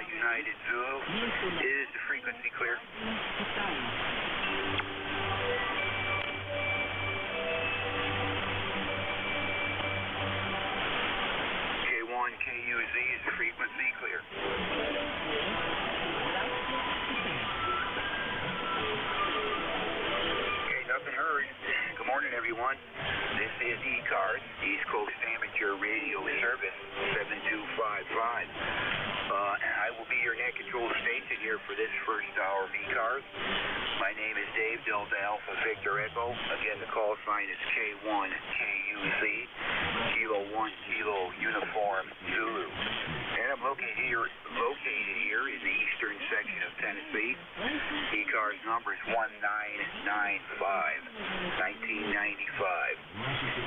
United Zulu. Is the frequency clear? K1 KUZ, is the frequency clear? Okay, nothing heard. Good morning, everyone. This is ECARS, East Coast Amateur Radio Service 7255. I will be your net control station here for this first hour of ECARS. My name is Dave Delta Alpha Victor Echo. Again, the call sign is K1 KUZ, Kilo 1 Kilo Uniform Zulu. And I'm located here in the eastern section of Tennessee. ECARS number is 1995, 1995.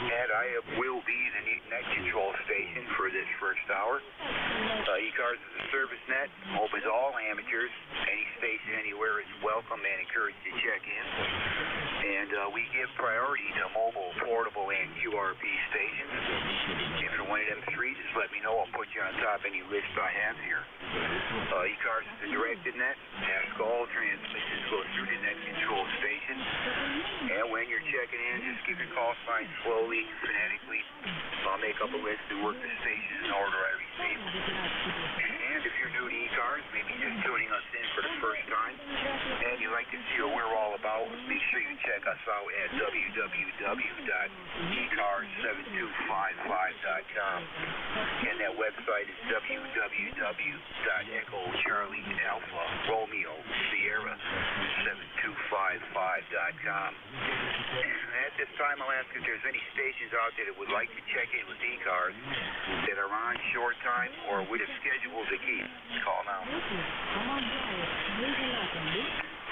And I will be the net control station for this first hour. ECARS is a service net, open to all amateurs. Any station anywhere is welcome and encouraged to check in. And we give priority to mobile, portable, and QRP stations. If you're one of them three, just let me know. I'll put you on top of any list I have here. ECARS is a directed net. Ask all transmissions go through the net control station. And when you're checking in, just give your call sign slowly, phonetically. I'll make up a list and work the stations in order I receive. And if you're new to ECARS, maybe just tuning us in for the first time, and you'd like to see what we're all about, make sure you check us out at www.ecars7255.com. And that website is www.echo-charlie-alpha-romeo-sierra-7255.com. At this time, I'll ask if there's any stations out there that would like to check in with ECARS that are on short time or with a schedule to keep. Call now.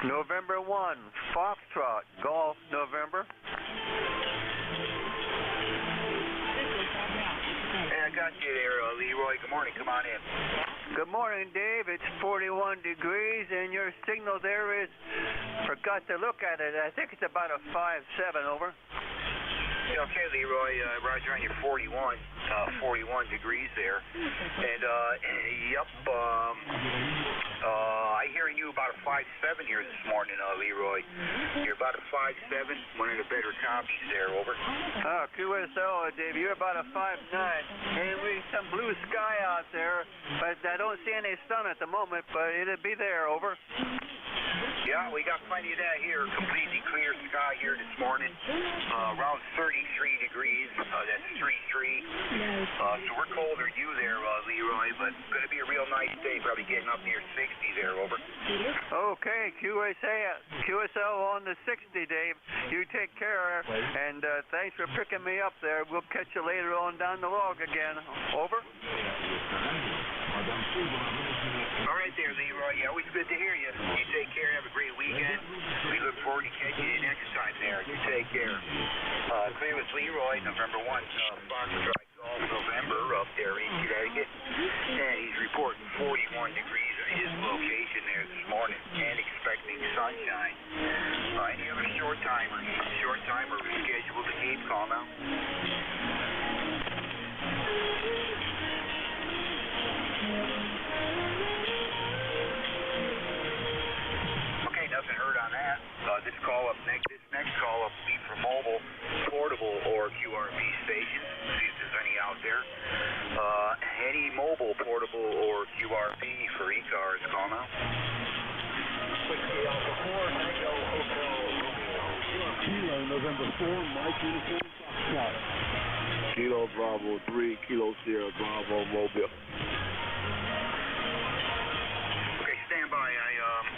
November 1, Foxtrot, Golf, November. Hey, I got you there, Leroy. Good morning. Come on in. Good morning, Dave. It's 41 degrees, and your signal there is, forgot to look at it, I think it's about a 5.7, over. Okay, Leroy, roger on your 41 degrees there. And, yep, I hear you about a 5.7 here this morning, Leroy. You're about a 5.7, one of the better copies there, over. QSO, Dave, you're about a 5.9. And we some blue sky out there, but I don't see any sun at the moment, but it'll be there, over. Yeah, we got plenty of that here. Completely clear sky here this morning. Around 33 degrees. That's 33. So we're colder than you there, Leroy, but it's going to be a real nice day. Probably getting up near 60 there, over. Okay, QSL on the 60, Dave. You take care, and thanks for picking me up there. We'll catch you later on down the log again. Over. All right there, Leroy. Yeah, always good to hear you. You take care. Have a great weekend. We look forward to catching you next time there. You take care. Clear with Leroy, November 1, Foxtrot Golf, November, up there in Connecticut. And he's reporting 41 degrees at his location there this morning and expecting sunshine. Any other short timer scheduled to keep? Call now. Nothing heard on that. This next call up will be for mobile, portable, or QRP stations. See if there's any out there. Any mobile, portable, or QRP for ECARS, call now. Kilo, November 4, Mike Uniform, Foxtrot. Kilo Bravo 3, Kilo Sierra Bravo, Mobile. Stand by.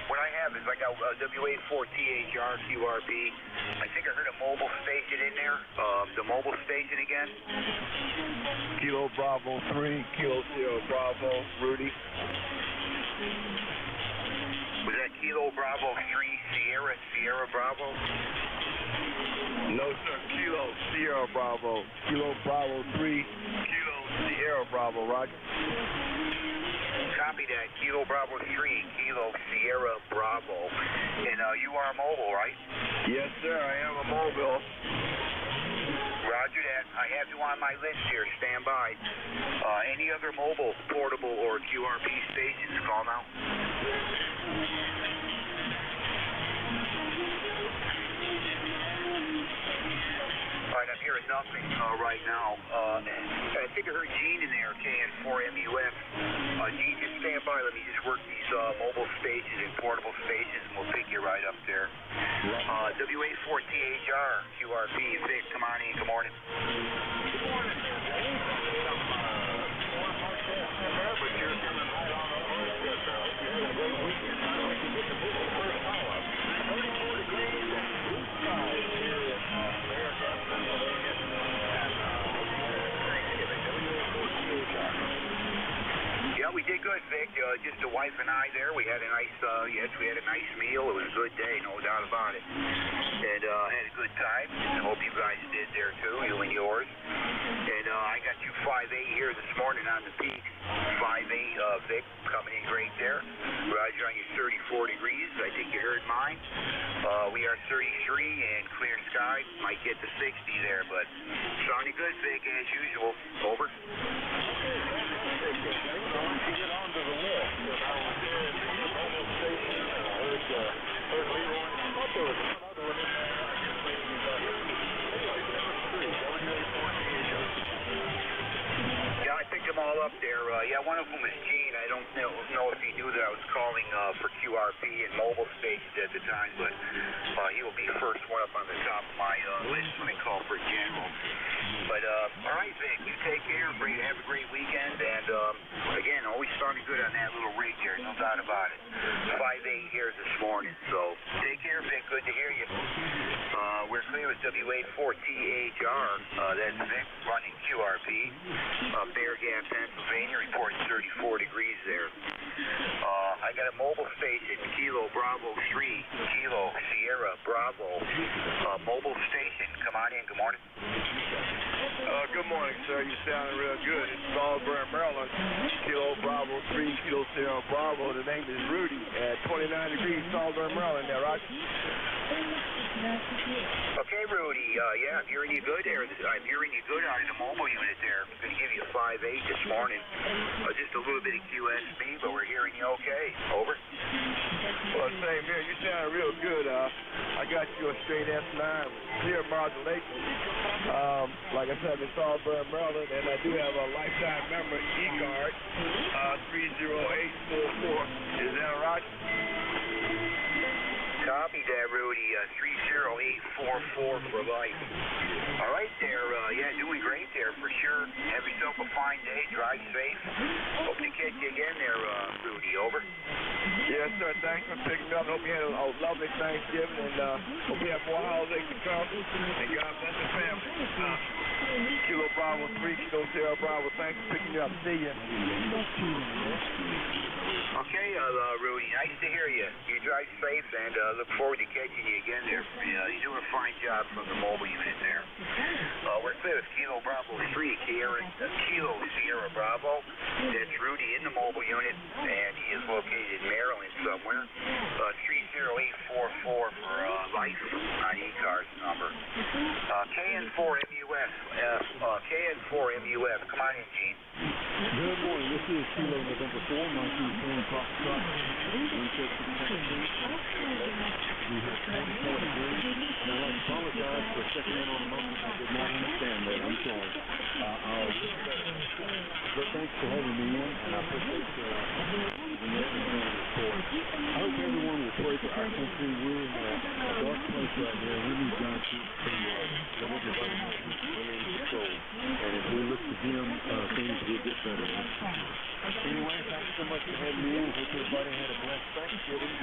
What I have is I got WA4THR QRP. I think I heard a mobile station in there. The mobile station again. Kilo Bravo 3, Kilo Sierra Bravo, Rudy. Was that Kilo Bravo 3 Sierra Bravo? No, sir. Kilo Sierra Bravo. Kilo Bravo 3, Kilo Sierra Bravo, Roger. Copy that. Kilo Bravo 3, Kilo Sierra Bravo. And you are mobile, right? Yes, sir. I am a mobile. Roger that. I have you on my list here. Stand by. Any other mobile, portable, or QRP stations, call now. All right, I'm hearing nothing right now. I think I heard Gene in there, KN4MUF. Gene, just stand by. Let me just work these mobile stations and portable stations, and we'll pick you right up there. WA4THR, QRP, Vic, come on in. Good morning. Good morning. Yeah, we did good, Vic. Just the wife and I there. We had a nice, we had a nice meal. It was a good day, no doubt about it. And had a good time. I hope you guys did there too, you and yours. And I got you 5'8" here this morning on the peak. 5'8", Vic, coming in great there. Roger on your 34 degrees. I think you heard mine. We are 33 and clear sky. Might get to 60 there, but sounding good, Vic, as usual. Over. Yeah, I picked them all up there. Yeah, one of them was Gene. I don't know if he knew that I was calling for QRP and mobile stations at the time, but he will be first one up on the top of my list when I call for general. But, all right, Vic, you take care. Have a great weekend. And, again, always starting good on that little rig here. No doubt about it. 5'8" here this morning. So, take care, Vic. Good to hear you. We're clear with WA4THR. That's Vic running QRP. Bear Gap, Pennsylvania. Reporting 34 degrees there. I got a mobile station. Kilo Bravo 3. Kilo Sierra Bravo. Mobile station. Come on in. Good morning. Good morning, sir. You sounding real good. It's Salisbury, Maryland. Kilo Bravo 3, Kilo Sierra Bravo. The name is Rudy at 29 degrees, Salisbury, Maryland. There, right? Okay, Rudy. Yeah, I'm hearing you good there. I'm hearing you good out of the mobile unit there. I'm going to give you a 5'8" this morning. Just a little bit of QSB, but we're hearing you okay. Over. Well, same here. You sound real good. I got you a straight S9 clear modulation. Like I said, it's Salisbury, Maryland, and I do have a lifetime member, ECARS, 30844. Is that right? Copy that, Rudy. 30844 for life. All right there. Yeah, doing great there for sure. Have yourself a fine day. Drive safe. Hope to catch you again there, Rudy. Over. Yes, sir. Thanks for picking me up. Hope you had a lovely Thanksgiving, and hope you have more holidays to come. And God bless the family. Kilo Bravo 3, Kilo Sierra Bravo. Thanks for picking me up. See you. Okay, Rudy. Nice to hear you. You drive safe, and look forward to catching you again there. You're doing a fine job from the mobile unit there. We're clear with Kilo Bravo 3, Kilo Sierra Bravo. That's Rudy in the mobile unit, and he is located in Maryland somewhere. 30844 for life on ECARS number. KN4MUF. KN4MUF. Come on in, Gene. Good morning. This is Kilo November 4, 1940 Fox Truck. Winchester, Tennessee. We have 24 degrees. And I'd like to apologize for checking in on the motion. I did not understand that. I'm sorry. But thanks for having me in, and I appreciate the report. I hope everyone will pray for our country. We're in a dark place right now. We need God to let everybody know we're in control. And if we look to Him, things will get better. Anyway, thanks so much for having me in. Hope everybody had a blessed Thanksgiving.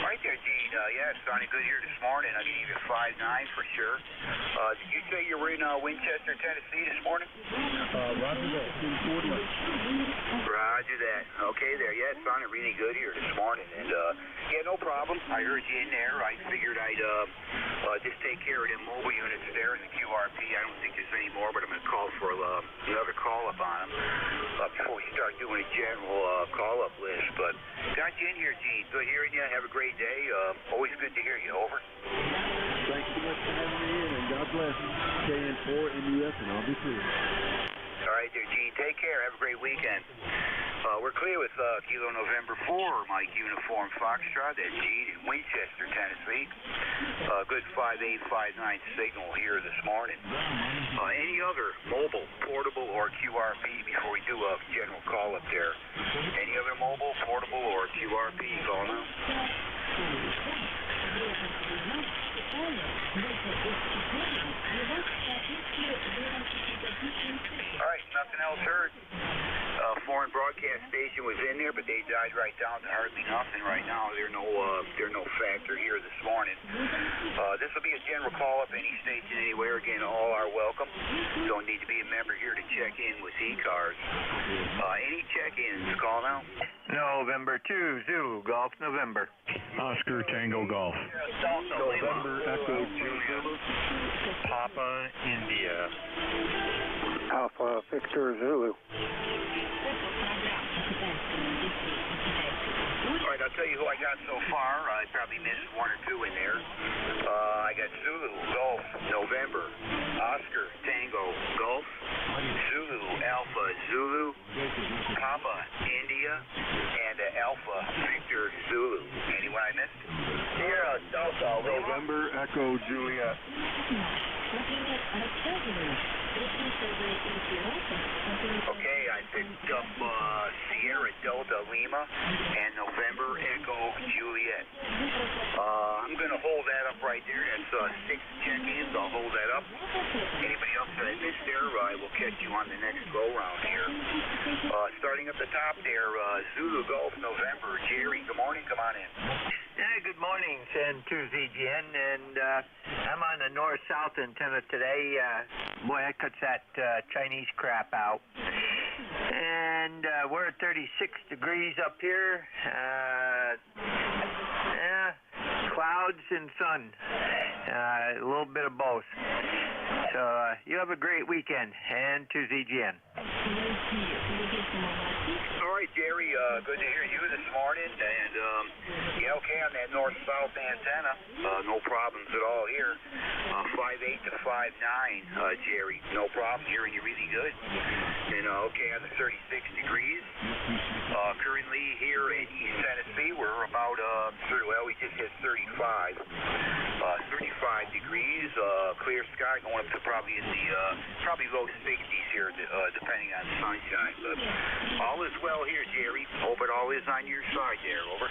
Right there, Gene. Yeah, it's sounding good here this morning. I'll give you 5'9" for sure. Did you say you were in Winchester, Tennessee this morning? Roger that. 240. Roger that. Okay there. Yeah, it sounded really good here this morning. And, yeah, no problem. I heard you in there. I figured I'd just take care of them mobile units there in the QRP. I don't think there's any more, but I'm going to call for another call-up on them before we start doing a general call-up list. But got you in here, Gene. Good hearing you. Have a great day. Always good to hear you. Over. NJ2US, and I'll be clear. All right there, Gene. Take care. Have a great weekend. We're clear with Kilo November 4, Mike Uniform Foxtrot. That's Gene in Winchester, Tennessee. Good 5859 signal here this morning. Any other mobile, portable, or QRP before we do a general call up there? Any other mobile, portable, or QRP? Call now. All right, nothing else heard. Foreign broadcast station was in there, but they died right down to hardly nothing right now. They're no factor here this morning. This will be a general call-up, any station, anywhere. Again, all are welcome. Don't need to be a member here to check in with ECARS. Any check-ins? Call now. November 2, Zulu, Golf, November. Oscar, Tango, Golf. November, Echo, Zulu. Papa, India. Alpha, Victor, Zulu. All right, I'll tell you who I got so far. I probably missed one or two in there. I got Zulu, Golf, November, Oscar, Tango, Golf, Zulu, Alpha, Zulu, Papa, India, and Alpha, Victor, Zulu. Anyone I missed? Sierra, Delta, November, Echo, Juliet. Okay, I picked up Sierra, Delta, Lima, and November, Echo, Juliet. I'm going to hold that up right there. That's 6 check-ins. I'll hold that up. Anybody else that I missed there, I will catch you on the next go-round here. Starting at the top there, Zulu, Golf, November. Jerry, good morning. Come on in. Good morning, N2ZGN, and I'm on the north-south antenna today. Boy, that cuts that Chinese crap out. And we're at 36 degrees up here. Clouds and sun. A little bit of both. So you have a great weekend, N2ZGN. All right, Jerry, good to hear you this morning, and yeah, okay on that north-south antenna, no problems at all here, 5.8 to 5.9, Jerry, no problem, hearing you really good, and okay on the 36 degrees, currently here in East Tennessee, we're about, we just hit 35 degrees, clear sky, going up to probably in the, probably low 60s here, depending on sunshine, but all is well here, Jerry. Hope it all is on your side there. Over.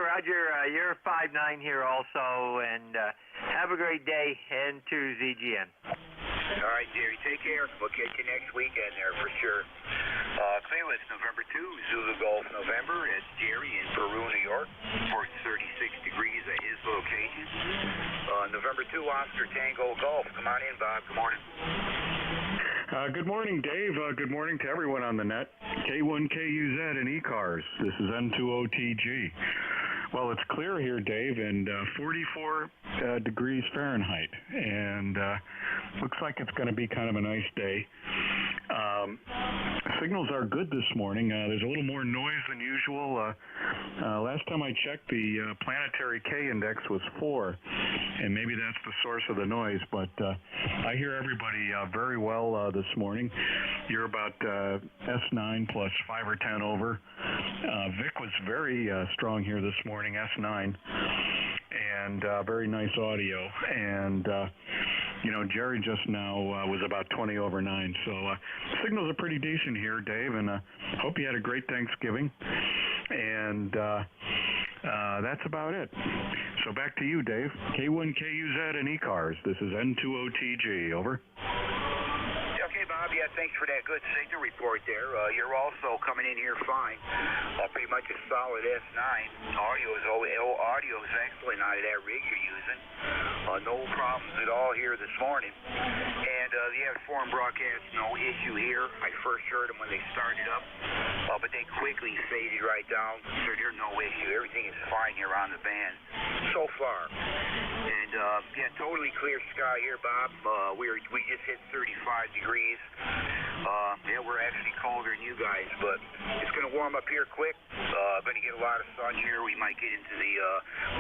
Roger, you're 5'9" here also, and have a great day, N2ZGN. All right, Jerry. Take care. We'll catch you next weekend there for sure. Clear list, November 2, Zulu Golf, November. It's Jerry in Peru, New York. 36 degrees at his location. November 2, Oscar Tango Golf. Come on in, Bob. Good morning. Good morning, Dave. Good morning to everyone on the net. K1KUZ and ECARS. This is N2OTG. Well, it's clear here, Dave, and 44 degrees Fahrenheit, and looks like it's going to be kind of a nice day. Signals are good this morning. There's a little more noise than usual. Last time I checked, the planetary K index was 4, and maybe that's the source of the noise, but I hear everybody very well this morning. You're about S9 plus 5 or 10 over. Vic was very strong here this morning, S9, and very nice audio. And, Jerry just now was about 20 over 9. So signals are pretty decent here, Dave, and hope you had a great Thanksgiving. And that's about it. So back to you, Dave. K1KUZ and ECARS. This is N2OTG. Over. Okay, Bob. Yeah, thanks for that good signal report there. You're also coming in here fine. Pretty much a solid S9. Audio is excellent out of that rig you're using. No problems at all here this morning. And the foreign broadcast, no issue here. I first heard them when they started up, but they quickly faded right down. So there's no issue. Everything is fine here on the band so far. And Yeah, totally clear sky here, Bob. We just hit 35 degrees. Yeah, we're actually colder than you guys, but it's going to warm up here quick. Going to get a lot of sun here. We might get into the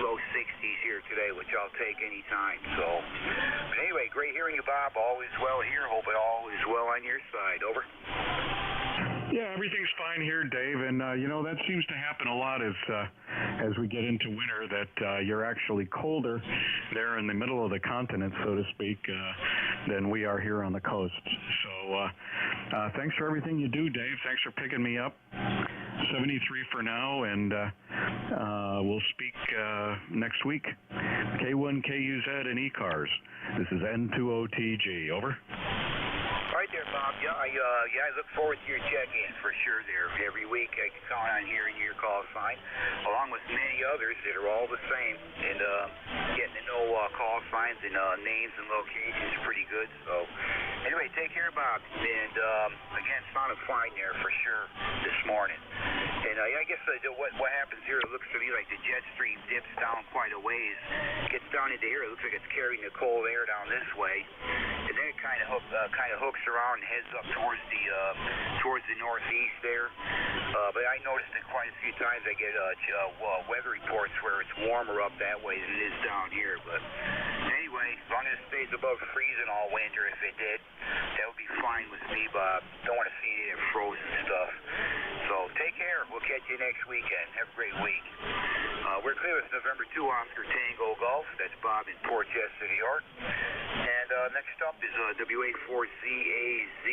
low 60s here today, which I'll take any time. So, but anyway, great hearing you, Bob. All is well here. Hope it all is well on your side. Over. Yeah, everything's fine here, Dave, and that seems to happen a lot as we get into winter, that you're actually colder there in the middle of the continent, so to speak, than we are here on the coast. So thanks for everything you do, Dave. Thanks for picking me up. 73 for now, and we'll speak next week. K1KUZ and ECARS. This is N2OTG. Over. Right there, Bob. Yeah, I look forward to your check-in for sure there. Every week I can count on hearing your call sign, along with many others that are all the same. And getting to know call signs and names and locations is pretty good. So anyway, take care, Bob. And again, sounded fine there for sure this morning. And I guess what happens here, it looks to me like the jet stream dips down quite a ways, gets down into here. It looks like it's carrying the cold air down this way, and then it kind of hooks around and heads up towards the northeast there. But I noticed it quite a few times. I get weather reports where it's warmer up that way than it is down here. But anyway, as long as it stays above freezing all winter, if it did, that would be fine with me, Bob. Don't want to see any of frozen stuff. So take care. We'll catch you next weekend. Have a great week. We're clear with November 2 Oscar Tango Golf. That's Bob in Port Chester, New York. And next up is WA4CAZ.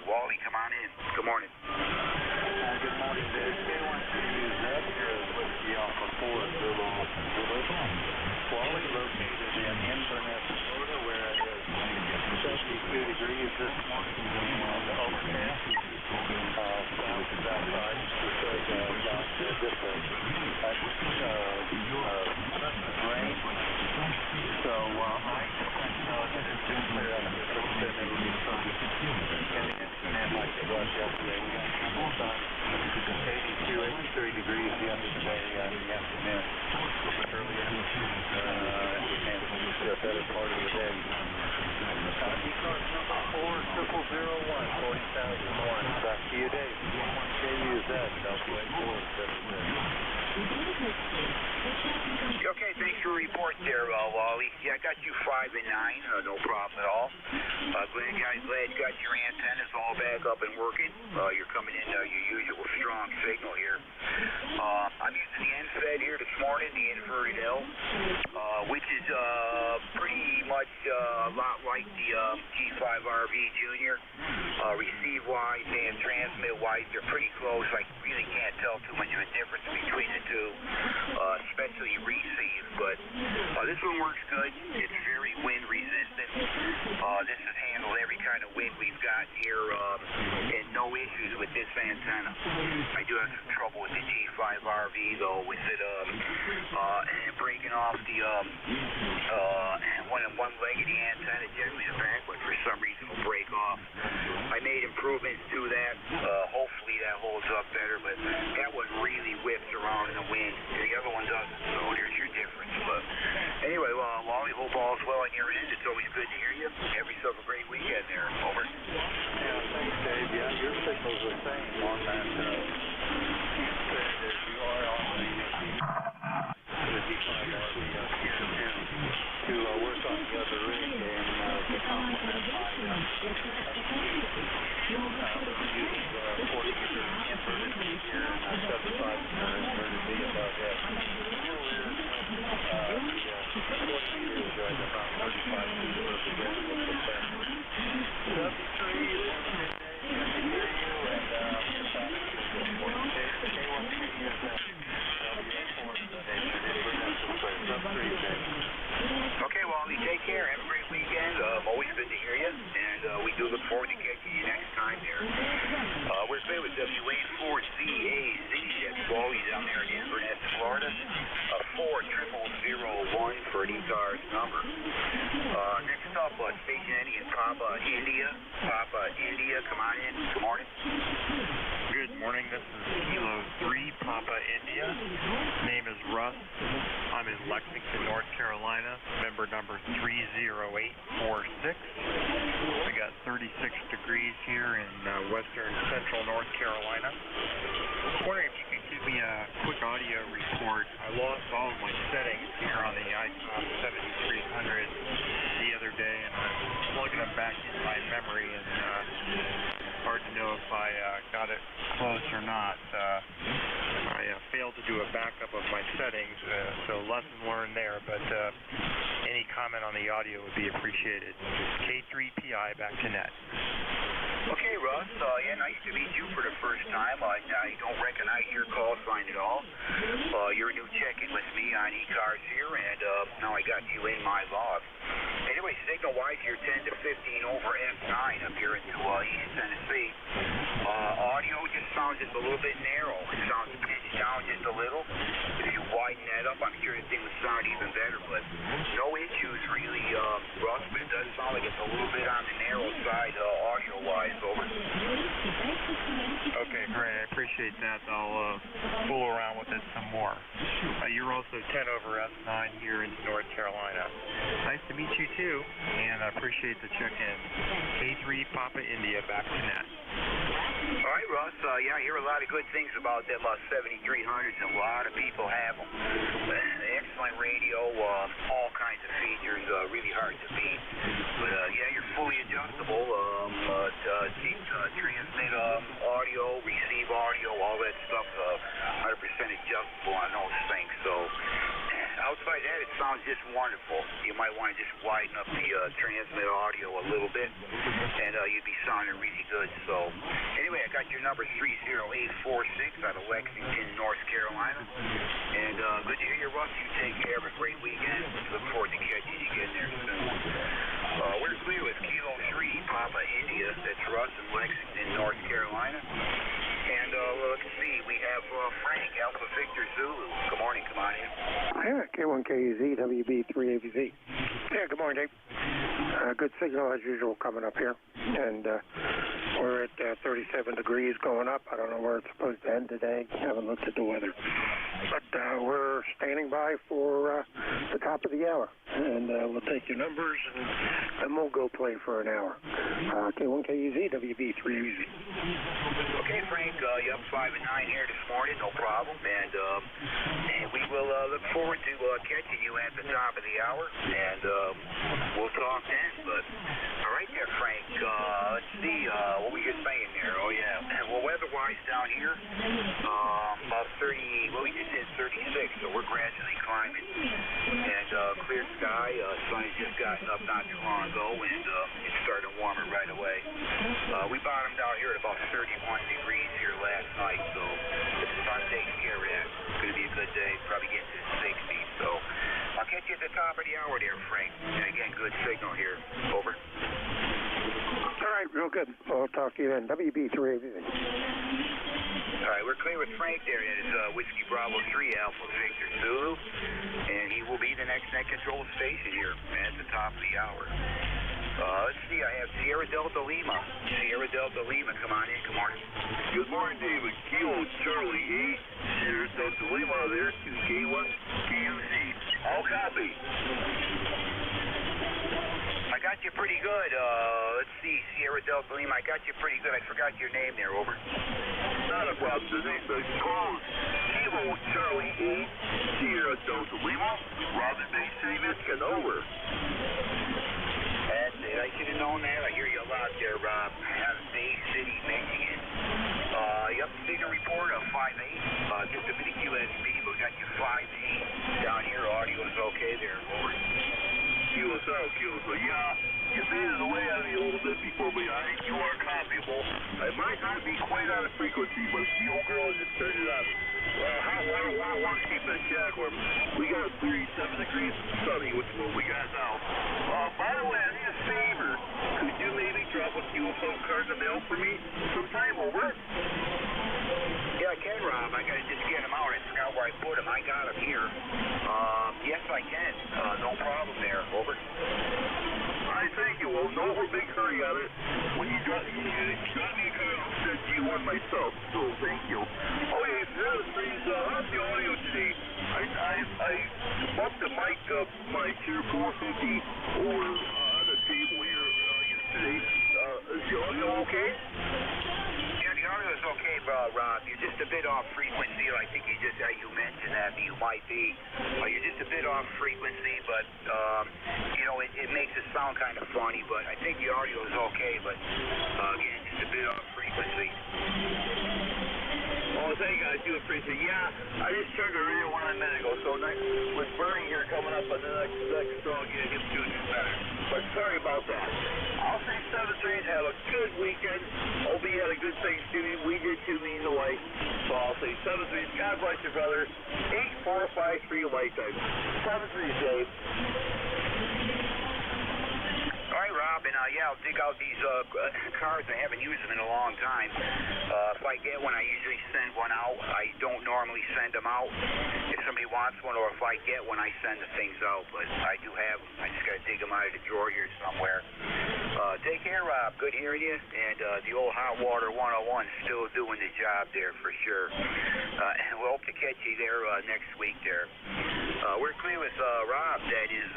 Wally, come on in. Good morning. Good morning, Dave. K1KUZ here is Whiskey Alpha 4 Zulu. Wally, located in Inverness, Florida, where it is 72 degrees this morning. The overcast. South is outside. Rain. So I expect that it's been clear out of the system. It will be sun and like it was yesterday. We had sun, 82, 83 degrees the end of the day, the afternoon. Early and the better part of the day. ECARS number 40001, 40,001. Back to you, Dave. K1KUZ, WA4. Okay, thanks for the report there, Wally. Yeah, I got you 5 and 9, no problem at all. Glad you got your antennas all back up and working. You're coming in your usual strong signal here. I'm using the NFED here this morning, the inverted L, which is pretty much a lot like the G5RV Junior. Receive-wise and transmit-wise, they're pretty close. I really can't tell too much of a difference between the two, especially receive. But this one works good. It's very wind resistant. This has handled every kind of wind we've got here, and no issues with this antenna. I do have some trouble with the G5RV though, with it and breaking off the one leg of the antenna, generally the back one, for some reason will break off. I made improvements to that. Hopefully that holds up better, but that one really whips around in the wind. The other one doesn't, so there's your difference. But anyway, Wally, hope all's well on your end. It's always good to hear you. Have yourself a great weekend there. Over. Yeah, thanks, Dave. Yeah, your signal's the same on that. You are on the G5RV here in town to work on the other rig and to complement my using 40 meter inverted B here and 75 meter inverted B above that. Still is the 40 meters right about 35 feet above the ground with the back. 73 is one of the days. Good to hear you and get back to the important days. The K1KUZ WA4 is the nation in Inverness, Okay, Wally, take care. Have a great weekend. Always good to hear you, and we do look forward to catching you next time there. We're playing with WA4CAZ. That's Wally down there in Inverness, Florida. 40001 for an ECARS number. Next up, Station Indian Papa India. Papa India, come on in. Good morning. Good morning. This is Kilo 3 Papa India. Name is Russ. I'm in Lexington, North Carolina. Carolina, member number 30846. We got 36 degrees here in western central North Carolina. I'm wondering if you could give me a quick audio report. I lost all of my settings here on the ICOM 7300 the other day, and I'm plugging them back in my memory, and it's hard to know if I got it close or not. I failed to do a backup of my settings, so lesson learned there, but any comment on the audio would be appreciated. K3PI, back to net. Okay, Russ. Yeah, nice to meet you for the first time. I don't recognize your call sign at all. You're a new check-in with me on ECARS here, and now I got you in my log. Anyway, signal-wise, you're 10 to 15 over F9 up here into East Tennessee. Audio just sounds just a little bit narrow. It sounds pitched down just a little. If you widen that up, I'm sure the thing would sound even better, but no issues really, Russ, but it does sound like it's a little bit on the narrow side audio-wise. Over. Okay, great. I appreciate that. I'll fool around with it some more. You're also 10 over S9 here in North Carolina. Nice to meet you too, and I appreciate the check-in. K3 Papa India, back to net. All right, Russ. Yeah, I hear a lot of good things about them 7300s, and a lot of people have them. Excellent radio, all kinds of features, really hard to beat. But yeah, you're fully adjustable. Transmit audio, receive audio, all that stuff, 100% adjustable on those things. So outside that, it sounds just wonderful. You might want to just widen up the transmit audio a little bit, and you'd be sounding really good. So anyway, I got your number 30846 out of Lexington, North Carolina. And good to hear you, Russ. You take care. Have a great weekend. Look forward to catching you again there soon. We're clear with Kilo 3, Papa India. That's Russ in Lexington, North Carolina. And let's see, we have Frank, Alpha Victor Zulu. Good morning, come on in. Yeah, K1KZ, WB3ABZ. Yeah, good morning, Dave. Good signal as usual coming up here. And we're at 37 degrees going up. I don't know where it's supposed to end today. Haven't looked at the weather. But we're standing by for the top of the hour. And we'll take your numbers and we'll go play for an hour. K1KZ, WB3ABZ. Okay, Frank, you up 5 and 9 here this morning, no problem. And we will look forward to catching you at the top of the hour. And we'll talk then. But all right there, Frank. Let's see, what were you saying there? Oh, yeah. Well, weather-wise down here, about 30, well, we just hit 36, so we're gradually climbing. And clear sky, sun has just gotten up not too long ago, and it's starting to warm it right away. We bottomed out here at about 31 degrees here last night, so if the sun takes care of that, it's going to be a good day, probably get to the 60s. So I'll catch you at the top of the hour there, Frank. And again, good signal here. Over. All right, real good. I'll talk to you then. WB3ABZ. All right, we're clear with Frank there. It is Whiskey Bravo 3 Alpha Victor Zulu, and he will be the next net control station here at the top of the hour. Let's see, I have Sierra Delta Lima. Sierra Delta Lima, come on in, good morning. Good morning, David. Kilo Charlie 8, Sierra Delta Lima there, 2K1 KUZ. All copy. I got you pretty good. Let's see, Sierra Delta Lima, I got you pretty good. I forgot your name there, over. Not a problem. The name's close. Kilo Charlie 8, Sierra Delta Lima, Robin Bay City, Michigan, over. That's it. I should have known that. I hear you a lot there, Rob. Out of Bay City, Michigan. Yep, signal report of 5.8. Just a minute USB, but we got you 5.8 down here. Audio is okay there. Over. Kilo, yeah. You faded away on me a little bit before, but I think you are copyable. I might not be quite out of frequency, but the old girl just turned it on. I want to keep that check where we got 37 degrees sunny, which is what we got now. By the way, I need a favor. Could you maybe drop a few phone cards in the mail for me sometime, over? Yeah, I can, Rob. I got to just get them out. I forgot where I put them. I got them here. Yes, I can. No problem there. Over. I thank you. Well, no big hurry on it. When you got me a card, I'll send you one myself. So thank you. Oh, yeah, the other thing is, how's the audio today? I I bumped the mic up my Tier 450 over on the table here yesterday. Is the audio okay? Yeah, the audio is okay, Rob. You're just a bit off frequency. I think you mentioned that you might be. You're just a bit off frequency, but it makes it sound kind of funny. But I think the audio is okay. But again, just a bit off frequency. Oh, thank you, I do appreciate it. Yeah, I just turned the radio on a minute ago, so with Bernie here coming up on the next song, him doing it better. But sorry about that. I'll say 7-3 have a good weekend. Hope you had a good Thanksgiving. We did too, me and the wife. So I'll say 7-3. God bless you, brother. 8453 lifetime. 7-3, Dave. All right, Rob, and I'll dig out these cars. I haven't used them in a long time. If I get one, I usually send one out. I don't normally send them out if somebody wants one, or if I get one, I send the things out. But I do have them. I just got to dig them out of the drawer here somewhere. Take care, Rob. Good hearing you. And the old Hot Water 101 is still doing the job there for sure. And we'll hope to catch you there next week there. We're clear with Rob. That is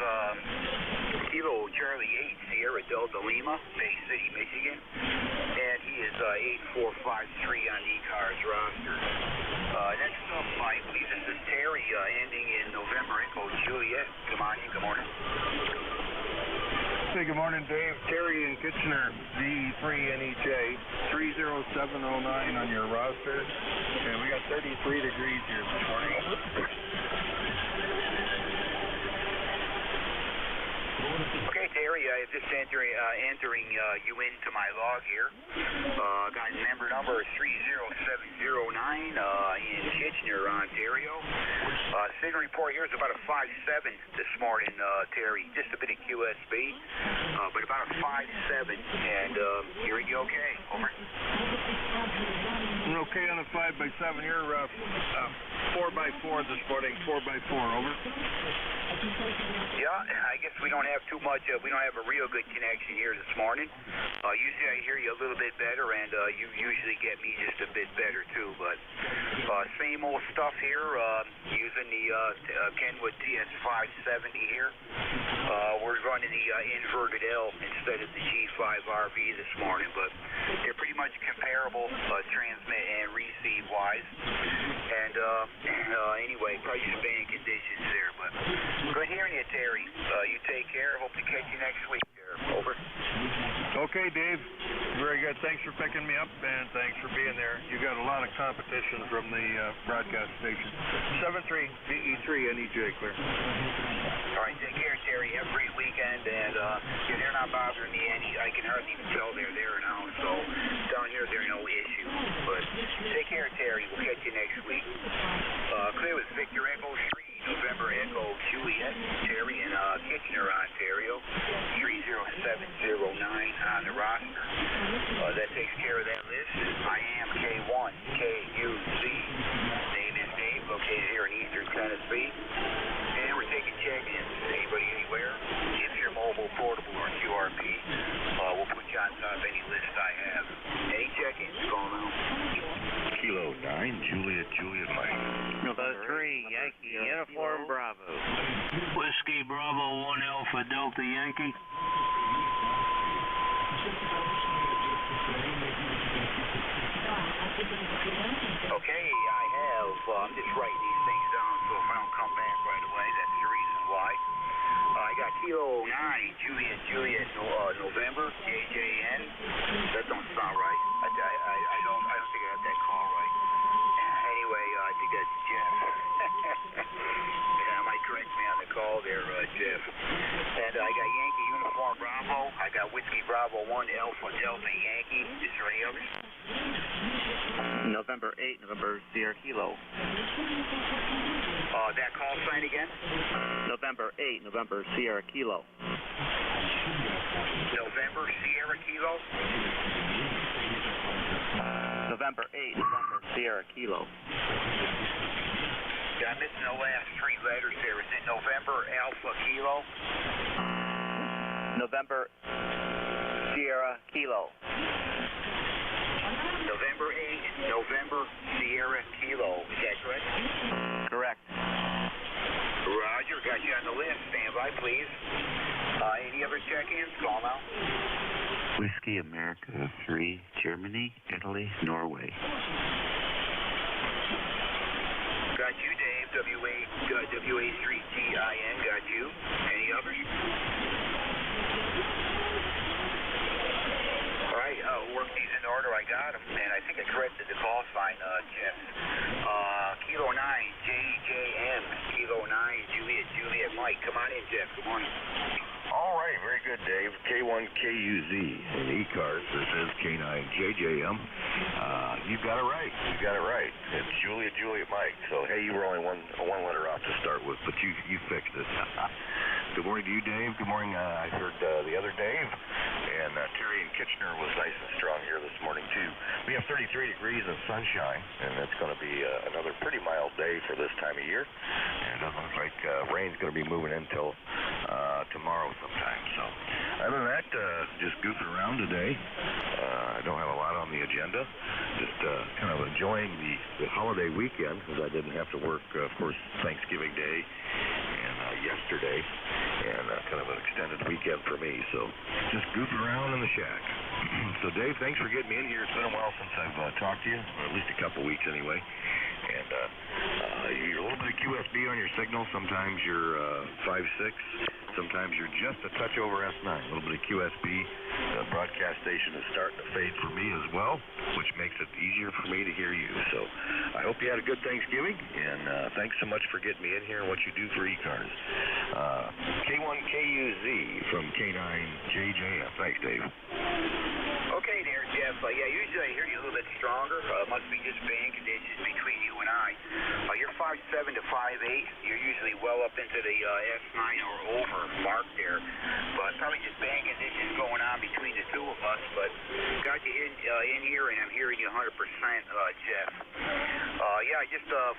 Kilo Charlie 8 Sierra Delta Lima, Bay City, Michigan. And he is 8453 on the ECARS roster. Next up, I believe this is Terry, ending in November Echo Juliet. Come on in, good morning. Hey, good morning, Dave. Terry in Kitchener, D3NEJ, 30709 on your roster. And we got 33 degrees here this morning. Okay, Terry, just entering you into my log here. Got member number 30709 in Kitchener, Ontario. Signal report here is about a 5.7 this morning, Terry. Just a bit of QSB, but about a 5.7. And hearing you okay? Over. We're okay on a 5x7 here. 4x4 this morning. 4x4. Over. Yeah, I guess we don't have too much. We don't have a real good connection here this morning. Usually I hear you a little bit better, and you usually get me just a bit better too. But same old stuff here. Using the Kenwood TS570 here. We're running the inverted L instead of the G5RV this morning, but they're pretty much comparable transmit and receive wise. And anyway, probably some band conditions there, but good hearing you, Terry. You take care. Hope to catch you next week. Over. Okay, Dave. Very good. Thanks for picking me up, and thanks for being there. You got a lot of competition from the broadcast station. 7-3, DE3NEJ, clear. All right, take care, Terry. Have a great weekend, and they're not bothering me any. I can hardly even tell they're there now, so down here they're no issue. But take care, Terry. We'll catch you next week. Clear with Victor Echo 3. November Echo Juliet, Terry in Kitchener, Ontario, 30709 on the roster. That takes care of that list. I am K1, KUZ. Name is Dave, located here in Eastern Tennessee. And we're taking check-ins. Anybody, anywhere? If you're mobile, portable, or QRP, we'll put you on top of any list I have. Any check-ins going on? Kilo 9, Juliet, Mike. Number 3, Yankee, Uniform Bravo. Whiskey Bravo 1 Alpha Delta Yankee. Okay, I have, I'm just writing these things down, so if I don't come back right away, that's the reason why. I got Kilo 9, Juliet, November, JJN. That don't sound right. I don't think I have that call right. Anyway, I think that's Jeff. Yeah, I might correct me on the call there, Jeff. And I got Yankee Uniform Bravo. I got Whiskey Bravo 1 Alpha Delta Yankee. Is there any others? November 8, November Sierra Kilo. That call sign again? November 8, November Sierra Kilo. November Sierra Kilo? November 8, November Sierra Kilo. Yeah, I'm missing the last 3 letters there. Is it November Alpha Kilo? November Sierra Kilo. November 8, November Sierra Kilo. Is that correct? Correct. Roger, got you on the list. Stand by, please. Any other check-ins? Call now. Whiskey America 3, Germany, Italy, Norway. Got you, Dave. WA3TIN. Got you. Any others? All right, work these in order. I got them, and I think I corrected the call sign, Jeff. Kilo 9, JJM. Kilo 9, Juliet Mike. Come on in, Jeff. Good morning. All right, very good, Dave. K1KUZ in ECARS. This is K9JJM. You got it right. You got it right. It's Juliet Mike. So, hey, you were only one letter off to start with, but you fixed it. Good morning to you, Dave. Good morning. I heard the other Dave. And Terry in Kitchener was nice and strong here this morning, too. We have 33 degrees and sunshine, and it's going to be another pretty mild day for this time of year. And it doesn't look like rain's going to be moving in until tomorrow sometime. So, other than that, just goofing around today. I don't have a lot on the agenda. Just kind of enjoying the holiday weekend because I didn't have to work, of course, Thanksgiving Day and yesterday, and kind of an extended weekend for me. So, just goofing around in the shack. So, Dave, thanks for getting me in here. It's been a while since I've talked to you, or at least a couple weeks anyway. And you're a little bit of QSB on your signal. Sometimes you're 5.6. Sometimes you're just a touch over S9. A little bit of QSB. The broadcast station is starting to fade for me as well, which makes it easier for me to hear you. So I hope you had a good Thanksgiving, and thanks so much for getting me in here and what you do for ECARS. K1KUZ from K9JJF. Thanks, Dave. Okay there, Jeff. Usually I hear you a little bit stronger. Must be just band conditions between you and I. You're 5'7" to 5'8". You're usually well up into the S9 or over mark there. But probably just band conditions going on between the two of us. But got you in here, and I'm hearing you 100%, Jeff.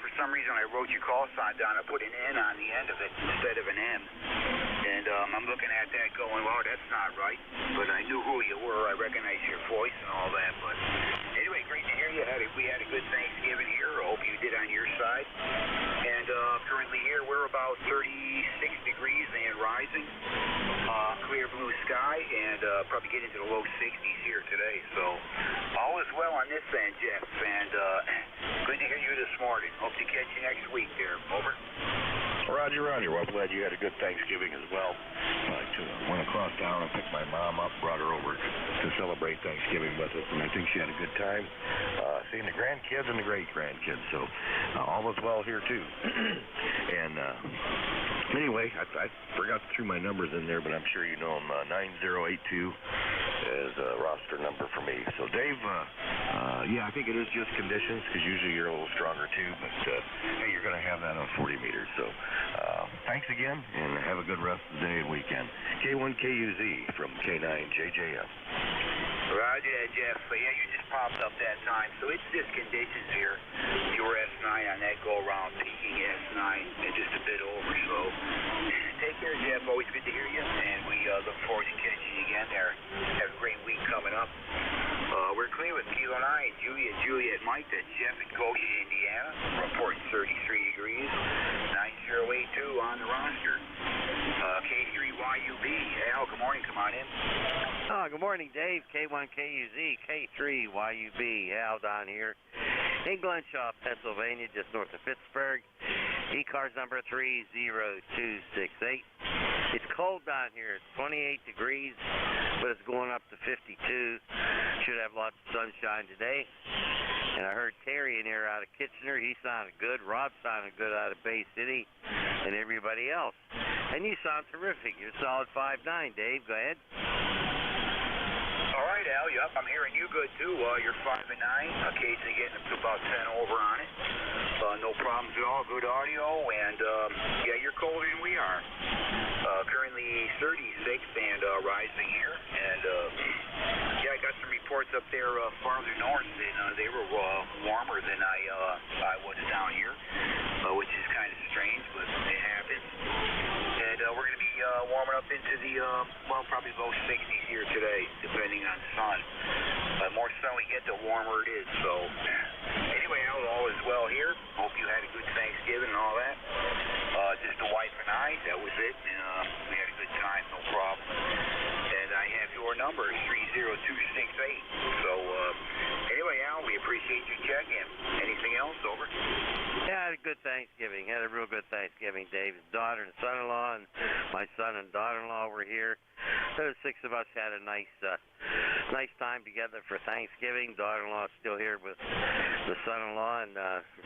For some reason I wrote your call sign down. I put an N on the end of it instead of an M. And I'm looking at that going, well, that's not right. But I knew who you were. I recognized your voice and all that. But anyway, great to hear you. We had a good Thanksgiving here. I hope you did on your side. And currently here we're about 36 degrees and rising. Clear blue sky, and probably get into the low 60s here today. So all is well on this end, Jeff. And good to hear you this morning. Hope to catch you next week there. Over. Roger. Well, glad you had a good Thanksgiving as well. I went across town and picked my mom up, brought her over to celebrate Thanksgiving with us, and I think she had a good time seeing the grandkids and the great-grandkids. So all was well here, too. And anyway, I forgot to throw my numbers in there, but I'm sure you know them. 9082 is a roster number for me. So, Dave, I think it is just conditions, because usually you're a little stronger, too. But, hey, you're going to have that on 40 meters. So, thanks again, and have a good rest of the day and weekend. K1KUZ from K9JJF. Roger that, Jeff. You just popped up that time. So it's just conditions here. You were S9 on that go-around, peaking S9, and just a bit over. So take care, Jeff. Always good to hear you, and we look forward to catching you again there. Have a great week coming up. We're clear with Kilo 9, Juliet Mike. That's Jeff in Goshen, Indiana. Reporting 33 degrees. 9082 on the roster. K3YUB. Al, good morning. Come on in. Good morning, Dave. K1KUZ, K3YUB. Al down here in Glenshaw, Pennsylvania, just north of Pittsburgh. ECARS number 30268. It's cold down here. It's 28 degrees, but it's going up to 52. Should have lots of sunshine today. And I heard Terry in here out of Kitchener. He sounded good. Rob sounded good out of Bay City, and everybody else. And you sound terrific. You're solid 5'9", Dave. Go ahead. All right, Al. Yep, I'm hearing you good, too. You're 5'9", occasionally getting up to about 10 over on it. No problems at all. Good audio, and you're colder than we are. Currently 36 and rising here, and I got some reports up there farther north, and they were warmer than I was down here, which is kind of strange, but it happens. And we're going to be warming up into the probably low 60s here today, depending on sun. The more sun we get, the warmer it is. So anyway, all is well here. Hope you had a good Thanksgiving and all that. just the wife and I, that was it. We had a good time, no problem. And I have your number, 30268. So, anyway, Al, we appreciate your check-in. Anything else? Over. Yeah, I had a good Thanksgiving. Had a real good Thanksgiving, Dave. His daughter and son-in-law and my son and daughter-in-law were here. So the six of us had a nice time together for Thanksgiving. Daughter-in-law is still here with the son-in-law, and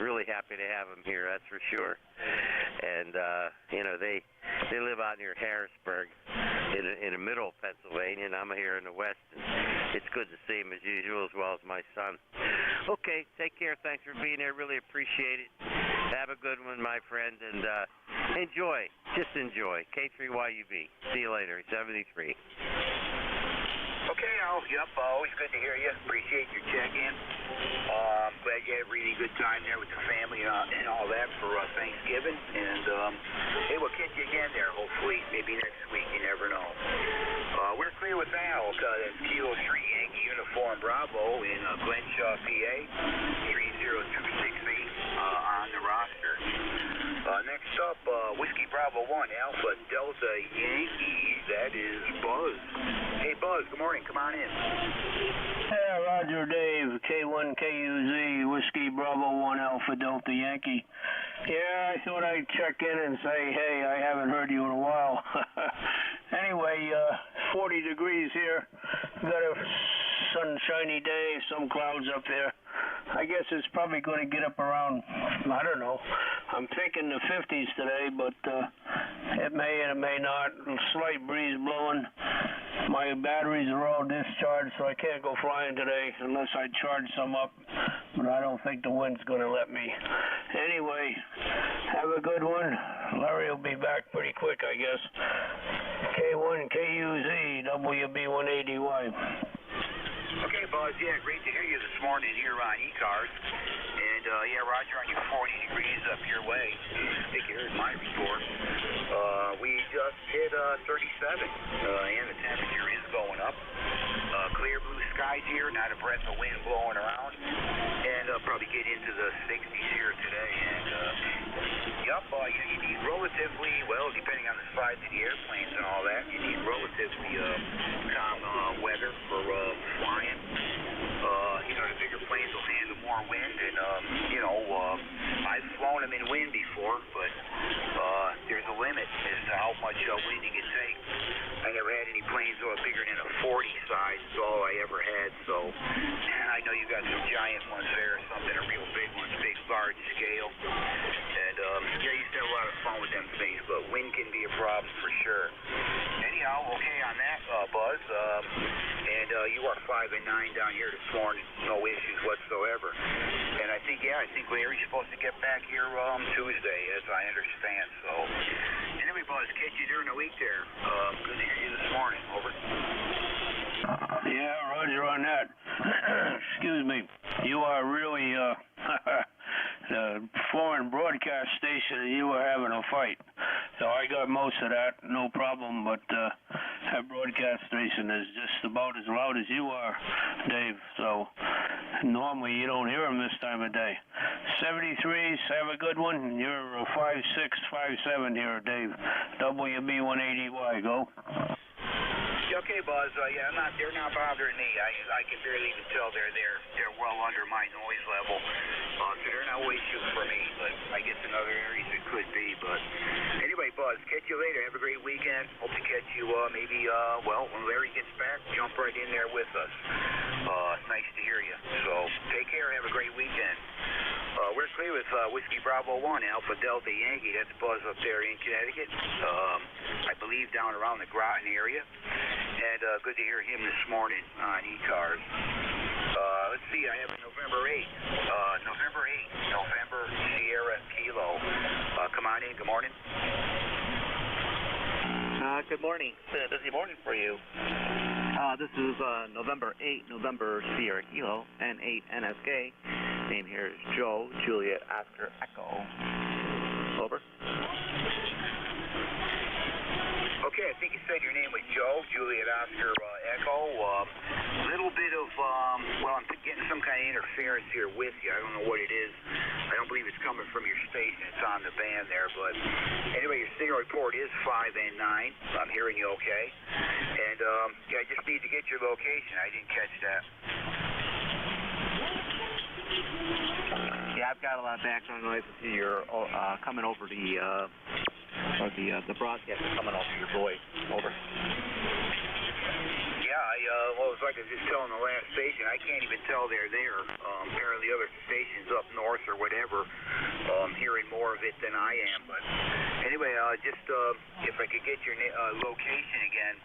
really happy to have him here, that's for sure. And you know, they live out near Harrisburg in the middle of Pennsylvania, and I'm here in the west. And it's good to see him as usual, as well as my son. Okay, take care. Thanks for being here. Really appreciate it. Have a good one, my friend, and enjoy. Just enjoy. K3YUB. See you later. 73. Okay, Al. Yep, always good to hear you. Appreciate your check-in. I'm glad you had a really good time there with the family and all that for Thanksgiving. And hey, we'll catch you again there, hopefully. Maybe next week. You never know. We're clear with Al. That's Kilo 3 Yankee Uniform Bravo in Glenshaw, PA. 30268 on the roster. Next up, Whiskey Bravo 1, Alpha Delta Yankee. That is Buzz. Hey, Buzz, good morning. Come on in. Yeah, Roger, Dave. K1KUZ, Whiskey Bravo 1, Alpha Delta Yankee. Yeah, I thought I'd check in and say, hey, I haven't heard you in a while. Anyway, 40 degrees here. Got a sunshiny day, some clouds up there. I guess it's probably going to get up around, I don't know. I'm thinking the 50s today, but it may and it may not. A slight breeze blowing. My batteries are all discharged, so I can't go flying today unless I charge some up. But I don't think the wind's going to let me. Anyway, have a good one. Larry will be back pretty quick, I guess. K1KUZ, WB180Y. Okay, Buzz, yeah, great to hear you this morning here on ECARS. And, yeah, Roger, on your 40 degrees up your way. I think you heard my report. We just hit 37, and the temperature is going up. Clear blue skies here, not a breath of wind blowing around. And probably get into the 60s here today. And, yep, you need relatively, well, depending on the size of the airplanes and all that, you need relatively calm weather for flying. You know, the bigger planes will handle more wind, and, you know, I've flown them in wind before, but there's a limit as to how much wind you can take. I never had any planes that were bigger than a 40 size. That's all I ever had, so I know you got some giant ones there, something, a real big ones, big, large scale. And, yeah, you used to have a lot of fun with them things, but wind can be a problem for sure. Anyhow, okay on that, Buzz. And you are 5 and 9 down here this morning, no issues whatsoever. And I think Larry's supposed to get back here Tuesday, as I understand. So, anyway, Buzz, catch you during the week there. Good to hear you this morning. Over. Yeah, Roger on that. Excuse me. You are really the foreign broadcast station, and you are having a fight. So I got most of that, no problem, but that broadcast station is just about as loud as you are, Dave. So normally you don't hear them this time of day. 73s, have a good one. You're 5657 here, Dave. WB180Y, go. Okay, Buzz. Yeah, they're not bothering me. I can barely even tell they're well under my noise level. So they're no issue for me. But I guess in other areas it could be. But anyway, Buzz, catch you later. Have a great weekend. Hope to catch you maybe well, when Larry gets back, jump right in there with us. It's nice to hear you. So take care. Have a great weekend. We're clear with Whiskey Bravo 1, Alpha Delta Yankee. That's Buzz up there in Connecticut. I believe down around the Groton area. And good to hear him this morning on ECARS. Let's see, I have November 8th. November Sierra Kilo. Come on in. Good morning. Good morning. It's a busy morning for you. This is November 8, November Sierra Kilo, N8 NSK. Name here is Joe, Juliet, Oscar, Echo. Over. Okay, I think you said your name was Joe, Juliet, Oscar, Echo. Little bit of, well, I'm getting some kind of interference here with you. I don't know what it is. I don't believe it's coming from your station. It's on the band there, but report is 5 and 9. I'm hearing you okay. And yeah, I just need to get your location. I didn't catch that. Yeah, I've got a lot of background noise. I see you're coming over the broadcast is coming over your voice. Over. Yeah, well, it's like I was just telling the last station. I can't even tell they're there. Apparently, other stations up north or whatever, hearing more of it than I am. But anyway, just if I could get your location again.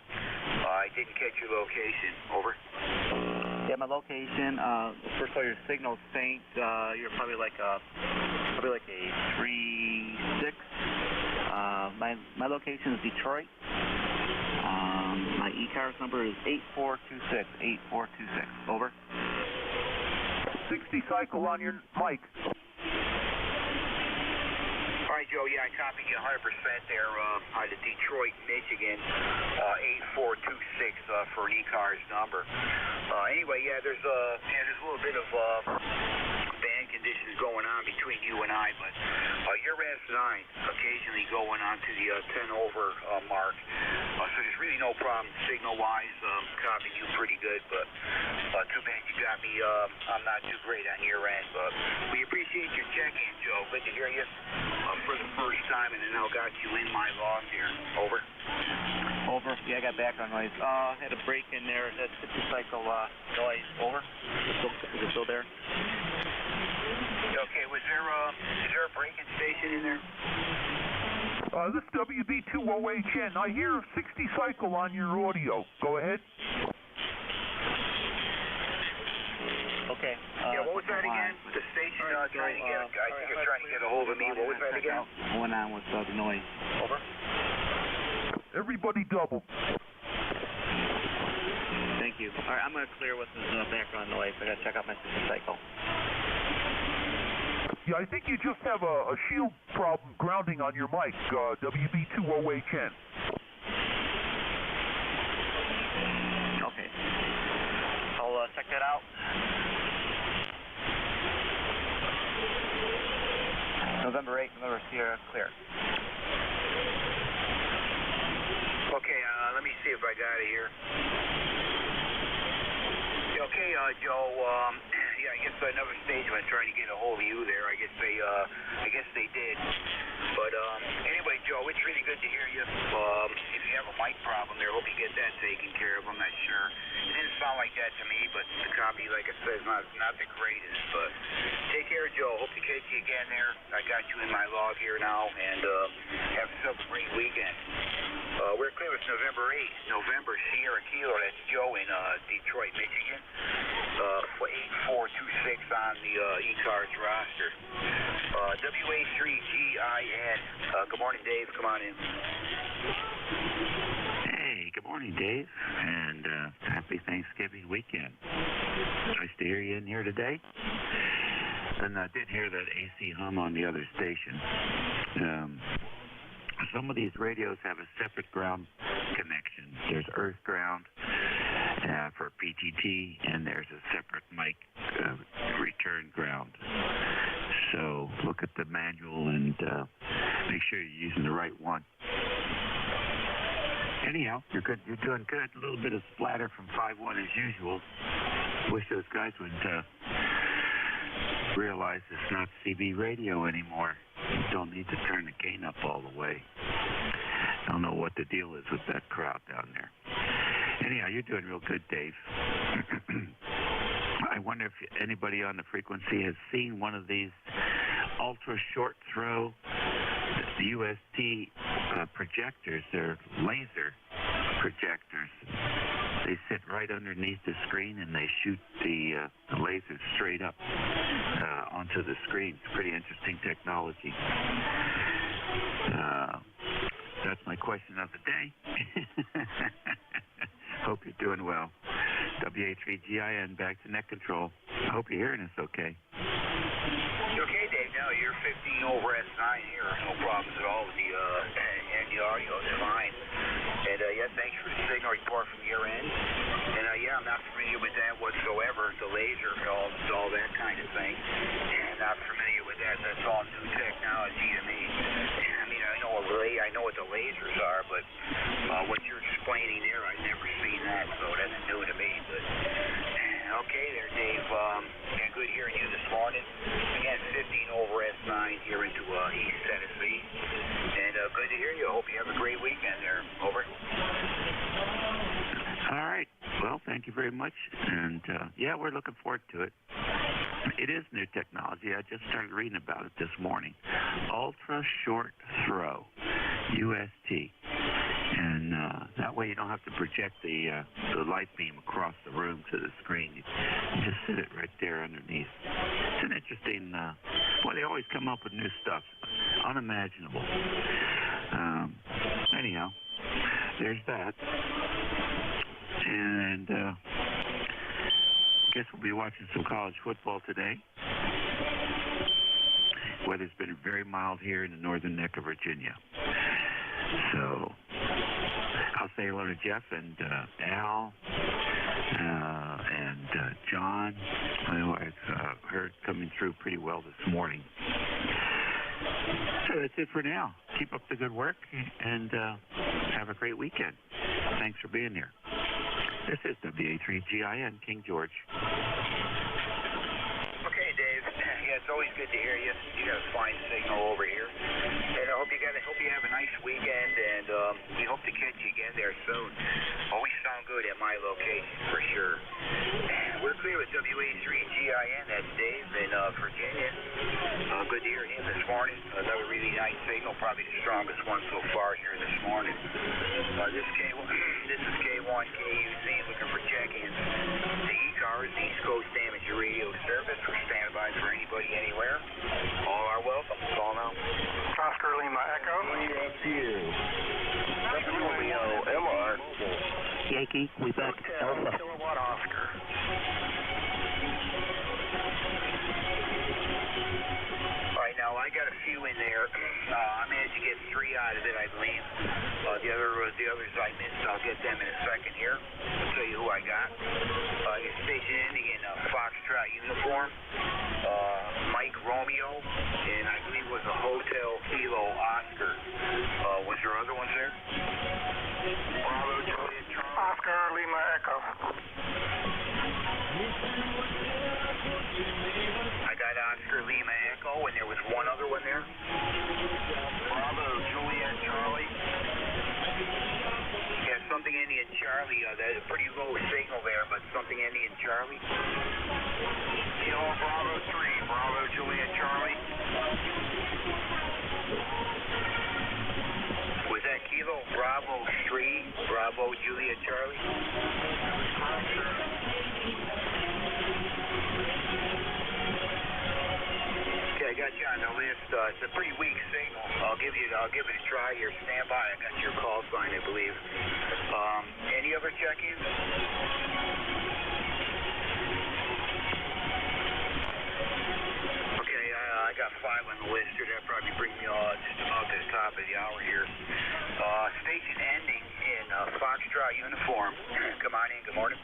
I didn't catch your location. Over. Yeah, my location. First of all, your signal's faint. You're probably like a 3.6. My location is Detroit. My ECARS number is 8426. 8426. Over. 60 cycle on your mic. All right, Joe. Yeah, I copied you 100% there out of Detroit, Michigan. 8426 for an ECARS number. Anyway, yeah, there's a little bit of band conditions going on between you and I, but you're S9 occasionally going on to the 10 over mark. So there's really no problem signal-wise. Copying you pretty good, but too bad you got me. I'm not too great on your end, but we appreciate your check-in, Joe. Good to hear you for the first time, and I now got you in my log here. Over. Over. Yeah, I got background noise. Had a break in there. That 50 cycle noise. Over. Is it still there? Okay, is there a breaking station in there? This WB2OHN. I hear 60 cycle on your audio. Go ahead. Okay. Yeah, what was that again? The station trying to get, I think it's trying to get a hold of me. What was that again? What's going on with the noise? Over. Everybody double. Thank you. All right, I'm going to clear with this background noise. I got to check out my 60 cycle. Yeah, I think you just have a shield problem grounding on your mic, WB2OHN. Okay. I'll check that out. November 8th, November Sierra, clear. Okay, let me see if I got it here. Okay, Joe, yeah, I guess another station was trying to get a hold of you there. I guess they did. But anyway, Joe, it's really good to hear you. If you have a mic problem there, hope you get that taken care of. I'm not sure. It didn't sound like that to me, but the copy, like I said, is not the greatest. But take care, Joe. Hope to catch you again there. I got you in my log here now, and have yourself a great weekend. We're clear. It's November 8th. November Sierra Kilo. That's Joe in Detroit, Michigan. For 8426 on the ECARS roster. WA3GIN. Good morning, Dave. Come on in. Hey, good morning, Dave, and happy Thanksgiving weekend. Nice to hear you in here today. And I did hear that AC hum on the other station. Some of these radios have a separate ground connection. There's earth ground for PTT, and there's a separate mic return ground. So look at the manual and make sure you're using the right one. Anyhow, you're good. You're doing good. A little bit of splatter from 5.1 as usual. Wish those guys would realize it's not CB radio anymore. You don't need to turn the gain up all the way. I don't know what the deal is with that crowd down there. Anyhow, you're doing real good, Dave. I wonder if anybody on the frequency has seen one of these ultra short throw UST projectors. They're laser projectors. They sit right underneath the screen and they shoot the laser straight up onto the screen. It's pretty interesting technology. That's my question of the day. Hope you're doing well. WA3GIN, back to net control. I hope you're hearing us okay. Okay, Dave. No, you're 15 over S9 here. No problems at all with the audio. It's fine. And yeah, thanks for the signal report from your end. And yeah, I'm not familiar with that whatsoever. The laser, all that kind of thing. Not familiar with that. That's all new technology to me. I mean, I know what the over S9 here into East Tennessee. And good to hear you. I hope you have a great weekend there. Over. All right. Well, thank you very much. And, yeah, we're looking forward to it. It is new technology. I just started reading about it this morning. Ultra Short Throw, UST. And that way you don't have to project the light beam across the room to the screen. You just sit it right there underneath. It's an interesting, well, they always come up with new stuff. Unimaginable. Anyhow, there's that. And I guess we'll be watching some college football today. Weather's been very mild here in the northern neck of Virginia. So I'll say hello to Jeff and Al and John, who I've heard coming through pretty well this morning. So that's it for now. Keep up the good work and have a great weekend. Thanks for being here. This is WA3GIN, King George. Okay, Dave. Yeah, it's always good to hear you. You got a fine signal over here. And I hope you have a nice weekend, and we hope to catch you again there soon. Always sound good at my location, for sure. We're clear with WA3GIN. That's Dave in Virginia. Good to hear him this morning. Another really nice signal, probably the strongest one so far here this morning. This is K1KUZ looking for check-ins. The ECARS, the East Coast Damage Radio Service. We're standing by for anybody, anywhere. All are welcome. Call now. Oscar Lima Echo. EFU. Romeo MR. Yankee, we back. Alpha. Kilowatt Oscar. All right, now I got a few in there. I managed to get 3 out of it, I believe. The others I missed, I'll get them in a second here. I'll tell you who I got. Your station ending in Foxtrot uniform. Mike Romeo, and I believe it was a Hotel Kilo Oscar. Was there other ones there? Bravo Juliet Charlie. Oscar Lima Echo. I got Oscar Lima Echo, and there was one other one there. Bravo Juliet Charlie. Yeah, something ending in Charlie. That's a pretty low signal there, but something ending in Charlie. Kilo Bravo 3. Bravo Juliet Charlie. Was that Kilo Bravo 3? Bravo Juliet Charlie? Correct, sir. Okay, I got you on the list. It's a pretty weak signal. I'll give it a try here. Stand by. I got your call sign, I believe. Any other check-ins? Okay, I got 5 on the list here. That'll probably bring me just about to the top of the hour here. Station ending in Foxtrot uniform. Come on in. Good morning.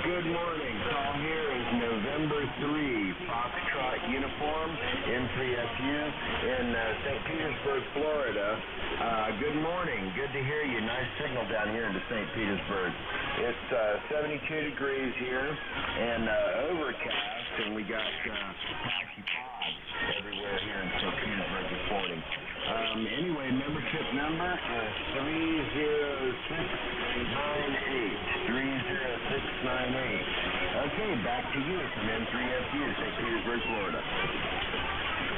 Good morning. Call here is November 3, Foxtrot uniform, N3FU in St. Petersburg, Florida. Good morning. Good to hear you. Nice signal down here into St. Petersburg. It's 72 degrees here and overcast, and we got patchy pods everywhere here in St. Petersburg this morning. Anyway, membership number is 30698. 30698. Okay, back to you from N3FU, St. Petersburg, Florida.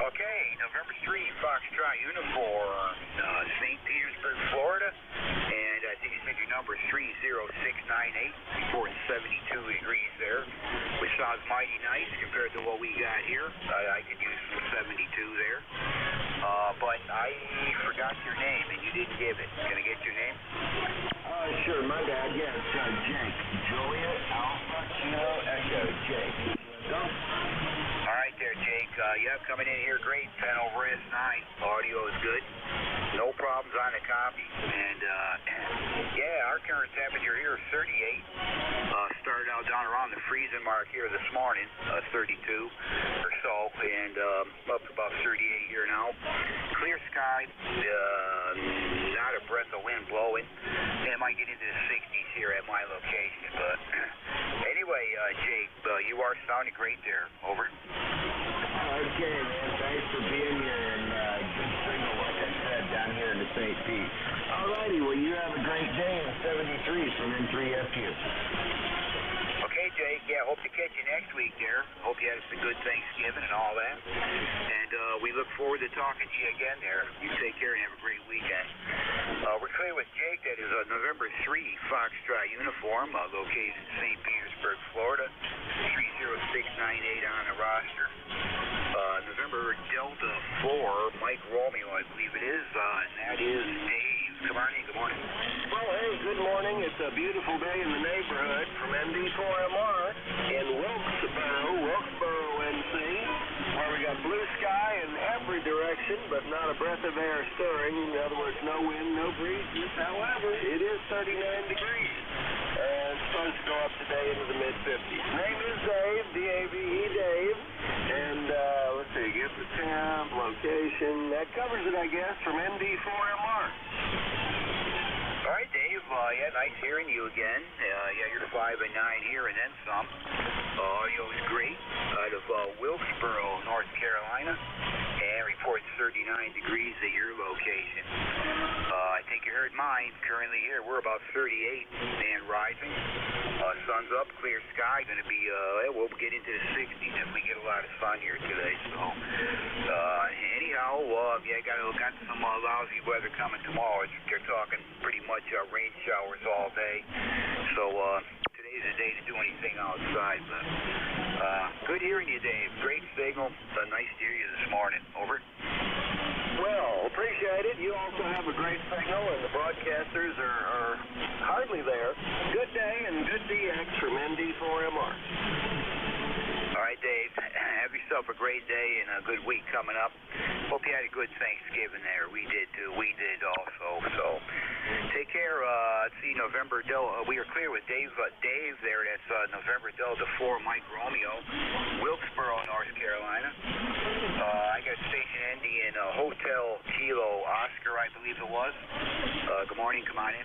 Okay, November 3, Foxtrot uniform, St. Petersburg, Florida. And I think you said your number is 30698. Reporting 72 degrees there, which sounds mighty nice compared to what we got here. I could use some 72 there. But I forgot your name and you didn't give it. Can I get your name? Sure, my bad. Yeah, it's Jake. Juliet Alpha Kilo Echo. Jake. Go. All right there, Jake. Yep, coming in here great. 10 over S9. Audio is good. No problems on the copy. And, yeah, our current temperature here is 38. Started out down around the freezing mark here this morning, 32 or so, and up to about 38 here now. Clear sky, not a breath of wind blowing. It might get into the 60s here at my location, but anyway, Jake, you are sounding great there. Over. Okay, man. 3 from N3FU. Okay, Jake. Yeah, hope to catch you next week there. Hope you had a good Thanksgiving and all that. And we look forward to talking to you again there. You take care and have a great weekend. We're clear with Jake. That is November 3 Foxtrot uniform, located in St. Petersburg, Florida. 30698 on the roster. November Delta 4, Mike Romeo, I believe it is, and that is Dave. Come on in. Good morning. Well, hey, good morning. It's a beautiful day in the neighborhood from ND4MR in Wilkesboro, NC, where we got blue sky in every direction, but not a breath of air stirring. In other words, no wind, no breeze. However, it is 39 degrees. And it's supposed to go up today into the mid-50s. Name is Dave, D-A-V-E, Dave. And let's see, get the temp, location. That covers it, I guess, from ND4MR. All right, Dave. Yeah, nice hearing you again. Yeah, you're 5 and 9 here and then some. Audio is great out of Wilkesboro, North Carolina, and reports 39 degrees at your location. I think you heard mine. Currently here, we're about 38 and rising. Sun's up, clear sky. Going to be, we'll get into the 60s if we get a lot of sun here today. So, anyhow, yeah, got some lousy weather coming tomorrow. They're talking pretty much rain showers all day. So, today's the day to do anything outside. But good hearing you, Dave. Great signal. Nice to hear you this morning. Over. Well, appreciate it. You also have a great signal, and the broadcasters are hardly there. Good day and good DX from ND4MR. All right, Dave. Have yourself a great day and a good week coming up. Hope you had a good Thanksgiving there. We did, too. We did also. So, take care. Let's see, November Delta. We are clear with Dave there. That's November Delta 4, Mike Romeo, Wilkesboro, North Carolina. I got station ending in Hotel Kilo Oscar, I believe it was. Good morning. Come on in.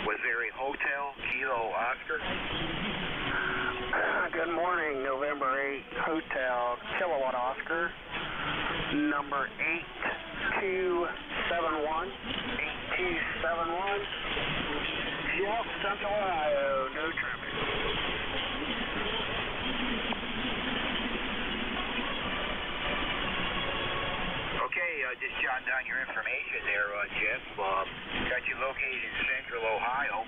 Was there a Hotel Kilo Oscar? Good morning, November 8, Hotel Kilowatt Oscar, number 8271, 8271, Jeff, Central Ohio, no traffic. Okay, just jotting down your information there, Jeff. Got you located in Central Ohio.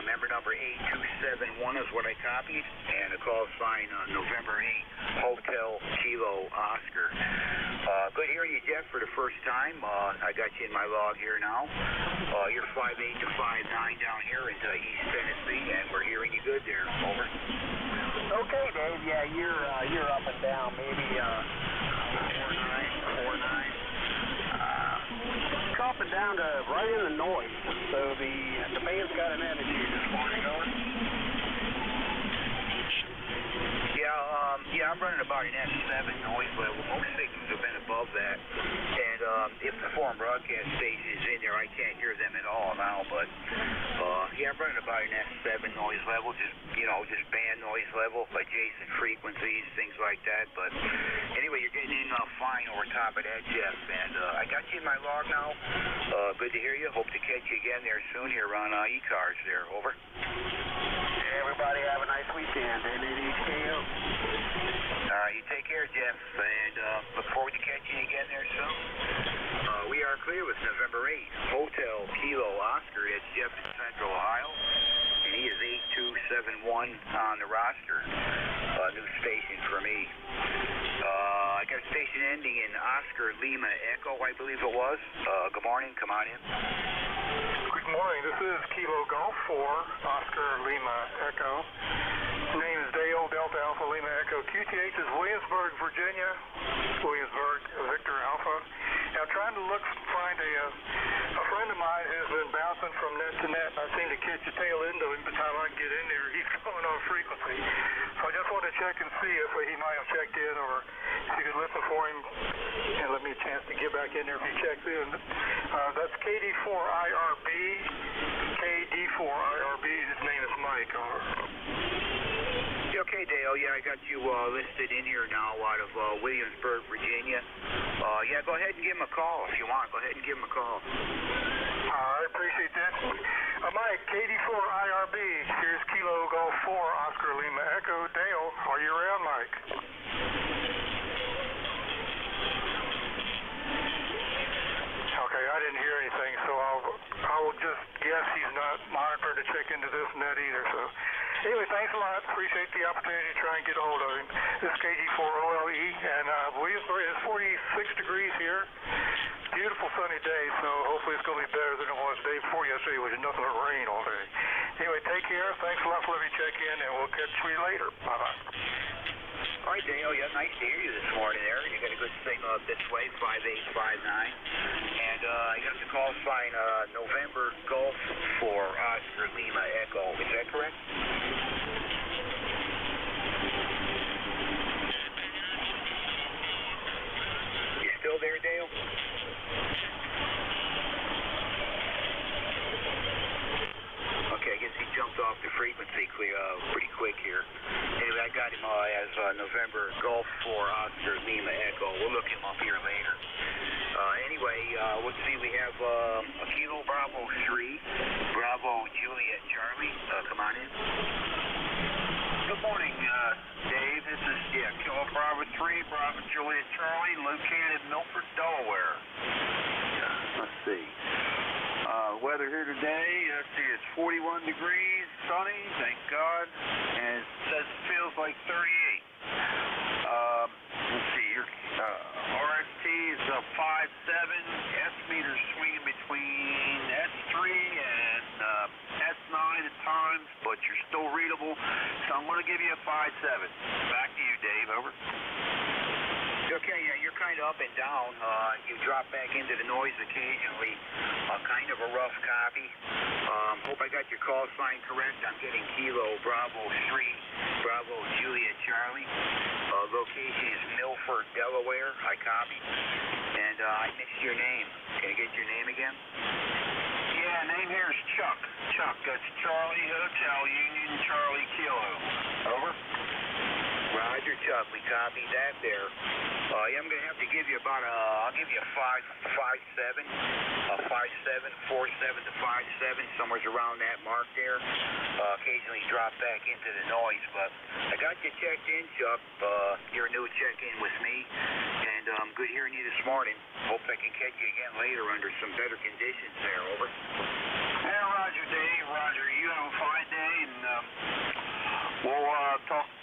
Member number 8271 is what I copied, and the call sign November 8, Hotel Kilo Oscar. Good hearing you, Jeff, for the first time. I got you in my log here now. You're 5'8" to 5'9" down here in East Tennessee, and we're hearing you good there. Over. Okay, Dave. Yeah, you're up and down. Maybe 4'9". Up and down to right in the noise. So the band's got an attitude this morning. Over. Yeah, I'm running about an F7 noise level. Most signals have been above that. And if the foreign broadcast station is in there, I can't hear them at all now. But yeah, I'm running about an F7 noise level, just band noise level, adjacent frequencies, things like that. But anyway, you're getting in fine over top of that, Jeff. And I got you in my log now. Good to hear you. Hope to catch you again there soon here on ECARS there. Over. Everybody have a nice weekend. NHKO. All right, you take care, Jeff, and look forward to catching you again there soon. We are clear with November 8, Hotel Kilo Oscar. It's Jeff in Central Ohio, and he is 8271 on the roster. New station for me. I got a station ending in Oscar Lima Echo, I believe it was. Good morning. Come on in. Good morning. This is Kilo Golf 4, Oscar Lima Echo. Name is Dale, Delta Alpha Lima Echo. QTH is Williamsburg, Virginia. Williamsburg, Victor Alpha. Now, trying to find a friend of mine who's been bouncing from net to net. I seem to catch the tail end of him. By the time I can get in there, he's going on frequency. So I just want to check and see if he might have checked in, or if you could listen for him and let me a chance to get back in there if he checks in. That's KD4IRB. KD4IRB. His name is Mike. Okay, Dale. Yeah, I got you listed in here now out of Williamsburg, Virginia. Yeah, go ahead and give him a call if you want. Go ahead and give him a call. I appreciate that. Mike, KD4 IRB. Here's Kilo Golf 4, Oscar Lima Echo. Dale, are you around, Mike? Okay, I didn't hear anything, so I will just guess he's not monitored to check into this net either. So, anyway, thanks a lot. Appreciate the opportunity to try and get a hold of him. This is KG4OLE, and Williamsburg is 46 degrees here. Beautiful sunny day, so hopefully it's going to be better than it was the day before yesterday, which was nothing but rain all day. Anyway, take care. Thanks a lot for letting me check in, and we'll catch you later. Bye-bye. All right, Dale, yeah, nice to hear you this morning there. You got a good signal up this way, 5859. And you got the call sign November Golf for Oscar Lima Echo. Is that correct? You still there, Dale? Okay, I guess he jumped off the frequency pretty quick here. Anyway, I got him as November Golf for Oscar Lima Echo. We'll look him up here later. Anyway, let's see, we have a Kilo Bravo 3, Bravo Juliet Charlie. Come on in. Good morning, Dave. This is Kilo Bravo 3, Bravo Juliet Charlie, located in Milford, Delaware. Let's see. Weather here today, let's see, it's 41 degrees, sunny, thank God, and it says it feels like 38. Let's see, your RST is 5.7, S meter swinging between S3 and S9 at times, but you're still readable, so I'm going to give you a 5.7. Back to you, Dave, over. Okay, yeah, you're kind of up and down. You drop back into the noise occasionally. Kind of a rough copy. Hope I got your call sign correct. I'm getting Kilo Bravo 3, Bravo Juliet Charlie. Location is Milford, Delaware. I copy. And I missed your name. Can I get your name again? Yeah, name here is Chuck. Chuck, that's Charlie Hotel Union Charlie Kilo. Over. Roger, Chuck. We copied that there. I'm going to have to give you about I'll give you a 5.7, a 5.7, 4.7 to 5.7, somewhere around that mark there. Occasionally drop back into the noise, but I got you checked in, Chuck. You're a new check-in with me, and good hearing you this morning. Hope I can catch you again later under some better conditions there. Over. Hey, Roger, Dave. Roger, you have a fine day, and we'll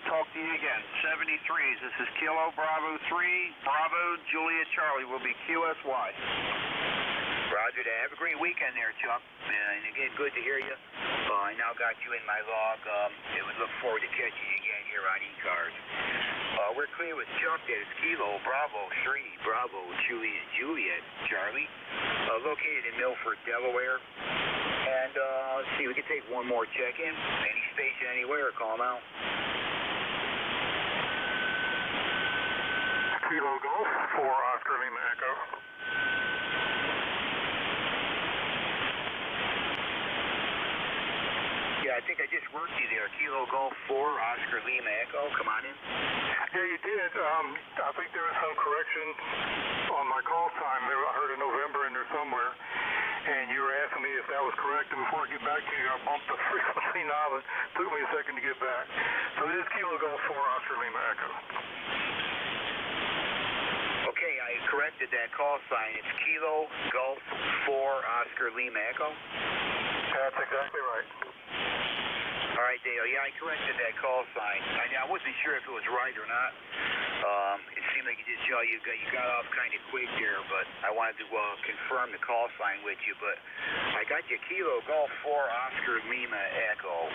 talk to you again. 73s. This is Kilo Bravo 3, Bravo Juliet Charlie. Will be QSY. Roger that. Have a great weekend there, Chuck. And again, good to hear you. I now got you in my log. I would look forward to catching you again here on ECARS. We're clear with Chuck. That is Kilo Bravo 3, Bravo Juliet Charlie, located in Milford, Delaware. And let's see, we can take one more check-in. Any station, anywhere, call them out. Kilo Golf 4, Oscar Lima Echo. Yeah, I think I just worked you there. Kilo Golf 4, Oscar Lima Echo. Come on in. Yeah, you did. I think there was some correction on my call time. I heard a November in there somewhere, and you were asking me if that was correct. And before I get back to you, I bumped the frequency knob. It took me a second to get back. So it is Kilo Golf 4, Oscar Lima Echo. Okay, I corrected that call sign. It's Kilo Golf 4, Oscar Lima Echo. That's exactly right. All right, Dale. Yeah, I corrected that call sign. I wasn't sure if it was right or not. It seemed like you got off kind of quick there, but I wanted to confirm the call sign with you. But I got you Kilo Golf 4, Oscar Lima Echo.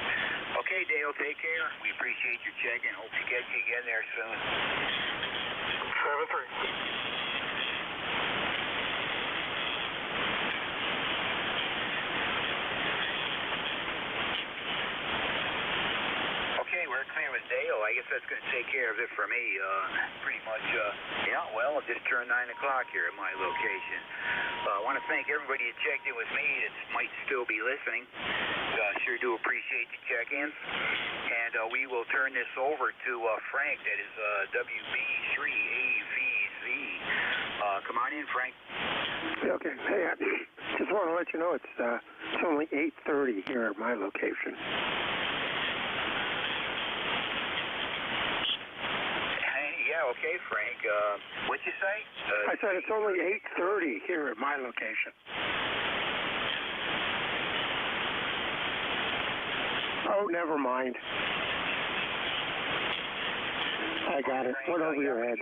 Okay, Dale. Take care. We appreciate your check-in. Hope to get you again there soon. 7-3. We're clear with Dale. I guess that's going to take care of it for me. Pretty much, yeah, well, it just turned 9 o'clock here at my location. I want to thank everybody that checked in with me that might still be listening. Sure do appreciate the check-ins. And we will turn this over to Frank, that is WB3AVZ, Come on in, Frank. Okay. Hey, I just want to let you know it's only 8:30 here at my location. Yeah, okay, Frank. What'd you say? I said it's only 8:30 here at my location. Oh, never mind. I got it. Went over your head.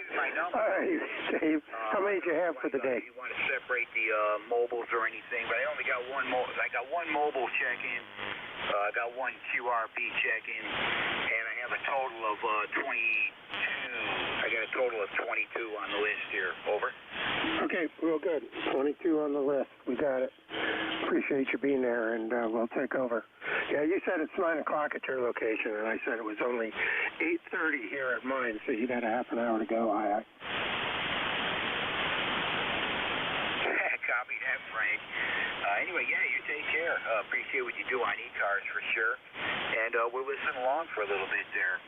All right, Dave. How many did you have for the day? You want to separate the mobiles or anything, but I only got one I got one mobile check-in. I got one QRP check-in, and I have a total of 22. I got a total of 22 on the list here. Over. Okay, real good. 22 on the list. We got it. Appreciate you being there, and we'll take over. Yeah, you said it's 9 o'clock at your location, and I said it was only 8:30 here at mine, so you got a half an hour to go. Aye. Copy that, Frank. Anyway, yeah, you take care. Appreciate what you do on ECARS for sure. And we'll listen along for a little bit there.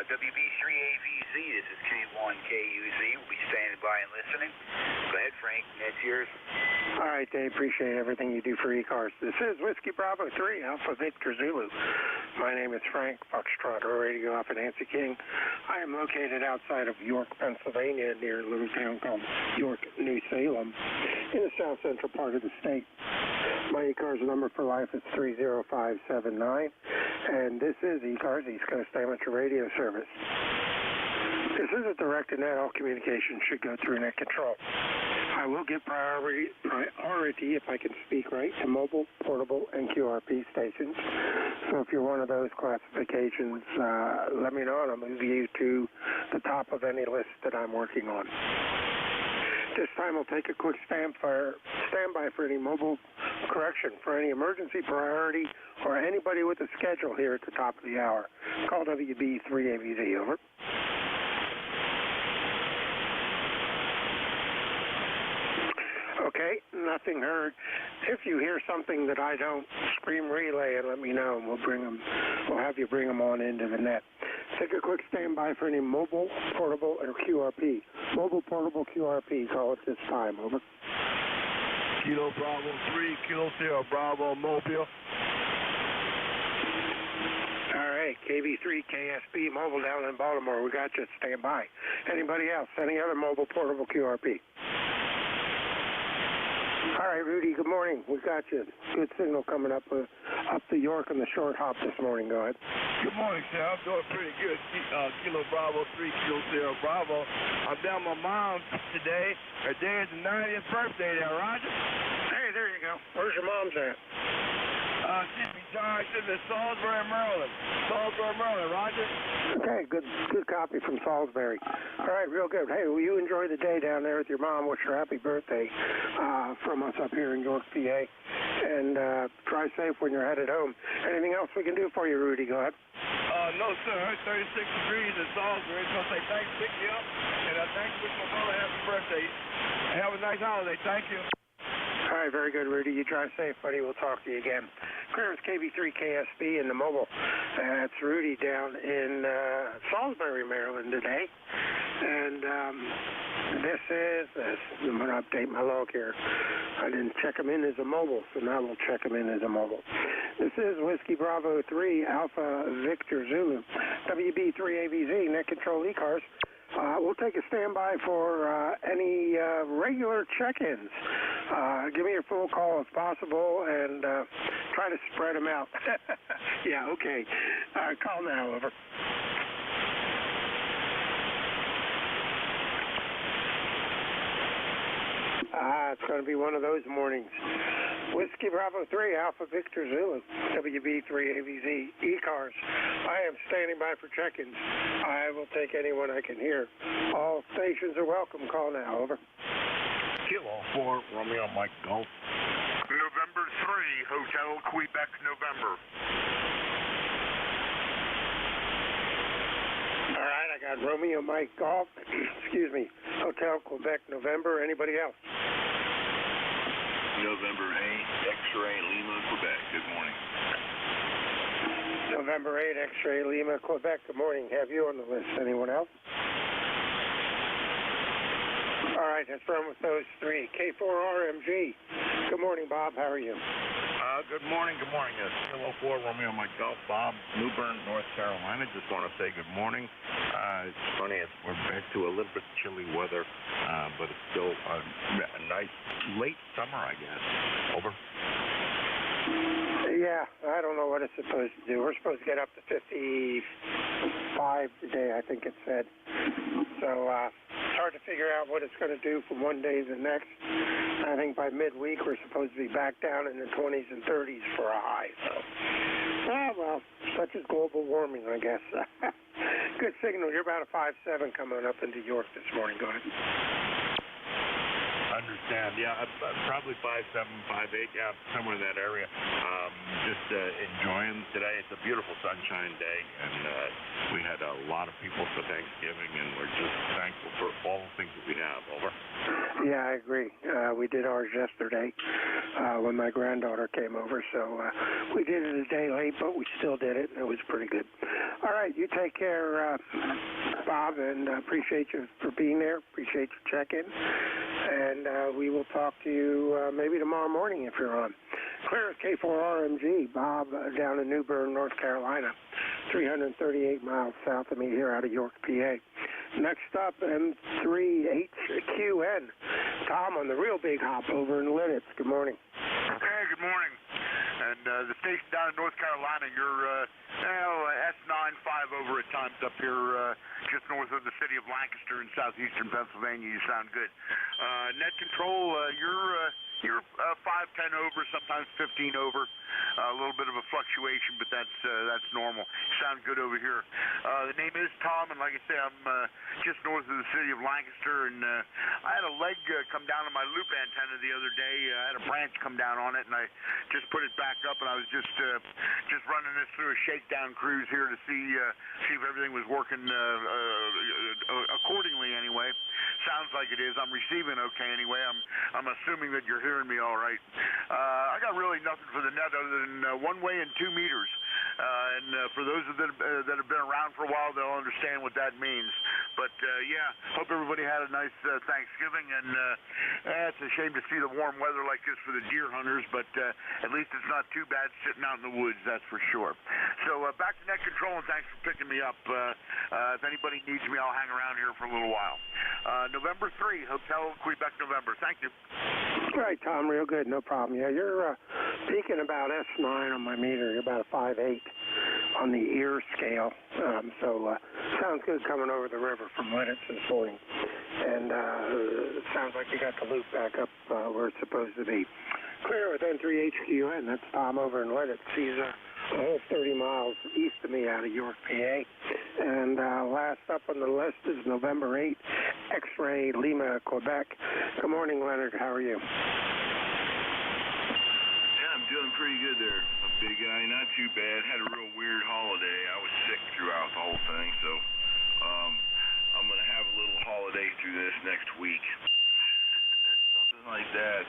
WB3AVZ, this is K1KUZ. We'll be standing by and listening. Go ahead, Frank. That's yours. All right, Dave. Appreciate everything you do for ECARS. This is Whiskey Bravo 3, Alpha Victor Zulu. My name is Frank Foxtrot, Radio Alpha Nancy King. I am located outside of York, Pennsylvania, near a little town called York, New Salem, in the south central part of the state. My ECARS number for life is 30579, and this is ECARS, East Coast Amateur Radio Service. This is a direct net. All communication should go through net control. I will give priority, if I can speak right, to mobile, portable, and QRP stations. So if you're one of those classifications, let me know, and I'll move you to the top of any list that I'm working on. This time we'll take a quick standby for any mobile correction, for any emergency priority, or anybody with a schedule here at the top of the hour. Call WB3AVZ, over. Okay, nothing heard. If you hear something that I don't, scream relay and let me know, and we'll have you bring them on into the net. Take a quick standby for any mobile, portable, or QRP. Mobile, portable, QRP, call it this time, over. Kilo Bravo 3, Kilo Sierra Bravo, Mobile. All right, KV3, KSB, mobile down in Baltimore. We got you. Stand by. Anybody else? Any other mobile, portable, QRP? All right, Rudy, good morning. We got you. Good signal coming up to York on the short hop this morning. Go ahead. Good morning, sir. I'm doing pretty good. Kilo Bravo 3, Kilo Sierra Bravo. I'm down my mom today. Her day is the 90th birthday there, Roger. Hey, there you go. Where's your mom's at? She's in Salisbury, Maryland. Salisbury, Maryland, Roger. Okay, good copy from Salisbury. All right, real good. Hey, will you enjoy the day down there with your mom? Wish her happy birthday from us up here in York, PA. And drive safe when you're headed home. Anything else we can do for you, Rudy? Go ahead. No, sir. 36 degrees in Salisbury. So I say thanks for picking me up. And thanks for my mother happy birthday. Have a nice holiday. Thank you. All right, very good, Rudy. You drive safe, buddy. We'll talk to you again. Clearance KV3 KSB in the mobile. That's Rudy down in Salisbury, Maryland today. And this is I'm going to update my log here. I didn't check him in as a mobile, so now we'll check him in as a mobile. This is Whiskey Bravo 3, Alpha Victor Zulu, WB3AVZ, net control ECARS. We'll take a standby for any regular check-ins. Give me your full call if possible, and try to spread them out. Yeah, okay. Call now, over. It's going to be one of those mornings. Whiskey Bravo 3, Alpha Victor Zulu, WB3AVZ, ECARS. I am standing by for check-ins. I will take anyone I can hear. All stations are welcome. Call now, over. Kilo 4, Romeo Mike Golf. November 3, Hotel Quebec, November. All right, I got Romeo Mike Golf, excuse me, Hotel Quebec, November. Anybody else? November 8, X-Ray Lima, Quebec. Good morning. November 8, X-Ray Lima, Quebec. Good morning. Have you on the list. Anyone else? All All right, let's run with those three. K4RMG. Good morning, Bob. How are you? Good morning. Good morning. Kilo 4 Romeo Mike Golf, Bob, New Bern, North Carolina. Just want to say good morning. It's funny, we're back to a little bit chilly weather, but it's still a nice late summer, I guess. Over. Yeah, I don't know what it's supposed to do. We're supposed to get up to 55 today, I think it said. So it's hard to figure out what it's going to do from one day to the next. I think by midweek we're supposed to be back down in the 20s and 30s for a high. So, well, such is global warming, I guess. Good signal. You're about a 5.7 coming up into York this morning. Go ahead. Understand. Yeah, probably 5.7, 5.8. Yeah, somewhere in that area. Just enjoying today. It's a beautiful sunshine day, and we had a lot of people for Thanksgiving, and we're just thankful for all the things that we have. Over. Yeah, I agree. We did ours yesterday when my granddaughter came over, so we did it a day late, but we still did it, and it was pretty good. All right, you take care, Bob, and appreciate you for being there. Appreciate you checking. And we will talk to you maybe tomorrow morning if you're on. Clear as K4RMG, Bob, down in New Bern, North Carolina, 338 miles south of me here out of York, PA. Next up, M3HQN, Tom on the real big hop over in Linnitz. Good morning. Hey, good morning. And the station down in North Carolina, you're S95 over at times up here just north of the city of Lancaster in southeastern Pennsylvania. You sound good. Net control, you're 5-10 over, sometimes 15 over. A little bit of a fluctuation, but that's normal. You sound good over here. The name is Tom, and like I say, I'm just north of the city of Lancaster, and I had a leg come down on my loop antenna the other day. I had a branch come down on it, and I just put it back up, and I was just running this through a shakedown cruise here to see if everything was working accordingly anyway. Sounds like it is. I'm receiving okay anyway. I'm assuming that you're hearing me all right. I got really nothing for the net other than 1 way and 2 meters. And for those that have been around for a while, they'll understand what that means. But yeah, hope everybody had a nice Thanksgiving. And it's a shame to see the warm weather like this for the deer hunters, but at least it's not too bad sitting out in the woods, that's for sure. So back to net control, and thanks for picking me up. If anybody needs me, I'll hang around here for a little while. November 3, Hotel Quebec, November. Thank you. All right, Tom, real good, no problem. Yeah, you're peaking about S9 on my meter. You're about a 5.8 on the ear scale. So sounds good coming over the river from Linnitz this morning. And it sounds like you got the loop back up where it's supposed to be. Clear with N3HQN. That's Tom over in Linnitz. He's a whole 30 miles east of me out of York, PA. And last up on the list is November 8, X-Ray, Lima, Quebec. Good morning, Leonard. How are you? Yeah, I'm doing pretty good there, big guy. Not too bad. Had a real weird holiday. I was sick throughout the whole thing, so I'm going to have a little holiday through this next week. Something like that.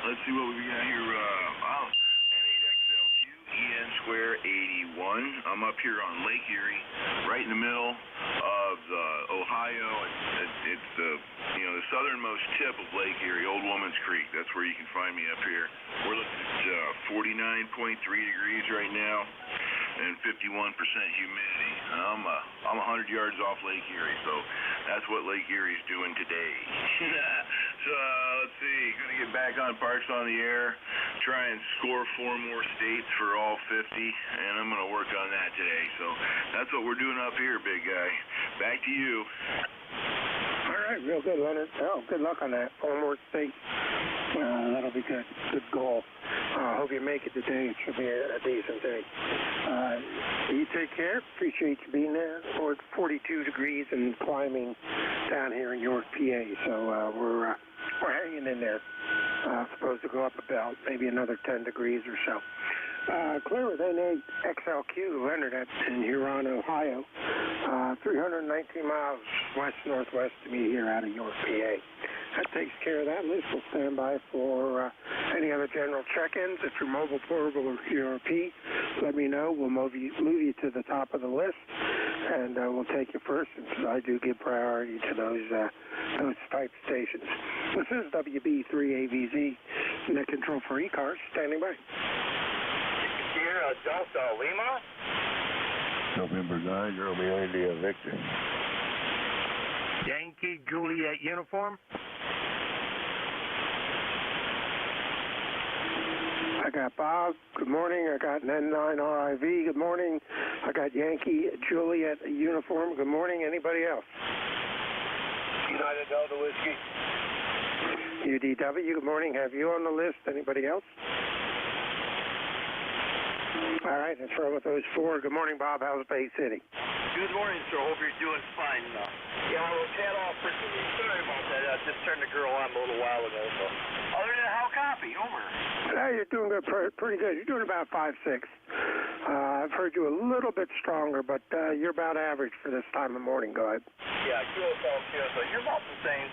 Let's see what we got here. N8XLQ, EN square 81. I'm up here on Lake Erie, right in the middle of Ohio. It's the southernmost tip of Lake Erie, Old Woman's Creek. That's where you can find me up here. We're looking at 49.3 degrees right now and 51% humidity. I'm 100 yards off Lake Erie, so that's what Lake Erie's doing today. So let's see, gonna get back on Parks on the Air, try and score 4 more states for all 50, and I'm gonna work on that today. So that's what we're doing up here, big guy. Back to you. All right, real good, Leonard. Oh, good luck on that. 4 more states. That'll be good. Good goal. I hope you make it today. It should be a decent day. You take care. Appreciate you being there. It's 42 degrees and climbing down here in York, PA. So we're hanging in there. Supposed to go up about maybe another 10 degrees or so. Clear with N8XLQ, Leonard in Huron, Ohio. 319 miles west-northwest of me here out of York, PA. That takes care of that list. We'll stand by for any other general check-ins. If you're mobile, portable, or QRP, let me know. We'll move you to the top of the list, and we'll take you first, since I do give priority to those those type stations. This is WB3AVZ, net control for ECARS, standing by. Sierra Delta Lima. November 9, Romeo India Victor. Yankee Juliet uniform. I got Bob. Good morning. I got an N9RIV. Good morning. I got Yankee Juliet uniform. Good morning. Anybody else? United Delta Whiskey. UDW. Good morning. Have you on the list? Anybody else? All right. Let's roll with those four. Good morning, Bob. How's Bay City? Good morning, sir. Hope you're doing fine. Yeah, I was head off for sorry about that. I just turned the girl on a little while ago. So, other than how copy, over. Hey, you're doing good, pretty good. You're doing about 5-6. I've heard you a little bit stronger, but you're about average for this time of morning. Go ahead. Yeah, QSL. You're about the same.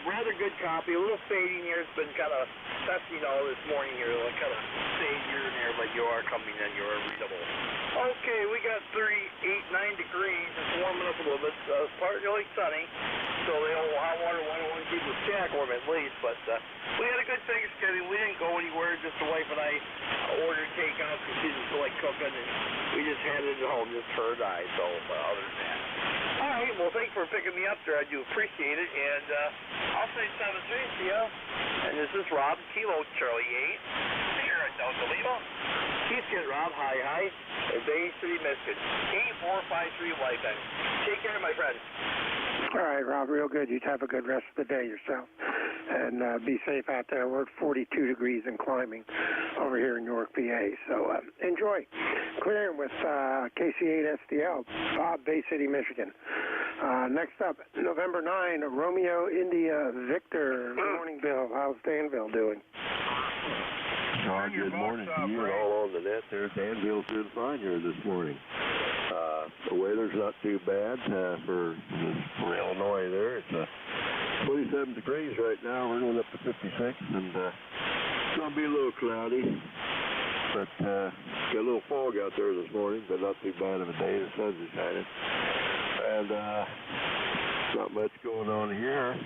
Rather good copy. A little fading here. It's been kind of testing all this morning here. Like kind of fade here and there, but you are coming in. You are readable. Okay, we got 9 degrees. It's warming up a little bit. It's partly sunny, so the old hot water one want to keep the shack warm at least. But we had a good Thanksgiving. We didn't go anywhere. Just the wife and I ordered takeout because she didn't feel like cooking, and we just had it at home just for her and I. So other than that, all right. Well, thanks for picking me up there. I do appreciate it, and I'll say 7-3 to you. And this is Rob, Kilo Charlie 8. Here at Delta Lima. Peace, kid Rob. Hi. In Bay City, Michigan. 8453 Lifetime. Take care, my friend. All right, Rob, real good. You have a good rest of the day yourself. And be safe out there. We're at 42 degrees and climbing over here in York, PA. So enjoy. Clearing with KC8SDL, Bob, Bay City, Michigan. Next up, November 9, Romeo India Victor. Good morning, Bill. How's Danville doing? Good morning to you and all on the net there. Danville's doing fine here this morning. The weather's not too bad for Illinois there. It's 27 degrees right now. We're going up to 56, and it's going to be a little cloudy. But got a little fog out there this morning, but not too bad of a day. The sun's is shining. And not much going on here.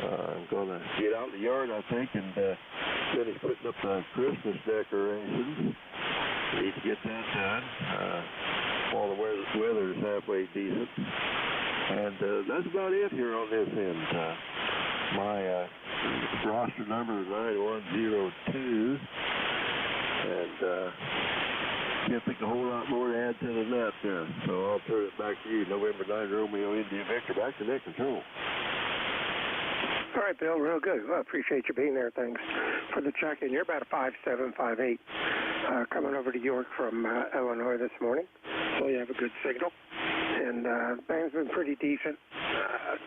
I'm going to get out in the yard, I think, and finish putting up the Christmas decorations. Need to get that done while the weather is halfway decent. And that's about it here on this end. My roster number is 9102. And can't think a whole lot more to add to than that there. So I'll turn it back to you. November 9, Romeo India Victor. Back to net control. All right, Bill, real good. Well, I appreciate you being there. Thanks for the check-in. You're about a 5'7", 5'8", coming over to York from Illinois this morning. So you have a good signal. And band's been pretty decent.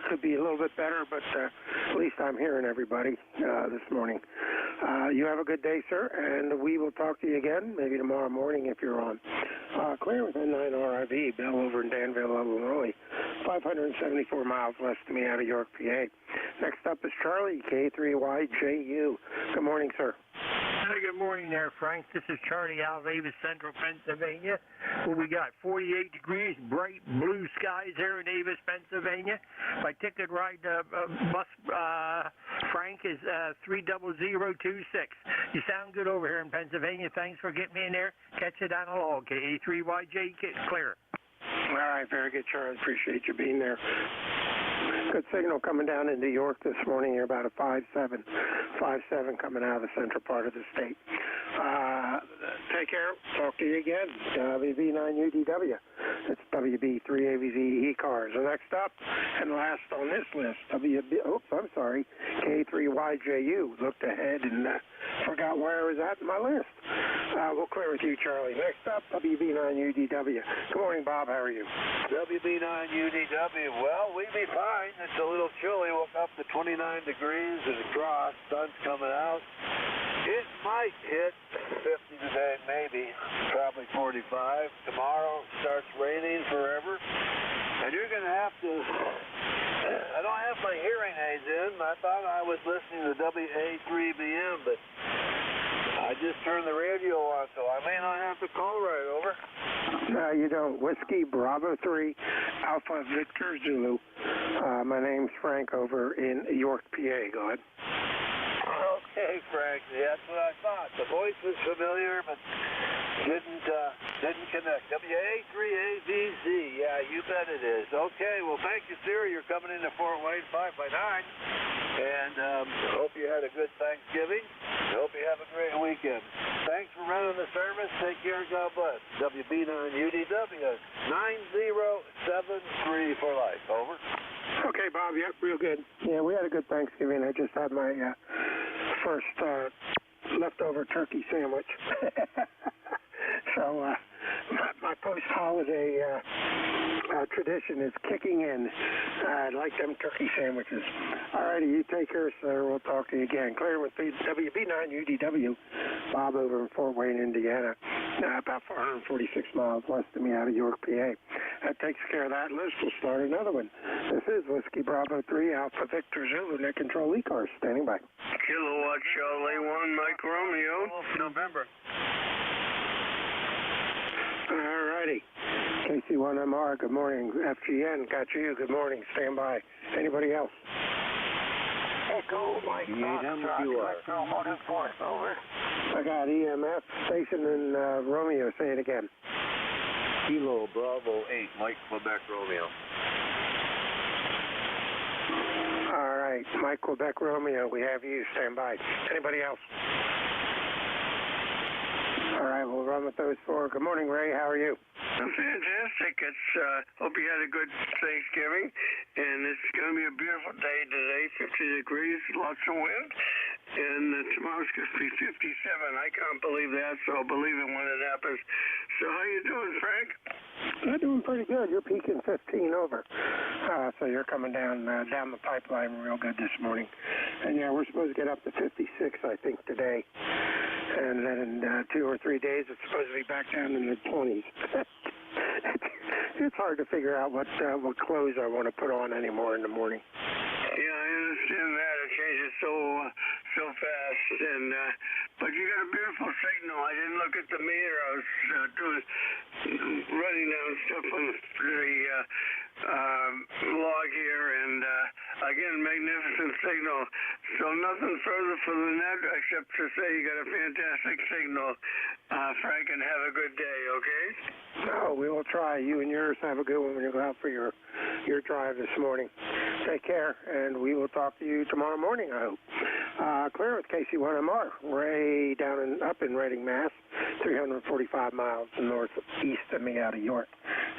Could be a little bit better, but at least I'm hearing everybody this morning. You have a good day, sir, and we will talk to you again, maybe tomorrow morning if you're on. Clear with N9RIV, Bell over in Danville, Illinois, 574 miles west of me out of York, PA. Next up is Charlie, K3YJU. Good morning, sir. Hey, good morning there, Frank. This is Charlie out of Avis, Central Pennsylvania, where we got 48 degrees, bright blue skies here in Avis, Pennsylvania. My ticket ride bus, Frank, is 30026. You sound good over here in Pennsylvania. Thanks for getting me in there. Catch you down the log. K3YJ, clear. All right, very good, Charlie. Appreciate you being there. Good signal coming down into York this morning. You're about a 5'7", coming out of the central part of the state. Take care. Talk to you again. WB9UDW. It's WB3AVZ ECARS. And next up, and last on this list, K3YJU. Looked ahead and forgot where I was at in my list. We'll clear with you, Charlie. Next up, WB9UDW. Good morning, Bob. How are you? WB9UDW. Well, we be fine. It's a little chilly. Woke up to 29 degrees and across. Sun's coming out. It might hit 50 today, maybe. Probably 45. Tomorrow starts raining forever. And you're going to have to... I don't have my hearing aids in. I thought I was listening to WA3BM, but I just turned the radio on, so I may not have to call right over. No, you don't. Whiskey Bravo 3 Alpha Victor Zulu. My name's Frank over in York, PA. Go ahead. Okay, Frank. That's what I thought. The voice was familiar, but didn't connect. WA3AVZ. Yeah, you bet it is. Okay, well, thank you, sir. You're coming into Fort Wayne 5x9. And hope you had a good Thanksgiving. Hope you have a great weekend. Thanks for running the service. Take care. God bless. WB9UDW 9073 for life. Over. Okay, Bob. Yep, real good. Yeah, we had a good Thanksgiving. I just had my first leftover turkey sandwich. So my post-holiday tradition is kicking in. I like them turkey sandwiches. All righty, you take care, sir. We'll talk to you again. Clear with WB9UDW. Bob over in Fort Wayne, Indiana. About 446 miles west of me out of York, PA. That takes care of that list. We'll start another one. This is Whiskey Bravo 3 Alpha Victor Zulu. Net Control ECARS standing by. Kilowatt Charlie 1 Mike Romeo. November. All righty. KC1MR, good morning. FGN, got you. Good morning. Stand by. Anybody else? Echo, Mike, Foxtrot, Motive Force, over. I got EMF station in Romeo. Say it again. Kilo Bravo 8, Mike, Quebec, Romeo. All right. Mike, Quebec, Romeo. We have you. Stand by. Anybody else? All right, we'll run with those four. Good morning, Ray. How are you? I'm fantastic. Hope you had a good Thanksgiving, and it's going to be a beautiful day today. 50 degrees, lots of wind, and tomorrow's going to be 57. I can't believe that, so I'll believe it when it happens. So how you doing, Frank? I'm doing pretty good. You're peaking 15 over, so you're coming down the pipeline real good this morning. And yeah, we're supposed to get up to 56, I think, today. And then in 2 or 3 days, it's supposed to be back down in the 20s. It's hard to figure out what clothes I want to put on anymore in the morning. Yeah, I understand that. It changes so fast. And but you got a beautiful signal. I didn't look at the meter. I was running down stuff on the log here, and again, magnificent signal. So nothing further for the net except to say you got a fantastic signal, Frank, and have a good day, okay? No, we will try. You and yours have a good one when you go out for your drive this morning. Take care, and we will talk to you tomorrow morning, I hope. Clear with KC1MR. Ray up in Reading, Mass. 345 miles northeast of me out of York.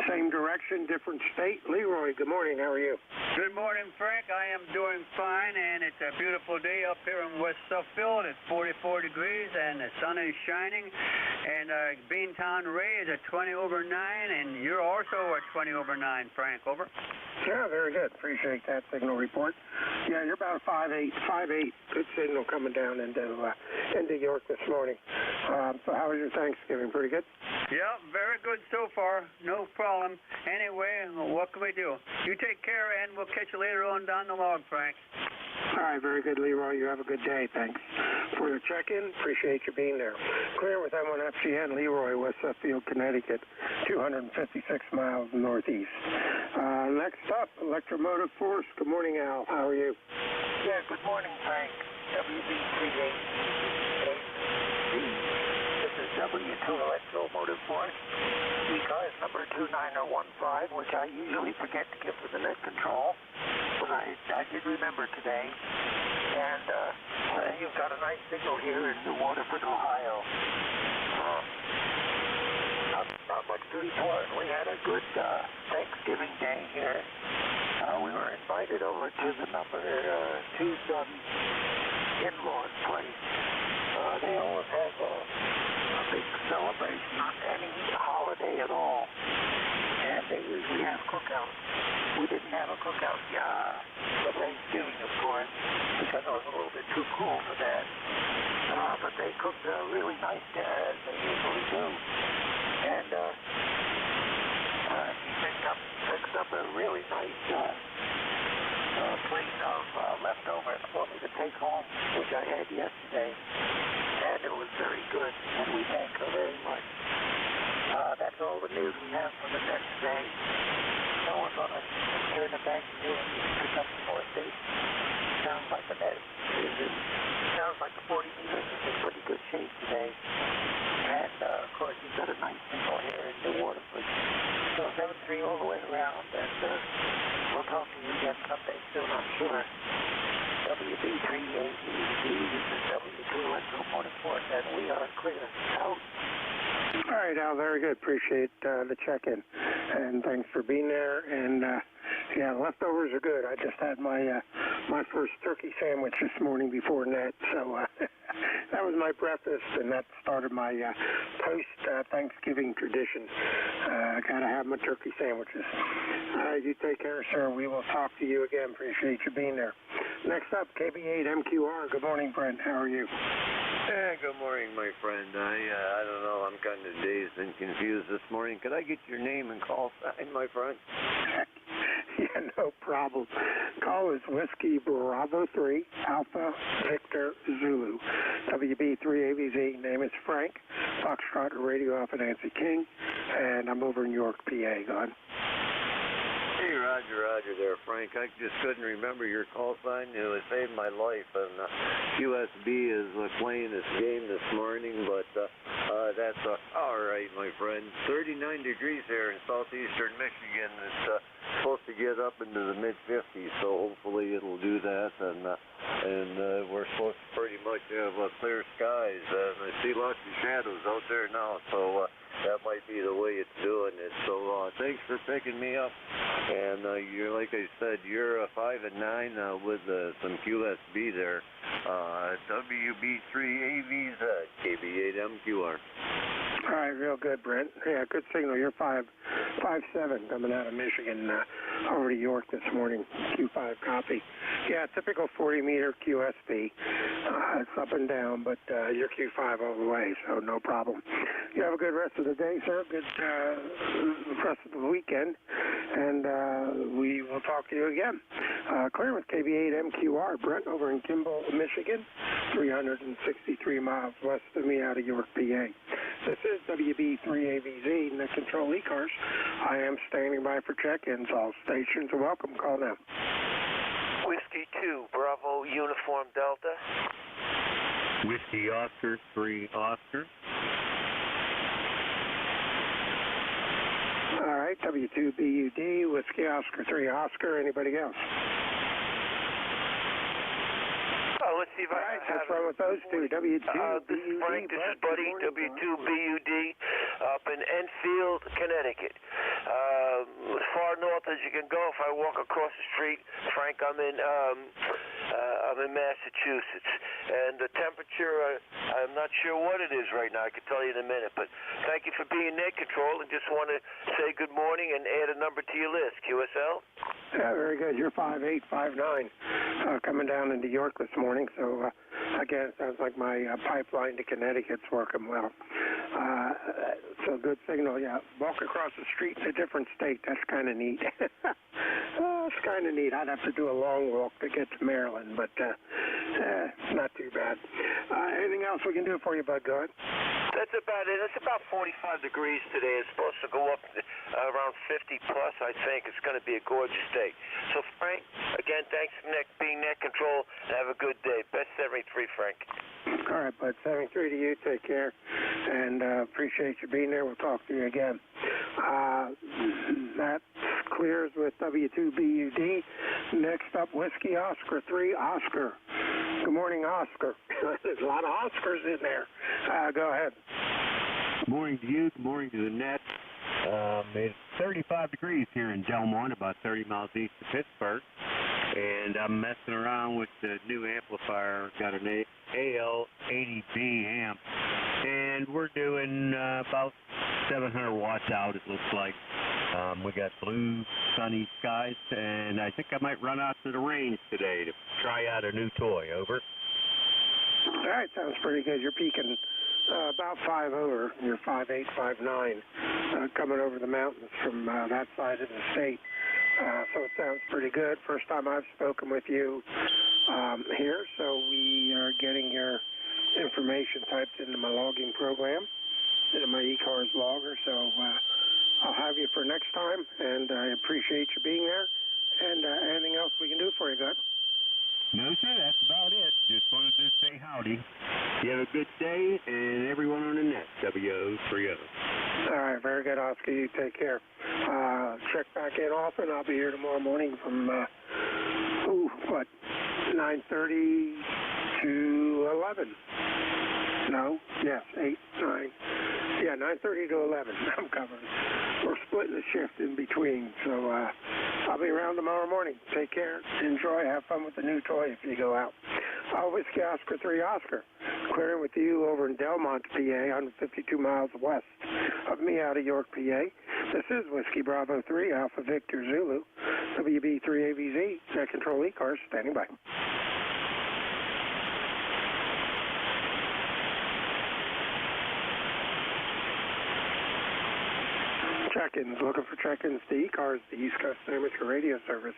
Same direction, different state. Leroy, good morning. How are you? Good morning, Frank. I am doing fine, and it's a beautiful day up here in West Suffield. It's 44 degrees, and the sun is shining. And Beantown Ray is at 20 over 9, and you're also at 20 over 9, Frank. Over. Yeah, very good. Appreciate that signal report. Yeah, you're about 5'8". Good signal coming down into York this morning. So how was your Thanksgiving? Pretty good? Yeah, very good so far. No problem. Anyway, what can we do? You take care, and we'll catch you later on down the log, Frank. All right, very good, Leroy. You have a good day. Thanks for the check-in. Appreciate you being there. Clear with M1FGN, Leroy, West Suffield, Connecticut, 256 miles northeast. Next up, Electromotive Force. Good morning, Al. How are you? Yeah, good morning, Frank. WB38. This is W2 Electromotive Force. ECARS number 29015, which I usually forget to give to the net control, but I did remember today. And you've got a nice signal here in New Waterford, Ohio. Not much to report. We had a good Thanksgiving day here. We were invited over to the number 2 in-laws place. They always have a big celebration on any holiday at all. And they usually have cookouts. We didn't have a cookout for Thanksgiving, of course, because it was a little bit too cool for that. But they cooked really nice dinner, as they usually do. And he fixed up a really nice plate of leftovers for me to take home, which I had yesterday. And it was very good, and we thank her very much. That's all the news we have for the next day. No one's going to here in the bank news pick up the North Station. Sounds like the net sounds like the 40 meters is in pretty good shape today. And of course you've got a nice signal here in New Waterford. So 7-3 all the way around, and we'll talk to you again someday soon, I'm sure. WB3ABZ, this is W2US Report, and we are clear. Out. All right, Al, very good. Appreciate the check-in, and thanks for being there. And yeah, leftovers are good. I just had my my first turkey sandwich this morning before net, so that was my breakfast, and that started my post-Thanksgiving tradition. I gotta have my turkey sandwiches. All right, you take care, sir. We will talk to you again. Appreciate you being there. Next up, KB8MQR. Good morning, Brent. How are you? Good morning, my friend. I don't know. I'm kind of dazed and confused this morning. Could I get your name and call sign, my friend? Yeah, no problem. Call is Whiskey Bravo 3 Alpha Victor Zulu. WB3ABZ. Name is Frank. Foxtrot Radio Alpha Nancy King. And I'm over in York, PA. Go on. Hey, Roger there, Frank. I just couldn't remember your call sign. It saved my life. And USB is playing this game this morning, but that's all right, my friend. 39 degrees here in southeastern Michigan. It's supposed to get up into the mid-50s, so hopefully it'll do that. And we're supposed to pretty much have clear skies. I see lots of shadows out there now, so that might be the way it's doing it. So thanks for picking me up. And you're, like I said, you're 5 and 9 with some QSB there. WB3AVZ, KB8MQR. All right, real good, Brent. Yeah, good signal. You're 5'7" coming out of Michigan over to York this morning. Q5 copy. Yeah, typical 40-meter QSB. It's up and down, but you're Q5 all the way, so no problem. You have a good rest of the day, sir. Good rest of the weekend, and we will talk to you again. Clear with KB8MQR, Brent, over in Kimball, Michigan, 363 miles west of me out of York, PA. This is WB3AVZ, Net Control ECARS. I am standing by for check-ins. All stations are welcome. Call now. Whiskey 2, Bravo, Uniform Delta. Whiskey Oscar 3, Oscar. All right, W2BUD, Whiskey Oscar 3, Oscar. Anybody else? Let's see if I have what's wrong with those two? W2BUD. This is Frank. This is Buddy. W2BUD up in Enfield, Connecticut. As far north as you can go. If I walk across the street, Frank, I'm in Massachusetts, and the temperature, I'm not sure what it is right now. I can tell you in a minute, but thank you for being net control, and just want to say good morning and add a number to your list. QSL. Yeah, very good. You're 5'8", 5'9", coming down into York this morning. So again, it sounds like my pipeline to Connecticut's working well. So good signal. Yeah, walk across the street in a different state. That's kind of neat. It's kind of neat. I'd have to do a long walk to get to Maryland, but it's not too bad. Anything else we can do for you, Bud? Go ahead. That's about it. It's about 45 degrees today. It's supposed to go up around 50 plus, I think. It's going to be a gorgeous day. So, Frank, again, thanks for being net control, and have a good day. Best 73, Frank. All right, Bud. 73 to you. Take care, and appreciate you being there. We'll talk to you again. That clears with W2BUD. Next up, Whiskey Oscar 3, Oscar. Good morning, Oscar. There's a lot of Oscars in there. Go ahead. Good morning to you. Good morning to the net. It's 35 degrees here in Delmont, about 30 miles east of Pittsburgh. And I'm messing around with the new amplifier. Got an AL80B amp. And we're doing about 700 watts out, it looks like. We got blue, sunny skies, and I think I might run out to the range today to try out a new toy. Over. right, sounds pretty good. You're peaking about 5 over. You're 5'8", 5'9", coming over the mountains from that side of the state. So it sounds pretty good. First time I've spoken with you here, so we are getting your information typed into my logging program, into my ECARS logger, so I'll have you for next time, and I appreciate you being there. And anything else we can do for you, Doug? No, sir, that's about it. Just wanted to say howdy. You have a good day, and everyone on the net, WO30. All right, very good, Oscar. You take care. Check back in often. I'll be here tomorrow morning from, 9:30 to 11. No, yes, 8, 9. Yeah, 9:30 to 11. I'm covered. We're splitting the shift in between, so I'll be around tomorrow morning. Take care. Enjoy. Have fun with the new toy if you go out. Whiskey Oscar 3 Oscar. Clearing with you over in Delmont, PA, 152 miles west of me out of York, PA. This is Whiskey Bravo 3 Alpha Victor Zulu. WB3AVZ. Net Control ECARS. Standing by. Check-ins, looking for check-ins to ECARS, the East Coast Amateur Radio Service.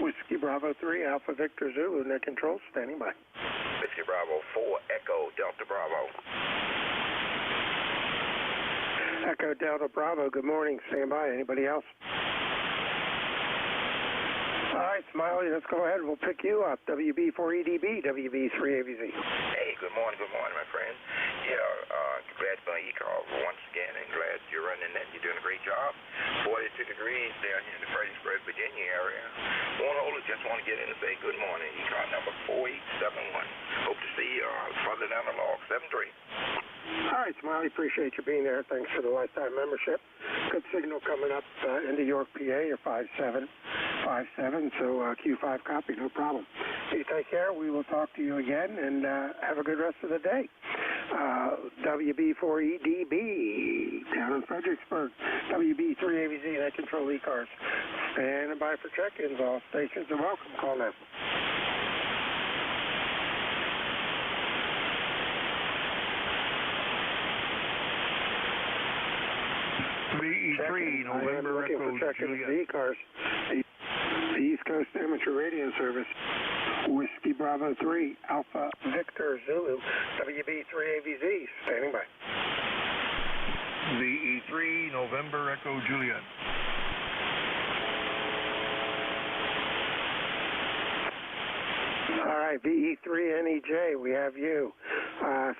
Whiskey Bravo 3, Alpha Victor Zulu, net control, standing by. Whiskey Bravo 4, Echo Delta Bravo. Echo Delta Bravo, good morning, stand by. Anybody else? All right, Smiley, let's go ahead. We'll pick you up. WB4EDB, WB3AVZ. Hey, good morning, my friend. Yeah, glad by ECARS once again, and glad you're running that. You're doing a great job. 42 degrees down here in the Fredericksburg, Virginia area. Just want to get in and say good morning. ECARS number 4871. Hope to see you further down the log, 73. All right, Smiley, appreciate you being there. Thanks for the lifetime membership. Good signal coming up into York, PA. You're 5757, so Q5 copy, no problem. You take care. We will talk to you again, and have a good rest of the day. WB4EDB down in Fredericksburg. WB3AVZ, net control ECARS. Standing by for check-ins. All stations are welcome. Call now. VE3, November Echo Juliet. ECARS, the East Coast Amateur Radio Service. Whiskey Bravo 3, Alpha Victor Zulu, WB3AVZ, standing by. VE3, November Echo Juliet. All right, VE3NEJ, we have you.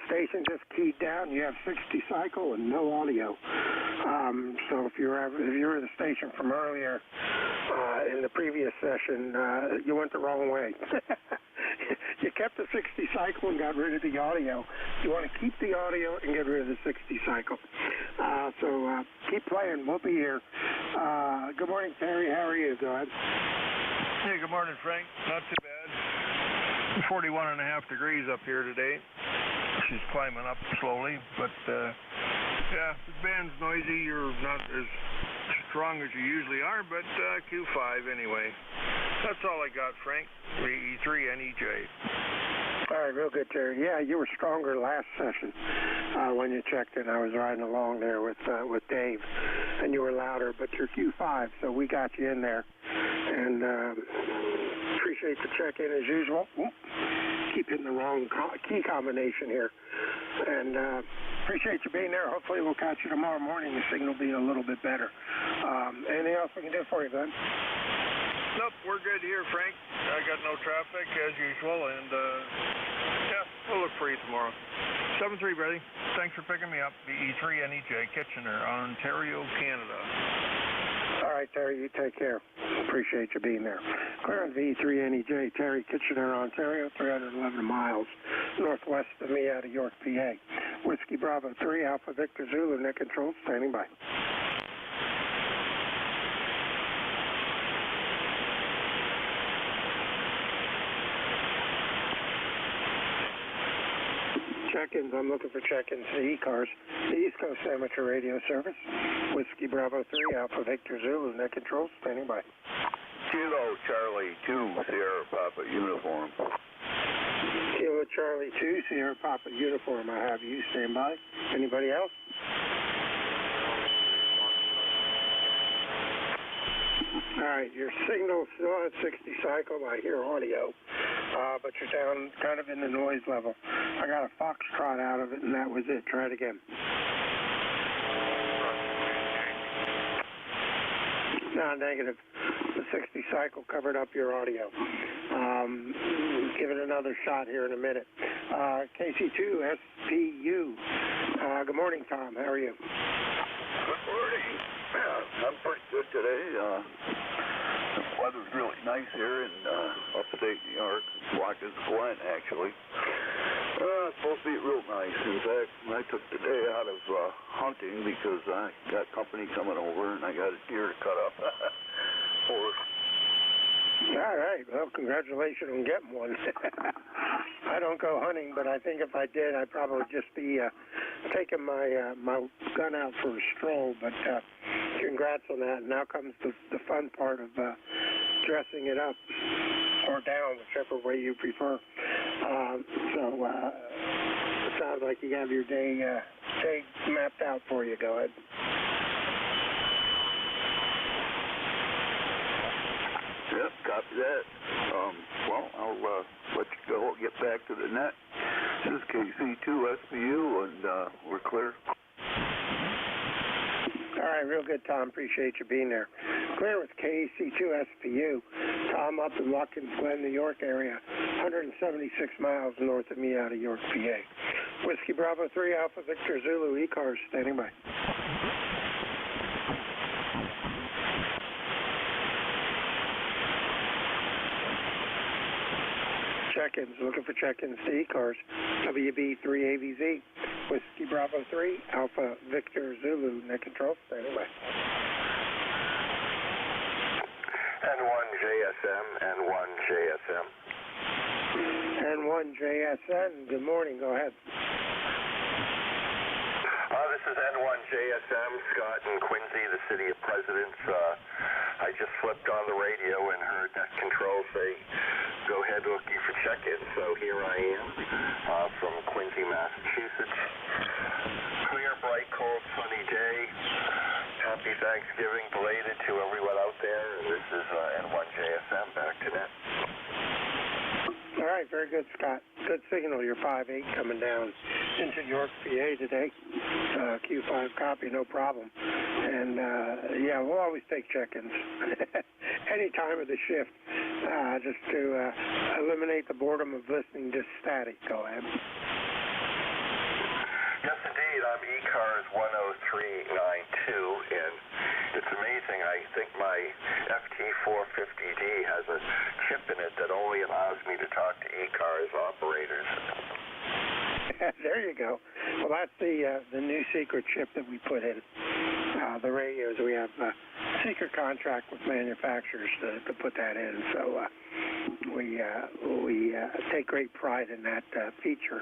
Station just keyed down. You have 60 cycle and no audio. So if you were the station from earlier in the previous session, you went the wrong way. You kept the 60 cycle and got rid of the audio. You want to keep the audio and get rid of the 60 cycle. So keep playing. We'll be here. Good morning, Terry. How are you, Doug? Hey, good morning, Frank. Not too bad. 41.5 degrees up here today. She's climbing up slowly, but yeah, the band's noisy. You're not as strong as you usually are, but Q5 anyway. That's all I got, Frank. VE3NEJ. All right, real good, Terry. Yeah, you were stronger last session when you checked in. I was riding along there with Dave, and you were louder, but you're Q5, so we got you in there. And appreciate the check-in as usual. Keep hitting the wrong key combination here. And appreciate you being there. Hopefully we'll catch you tomorrow morning. The signal will be a little bit better. Anything else we can do for you, Glenn? Nope, we're good here, Frank. I got no traffic as usual, and yeah, we'll look for you tomorrow. 7-3, buddy. Thanks for picking me up. VE3NEJ, Kitchener, Ontario, Canada. All right, Terry, you take care. Appreciate you being there. Clear on VE3NEJ, Terry, Kitchener, Ontario, 311 miles northwest of me out of York, PA. Whiskey Bravo 3, Alpha Victor Zulu, net control, standing by. Check-ins. I'm looking for check-ins to ECARS, the East Coast Amateur Radio Service. Whiskey Bravo 3, Alpha Victor Zulu, net control, standing by. Kilo Charlie 2, Sierra Papa Uniform. Kilo Charlie 2, Sierra Papa Uniform. I have you. Stand by. Anybody else? All right, your signal's still at 60 cycle. I hear audio, but you're down kind of in the noise level. I got a foxtrot out of it, and that was it. Try it again. No, negative. The 60 cycle covered up your audio. Give it another shot here in a minute. KC2SPU. Good morning, Tom. How are you? Good morning. I'm pretty good today. The weather's really nice here in upstate New York. Watkins Glen, actually. It's supposed to be real nice. In fact, I took the day out of hunting because I got company coming over and I got a deer to cut up. All right. Well, congratulations on getting one. I don't go hunting, but I think if I did, I'd probably just be taking my my gun out for a stroll. But congrats on that. Now comes the fun part of dressing it up or down, whichever way you prefer. It sounds like you have your day mapped out for you. Go ahead. Yep, copy that. Well, I'll let you go. Get back to the net. This is KC2SPU, and we're clear. All right, real good, Tom. Appreciate you being there. Clear with KC2SPU. Tom up in Watkins Glen, New York area, 176 miles north of me out of York, PA. Whiskey Bravo 3, Alpha Victor Zulu, ECARS, standing by. Check-ins, looking for check-ins to ECARS, WB3AVZ, Whiskey Bravo 3, Alpha Victor Zulu, net control, standing by. N1JSM, N1JSM. N1JSN, good morning, go ahead. This is N1JSM, Scott and Quincy, the City of Presidents. I just flipped on the radio and heard net control say, go ahead looking for check-in. So here I am from Quincy, Massachusetts. Clear, bright, cold, sunny day. Happy Thanksgiving belated to everyone out there. And this is N1JSM, back to net. All right, very good, Scott. Good signal. You're 5-8 coming down into York, PA today. Q5 copy, no problem. And, yeah, we'll always take check-ins any time of the shift just to eliminate the boredom of listening to static. Go ahead. Yes, indeed. I'm ECARS 10392, and it's amazing. I think my FT450D has a chip in it that only allows me to talk to ECARS operators. There you go. Well, that's the new secret chip that we put in the radios. We have a secret contract with manufacturers to put that in. So we take great pride in that feature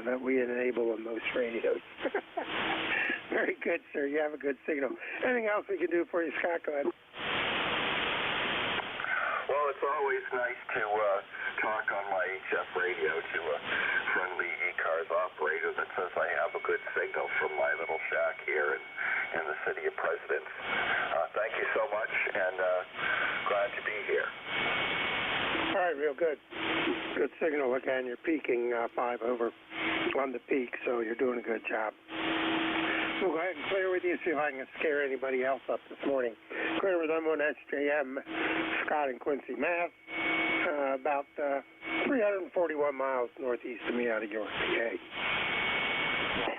that we enable in most radios. Very good, sir. You have a good signal. Anything else we can do for you, Scott? Go ahead. Well, it's always nice to talk on my HF radio to a friendly ECARS operator that says I have a good signal from my little shack here in the City of Presidents. Thank you so much, and glad to be here. All right, real good. Good signal. Again, you're peaking 5 over on the peak, so you're doing a good job. We'll go ahead and clear with you, see if I can scare anybody else up this morning. Clear with M1SJM, Scott and Quincy, Mass. About 341 miles northeast of me out of York, PA.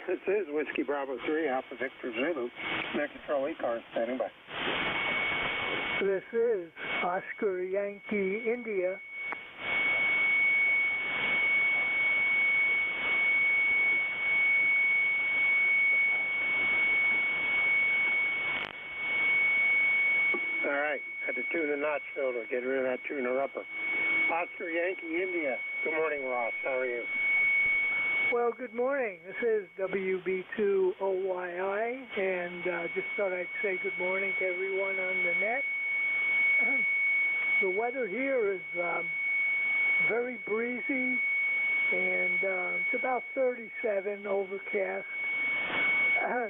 This is Whiskey Bravo 3, Alpha Victor Zulu, net control ECARS, standing by. This is Oscar Yankee India. All right, had to tune a notch filter, get rid of that tuner upper. Oscar Yankee India. Good morning, Ross. How are you? Well, good morning. This is WB2OYI, and just thought I'd say good morning to everyone on the net. The weather here is very breezy, and it's about 37, overcast.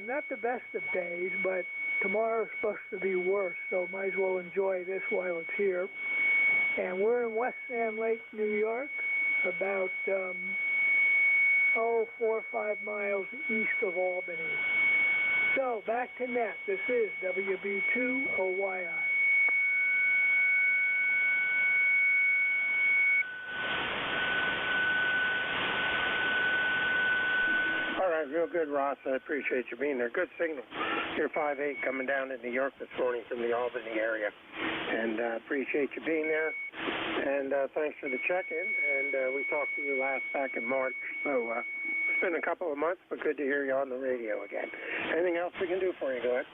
Not the best of days, but tomorrow's supposed to be worse, so might as well enjoy this while it's here. And we're in West Sand Lake, New York, about 4 or 5 miles east of Albany. So back to net. This is WB2OYI. All right, real good, Ross. I appreciate you being there. Good signal. You're 5'8" coming down to New York this morning from the Albany area. And appreciate you being there. And thanks for the check-in. And we talked to you back in March. So it's been a couple of months, but good to hear you on the radio again. Anything else we can do for you? Go ahead.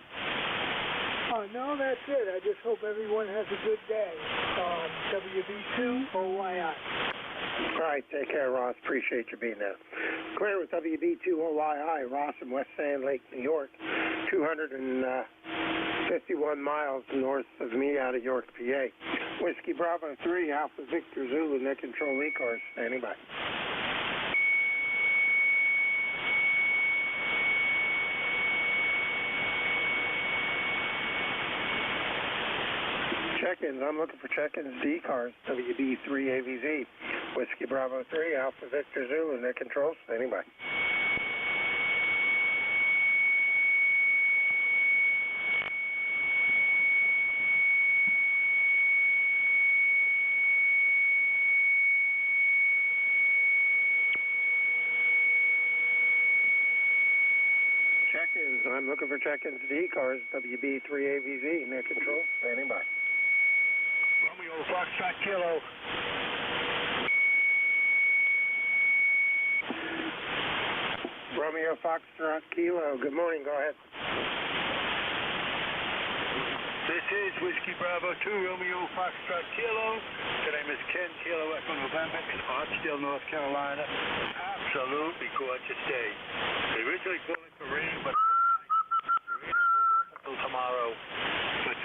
Oh, no, that's it. I just hope everyone has a good day. WB2OYI. All right, take care, Ross. Appreciate you being there. Clear with WB2OYI, Ross in West Sand Lake, New York, 251 miles north of me out of York, PA. Whiskey Bravo 3, Alpha Victor Zulu, net control ECARS, standing by. Check-ins. I'm looking for check-ins. ECARS, WB3AVZ, Whiskey Bravo 3, Alpha Victor Zulu, net control, standing by. Check-ins. I'm looking for check-ins. ECARS, WB3AVZ, net control, standing by. Romeo Foxtrot Kilo. Romeo Foxtrot Kilo. Good morning. Go ahead. This is Whiskey Bravo 2, Romeo Foxtrot Kilo. The name is Ken Kilo Echo November in Hartsdale, North Carolina. Absolutely gorgeous day. They originally calling for rain, but until tomorrow. But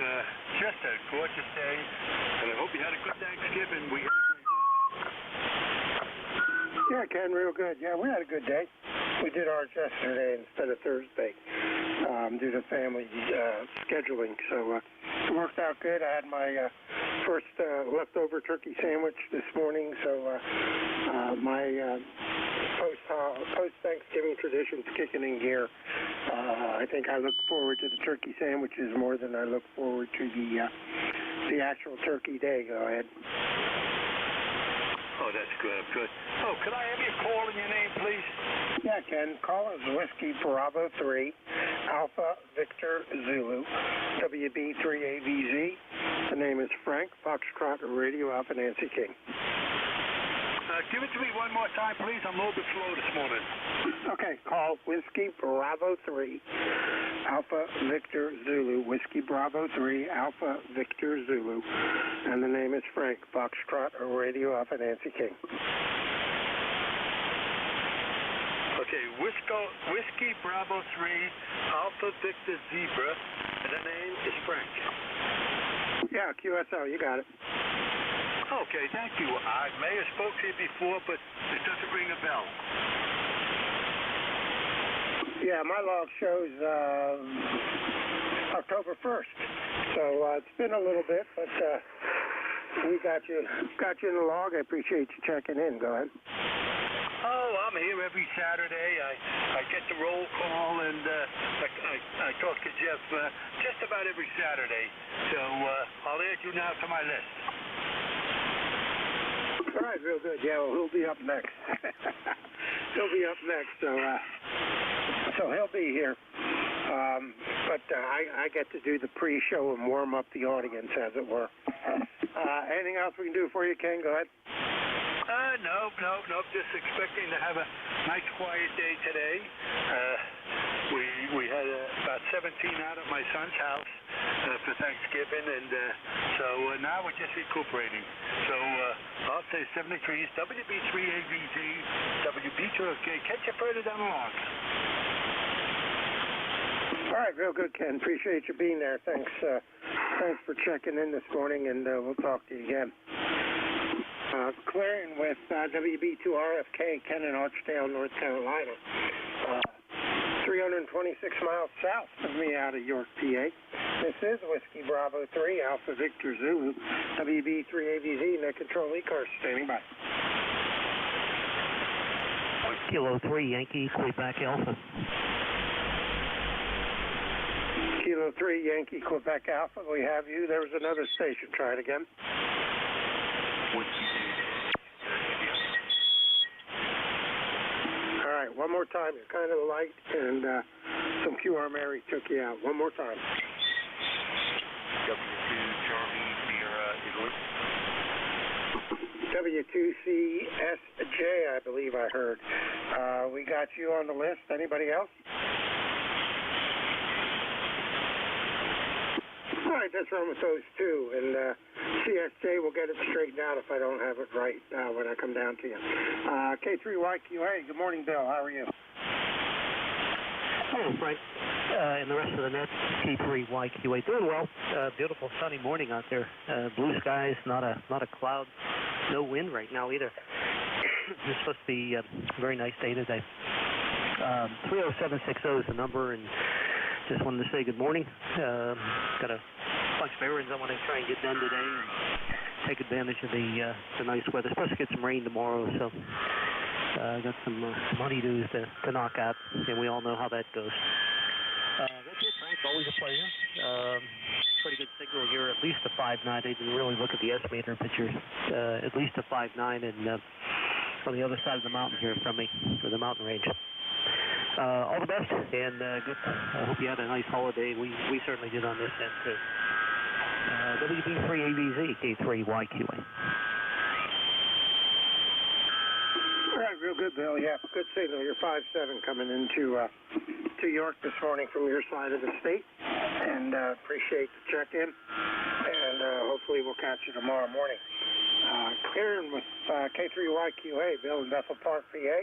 just a gorgeous day, and I hope you had a good Thanksgiving. We had a great one. Yeah, Ken, real good. Yeah, we had a good day. We did ours yesterday instead of Thursday due to family scheduling, so it worked out good. I had my first leftover turkey sandwich this morning, so my post-Thanksgiving tradition's kicking in gear. I think I look forward to the turkey sandwiches more than I look forward to the actual turkey day. Go ahead. Oh, that's good. Good. Oh, could I have your call and your name, please? Yeah, Ken. Call is Whiskey Bravo 3, Alpha Victor Zulu, WB3AVZ. The name is Frank, Foxtrot Radio Alpha Nancy King. Give it to me one more time, please. I'm a little bit slow this morning. Okay, call Whiskey Bravo 3, Alpha Victor Zulu, Whiskey Bravo 3, Alpha Victor Zulu, and the name is Frank, Foxtrot Radio Alpha Nancy King. Okay, Whiskey Bravo 3, Alpha Victor Zebra, and the name is Frank. Yeah, QSO, you got it. Okay, thank you. I may have spoke to you before, but it doesn't ring a bell. Yeah, my log shows October 1st, so it's been a little bit, but we got you in the log. I appreciate you checking in. Go ahead. Oh, I'm here every Saturday. I get the roll call, and I talk to Jeff just about every Saturday. So I'll add you now to my list. All right, real good. Yeah, well, he'll be up next. He'll be up next, so he'll be here. But I get to do the pre-show and warm up the audience, as it were. Anything else we can do for you, Ken? Go ahead. No. Just expecting to have a nice, quiet day today. We had about 17 out at my son's house for Thanksgiving, and so now we're just recuperating. So I'll say 73s, WB3AVZ, WB2OK. Catch you further down the line. All right, real good, Ken. Appreciate you being there. Thanks for checking in this morning, and we'll talk to you again. Clearing with WB2RFK, Ken in Archdale, North Carolina. 326 miles south of me out of York, PA. This is Whiskey Bravo 3, Alpha Victor Zulu, WB3AVZ, net control ECARS, standing by. Kilo 3, Yankee, Quebec Alpha. Kilo 3, Yankee, Quebec Alpha, we have you. There was another station. Try it again. All right, one more time. You're kind of light, and some QR Mary took you out. One more time. W2 Charlie Sierra Italy. W2CSJ, I believe I heard. We got you on the list. Anybody else? All right, let's run with those two, and CSJ will get it straightened out if I don't have it right when I come down to you. K3YQA, good morning, Bill. How are you? Hello, Frank. And the rest of the net, K3YQA, doing well. Beautiful sunny morning out there. Blue skies, not a cloud, no wind right now either. It's supposed to be a very nice day today. 30760 is the number, and just wanted to say good morning. Got a bunch of errands I want to try and get done today and take advantage of the nice weather. Supposed to get some rain tomorrow, so got some honeydews to knock out, and we all know how that goes. That's it, Frank. Always a pleasure. Pretty good signal here, at least a 5.9. I didn't really look at the estimator pictures. At least a 5.9, and on the other side of the mountain here from me, for the mountain range. All the best, and good. I hope you had a nice holiday. We certainly did on this end, too. WB3AVZ, K3YQA. All right, real good, Bill. Yeah, good signal. You're 5.7 coming into to York this morning from your side of the state, and appreciate the check-in, and hopefully we'll catch you tomorrow morning. Clearing with K3YQA, Bill in Bethel Park, PA.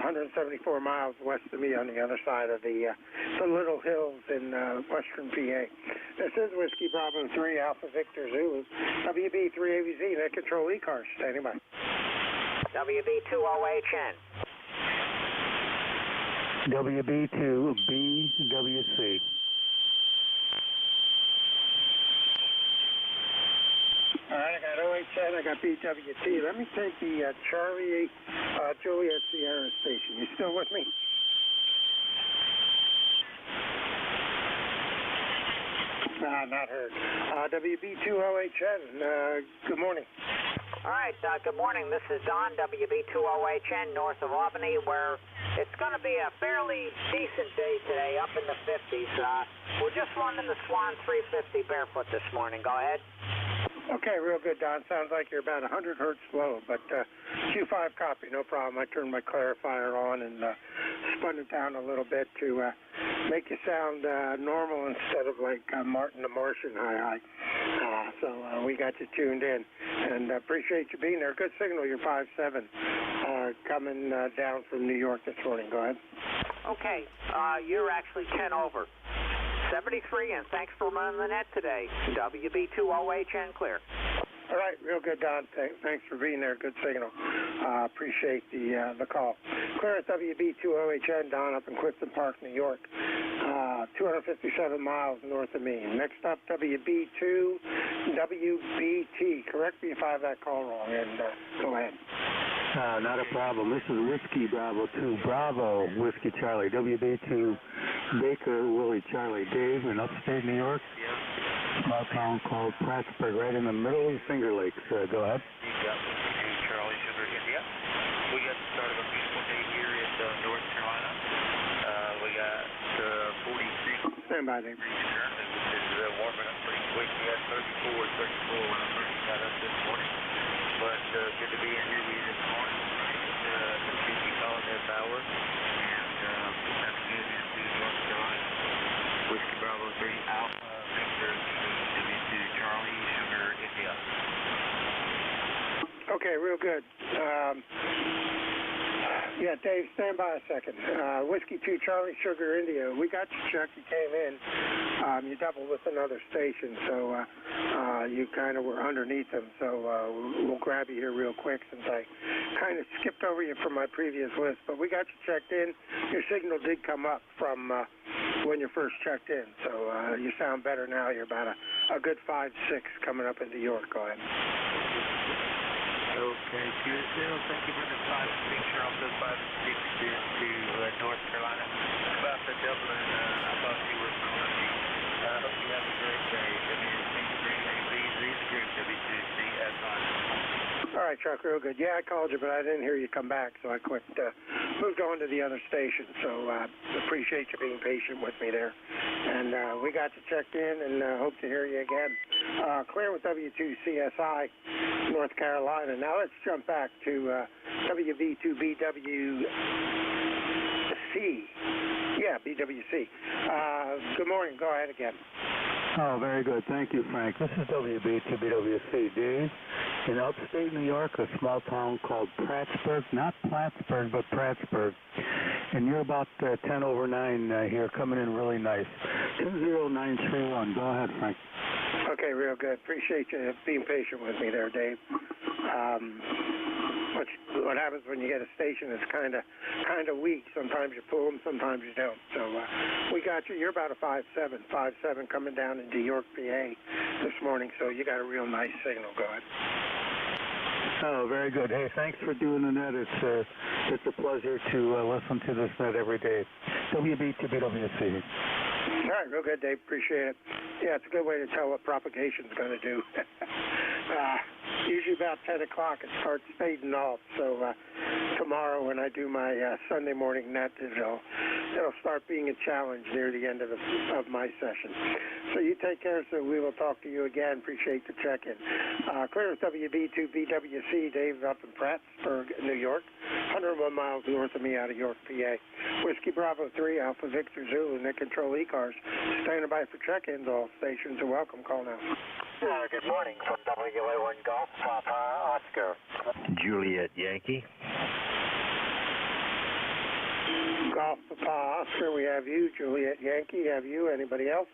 174 miles west of me on the other side of the Little Hills in western PA. This is Whiskey Bravo 3, Alpha Victor Zulu, WB3AVZ, net control ECARS, standing by. WB2OHN. WB2BWC. All right, I got OHN, I got BWT. Let me take the Charlie Juliet Sierra station. You still with me? Not heard. WB2OHN, good morning. All right, good morning. This is Don, WB2OHN, north of Albany, where it's going to be a fairly decent day today, up in the 50s. We're just running the Swan 350 barefoot this morning. Go ahead. Okay, real good, Don. Sounds like you're about 100 hertz low, but Q5 copy, no problem. I turned my clarifier on and spun it down a little bit to make you sound normal instead of like Martin the Martian high. So we got you tuned in, and appreciate you being there. Good signal, you're 5.7 coming down from New York this morning. Go ahead. Okay, you're actually 10 over. 73, and thanks for running the net today. WB2OHN clear. All right, real good, Don. Thanks for being there. Good signal. Appreciate the call. Clear at WB2OHN, Don, up in Clifton Park, New York. 257 miles north of me. Next up, WB2WBT. Correct me if I have that call wrong, and go ahead. Not a problem. This is Whiskey Bravo 2, Bravo Whiskey Charlie, WB2 Baker Willie Charlie. Dave in upstate New York. Small town called Plattsburgh, right in the middle of the Finger Lakes. Go ahead. Charlie Sugar, India. We got the start of a beautiful day here in North Carolina. We got 46. Stand by, Dave. It's warming up pretty quick. We had 34 when I first got up this morning. But good to be in here with you this morning. Appreciate you calling this hour. And happy New Year to North Carolina. Whiskey Bravo 3, Alpha Victor, W2 Charlie Sugar, India. Okay, real good. Yeah, Dave, stand by a second. Whiskey 2 Charlie Sugar India. We got your check. You came in. You doubled with another station, so you kind of were underneath them. So we'll grab you here real quick since I kind of skipped over you from my previous list. But we got you checked in. Your signal did come up from when you first checked in. So you sound better now. You're about a good 5-6 coming up into York. Go ahead. Okay, QSL, thank you for the 5-6, Charles 5-6 to North Carolina. About the Dublin, I thought you were calling me. I hope you have a great day. W2CS on. All right, Chuck, real good. Yeah, I called you, but I didn't hear you come back, so I moved on to the other station. So appreciate you being patient with me there. And we got you checked in and hope to hear you again. Clear with W2CSI, North Carolina. Now let's jump back to WV2BWC. Yeah, BWC. Good morning. Go ahead again. Oh, very good. Thank you, Frank. This is WB2BWC, Dave. In upstate New York, a small town called Prattsburg, not Plattsburgh, but Prattsburg. And you're about 10 over 9 here, coming in really nice. 20931. Go ahead, Frank. Okay, real good. Appreciate you being patient with me there, Dave. What happens when you get a station that's kind of weak? Sometimes you pull them, sometimes you don't. So we got you. You're about a 5.7 coming down into York, PA this morning. So you got a real nice signal. Go ahead. Oh, very good. Hey, thanks for doing the net. It's a pleasure to listen to this net every day. WB2BWC. All right, real good, Dave. Appreciate it. Yeah, it's a good way to tell what propagation's going to do. Usually about 10 o'clock it starts fading off. So tomorrow when I do my Sunday morning net, it'll start being a challenge near the end of my session. So you take care, so we will talk to you again. Appreciate the check-in. Clear with WB2BWC, Dave up in Prattsburg, New York. 101 miles north of me out of York, PA. Whiskey Bravo 3, Alpha Victor Zulu, Nick Control ECARS. Standing by for check-ins. All stations are welcome. Call now. Good morning from WA1 Golf, Papa Oscar. Juliet Yankee. Golf Papa Oscar, we have you. Juliet Yankee, have you. Anybody else?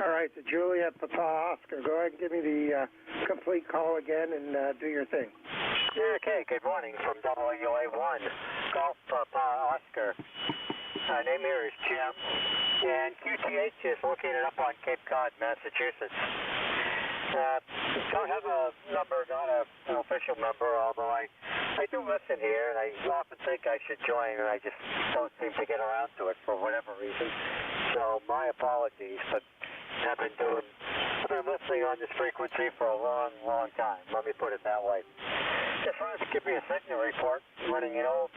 All right, the Juliet Papa Oscar. Go ahead and give me the complete call again and do your thing. Okay, good morning from WA1 Golf, Papa Oscar. My name here is Jim, and QTH is located up on Cape Cod, Massachusetts. Don't have a number, not an official number, although I do listen here, and I often think I should join, and I just don't seem to get around to it for whatever reason. So my apologies, but I've been listening on this frequency for a long, long time. Let me put it that way. Just wanted to give you a signal report. Running an old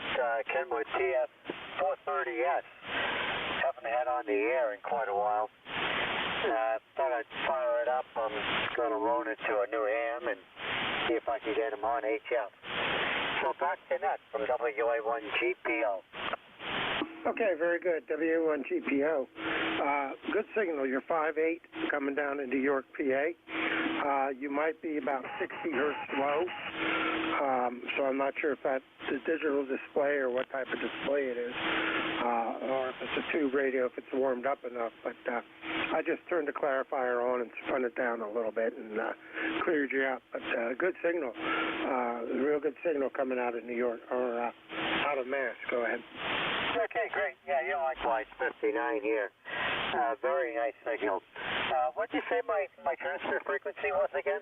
Kenwood TF 430S. Haven't had on the air in quite a while. Thought I'd fire it up. I'm going to run it to a new ham and see if I can get him on HF. So back to net from WA1 GPO. Okay, very good. WA1 GPO. Good signal. You're 5.8 coming down into York, PA. You might be about 60 hertz low. So I'm not sure if that's a digital display or what type of display it is, or if it's a tube radio, if it's warmed up enough. But I just turned the clarifier on and spun it down a little bit and cleared you out. But good signal, real good signal coming out of New York, or out of Mass. Go ahead. Okay, great. Yeah, you likewise. 59 here. Very nice signal. What did you say my transfer frequency was again?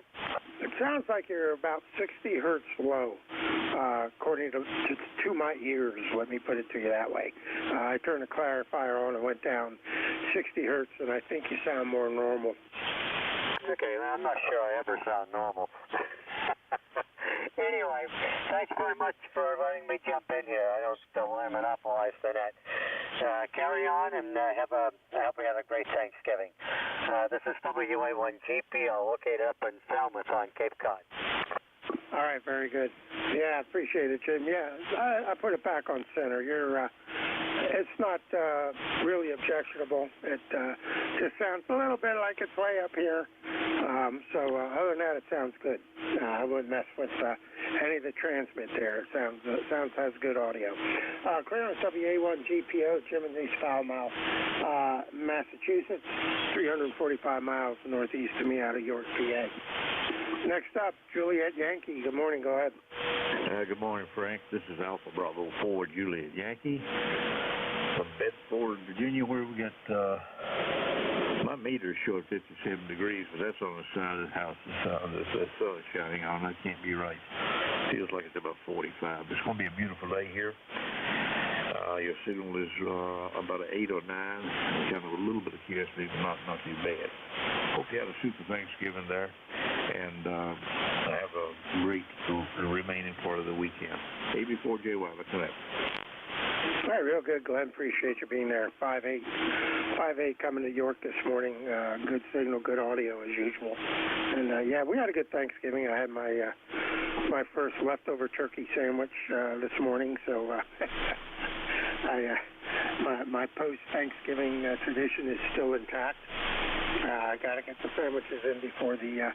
It sounds like you're about 60 hertz low, according to my ears. Let me put it to you that way. I turned the clarifier on and went down 60 hertz, and I think you sound more normal. Okay, well, I'm not sure I ever sound normal. Anyway, thanks very much for letting me jump in here. I don't want to monopolize the net. Carry on, and I hope we have a great Thanksgiving. This is WA1 GPO, located up in Falmouth on Cape Cod. All right, very good. Yeah, appreciate it, Jim. Yeah, I put it back on center. You're It's not really objectionable. It just sounds a little bit like it's way up here. So other than that, it sounds good. I wouldn't mess with any of the transmit there. It sounds has good audio. Clearance WA1 GPO, Jim and East Foul Mile, Massachusetts, 345 miles northeast of me out of York, PA. Next up, Juliet Yankee. Good morning. Go ahead. Good morning, Frank. This is Alpha Bravo 4 Juliet Yankee from Bedford, Virginia, where we got my meter showed 57 degrees, but that's on the side of the house. The sun is shining on. That can't be right. Feels like it's about 45. It's going to be a beautiful day here. Your signal is about an 8 or 9. Kind of a little bit of QSB, but not too bad. Hope you had a super Thanksgiving there, and have a great remaining part of the weekend. AB4JY, what's that? All right, real good, Glenn. Appreciate you being there. 5-8 coming to York this morning. Good signal, good audio as usual. And yeah, we had a good Thanksgiving. I had my first leftover turkey sandwich this morning, so my post-Thanksgiving tradition is still intact. I got to get the sandwiches in before the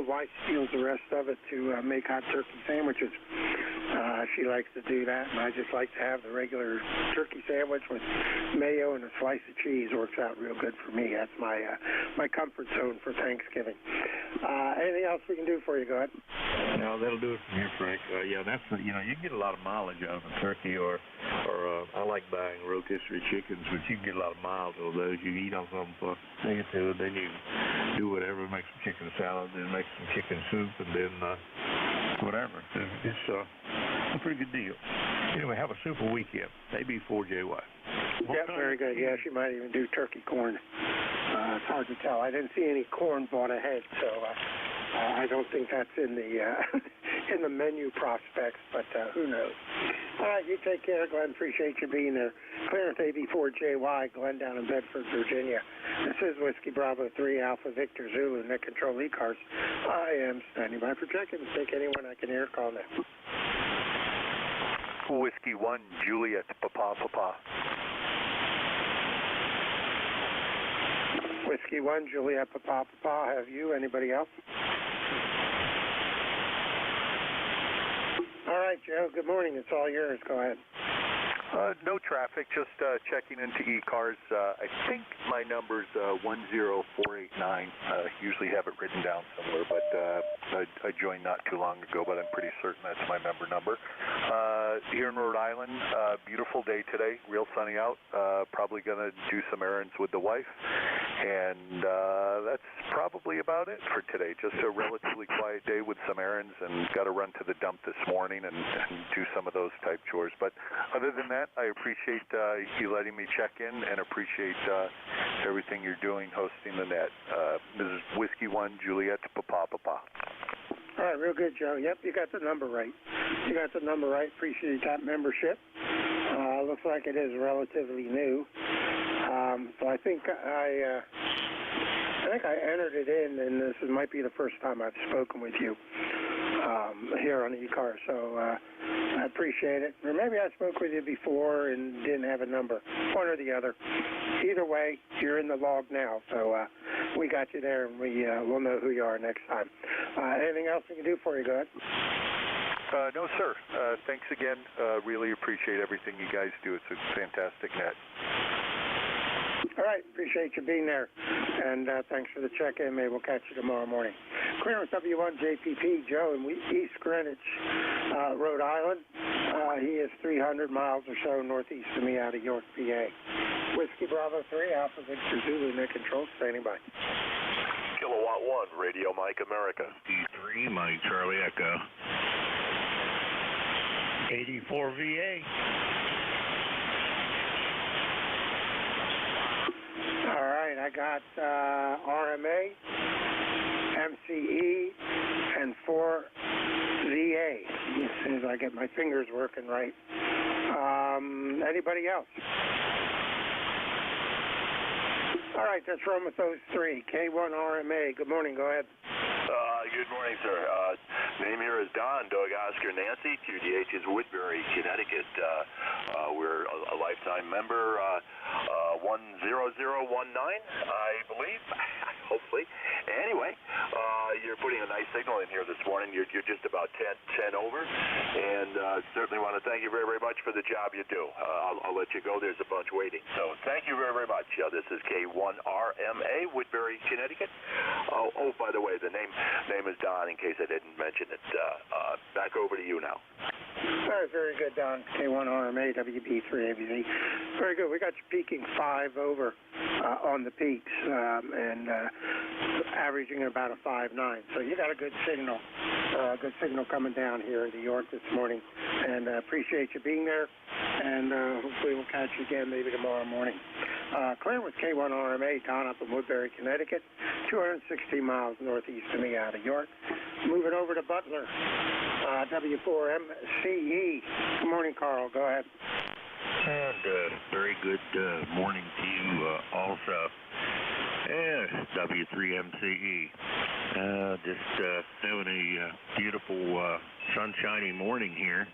wife steals the rest of it to make hot turkey sandwiches. She likes to do that, and I just like to have the regular turkey sandwich with mayo and a slice of cheese. Works out real good for me. That's my comfort zone for Thanksgiving. Anything else we can do for you? Go ahead. No, that'll do it from here, Frank. Yeah, that's you can get a lot of mileage out of a turkey, or I like buying rotisserie chickens, but you can get a lot of miles out of those. You eat on them for a day or two, and then you do whatever, make some chicken salad, then make some chicken soup, and then whatever. It's a pretty good deal. Anyway, have a super weekend. AB4JY. Yeah, very good. Yeah, she might even do turkey corn. It's hard to tell. I didn't see any corn bought ahead, so I don't think that's in the in the menu prospects, but who knows. All right, you take care, Glenn. Appreciate you being there. Clearance AB4JY, Glenn down in Bedford, Virginia. This is Whiskey Bravo 3 Alpha Victor Zulu, Net Control ECARS. I am standing by for check-in. Take anyone I can hear. Call now. Whiskey 1, Juliet, Papa. Whiskey 1, Juliet, Papa. Have you? Anybody else? All right, Joe. Good morning. It's all yours. Go ahead. No traffic, just checking into ECARS. I think my number's 10489. Usually have it written down somewhere, but I joined not too long ago, but I'm pretty certain that's my member number. Here in Rhode Island, beautiful day today, real sunny out. Probably going to do some errands with the wife, and that's probably about it for today. Just a relatively quiet day with some errands, and got to run to the dump this morning and do some of those type chores. But other than that, I appreciate you letting me check in, and appreciate everything you're doing hosting the net. Mrs. Whiskey 1, Juliet, Papa. All right, real good, Joe. Yep, you got the number right. Appreciate that membership. Looks like it is relatively new. So I think I entered it in, and this might be the first time I've spoken with you here on ECARS. So I appreciate it. Or maybe I spoke with you before and didn't have a number. One or the other. Either way, you're in the log now. So we got you there, and we'll know who you are next time. Anything else we can do for you? Go ahead. No, sir. Thanks again. Really appreciate everything you guys do. It's a fantastic net. All right. Appreciate you being there. And thanks for the check-in. Maybe we'll catch you tomorrow morning. Clearance W1 JPP, Joe in East Greenwich, Rhode Island. He is 300 miles or so northeast of me out of York, PA. Whiskey Bravo 3, Alpha Victor Zulu, Net Control, standing by. Kilowatt 1, Radio Mike America. D3, Mike Charlie Echo. 84 VA. All right, I got RMA, MCE, and 4 VA. As soon as I get my fingers working right. Anybody else? All right, let's run with those three. K1 RMA. Good morning. Go ahead. Good morning, sir. Name here is Don, Doug, Oscar, Nancy. QDH is Woodbury, Connecticut. We're a lifetime member, 10019, I believe, hopefully. Anyway, you're putting a nice signal in here this morning. You're just about 10 over, and certainly want to thank you very, very much for the job you do. I'll let you go. There's a bunch waiting. So thank you very, very much. This is K1RMA, Woodbury, Connecticut. Oh, by the way, the name is Don, in case I didn't mention it. Back over to you now. All right, very good, Don. K1RMA, WB3ABZ. Very good. We got you peaking 5 over on the peaks and averaging about a 5.9. So you got a good signal coming down here in New York this morning. And appreciate you being there. And hopefully we'll catch you again maybe tomorrow morning. Clear with K1RMA, Don up in Woodbury, Connecticut, 260 miles northeast of me out of York. Moving over to Butler, W4MCE. Good morning, Carl. Go ahead. And very good morning to you also. W3MCE. Just having a beautiful sunshiny morning here.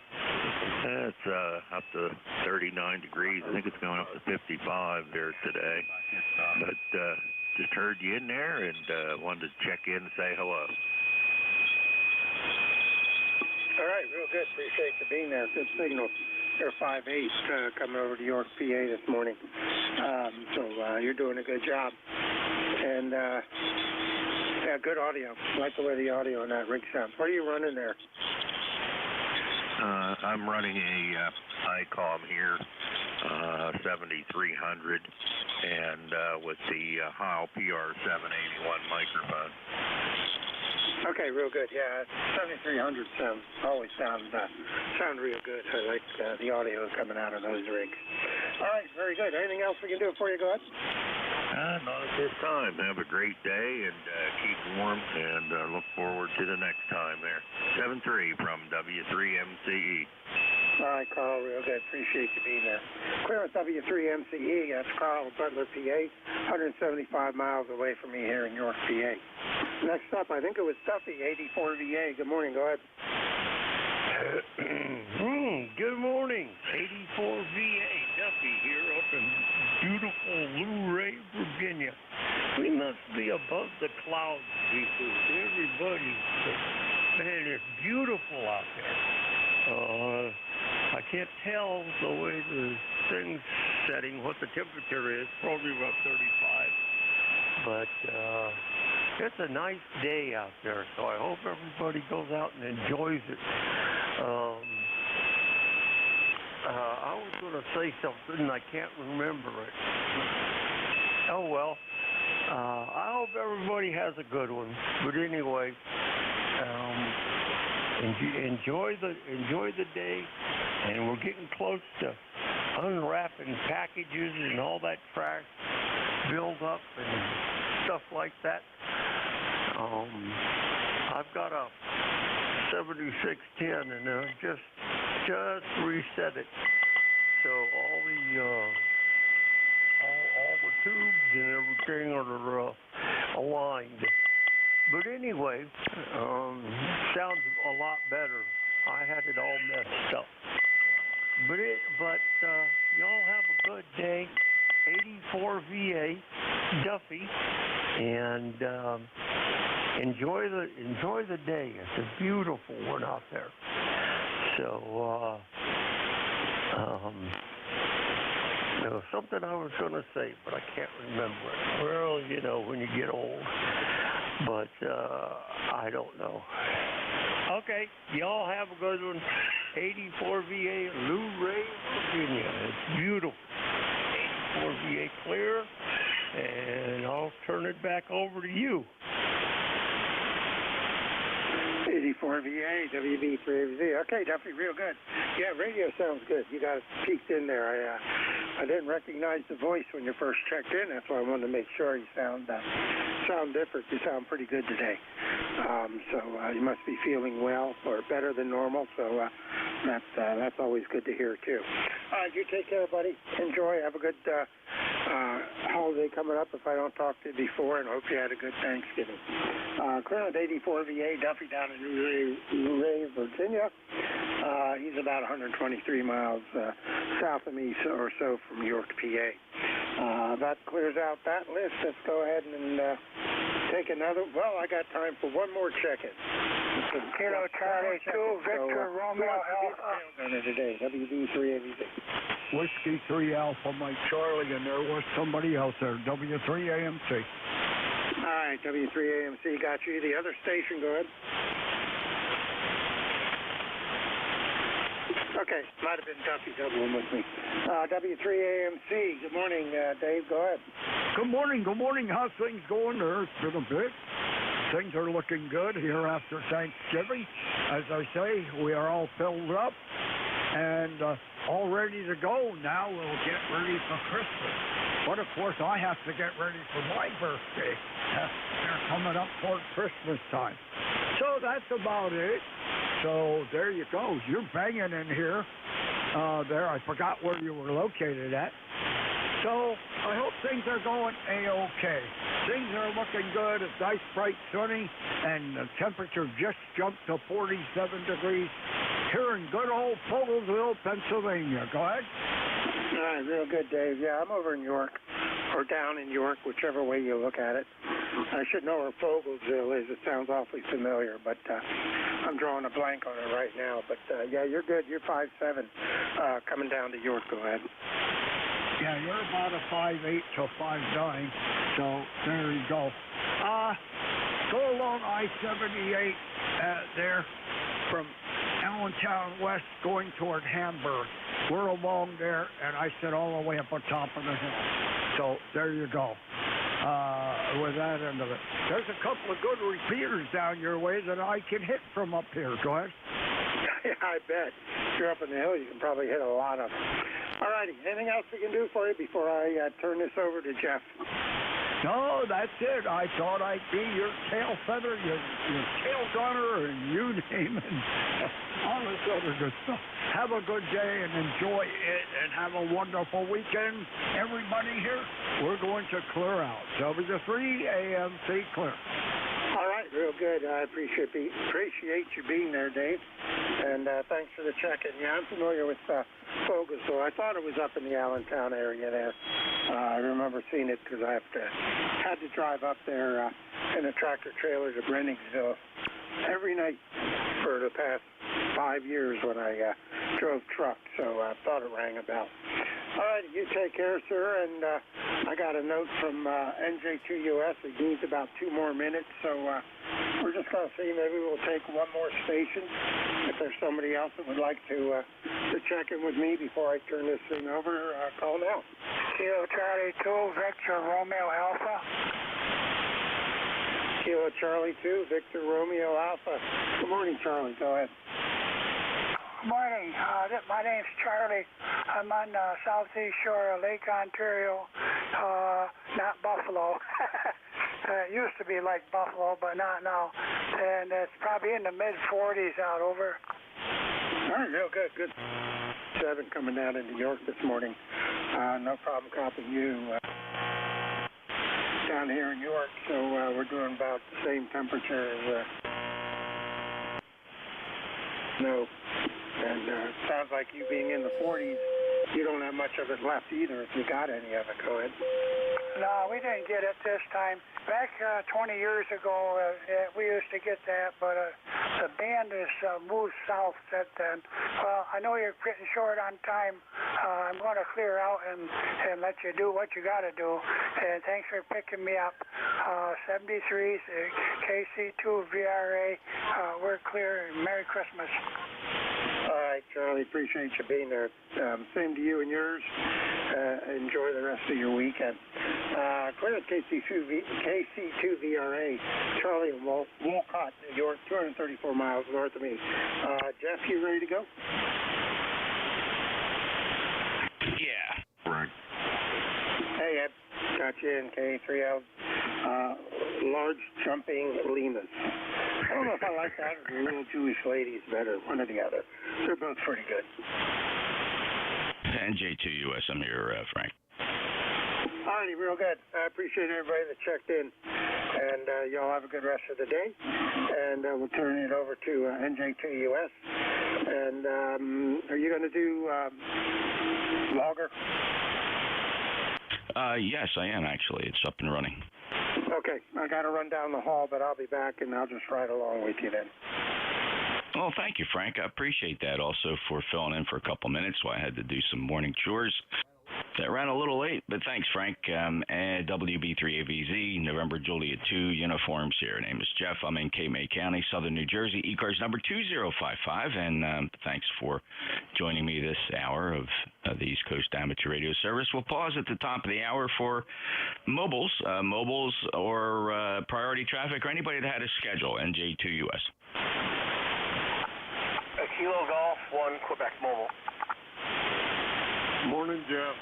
It's up to 39 degrees. I think it's going up to 55 there today. But just heard you in there and wanted to check in and say hello. All right, real good. Appreciate you being there. Good signal. They're 5.8 coming over to York, PA this morning. So you're doing a good job. And yeah, good audio. I like the way the audio on that rig sounds. What are you running there? I'm running a ICOM here, 7300, and with the Heil PR781 microphone. Okay, real good. Yeah, 7300 always sound real good. I like the audio coming out of those rigs. All right, very good. Anything else we can do before you go ahead? Not at this time. Have a great day and keep warm, and look forward to the next time there. 7-3 from W3MCE. All right, Carl, real good. Appreciate you being there. Clear at W3MCE. That's Carl, Butler, PA, 175 miles away from me here in York, PA. Next up, I think it was Duffy, 84VA. Good morning. Go ahead. Good morning. 84VA Duffy here up in beautiful Luray, Virginia. We must be above the clouds because everybody, man, it's beautiful out there. I can't tell the way the thing's setting, what the temperature is, probably about 35. But it's a nice day out there, so I hope everybody goes out and enjoys it. I was going to say something, and I can't remember it. Oh, well. I hope everybody has a good one. But anyway, enjoy the day, and we're getting close to unwrapping packages and all that trash build up and stuff like that. I've got a 7610, and I just reset it, so all the tubes and everything are aligned. But anyway, sounds a lot better. I had it all messed up. But y'all have a good day. 84VA Duffy, and enjoy the day. It's a beautiful one out there. So there was something I was going to say, but I can't remember it. Well, you know, when you get old. But I don't know. Okay, y'all have a good one. 84VA Luray, Virginia. It's beautiful. 84VA clear, and I'll turn it back over to you. 84VA, WB3ABZ. Okay, Duffy, real good. Yeah, radio sounds good. You got it peeked in there. I didn't recognize the voice when you first checked in. That's why I wanted to make sure you sound different. You sound pretty good today. So you must be feeling well or better than normal. So that's always good to hear too. All right, you take care, buddy. Enjoy. Have a good holiday coming up if I don't talk to you before, and hope you had a good Thanksgiving. Clear with 84 VA, Duffy down in New Ray, Virginia. He's about 123 miles south of me or so from York, PA. That clears out that list. Let's go ahead and take another. Well, I got time for one more check-in. Kilo Charlie 2, Victor Romeo Alpha. Today, WD3AVZ. Whiskey 3 Alpha, Mike Charlie, and there was somebody else there, W3AMC. All right, W3AMC got you. The other station, go ahead. Okay, might have been Duffy doubling with me. W3AMC, good morning, Dave, go ahead. Good morning, good morning. How's things going there? It's been a bit. Things are looking good here after Thanksgiving. As I say, we are all filled up and all ready to go. Now we'll get ready for Christmas. But of course, I have to get ready for my birthday. They're coming up toward Christmas time. So that's about it. So there you go. You're banging in here. There, I forgot where you were located at. So I hope things are going A-okay. Things are looking good. It's nice, bright, sunny, and the temperature just jumped to 47 degrees here in good old Fogelsville, Pennsylvania. Go ahead. All right, real good, Dave. Yeah, I'm over in York, or down in York, whichever way you look at it. I should know where Fogelsville is. It sounds awfully familiar, but I'm drawing a blank on it right now. But, yeah, you're good. You're 5'7", coming down to York. Go ahead. Yeah, you're about a 5'8" to 5'9", so there you go. Go along I-78 there from Allentown West going toward Hamburg. We're along there, and I sit all the way up on top of the hill. So there you go. With that end of it. There's a couple of good repeaters down your way that I can hit from up here. Go ahead. Yeah, I bet. If you're up in the hill, you can probably hit a lot of them. All righty. Anything else we can do for you before I turn this over to Jeff? No, that's it. I thought I'd be your tail feather, your tail gunner, and you name it. All this other good stuff. Have a good day and enjoy it, and have a wonderful weekend. Everybody here, we're going to clear out. W3AMC clear. All right, real good. I appreciate you being there, Dave. And thanks for the check-in. Yeah, I'm familiar with Fogelsville. I thought it was up in the Allentown area there. I remember seeing it because I had to drive up there in a tractor trailer to Brenningsville every night for the past 5 years when I drove truck. So I thought it rang a bell. All right, you take care, sir. And I got a note from NJ2US. It needs about 2 more minutes. So we're just going to see. Maybe we'll take one more station. If there's somebody else that would like to check in with me before I turn this thing over, call now. Kilo Charlie 2, Victor Romeo Alpha. Kilo Charlie 2, Victor Romeo Alpha. Good morning, Charlie. Go ahead. Good morning. My name's Charlie. I'm on the southeast shore of Lake Ontario, not Buffalo. It used to be like Buffalo, but not now. And it's probably in the mid-40s out over. All right, real good. Good. 7 coming down into York this morning. No problem copying you down here in York. So we're doing about the same temperature as snow. And it sounds like you being in the 40s, you don't have much of it left either if you got any of it. Go ahead. No, we didn't get it this time. Back 20 years ago, we used to get that, but the band has moved south since then. Well, I know you're getting short on time. I'm going to clear out and let you do what you got to do. And thanks for picking me up. 73's KC2 VRA. We're clear. Merry Christmas. All right, Charlie. Appreciate you being there. Same to you and yours. Enjoy the rest of your weekend. Clear at KC2 VRA. Charlie in Walcott, New York, 234 miles north of me. Jeff, you ready to go? Yeah. Right. Hey, Ed. Got you in K3L. Large jumping lemurs. I don't know if I like that or the little Jewish ladies better, one or the other. They're both pretty good. NJ2US, I'm here, Frank. All right, buddy. Real good. I appreciate everybody that checked in. And y'all have a good rest of the day. And we'll turn it over to NJ2US. And are you going to do logger? Yes, I am actually. It's up and running. Okay. I got to run down the hall, but I'll be back and I'll just ride along with you then. Well, thank you, Frank. I appreciate that also for filling in for a couple minutes while I had to do some morning chores. That ran a little late, but thanks, Frank. And WB3AVZ, November Juliet 2, uniforms here. Name is Jeff. I'm in Cape County, Southern New Jersey. ECARS number 2055. And thanks for joining me this hour of the East Coast Amateur Radio Service. We'll pause at the top of the hour for mobiles or priority traffic or anybody that had a schedule. NJ2US. Kilo Golf 1, Quebec Mobile. Morning, Jeff.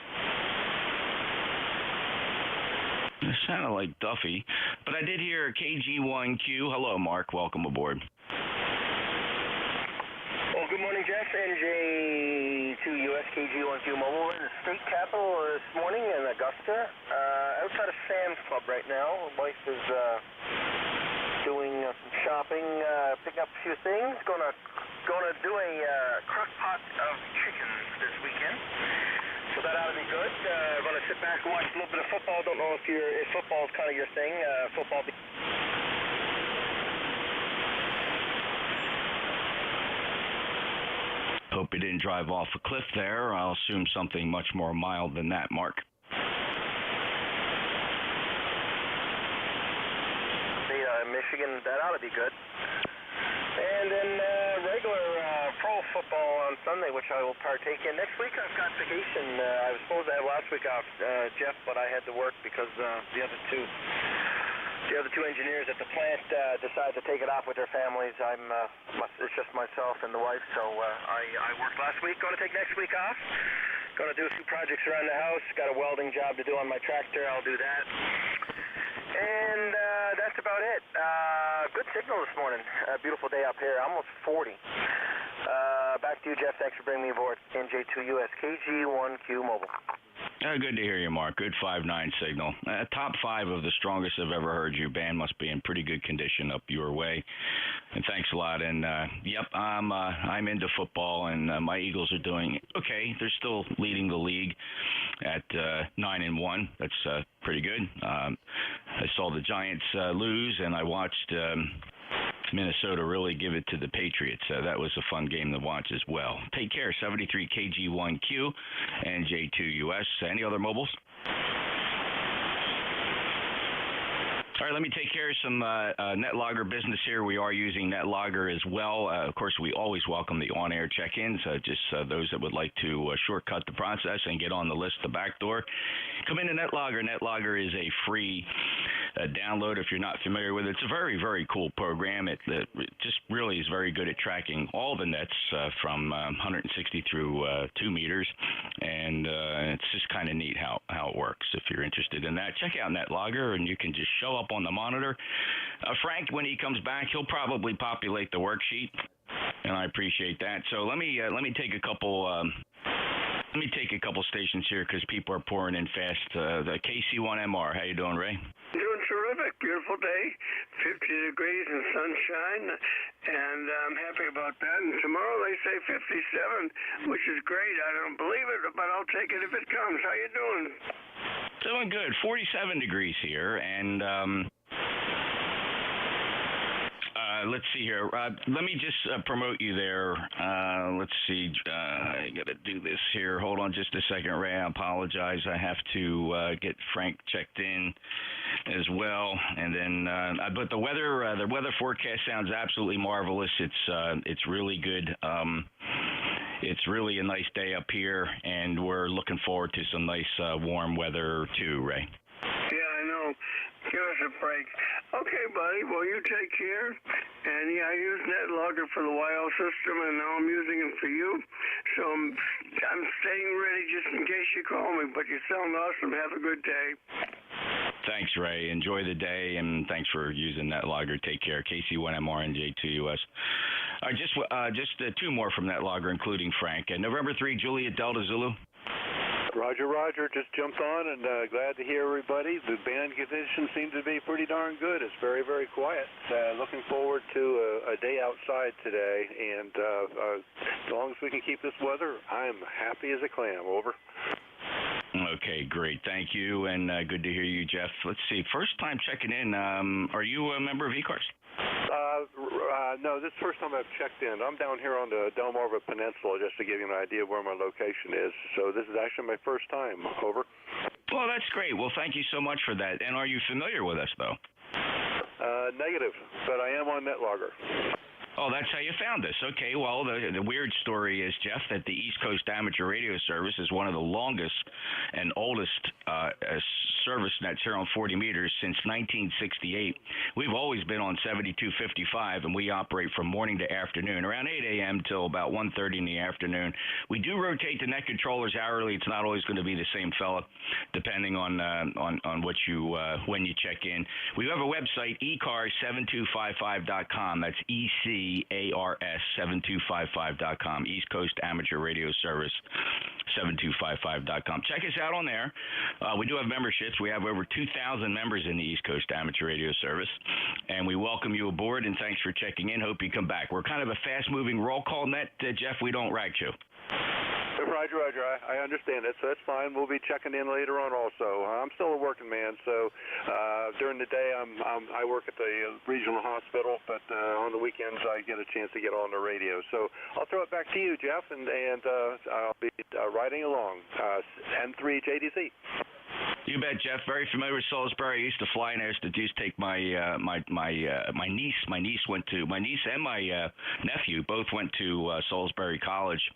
It sounded like Duffy, but I did hear KG1Q. Hello, Mark. Welcome aboard. Well, good morning, Jeff. NJ2US KG1Q Mobile. We're in the state capital this morning in Augusta. Outside of Sam's Club right now. My wife is doing some shopping, picking up a few things. Going to do a crock pot of chickens this weekend. So that ought to be good. Going to sit back and watch a little bit of football. Don't know if football is kind of your thing. Football. Hope you didn't drive off a cliff there. I'll assume something much more mild than that, Mark. Michigan, that ought to be good. And then regular pro football on Sunday, which I will partake in. Next week I've got vacation. I was supposed to have last week off, Jeff, but I had to work because the other two engineers at the plant decided to take it off with their families. It's just myself and the wife, so I worked last week. Going to take next week off. Going to do a few projects around the house. Got a welding job to do on my tractor. I'll do that. And that's about it. Good signal this morning. Beautiful day up here. Almost 40. Back to you, Jeff. Thanks for bringing me aboard. NJ2US KG1Q Mobile. Good to hear you, Mark. Good 5.9 signal. Top 5 of the strongest I've ever heard you. Band must be in pretty good condition up your way. And thanks a lot. And yep, I'm into football, and my Eagles are doing okay. They're still leading the league at 9-1. That's pretty good. I saw the Giants lose, and I watched Minnesota really give it to the Patriots. That was a fun game to watch as well. Take care. 73 KG1Q and J2US. Any other mobiles? All right, let me take care of some NetLogger business here. We are using NetLogger as well. Of course, we always welcome the on-air check-ins, just those that would like to shortcut the process and get on the list, the back door. Come into NetLogger. NetLogger is a free download if you're not familiar with it. It's a very, very cool program. It just really is very good at tracking all the nets from 160 through 2 meters, and it's just kind of neat how it works. If you're interested in that, check out NetLogger, and you can just show up on the monitor. Frank, when he comes back, he'll probably populate the worksheet, and I appreciate that. So let me take a couple. Let me take a couple stations here because people are pouring in fast. The KC1MR, how you doing, Ray? Doing terrific. Beautiful day, 50 degrees and sunshine, and I'm happy about that. And tomorrow they say 57, which is great. I don't believe it, but I'll take it if it comes. How you doing? Doing good. 47 degrees here, and let's see here. Let me just promote you there. Let's see. I got to do this here. Hold on just a second, Ray. I apologize. I have to get Frank checked in as well. And then, but the weather forecast sounds absolutely marvelous. It's really good. It's really a nice day up here, and we're looking forward to some nice warm weather too, Ray. Yeah, I know. Give us a break. Okay, buddy. Well, you take care. And yeah, I use NetLogger for the YL system, and now I'm using it for you. So I'm staying ready just in case you call me. But you sound awesome. Have a good day. Thanks, Ray. Enjoy the day, and thanks for using NetLogger. Take care. KC1MR and J2US. Just 2 more from NetLogger, including Frank. November 3, Juliet Delta Zulu. Roger, Roger. Just jumped on and glad to hear everybody. The band conditions seem to be pretty darn good. It's very, very quiet. Looking forward to a day outside today, and as long as we can keep this weather, I'm happy as a clam. Over. Okay, great. Thank you, and good to hear you, Jeff. Let's see. First time checking in. Are you a member of ECARS? No, this is the first time I've checked in. I'm down here on the Delmarva Peninsula, just to give you an idea of where my location is. So this is actually my first time. Over. Well, that's great. Well, thank you so much for that. And are you familiar with us, though? Negative, but I am on NetLogger. Oh, that's how you found us. Okay, well, the weird story is, Jeff, that the East Coast Amateur Radio Service is one of the longest and oldest service nets here on 40 meters since 1968. We've always been on 7255, and we operate from morning to afternoon, around 8 a.m. till about 1:30 in the afternoon. We do rotate the net controllers hourly. It's not always going to be the same fella, depending on what you when you check in. We have a website, ECARS7255.com. That's ECARS7255.com, East Coast Amateur Radio Service 7255.com. Check us out on there. We do have memberships. We have over 2,000 members in the East Coast Amateur Radio Service, and we welcome you aboard, and thanks for checking in. Hope you come back. We're kind of a fast-moving roll call net, Jeff. We don't rag you. Roger, Roger. I understand it, so that's fine. We'll be checking in later on also. I'm still a working man, so during the day I work at the regional hospital, but on the weekends I get a chance to get on the radio. So I'll throw it back to you, Jeff, and I'll be riding along. N3JDZ. You bet, Jeff. Very familiar with Salisbury. I used to fly in there to just take my niece. My niece and my nephew both went to Salisbury College,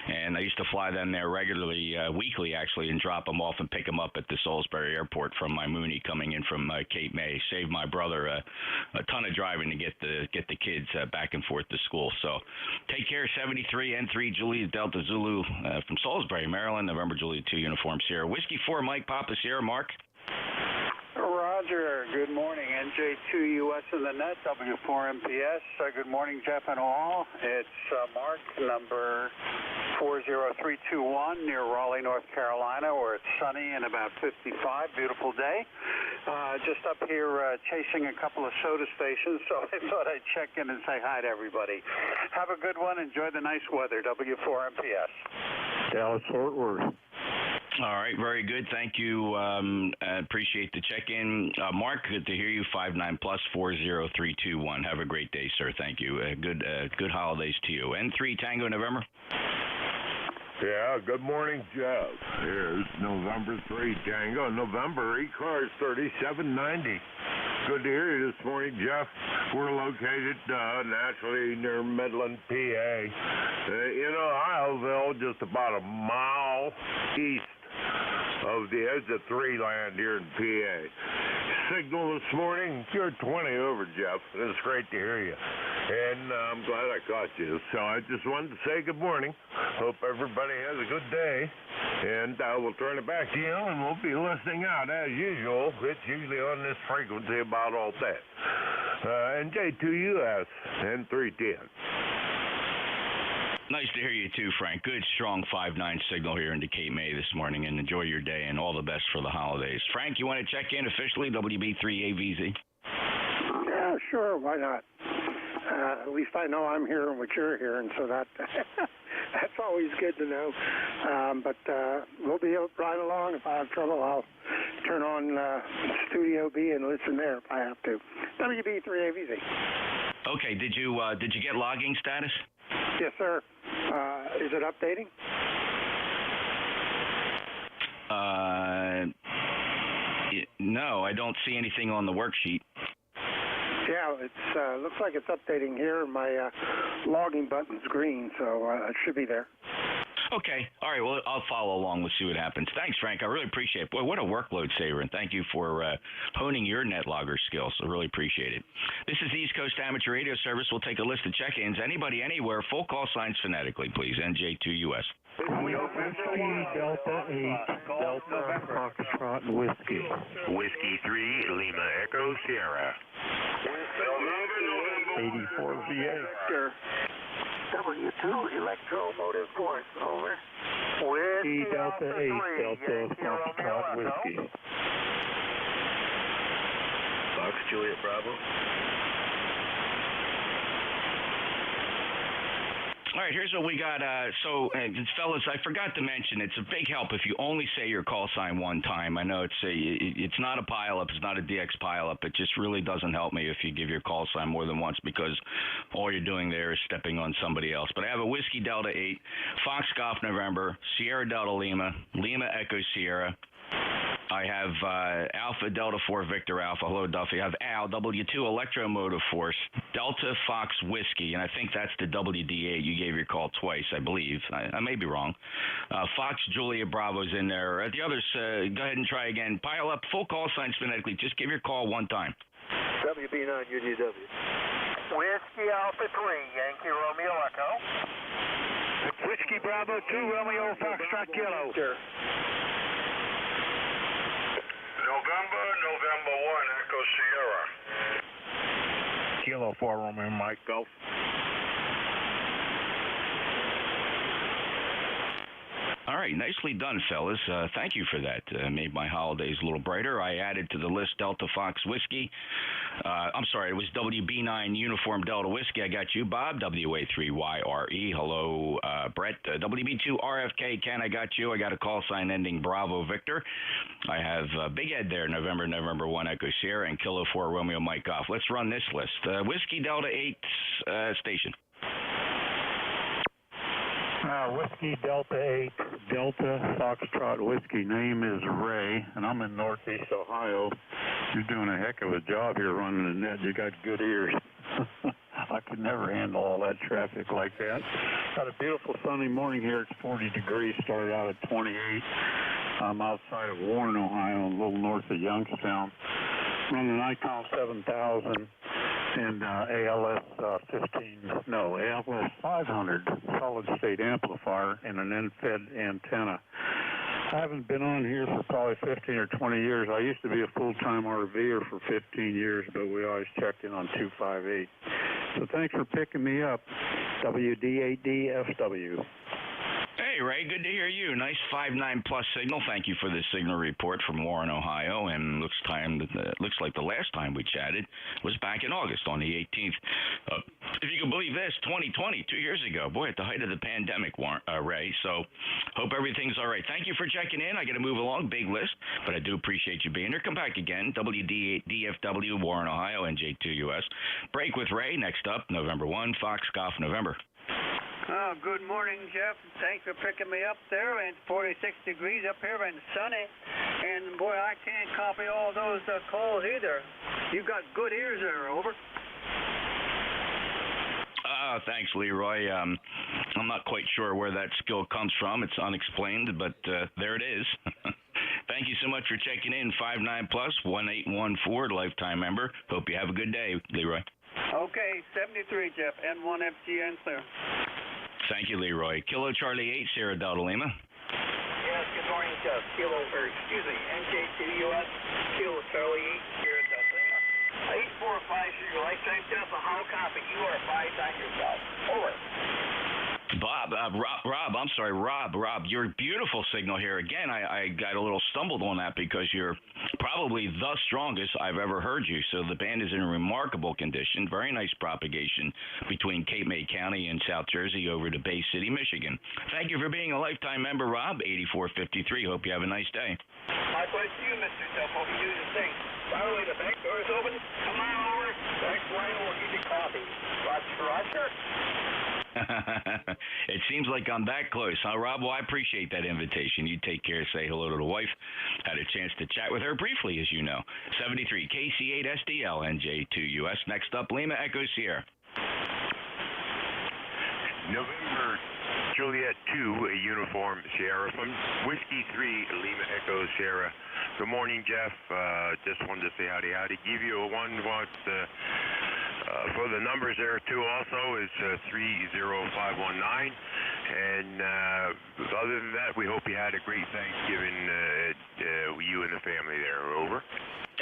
and I used to fly them there regularly, weekly actually, and drop them off and pick them up at the Salisbury Airport from my Mooney coming in from Cape May. Saved my brother a ton of driving to get the kids back and forth to school. So take care. 73 N3 Juliet Delta Zulu from Salisbury, Maryland. November Juliet 2 Uniform Sierra Whiskey 4 Mike Papa Sierra Mark. Roger. Good morning. NJ2US in the net, W4MPS. Good morning, Jeff and all. It's Mark, number 40321 near Raleigh, North Carolina, where it's sunny and about 55. Beautiful day. Just up here chasing a couple of soda stations, so I thought I'd check in and say hi to everybody. Have a good one. Enjoy the nice weather. W4MPS. Dallas, Fort Worth. All right, very good. Thank you. Appreciate the check-in. Mark, good to hear you. 59 plus 40321. Have a great day, sir. Thank you. Good holidays to you. N3 Tango November. Yeah, good morning, Jeff. Here's November 3 Tango. November ECARS 3790. Good to hear you this morning, Jeff. We're located naturally near Midland, PA. In Ohioville, just about a mile east of the edge of Three Land here in PA. Signal this morning, you're 20 over, Jeff. It's great to hear you. And I'm glad I caught you. So I just wanted to say good morning. Hope everybody has a good day. And we'll turn it back to you, and we'll be listening out as usual. It's usually on this frequency about all that. NJ2US, N310. Nice to hear you too, Frank. Good, strong 5-9 signal here into Cape May this morning, and enjoy your day and all the best for the holidays. Frank, you want to check in officially, WB3AVZ? Yeah, sure, why not? At least I know I'm hearing what you're hearing, so that that's always good to know. But we'll be right along. If I have trouble, I'll turn on Studio B and listen there if I have to. WB3AVZ. Okay, did you get logging status? Yes, sir. Is it updating? No, I don't see anything on the worksheet. Yeah, it looks like it's updating here. My logging button's green, so it should be there. Okay. All right. Well, I'll follow along. We'll see what happens. Thanks, Frank. I really appreciate it. Boy, what a workload saver, and thank you for honing your NetLogger skills. I really appreciate it. This is East Coast Amateur Radio Service. We'll take a list of check-ins. Anybody, anywhere, full call signs phonetically, please. NJ2US. Whiskey Delta 8, Delta Foxtrot Whiskey. Whiskey 3, Lima Echo Sierra. 84 VA. Sure. W2 electromotive force, over. Whiskey Delta 8, Delta Foxtrot Whiskey. Fox Juliet Bravo. All right, here's what we got. Fellas, I forgot to mention, it's a big help if you only say your call sign one time. I know it's not a pileup, it's not a DX pileup. It just really doesn't help me if you give your call sign more than once because all you're doing there is stepping on somebody else. But I have a Whiskey Delta 8, Fox Golf November, Sierra Delta Lima, Lima Echo Sierra. I have Alpha Delta 4 Victor Alpha. Hello, Duffy. I have Al, W2 Electromotive Force, Delta Fox Whiskey, and I think that's the WD8. You gave your call twice, I believe. I may be wrong. Fox Julia Bravo's in there. The others, go ahead and try again. Pile up, full call signs phonetically. Just give your call one time. WB9 UDW. Whiskey Alpha 3, Yankee Romeo Echo. Whiskey Bravo 2, Romeo Foxtrot Kilo. November 1, Echo Sierra. Kilo 4 Romeo Mike Golf. All right, nicely done, fellas. Thank you for that. Made my holidays a little brighter. I added to the list Delta Fox Whiskey. I'm sorry, it was WB9 Uniform Delta Whiskey. I got you, Bob, WA3YRE. Hello, Brett. WB2 RFK, Ken, I got you. I got a call sign ending Bravo Victor. I have Big Ed there, November 1 Echo Sierra, and Kilo 4 Romeo Mike Golf. Let's run this list. Whiskey Delta 8 station. Whiskey Delta 8, Delta Foxtrot Whiskey. Name is Ray, and I'm in Northeast Ohio. You're doing a heck of a job here running the net. You got good ears. I could never handle all that traffic like that. Got a beautiful sunny morning here. It's 40 degrees. Started out at 28. I'm outside of Warren, Ohio, a little north of Youngstown. Running ICOM 7000 and ALS 500 solid state amplifier and an end-fed antenna. I haven't been on here for probably 15 or 20 years. I used to be a full-time RVer for 15 years, but we always checked in on 258. So thanks for picking me up, WD8DFW. Hey, Ray, good to hear you. Nice 5.9 plus signal. Thank you for this signal report from Warren, Ohio. And looks like the last time we chatted was back in August on the 18th. If you can believe this, 2020, 2 years ago. Boy, at the height of the pandemic, Ray. So hope everything's all right. Thank you for checking in. I got to move along. Big list, but I do appreciate you being here. Come back again. WD8DFW, Warren, Ohio, NJ2US. Break with Ray. Next up, November 1, Fox Golf November. Good morning, Jeff. Thanks for picking me up there. It's 46 degrees up here and sunny. And, boy, I can't copy all those calls either. You've got good ears there, over. Thanks, Leroy. I'm not quite sure where that skill comes from. It's unexplained, but there it is. Thank you so much for checking in. 5.9 plus 1814, lifetime member. Hope you have a good day, Leroy. Okay, 73, Jeff. N1 FGN clear. Thank you, Leroy. Kilo Charlie 8, Sierra Delta Lima. Yes, good morning, Jeff. NJ2US, Kilo Charlie 8, Sierra Delta Lima. 845 is your lifetime, Jeff. How copy? You are 5-9 yourself. Over. Rob, your beautiful signal here. Again, I got a little stumbled on that because you're probably the strongest I've ever heard you. So the band is in remarkable condition. Very nice propagation between Cape May County and South Jersey over to Bay City, Michigan. Thank you for being a lifetime member, Rob. 8453. Hope you have a nice day. Likewise to you, Mr. Jeff. Hope you do the same. By the way, the back door is open. Come on over. Back line will give you coffee. Roger. It seems like I'm that close, huh, Rob? Well, I appreciate that invitation. You take care, say hello to the wife. Had a chance to chat with her briefly, as you know. 73 KC8SDL NJ2US. Next up, Lima Echo Sierra. November Juliet 2, a Uniform Sierra from Whiskey 3, Lima Echo Sierra. Good morning, Jeff. Just wanted to say howdy. Give you a one for the numbers there too. Also is 30519. And other than that, we hope you had a great Thanksgiving. You and the family there. Over.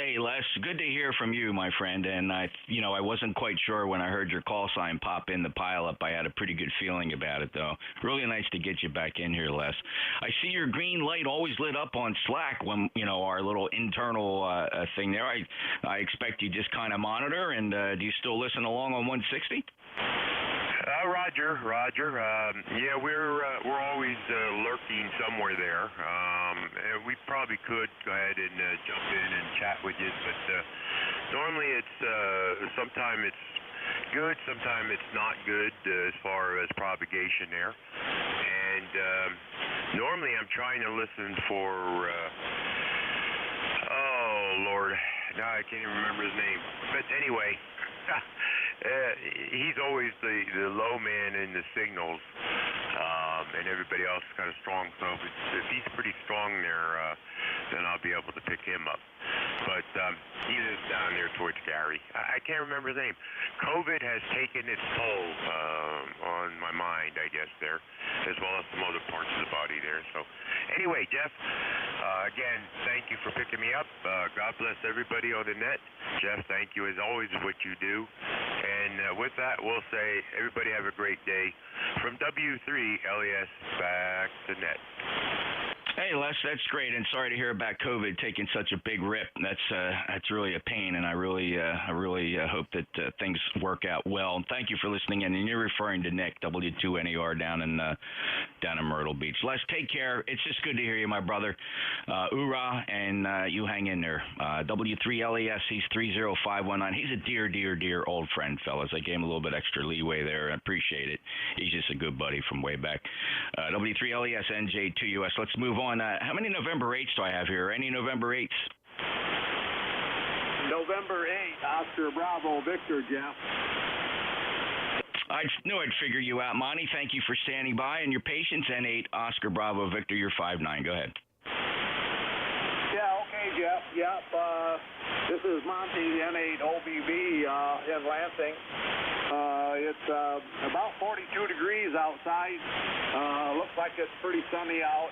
Hey, Les, good to hear from you, my friend. And I wasn't quite sure when I heard your call sign pop in the pileup. I had a pretty good feeling about it, though. Really nice to get you back in here, Les. I see your green light always lit up on Slack when, our little internal thing there. I expect you just kind of monitor, and do you still listen along on 160? Roger. Yeah, we're always lurking somewhere there. We probably could go ahead and jump in and chat with you, but normally it's sometimes it's good, sometimes it's not good as far as propagation there. And normally I'm trying to listen for oh Lord, now I can't even remember his name. But anyway. He's always the low man in the signals, and everybody else is kind of strong. So if he's pretty strong there, then I'll be able to pick him up. But he lives down there towards Gary. I can't remember his name. COVID has taken its toll on my mind, I guess, there, as well as some other parts of the body there. So anyway, Jeff, again, thank you for picking me up. God bless everybody on the net. Jeff, thank you as always for what you do. And with that, we'll say everybody have a great day. From W3 LES back to net. Hey, Les, that's great, and sorry to hear about COVID taking such a big rip. That's really a pain, and I really hope that things work out well. And thank you for listening in. And you're referring to Nick, W2NER down in Myrtle Beach. Les, take care. It's just good to hear you, my brother. Hoorah, and you hang in there. W3LES, he's 30519. He's a dear old friend, fellas. I gave him a little bit extra leeway there. I appreciate it. He's just a good buddy from way back. W3LES, NJ2US. Let's move on. How many November 8s do I have here? Any November 8s? November 8, Oscar Bravo Victor, Jeff. I knew I'd figure you out, Monty. Thank you for standing by and your patience. N8, Oscar Bravo Victor, you're 5'9". Go ahead. Yeah, okay, Jeff. Yep. This is Monty, N8 OBV in Lansing. It's about 42 degrees outside. Looks like it's pretty sunny out.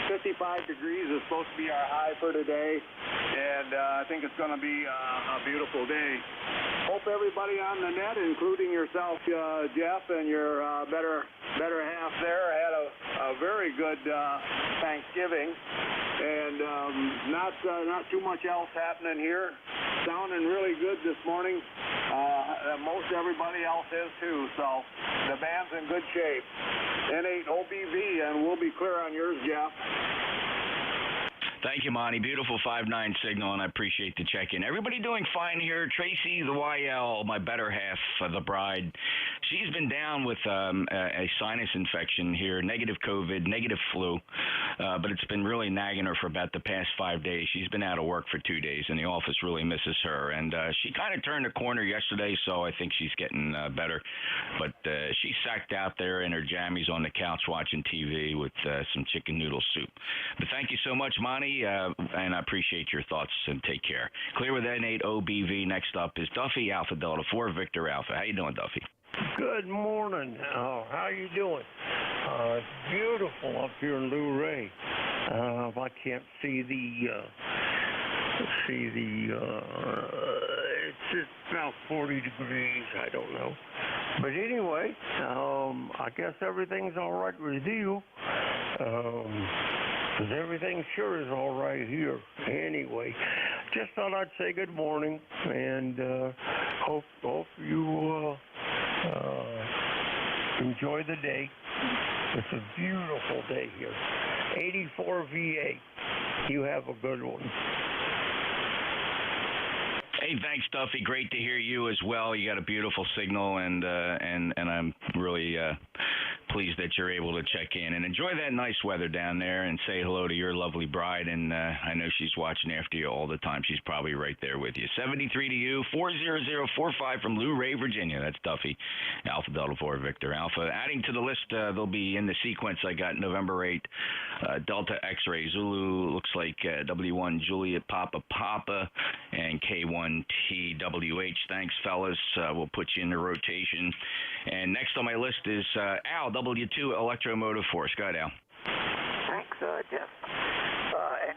55 degrees is supposed to be our high for today, and I think it's going to be a beautiful day. Hope everybody on the net, including yourself, Jeff, and your better half there, had a very good Thanksgiving, and not too much else happening here. Sounding really good this morning. Most everybody else is too, so the band's in good shape. N8 OBV, and we'll be clear on yours, Jeff. Thank you, Monty. Beautiful 5'9" signal, and I appreciate the check-in. Everybody doing fine here. Tracy, the YL, my better half, the bride, she's been down with a sinus infection here, negative COVID, negative flu, but it's been really nagging her for about the past 5 days. She's been out of work for 2 days, and the office really misses her. And she kind of turned a corner yesterday, so I think she's getting better. But she sacked out there in her jammies on the couch watching TV with some chicken noodle soup. But thank you so much, Monty. And I appreciate your thoughts, and take care. Clear with N8 OBV. Next up is Duffy, Alpha Delta 4 Victor Alpha. How you doing, Duffy? Good morning. How you doing? It's beautiful up here in Luray. I can't see it's about 40 degrees. I don't know. But anyway, I guess everything's all right with you. Because everything sure is all right here. Anyway, just thought I'd say good morning, and hope you enjoy the day. It's a beautiful day here. 84 VA. You have a good one. Hey, thanks, Duffy. Great to hear you as well. You got a beautiful signal, and I'm really pleased that you're able to check in and enjoy that nice weather down there, and say hello to your lovely bride. And I know she's watching after you all the time. She's probably right there with you. 73 to you, 40045 from Luray, Virginia. That's Duffy, Alpha Delta 4 Victor Alpha. Adding to the list, they'll be in the sequence. I got November 8, Delta X-Ray Zulu, looks like W1 Juliet Papa Papa, and K1 TWH. Thanks, fellas. We'll put you in the rotation. And next on my list is Al, W2 Electromotive Force. Go ahead, Al. Thanks, Jeff.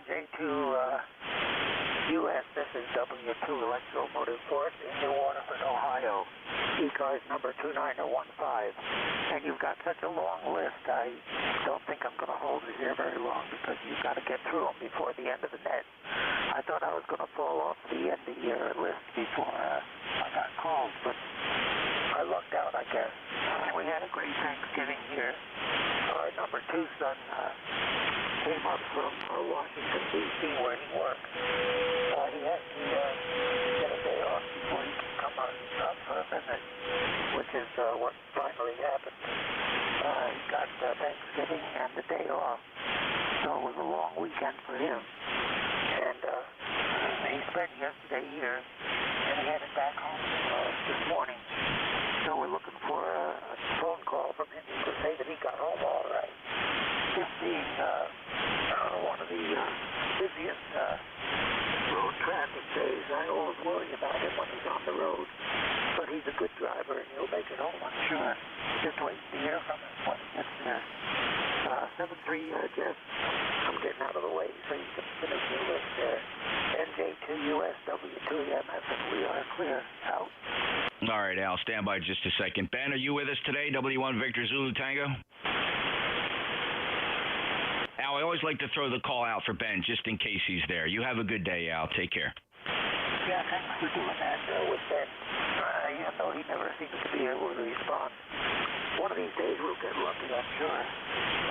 NJ2US, this This is W2 Electromotive Force in New Waterford, Ohio. ECARS number 2915. And you've got such a long list, I don't think I'm going to hold it here very long because you've got to get through them before the end of the net. I thought I was going to fall off the end of your list before I got called, but I lucked out, I guess. We had a great Thanksgiving here. Our number 2 son came up from Washington, D.C., where he works. He has to get a day off before he can come up for a visit, which is what finally happened. He got Thanksgiving and the day off, so it was a long weekend for him. And he spent yesterday here, and he headed back home this morning. So we're looking for a phone call from him to say that he got home all right. This being one of the busiest road traffic days, I always worry about him when he's on the road. But he's a good driver, and he'll make it home, I'm sure. Just waiting to hear from him when he gets there. 7-3, Jeff, I'm getting out of the way so you can finish your list there. NJ2US, W2MS, and we are clear. Out. All right, Al, stand by just a second. Ben, are you with us today, W1 Victor Zulu Tango? Al, I always like to throw the call out for Ben just in case he's there. You have a good day, Al. Take care. Yeah, thanks for doing that with Ben. Even though he never seems to be able to respond. One of these days we'll get lucky, I'm sure.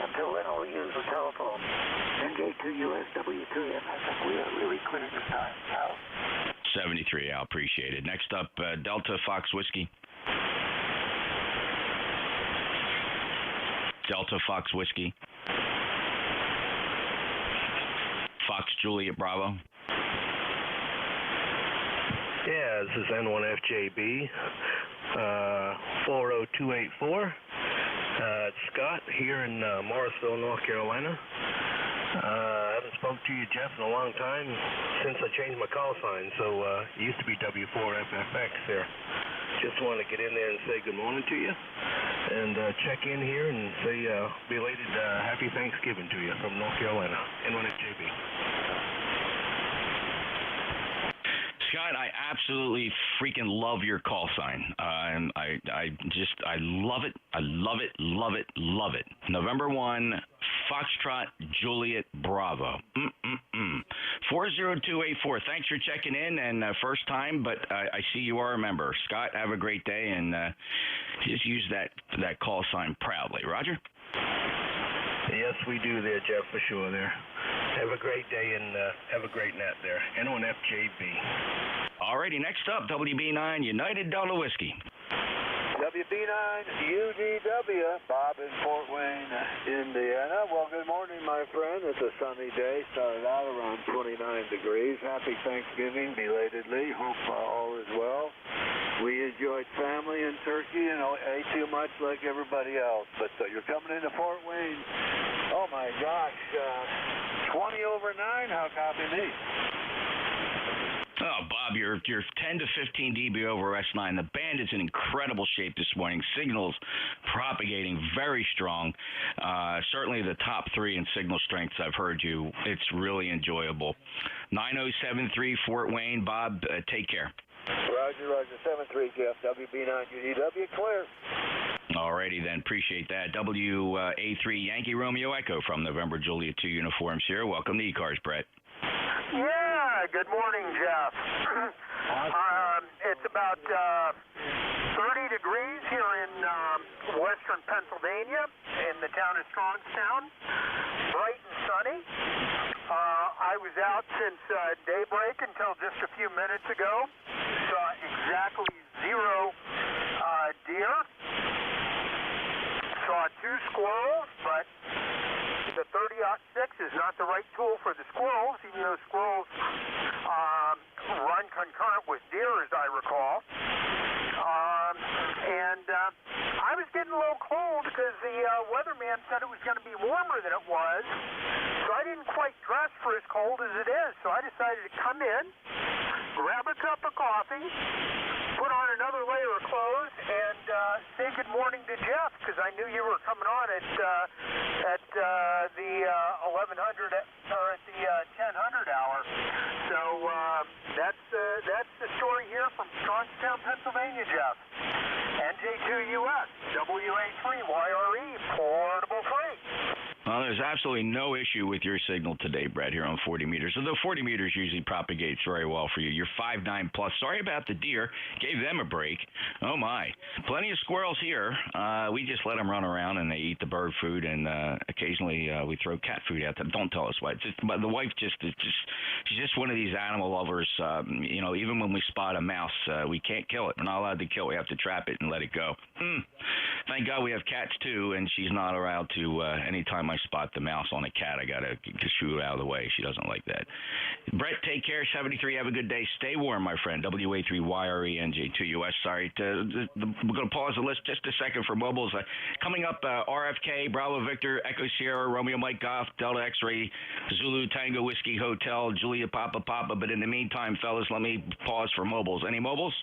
Until then, I'll use the telephone. NJ2US, W2MS, and we are really clear this time. Out. 73, Al. Appreciate it. Next up, Delta Fox Whiskey. Delta Fox Whiskey. Fox Juliet Bravo. Yeah, this is N1FJB, 40284. It's Scott here in Morrisville, North Carolina. I haven't spoke to you, Jeff, in a long time since I changed my call sign, so it used to be W4FFX there. Just want to get in there and say good morning to you and check in here and say belated happy Thanksgiving to you from North Carolina, N1FJB. Scott, I absolutely freaking love your call sign. And I love it. I love it, love it, love it. November 1, Foxtrot Juliet Bravo. 40284. Thanks for checking in, and first time, but I see you are a member. Scott, have a great day, and just use that call sign proudly. Roger? Yes, we do there, Jeff, for sure there. Have a great day and have a great net there. N1FJB. Alrighty, next up, WB9 United Delta Whiskey. WB9 UGW, Bob in Fort Wayne, Indiana. Well, good morning, my friend. It's a sunny day. Started out around 29 degrees. Happy Thanksgiving, belatedly. Hope all is well. We enjoyed family and turkey and ate too much like everybody else. But you're coming into Fort Wayne. Oh, my gosh. 20 over 9. How copy me? Oh, Bob, you're 10 to 15 dB over S9. The band is in incredible shape this morning. Signals propagating very strong. Certainly the top 3 in signal strengths I've heard you. It's really enjoyable. 9073 Fort Wayne. Bob, take care. Roger, 7-3, Jeff. WB9 UGW, clear. Alrighty then, appreciate that. WA3 Yankee Romeo Echo from November Juliet 2 uniforms here. Welcome to ECARS, Brett. Yeah, good morning, Jeff. It's about 30 degrees here in western Pennsylvania, in the town of Strongstown. Bright and sunny. I was out since daybreak until just a few minutes ago. Saw exactly 0 deer. Saw 2 squirrels, but the 30-06 is not the right tool for the squirrels, even though squirrels run concurrent with deer, as I recall. I was getting a little cold because the weatherman said it was going to be warmer than it was, so I didn't quite dress for as cold as it is. So I decided to come in, grab a cup of coffee, put on another layer of clothes, and say good morning to Jeff, because I knew you were coming on at the 1100 or at the 1000 hour. So that's Johnstown, Pennsylvania, Jeff. NJ2US, WA3YRE, portable freight. Well, there's absolutely no issue with your signal today, Brett, here on 40 meters. Although 40 meters usually propagates very well for you. You're 5'9 plus. Sorry about the deer. Gave them a break. Oh, my. Plenty of squirrels here. We just let them run around, and they eat the bird food, and occasionally we throw cat food at them. Don't tell us why. But the wife she's just one of these animal lovers. Even when we spot a mouse, we can't kill it. We're not allowed to kill it. We have to trap it and let it go. Thank God we have cats, too, and she's not allowed to, anytime I spot the mouse on a cat, I got to shoo it out of the way. She doesn't like that. Brett, take care. 73, have a good day. Stay warm, my friend. WA3YRE NJ2US. Sorry, we're going to pause the list just a second for mobiles. Coming up, RFK, Bravo Victor, Echo Sierra, Romeo Mike Golf, Delta X-Ray, Zulu Tango Whiskey Hotel, Julia Papa. But in the meantime, fellas, let me pause for mobiles. Any mobiles?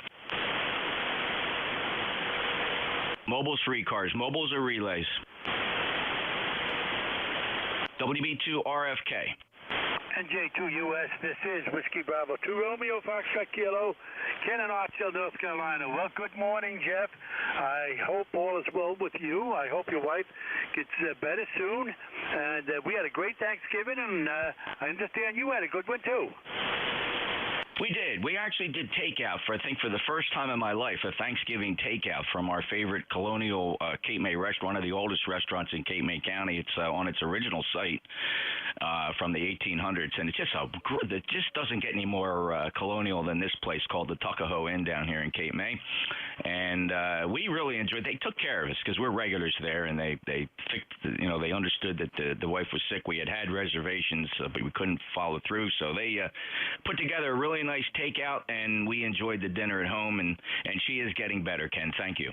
Mobiles for ECARS. Mobiles or relays? WB2 RFK. NJ2US, this is Whiskey Bravo 2 Romeo Foxtrot Kilo, Ken in Artsdale, North Carolina. Well, good morning, Jeff. I hope all is well with you. I hope your wife gets better soon. And we had a great Thanksgiving, and I understand you had a good one, too. We did. We actually did takeout for the first time in my life, a Thanksgiving takeout from our favorite Colonial Cape May restaurant, one of the oldest restaurants in Cape May County. It's on its original site from the 1800s, and it just doesn't get any more colonial than this place called the Tuckahoe Inn down here in Cape May. And we really enjoyed. They took care of us because we're regulars there, and they understood that the wife was sick. We had reservations, but we couldn't follow through, so they put together a really nice takeout, and we enjoyed the dinner at home, and she is getting better, Ken. Thank you.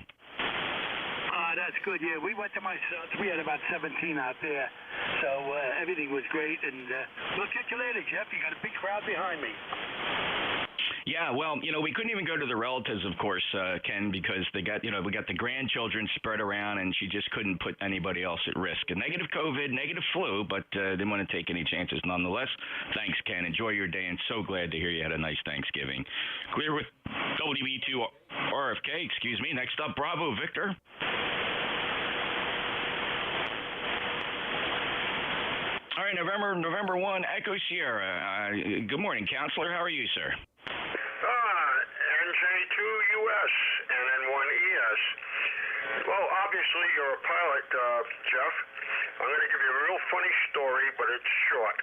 That's good. Yeah, we went to my son's. We had about 17 out there, so everything was great. And we'll catch you later, Jeff. You got a big crowd behind me. Yeah, well, we couldn't even go to the relatives, of course, Ken, because we got the grandchildren spread around, and she just couldn't put anybody else at risk. A negative COVID, negative flu, but didn't want to take any chances nonetheless. Thanks, Ken. Enjoy your day, and so glad to hear you had a nice Thanksgiving. Clear with WB2 RFK, Next up, Bravo Victor. All right, November 1, Echo Sierra. Good morning, Counselor. How are you, sir? NJ2US and N1ES. Well, obviously you're a pilot, Jeff. I'm going to give you a real funny story, but it's short.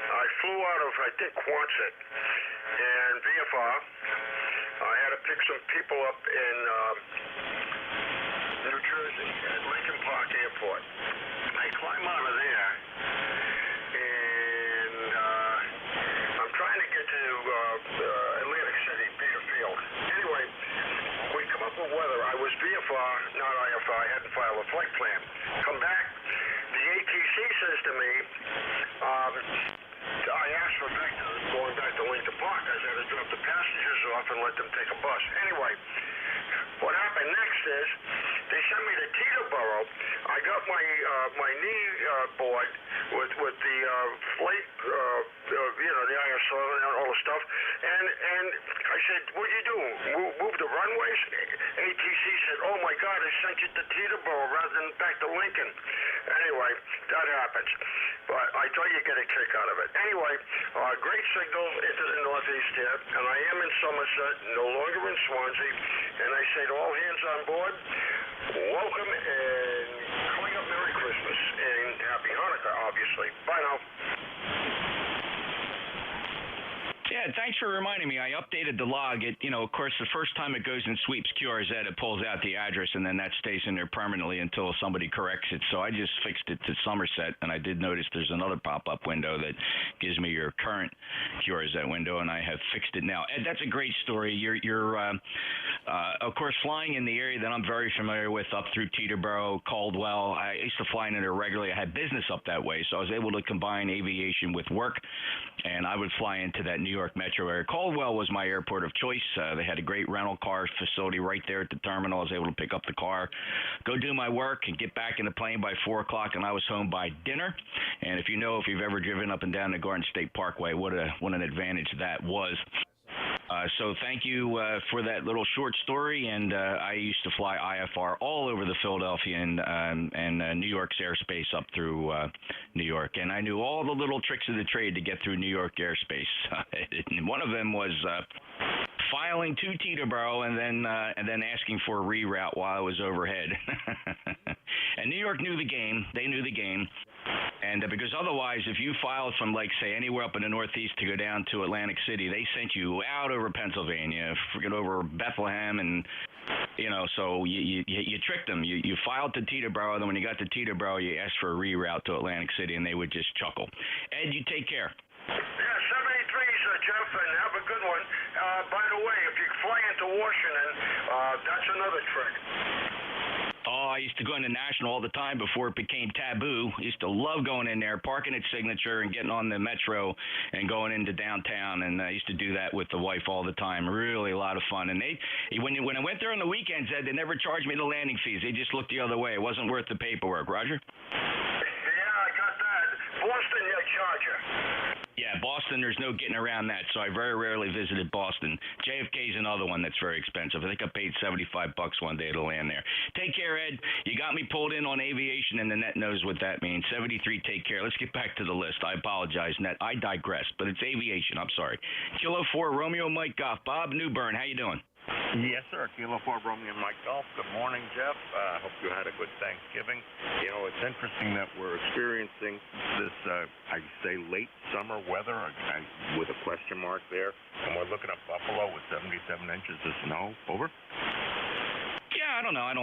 I flew out of, I think, Quonset and VFR. I had to pick some people up in New Jersey at Lincoln Park Airport. I climb out of there, and I'm trying to get to Atlantic City, Peter Field. Anyway, we come up with weather. I was VFR, not IFR. I hadn't filed a flight plan. Come back. The ATC says to me, I asked for going back to Lincoln Park. I had to drop the passengers off and let them take a bus. Anyway, what happened next is they sent me to Teterboro. I got my knee board with the flight, the ISO and all the stuff. And I said, what'd you do? Move the runways? ATC said, oh my God, I sent you to Teterboro rather than back to Lincoln. Anyway, that happens. But I thought you'd get a kick out of it. Anyway, great signal into the Northeast here, and I am in Somerset, no longer in Swansea. And I say to all hands on board, welcome and coming up Merry Christmas and Happy Hanukkah, obviously. Bye now. Yeah, thanks for reminding me. I updated the log. Of course, the first time it goes and sweeps QRZ, it pulls out the address, and then that stays in there permanently until somebody corrects it. So I just fixed it to Somerset, and I did notice there's another pop-up window that gives me your current QRZ window, and I have fixed it now. Ed, that's a great story. You're of course, flying in the area that I'm very familiar with, up through Teterboro, Caldwell. I used to fly in there regularly. I had business up that way, so I was able to combine aviation with work, and I would fly into that New York metro area. Caldwell was my airport of choice. They had a great rental car facility right there at the terminal. I was able to pick up the car, go do my work, and get back in the plane by 4 o'clock, and I was home by dinner. And if you've ever driven up and down the Garden State Parkway, what an advantage that was. So thank you for that little short story. And I used to fly IFR all over the Philadelphia and New York's airspace up through New York, and I knew all the little tricks of the trade to get through New York airspace. And one of them was filing to Teterboro and then asking for a reroute while I was overhead. And New York knew the game. They knew the game. And because otherwise, if you filed from, like, say, anywhere up in the Northeast to go down to Atlantic City, they sent you out over Pennsylvania, forget over Bethlehem, and, you know, so you tricked them. You filed to Teterboro, then when you got to Teterboro, you asked for a reroute to Atlantic City, and they would just chuckle. Ed, you take care. Yeah, 73's, Jeff, and have a good one. By the way, if you fly into Washington, that's another trick. Oh, I used to go into National all the time before it became taboo. I used to love going in there, parking at Signature and getting on the Metro and going into downtown. And I used to do that with the wife all the time. Really a lot of fun. And when I went there on the weekends, Ed, they never charged me the landing fees. They just looked the other way. It wasn't worth the paperwork. Roger? Yeah, I got that. Boston, they charge you. Yeah, Boston, there's no getting around that, so I very rarely visited Boston. JFK's another one that's very expensive. I think I paid $75 one day to land there. Take care, Ed. You got me pulled in on aviation, and the net knows what that means. 73, take care. Let's get back to the list. I apologize, Net. I digress, but it's aviation. I'm sorry. Kilo 4, Romeo Mike Golf. Bob Newbern, how you doing? Yes, sir. Kilo 4, Romeo Mike Golf. Good morning, Jeff. I hope you had a good Thanksgiving. You know, it's interesting that we're experiencing this, I say, late summer weather with a question mark there. And we're looking at Buffalo with 77 inches of snow. Over? Yeah, I don't know. I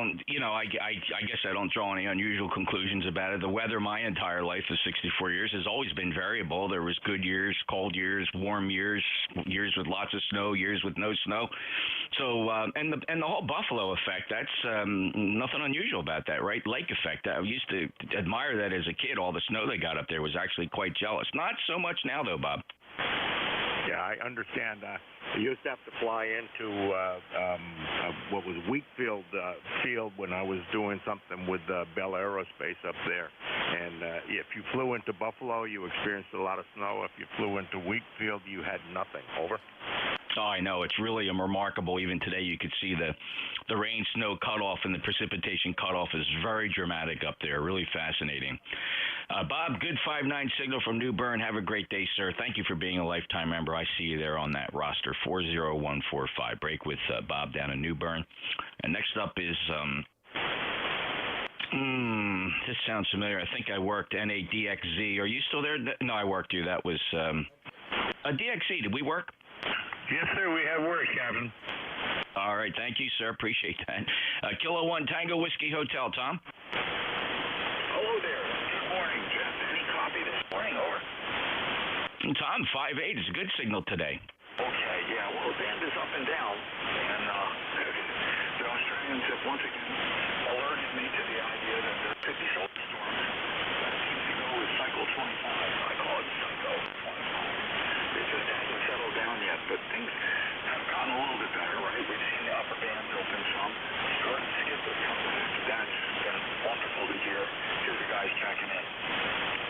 guess I don't draw any unusual conclusions about it. The weather my entire life of 64 years has always been variable. There was good years, cold years, warm years, years with lots of snow, years with no snow. So, and the whole Buffalo effect, that's nothing unusual about that, right? Lake effect. I used to admire that as a kid. All the snow they got up there, was actually quite jealous. Not so much now, though, Bob. Yeah, I understand. I used to have to fly into what was Wheatfield Field when I was doing something with Bell Aerospace up there. And if you flew into Buffalo, you experienced a lot of snow. If you flew into Wheatfield, you had nothing. Over? Oh, I know. It's really remarkable. Even today, you could see the rain-snow cutoff and the precipitation cutoff is very dramatic up there. Really fascinating. Bob, good 5-9 signal from New Bern. Have a great day, sir. Thank you for being a lifetime member. I see you there on that roster, 40145. Break with Bob down in New Bern. And next up is... this sounds familiar. I think I worked NADXZ. Are you still there? No, I worked you. That was DXZ. Did we work? Yes, sir. We have work, Captain. All right. Thank you, sir. Appreciate that. Kilo 1 Tango Whiskey Hotel. Tom? Hello there. Good morning, Jeff. Any copy this morning? Over. Tom, 5-8 is a good signal today. Okay, yeah. Well, the band is up and down, and the Australians have once again alerted me to the idea that there could be some storms. That seems to go with Cycle 25. I call it Cycle 25. It just hasn't settled down yet, but things have gotten a little bit better, right? We've seen the upper bands open some. Starting to skip a couple. That's been wonderful to hear. Here's the guys checking in.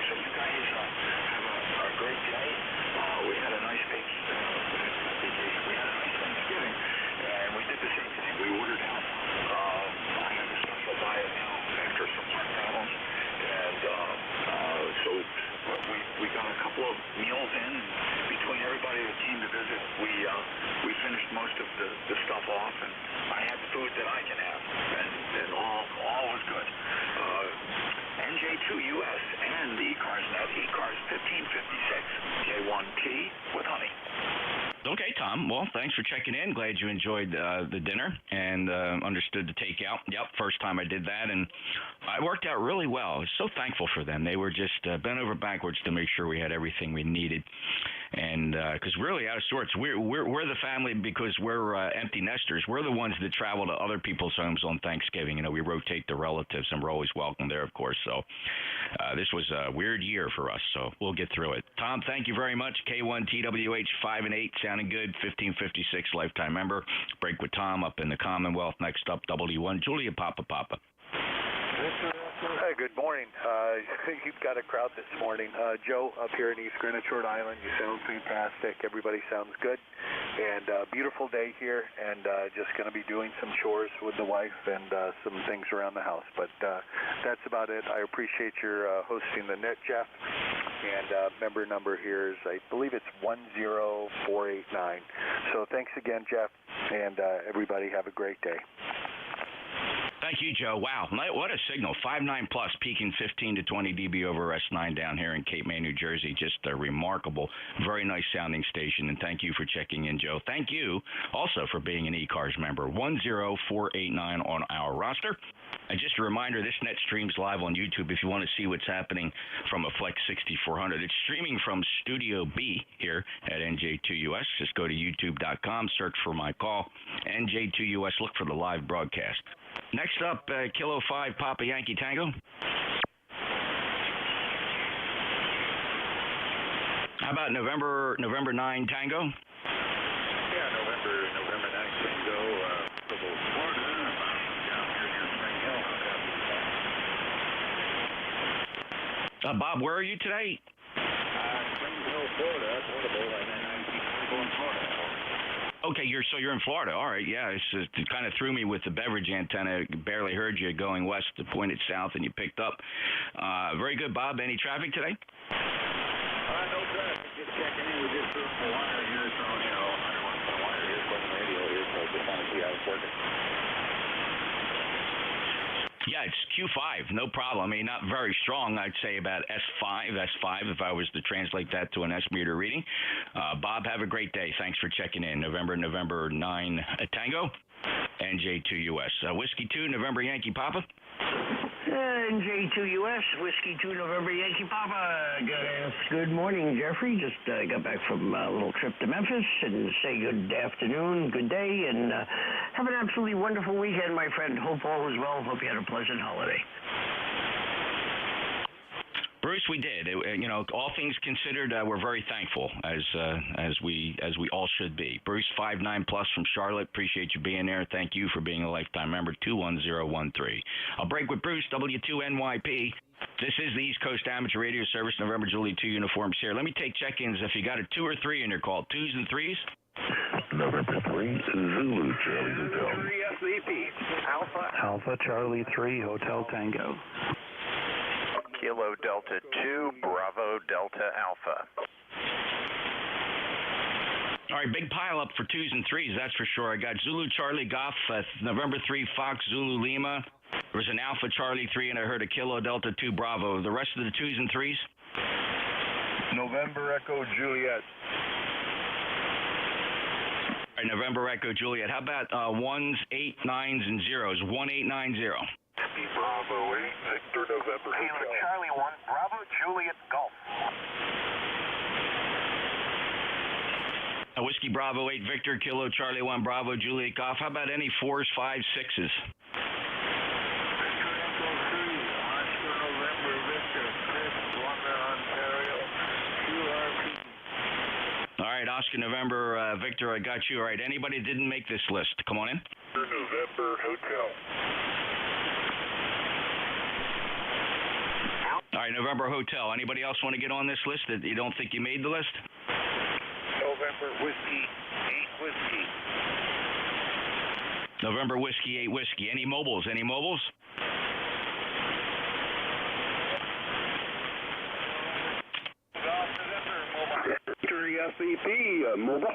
So you guys have a great day. We had a nice vacation. We had a nice Thanksgiving, and we did the same thing. We ordered out. I have a special diet now after some heart problems, and so we got a couple of meals in. Between everybody that came to visit, we finished most of the stuff off, and I had food that I can have, and all was good. NJ2US and the ECARS net, ECARS 1556, J1T with honey. Okay, Tom. Well, thanks for checking in. Glad you enjoyed the dinner and understood the takeout. Yep, first time I did that, and it worked out really well. I was so thankful for them. They were just bent over backwards to make sure we had everything we needed. And because really out of sorts, we're the family because we're empty nesters. We're the ones that travel to other people's homes on Thanksgiving. You know, we rotate the relatives, and we're always welcome there, of course. So this was a weird year for us, so we'll get through it. Tom, thank you very much. K1TWH 5-8, sounding good. 1556 lifetime member. Break with Tom up in the Commonwealth. Next up, W1 Julia Papa. Hi, good morning. You've got a crowd this morning. Joe, up here in East Greenwich, Rhode Island. You sound fantastic. Everybody sounds good. And beautiful day here, and just going to be doing some chores with the wife and some things around the house. But that's about it. I appreciate your hosting the net, Jeff. And member number here is, I believe it's 10489. So thanks again, Jeff, and everybody have a great day. Thank you, Joe. Wow, what a signal. 5.9 plus, peaking 15 to 20 dB over S9 down here in Cape May, New Jersey. Just a remarkable, very nice sounding station. And thank you for checking in, Joe. Thank you also for being an ECARS member. 10489 on our roster. And just a reminder, this net streams live on YouTube if you want to see what's happening from a Flex 6400. It's streaming from Studio B here at NJ2US. Just go to youtube.com, search for my call, NJ2US, look for the live broadcast. Next up, Kilo 5 Papa Yankee Tango. How about November 9 Tango? Yeah, November 9 Tango, Florida, down here near Spring Hill. Bob, where are you today? Spring Hill, Florida. That's wonderful. And then I'm going to Florida. Okay, you're in Florida. All right, yeah. It kind of threw me with the beverage antenna. Barely heard you going west to pointed south, and you picked up. Very good, Bob. Any traffic today? No traffic. Just checking in. We just threw the wire here, so I don't want the wire here, but the radio here, so just want to see how it's working. Yeah, it's Q5, no problem. I mean, not very strong. I'd say about S5 if I was to translate that to an S meter reading. Bob, have a great day. Thanks for checking in. November 9 Tango, NJ2US. Whiskey 2, November Yankee Papa. NJ2US, Whiskey 2, November Yankee Papa. Good morning, Jeffrey. Just got back from a little trip to Memphis, and say good afternoon, good day, and have an absolutely wonderful weekend, my friend. Hope all is well. Hope you had a pleasant holiday. Bruce, we did. All things considered, we're very thankful, as we all should be. Bruce, 5.9 plus from Charlotte. Appreciate you being there. Thank you for being a lifetime member. 21013. I'll break with Bruce. W2NYP. This is the East Coast Amateur Radio Service. November Julie 2 uniforms here. Let me take check-ins. If you got a 2 or 3 in your call, 2s and 3s. November 3, Zulu Charlie Hotel. 3 SVP. Alpha Charlie 3 Hotel Tango. Kilo Delta 2, Bravo Delta Alpha. All right, big pile up for 2s and 3s, that's for sure. I got Zulu Charlie Golf, November 3 Fox Zulu Lima. There was an Alpha Charlie 3, and I heard a Kilo Delta 2 Bravo. The rest of the 2s and 3s? November Echo Juliet. All right, November Echo Juliet. How about 1s, 8, 9s, and 0s? 1890. Bravo 8, Victor November Hotel. Charlie 1, Bravo Juliet Golf. Whiskey Bravo 8, Victor, Kilo Charlie 1, Bravo Juliet Golf. How about any 4s, 5s, 6s? All right, Oscar November, Victor, I got you. All right, anybody that didn't make this list, come on in. November Hotel. All right, November Hotel. Anybody else want to get on this list that you don't think you made the list? November Whiskey 8 Whiskey. November Whiskey 8 Whiskey. Any mobiles? Any mobiles? SVP mobile. All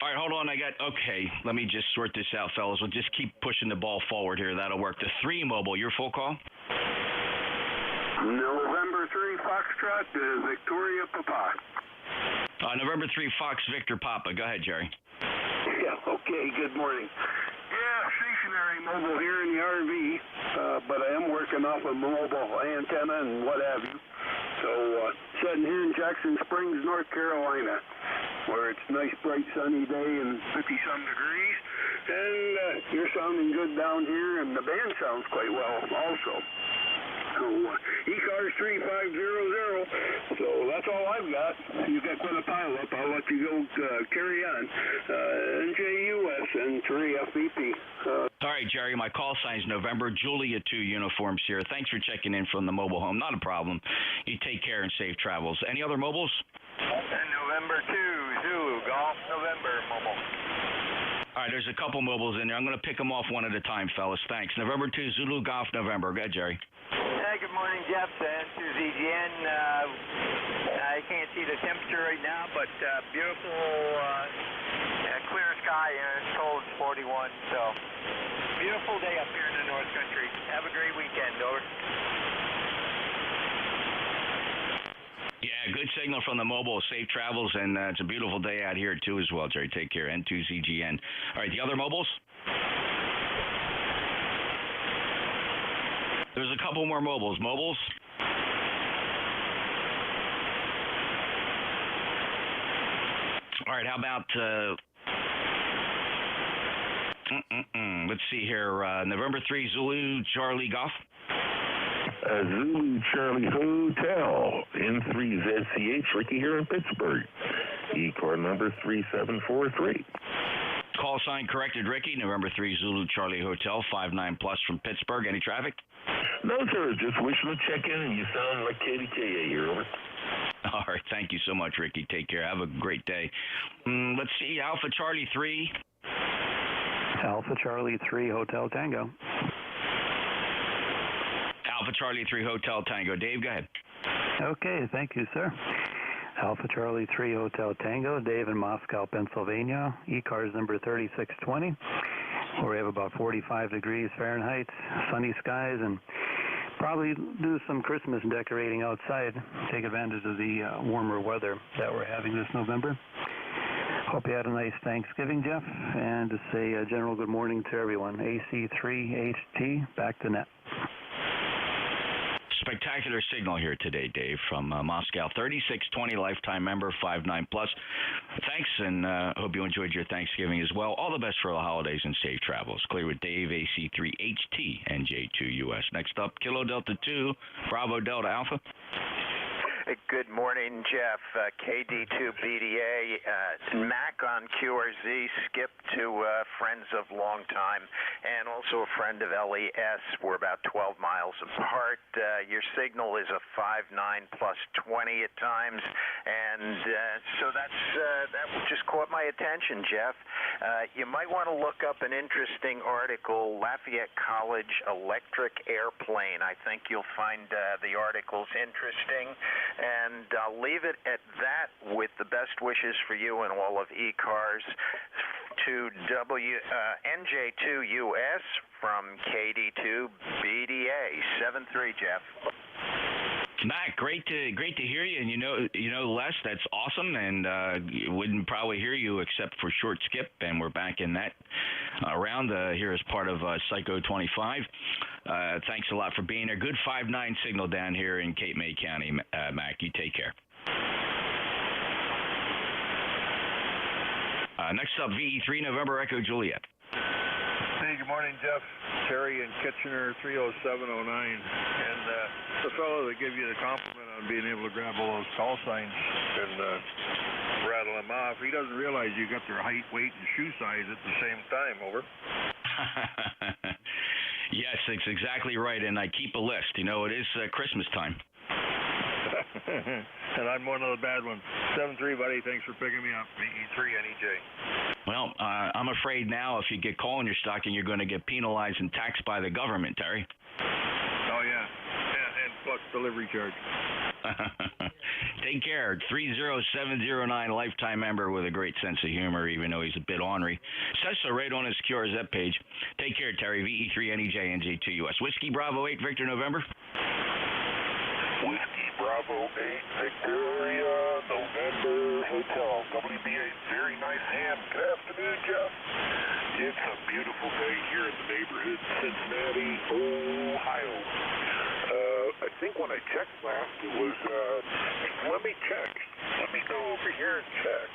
right, hold on. Okay, let me just sort this out, fellas. We'll just keep pushing the ball forward here. That'll work. The 3 mobile, your full call? November 3 Foxtrot, Victoria Papa. November 3 Fox Victor Papa. Go ahead, Jerry. Yeah, okay, good morning. Yeah, stationary mobile here in the RV, but I am working off a mobile antenna and what have you. So, sitting here in Jackson Springs, North Carolina, where it's a nice, bright, sunny day and 50-some degrees. And you're sounding good down here, and the band sounds quite well also. So, ECARS 3500. So that's all I've got. You've got quite a pile up. I'll let you go carry on. NJ2US and 3 FVP. All right, Jerry, my call sign's November. Julia 2 uniforms here. Thanks for checking in from the mobile home. Not a problem. You take care and safe travels. Any other mobiles? November 2, Zulu Golf November, mobile. All right, there's a couple mobiles in there. I'm going to pick them off one at a time, fellas. Thanks. November 2, Zulu Golf November. Go ahead, Jerry. Hey, good morning, Jeff. N2ZGN. I can't see the temperature right now, but beautiful, clear sky, and it's cold, 41. So, beautiful day up here in the North Country. Have a great weekend. Over. Yeah, good signal from the mobile. Safe travels, and it's a beautiful day out here, too, as well, Jerry. Take care. N2ZGN. All right, the other mobiles? There's a couple more mobiles. Mobiles? All right, how about, let's see here, November 3, Zulu Charlie Golf. Zulu Charlie Hotel, N3ZCH, Ricky here in Pittsburgh. ECAR number 3743. Call sign corrected, Ricky. November 3, Zulu Charlie Hotel, 59 plus from Pittsburgh. Any traffic? No, sir. Just wishing to check in, and you sound like KDKA here. Over. All right. Thank you so much, Ricky. Take care. Have a great day. Let's see. Alpha Charlie 3. Alpha Charlie 3, Hotel Tango. Alpha Charlie 3, Hotel Tango. Dave, go ahead. Okay. Thank you, sir. Alpha Charlie 3, Hotel Tango. Dave in Moscow, Pennsylvania. ECARS number 3620. Where we have about 45 degrees Fahrenheit, sunny skies, and probably do some Christmas decorating outside. Take advantage of the warmer weather that we're having this November. Hope you had a nice Thanksgiving, Jeff, and to say a general good morning to everyone. AC3HT, back to net. Spectacular signal here today, Dave, from Moscow. 3620, lifetime member, 59 plus. Thanks, and hope you enjoyed your Thanksgiving as well. All the best for the holidays and safe travels. Clear with Dave, AC3HT, NJ2US. Next up, Kilo Delta 2, Bravo Delta Alpha. Good morning, Jeff. KD2BDA, Mac on QRZ, Skip to friends of long time, and also a friend of LES. We're about 12 miles apart. Your signal is a 5.9 plus 20 at times, and so that just caught my attention, Jeff. You might want to look up an interesting article, Lafayette College Electric Airplane. I think you'll find the articles interesting. And I'll leave it at that with the best wishes for you and all of ECARS to NJ2US from KD2BDA 73, Jeff. Matt, great to hear you, and you know Les, that's awesome, and wouldn't probably hear you except for short skip, and we're back in that round here as part of Psycho 25. Thanks a lot for being there. Good 5.9 signal down here in Cape May County, Mac. You take care. Next up, VE3 November Echo Juliet. Hey, good morning, Jeff. Terry in Kitchener, 30709. And the fellow that gave you the compliment on being able to grab all those call signs and rattle them off, he doesn't realize you got their height, weight, and shoe size at the same time, over. Yes, it's exactly right, and I keep a list. You know, it is Christmas time. And I'm one of the bad ones. 7-3, buddy. Thanks for picking me up. VE3 NEJ. Well, I'm afraid now if you get coal in your stocking, you're going to get penalized and taxed by the government, Terry. Oh, yeah. And plus delivery charge. Take care. 30709, lifetime member with a great sense of humor, even though he's a bit ornery. Says so right on his QRZ page. Take care, Terry. VE3 NEJ NJ2US. Whiskey Bravo 8, Victor November. Whiskey Bravo 8, Victoria, November, Hotel, WBA. Very nice ham. Good afternoon, Jeff. It's a beautiful day here in the neighborhood, Cincinnati, Ohio. I think when I checked last, it was, let me check. Let me go over here and check.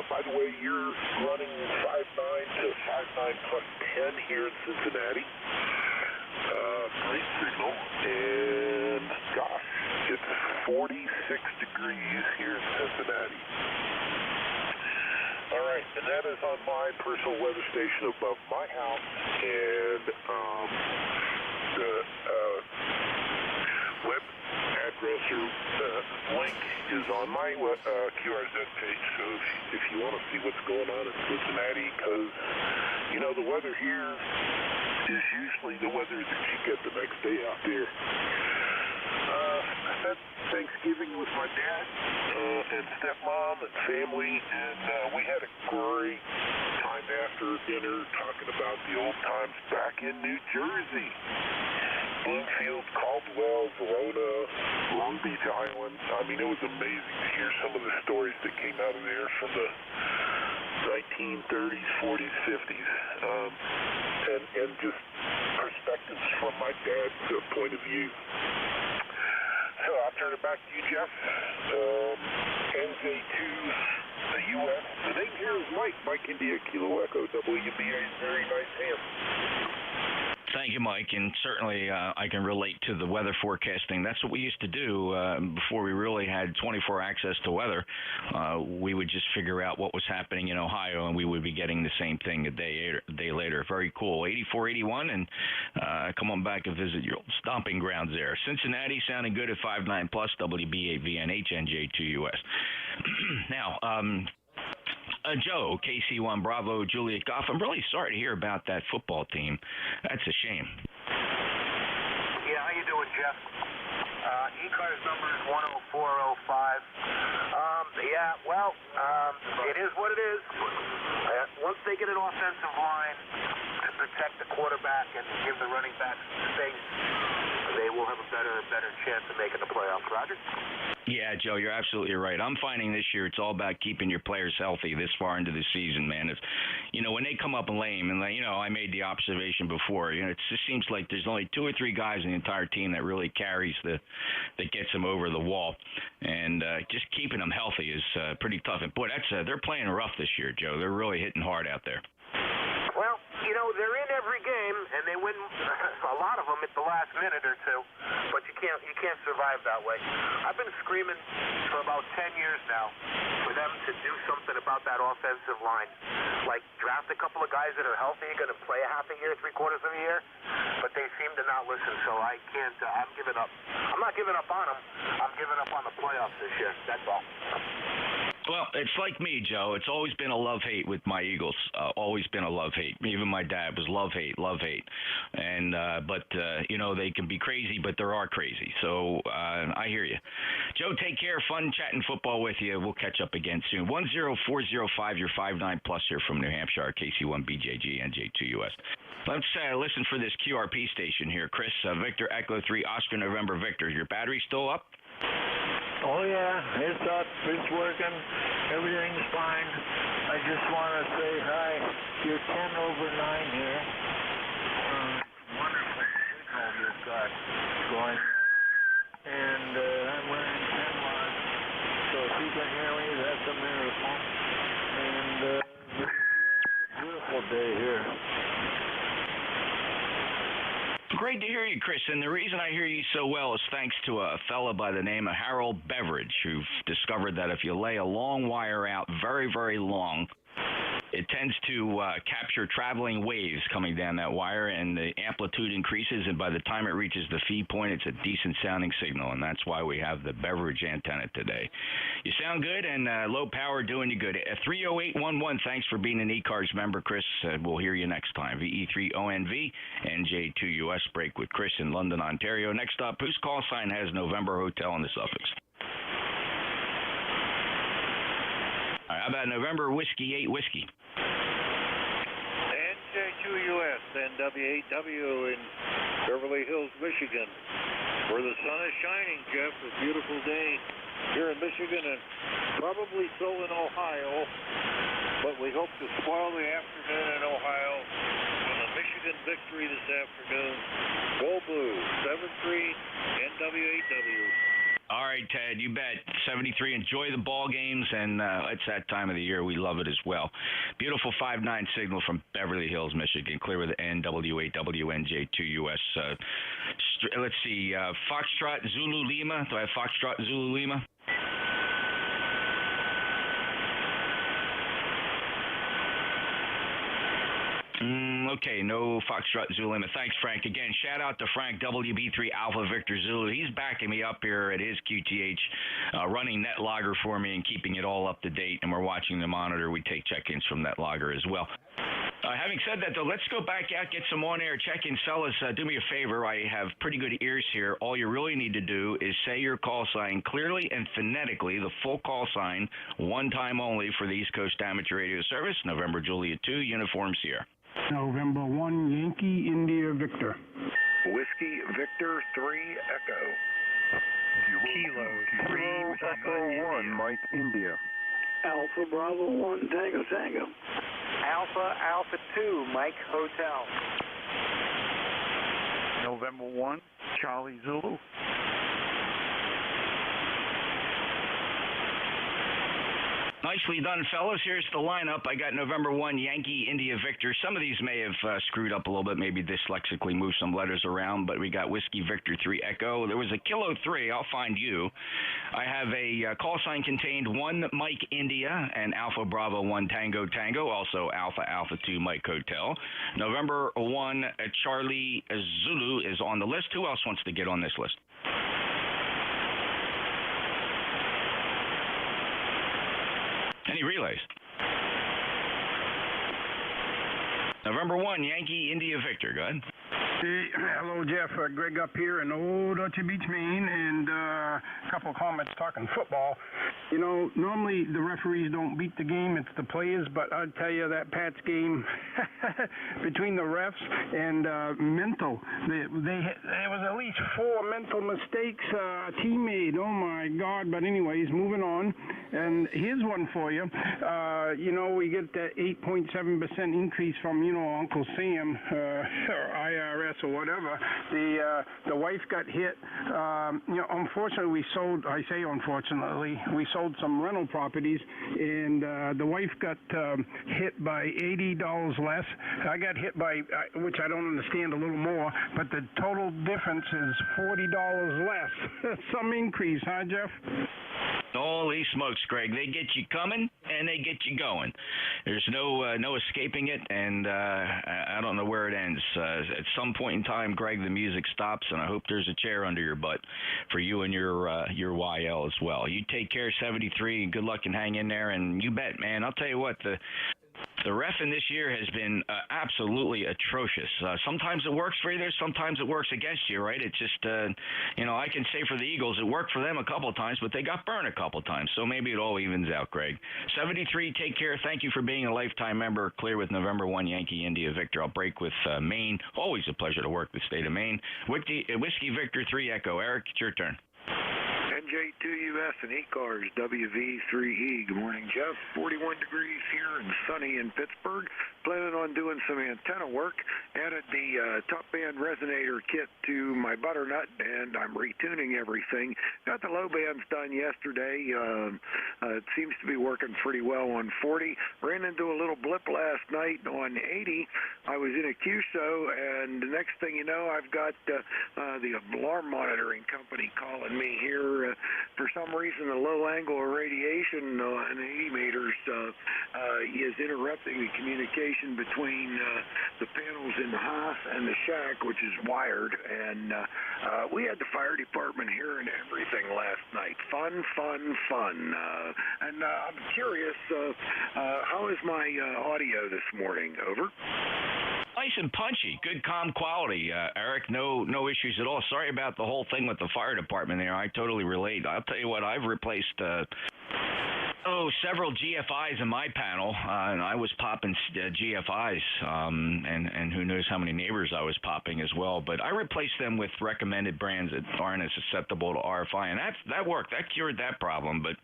By the way, you're running 5.9 to 5.9 plus 10 here in Cincinnati. Great signal, and gosh, it's 46 degrees here in Cincinnati. All right, and that is on my personal weather station above my house, and the web address or link is on my QRZ page. So if you want to see what's going on in Cincinnati, because, you know, the weather here is usually the weather that you get the next day out there. I spent Thanksgiving with my dad and stepmom and family, and we had a great time after dinner talking about the old times back in New Jersey. Bloomfield, Caldwell, Verona, Long Beach Island. I mean, it was amazing to hear some of the stories that came out of there from the 1930s, 40s, 50s, and just perspectives from my dad's point of view. So I'll turn it back to you, Jeff. NJ2US. The name here is Mike India Kilo Echo WBA. Very nice ham. Thank you, Mike, and certainly I can relate to the weather forecasting. That's what we used to do before we really had 24 access to weather. We would just figure out what was happening in Ohio, and we would be getting the same thing a day later. Very cool. 8481, and come on back and visit your old stomping grounds there. Cincinnati sounding good at 59 plus, WBAVNH, NJ2US. Now, Joe, KC1 Bravo, Juliet Goff. I'm really sorry to hear about that football team. That's a shame. Yeah, how you doing, Jeff? ECARS number is 10405. It is what it is. Once they get an offensive line to protect the quarterback and give the running back space, they will have a better chance of making the playoffs. Roger? Yeah, Joe, you're absolutely right. I'm finding this year it's all about keeping your players healthy this far into the season, man. If, when they come up lame, and I made the observation before, it just seems like there's only 2 or 3 guys in the entire team that really carries that gets them over the wall, and just keeping them healthy is pretty tough. And boy, they're playing rough this year, Joe. They're really hitting hard out there. Well, they're in every game, and they win a lot of them at the last minute or two, but you can't survive that way. I've been screaming for about 10 years now for them to do something about that offensive line, like draft a couple of guys that are healthy, going to play a half a year, 3/4 of a year, but they seem to not listen, so I can't, I'm giving up. I'm not giving up on them. I'm giving up on the playoffs this year. That's all. Well, it's like me, Joe. It's always been a love-hate with my Eagles. Always been a love-hate. Even my dad was love-hate. And but they can be crazy, but they are crazy. So I hear you. Joe, take care. Fun chatting football with you. We'll catch up again soon. 10405, your 59 plus here from New Hampshire, KC1 BJG, NJ2US. Let's listen for this QRP station here. Chris, Victor Echo 3, Oscar November Victor. Is your battery still up? Oh, yeah, it's up, it's working, everything's fine. I just want to say hi. You're 10 over 9 here. Wonderful signal you've got going. And I'm wearing 10 watts, so if you can hear me, that's a miracle. And beautiful day here. Great to hear you, Chris. And the reason I hear you so well is thanks to a fella by the name of Harold Beveridge, who discovered that if you lay a long wire out very, very long, it tends to capture traveling waves coming down that wire, and the amplitude increases, and by the time it reaches the feed point, it's a decent sounding signal, and that's why we have the Beveridge antenna today. You sound good, and low power doing you good. 30811, thanks for being an ECARS member, Chris. We'll hear you next time. VE3ONV, NJ2US break with Chris in London, Ontario. Next up, whose call sign has November Hotel in the suffix? All right, how about November Whiskey 8 Whiskey? NJ2US, NW8W in Beverly Hills, Michigan, where the sun is shining, Jeff. A beautiful day here in Michigan and probably so in Ohio, but we hope to spoil the afternoon in Ohio with a Michigan victory this afternoon. Go Blue, 7-3, NW8W. All right, Ted, you bet. 73, enjoy the ball games, and it's that time of the year. We love it as well. Beautiful 5-9 signal from Beverly Hills, Michigan, clear with NW8WNJ2US. Let's see, Foxtrot Zulu Lima. Do I have Foxtrot Zulu Lima? Okay, no Foxtrot Zulu Lima. Thanks, Frank. Again, shout out to Frank, WB3 Alpha Victor Zulu. He's backing me up here at his QTH, running NetLogger for me and keeping it all up to date, and we're watching the monitor. We take check-ins from NetLogger as well. Having said that, though, let's go back out, get some on-air check-ins. Fellas, do me a favor. I have pretty good ears here. All you really need to do is say your call sign clearly and phonetically, the full call sign, one time only for the East Coast Amateur Radio Service, November Juliet 2, Uniform Sierra. November 1, Yankee India Victor. Whiskey Victor 3 Echo. Kilo 3 Echo 1, Mike India. Alpha Bravo 1 Tango Tango. Alpha 2 Mike Hotel. November 1, Charlie Zulu. Nicely done, fellas. Here's the lineup. I got November 1, Yankee India Victor. Some of these may have screwed up a little bit, maybe dyslexically moved some letters around, but we got Whiskey Victor 3 Echo. There was a Kilo 3. I'll find you. I have a call sign contained 1 Mike India and Alpha Bravo 1 Tango Tango, also Alpha 2 Mike Hotel. November 1, Charlie Zulu is on the list. Who else wants to get on this list? Any relays? November 1, Yankee India Victor. Go ahead. Hey, hello, Jeff. Greg up here in Old Dutchy Beach, Maine, and a couple of comments talking football. You know, normally the referees don't beat the game, it's the players, but I'll tell you that Pat's game between the refs and mental, there was at least 4 mental mistakes a team made. Oh, my God. But anyways, moving on. And here's one for you. You know, we get that 8.7% increase from, you know, Uncle Sam or IRS or whatever. The wife got hit. You know, unfortunately, we sold some rental properties, and the wife got hit by $80 less. I got hit by, which I don't understand a little more, but the total difference is $40 less. Some increase, huh, Jeff? Holy smokes, Greg. They get you coming, and they get you going. There's no escaping it, and I don't know where it ends. At some point in time, Greg, the music stops, and I hope there's a chair under your butt for you and your YL as well. You take care, 73, and good luck and hang in there, and you bet, man. I'll tell you what, the reffing this year has been absolutely atrocious. Sometimes it works for you there, sometimes it works against you, right? It's just, you know, I can say for the Eagles, it worked for them a couple of times, but they got burned a couple of times, so maybe it all evens out, Greg. 73, take care. Thank you for being a lifetime member. Clear with November 1, Yankee India Victor. I'll break with Maine. Always a pleasure to work the state of Maine. Whiskey Victor 3 Echo. Eric, it's your turn. NJ2US and ECARS, WV3E. Good morning, Jeff. 41 degrees here and sunny in Pittsburgh. Planning on doing some antenna work. Added the top band resonator kit to my butternut, and I'm retuning everything. Got the low bands done yesterday. It seems to be working pretty well on 40. Ran into a little blip last night on 80. I was in a QSO, and the next thing you know, I've got the alarm monitoring company calling me here. For some reason, the low angle radiation in the 80 meters is interrupting the communication between the panels in the house and the shack, which is wired. And we had the fire department here and everything last night. Fun. And I'm curious, how is my audio this morning? Over. Nice and punchy. Good, calm quality, Eric. No issues at all. Sorry about the whole thing with the fire department there. I totally relate. I'll tell you what, I've replaced several GFIs in my panel, and I was popping GFIs, and who knows how many neighbors I was popping as well. But I replaced them with recommended brands that aren't as susceptible to RFI, and that worked. That cured that problem. But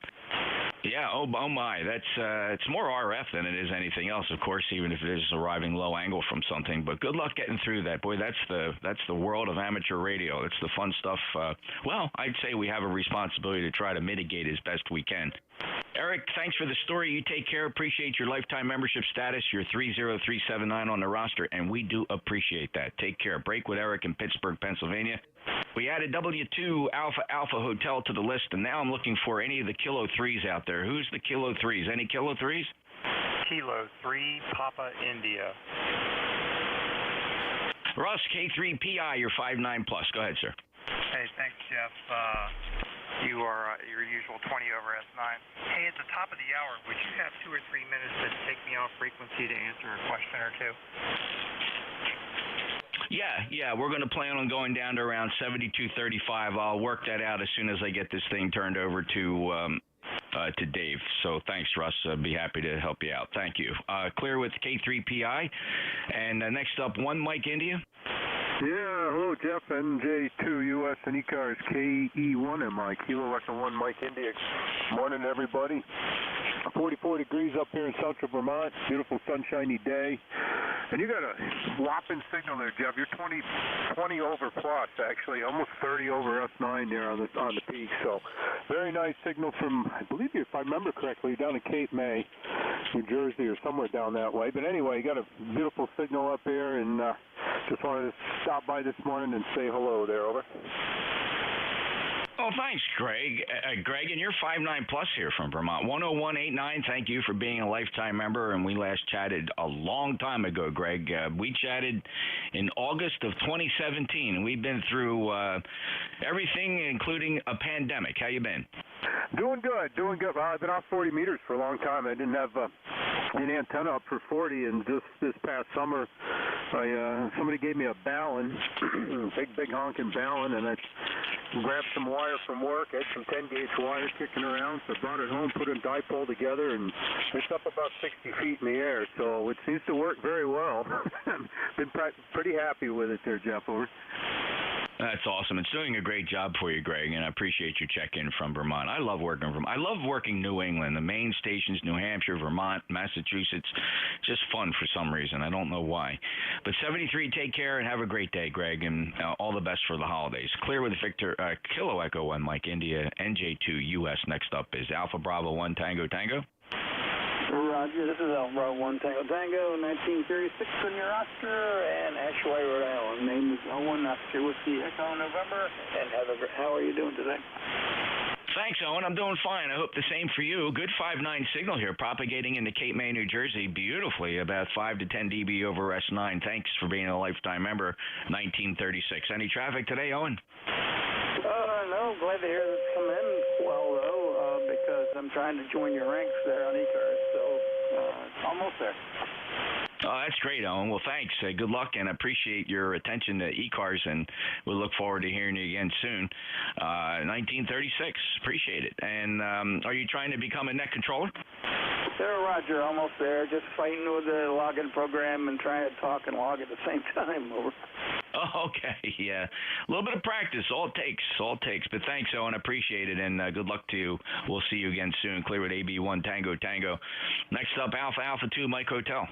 yeah, oh my, that's it's more RF than it is anything else, of course, even if it is arriving low angle from something. But good luck getting through that. Boy, that's the world of amateur radio. It's the fun stuff. Well, I'd say we have a responsibility to try to mitigate as best we can. Eric, thanks for the story. You take care. Appreciate your lifetime membership status. You're 30379 on the roster, and we do appreciate that. Take care. Break with Eric in Pittsburgh, Pennsylvania. We added W2 Alpha Hotel to the list, and now I'm looking for any of the Kilo 3s out there. Who's the Kilo 3s? Any Kilo 3s? Kilo 3 Papa India. Russ, K3PI, you're 5'9 plus. Go ahead, sir. Hey, thanks, Jeff. You are your usual 20 over S9. Hey, at the top of the hour, would you have 2 or 3 minutes to take me off frequency to answer a question or two? Yeah, we're going to plan on going down to around 7235. I'll work that out as soon as I get this thing turned over to Dave. So thanks, Russ. I'd be happy to help you out. Thank you. Clear with K3PI. And next up, 1 Mike India. Yeah, hello, Jeff. NJ2US and ECARS KE1MI, Kilo Echo 1 Mike India. Morning, everybody. 44 degrees up here in central Vermont. Beautiful sunshiny day. And you got a whopping signal there, Jeff. You're 20 over plus, actually, almost 30 over S9 there on the peak. So very nice signal from, I believe, if I remember correctly, down in Cape May, New Jersey, or somewhere down that way. But anyway, you got a beautiful signal up here, and just wanted to stop by this morning and say hello there. Over. Oh, thanks, Greg. Greg, and you're 5'9 plus here from Vermont. 10189, thank you for being a lifetime member, and we last chatted a long time ago, Greg. We chatted in August of 2017, and we've been through everything, including a pandemic. How you been? Doing good. Well, I've been off 40 meters for a long time. I didn't have an antenna up for 40, and just this past summer, somebody gave me a Ballon, big honking Ballon, and I grabbed some wire from work. I had some 10-gauge wire kicking around, so I brought it home, put a dipole together, and it's up about 60 feet in the air, so it seems to work very well. Been pretty happy with it there, Jeff. Over. That's awesome. It's doing a great job for you, Greg, and I appreciate your check-in from Vermont. I love working New England. The main stations, New Hampshire, Vermont, Massachusetts. Just fun for some reason. I don't know why. But 73, take care and have a great day, Greg, and all the best for the holidays. Clear with Victor, Kilo Echo 1 Mike India, NJ2US. Next up is Alpha Bravo 1 Tango Tango. Roger, this is Alpha Bravo 1 Tango Tango, 1936 on your Oscar, and Ashaway, Rhode Island. Name is 01 Oscar Whiskey Echo November, and how are you doing today? Thanks, Owen. I'm doing fine. I hope the same for you. Good 5.9 signal here, propagating into Cape May, New Jersey, beautifully, about 5 to 10 dB over S9. Thanks for being a lifetime member, 1936. Any traffic today, Owen? No, glad to hear this come in well, though, because I'm trying to join your ranks there on ECARS, so almost there. Oh, that's great, Owen. Well, thanks. Good luck, and I appreciate your attention to ECARS, and we'll look forward to hearing you again soon. 1936, appreciate it. And are you trying to become a net controller? There, Roger, almost there. Just fighting with the login program and trying to talk and log at the same time. Over. Oh, okay, yeah. A little bit of practice, all it takes. But thanks, Owen, I appreciate it, and good luck to you. We'll see you again soon. Clear with AB1 Tango Tango. Next up, Alpha 2 Mike Hotel.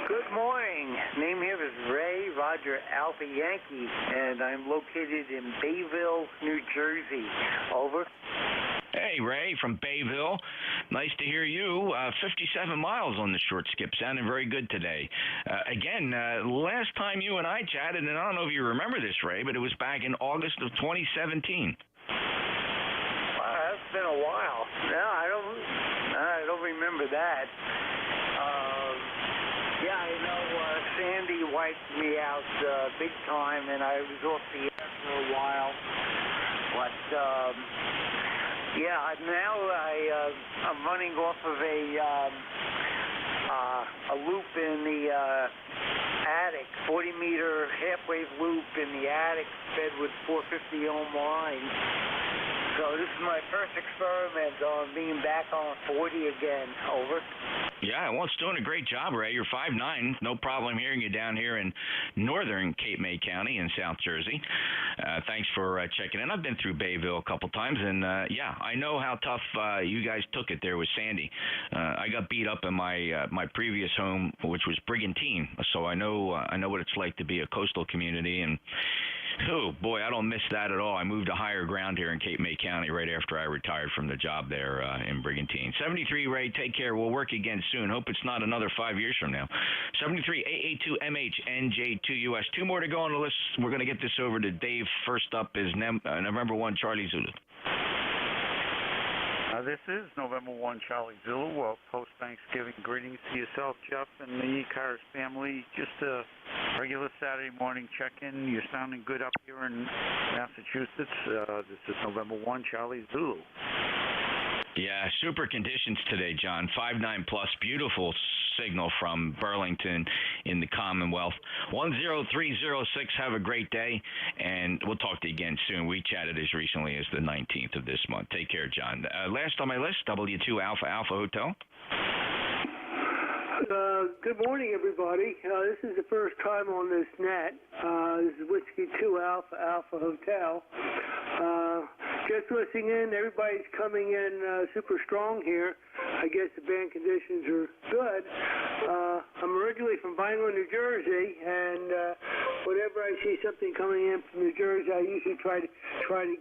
Good morning. Name here is Ray Roger Alpha Yankee, and I'm located in Bayville, New Jersey. Over. Hey, Ray from Bayville. Nice to hear you. 57 miles on the short skip. Sounding very good today. Again, last time you and I chatted, and I don't know if you remember this, Ray, but it was back in August of 2017. Wow, that's been a while. No, I don't remember that. Yeah, I know Sandy wiped me out big time, and I was off the air for a while. But yeah, now I'm running off of a loop in the attic, 40-meter half-wave loop in the attic, fed with 450 ohm lines. So this is my first experiment on being back on 40 again. Over. Yeah, well, it's doing a great job, Ray. You're 5'9", no problem hearing you down here in northern Cape May County in South Jersey. Thanks for checking in. I've been through Bayville a couple times, and yeah, I know how tough you guys took it there with Sandy. I got beat up in my previous home, which was Brigantine, so I know what it's like to be a coastal community, and oh boy, I don't miss that at all. I moved to higher ground here in Cape May County right after I retired from the job there in Brigantine. 73, Ray, take care. We'll work again soon. Hope it's not another 5 years from now. 73, AA2MH, NJ2US. 2 more to go on the list. We're going to get this over to Dave. First up is November 1, Charlie Zulu. This is November 1 Charlie Zulu. Post-Thanksgiving greetings to yourself, Jeff, and the ECARS family. Just a regular Saturday morning check-in. You're sounding good up here in Massachusetts. This is November 1 Charlie Zulu. Yeah, super conditions today, John. 5.9 plus, beautiful signal from Burlington in the Commonwealth. 10306, have a great day, and we'll talk to you again soon. We chatted as recently as the 19th of this month. Take care, John. Last on my list, W2 Alpha Alpha Hotel. Good morning, everybody. This is the first time on this net. This is Whiskey 2 Alpha Alpha Hotel. Just listening in, everybody's coming in super strong here. I guess the band conditions are good. I'm originally from Vineland, New Jersey, and whenever I see something coming in from New Jersey, I usually try to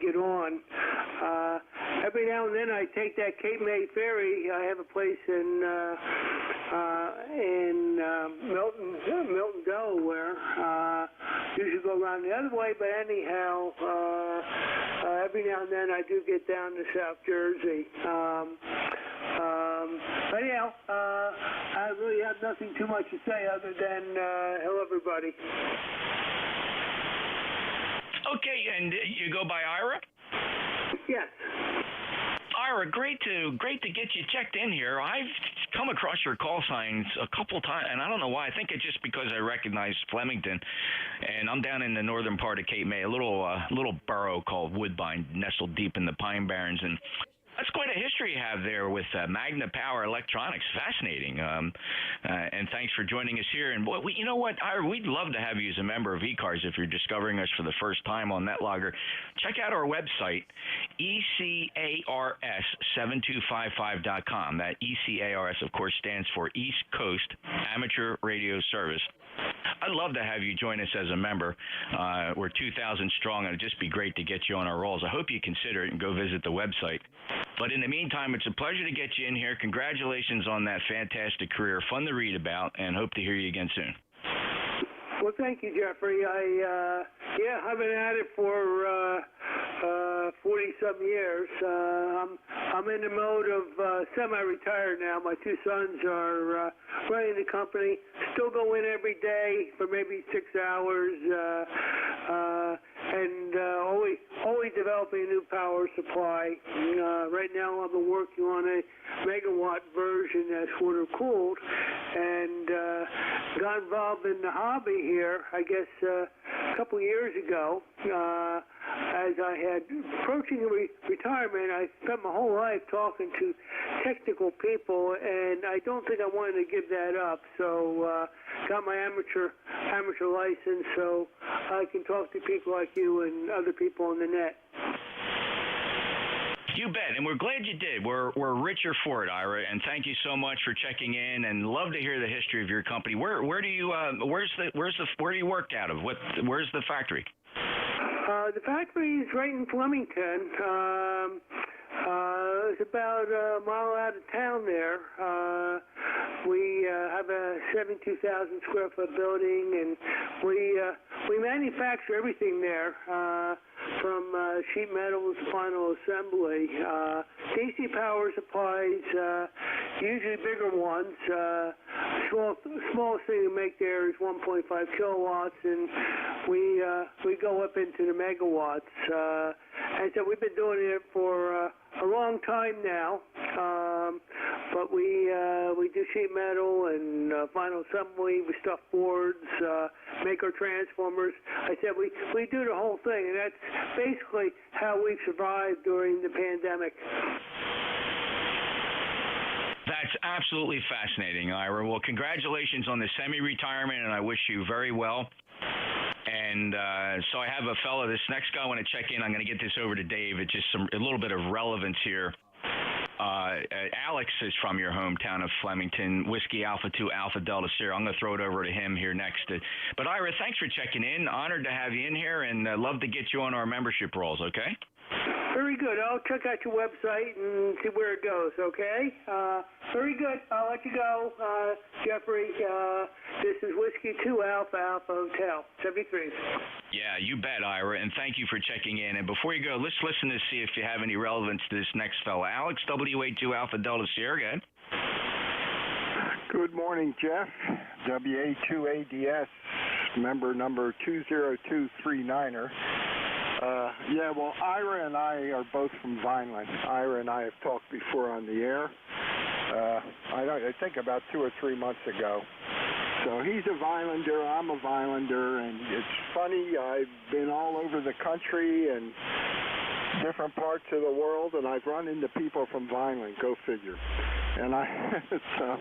get on. Every now and then I take that Cape May ferry. I have a place in Milton, Delaware. Usually go around the other way, but anyhow, every now and then I do get down to South Jersey. But anyhow, I really have nothing too much to say other than hello, everybody. Okay, and you go by Ira? Yes. Ira, great to get you checked in here. I've come across your call signs a couple times, and I don't know why. I think it's just because I recognize Flemington, and I'm down in the northern part of Cape May, a little borough called Woodbine, nestled deep in the Pine Barrens, and that's quite a history you have there with Magna Power Electronics. Fascinating. And thanks for joining us here. And you know what, Ira, we'd love to have you as a member of ECARS if you're discovering us for the first time on NetLogger. Check out our website, ECARS7255.com. That ECARS, of course, stands for East Coast Amateur Radio Service. I'd love to have you join us as a member. We're 2,000 strong, and it'd just be great to get you on our rolls. I hope you consider it and go visit the website. But in the meantime, it's a pleasure to get you in here. Congratulations on that fantastic career. Fun to read about, and hope to hear you again soon. Well, thank you, Jeffrey. I've been at it for 40-some years. I'm in the mode of semi-retired now. My two sons are running the company. Still go in every day for maybe 6 hours, and always developing a new power supply. Right now, I've been working on a megawatt version that's water cooled, and got involved in the hobby here, I guess, a couple years ago. As I had approaching retirement, I spent my whole life talking to technical people, and I don't think I wanted to give that up. So got my amateur license, so I can talk to people like you and other people on the net. You bet, and we're glad you did. We're richer for it, Ira, and thank you so much for checking in. And love to hear the history of your company. Where do you where do you work out of? Where's the factory? The factory is right in Flemington. It's about a mile out of town there. We have a 72,000 square foot building, and we manufacture everything there, from sheet metal to final assembly. DC power supplies, usually bigger ones. Smallest thing we make there is 1.5 kilowatts, and we go up into the megawatts. And so we've been doing it for a long time now, but we do sheet metal and final assembly. We stuff boards, make our transformers. I said we do the whole thing, and that's basically how we've survived during the pandemic. That's absolutely fascinating, Ira. Well, congratulations on the semi-retirement, and I wish you very well. And so I have a fellow, this next guy I want to check in. I'm going to get this over to Dave. It's just a little bit of relevance here. Alex is from your hometown of Flemington, Whiskey Alpha 2 Alpha Delta Sierra. I'm going to throw it over to him here next. But Ira, thanks for checking in. Honored to have you in here, and love to get you on our membership rolls, okay? Very good. I'll check out your website and see where it goes, okay? Very good. I'll let you go, Jeffrey. This is Whiskey 2 Alpha Alpha Hotel, 73. Yeah, you bet, Ira, and thank you for checking in. And before you go, let's listen to see if you have any relevance to this next fella. Alex, WA2 Alpha Delta Sierra, go ahead. Good morning, Jeff. WA2ADS, member number 20239er. Yeah, well, Ira and I are both from Vineland. Ira and I have talked before on the air. I think about 2 or 3 months ago. So he's a Vinelander, I'm a Vinelander, and it's funny, I've been all over the country and different parts of the world, and I've run into people from Vineland, go figure. And so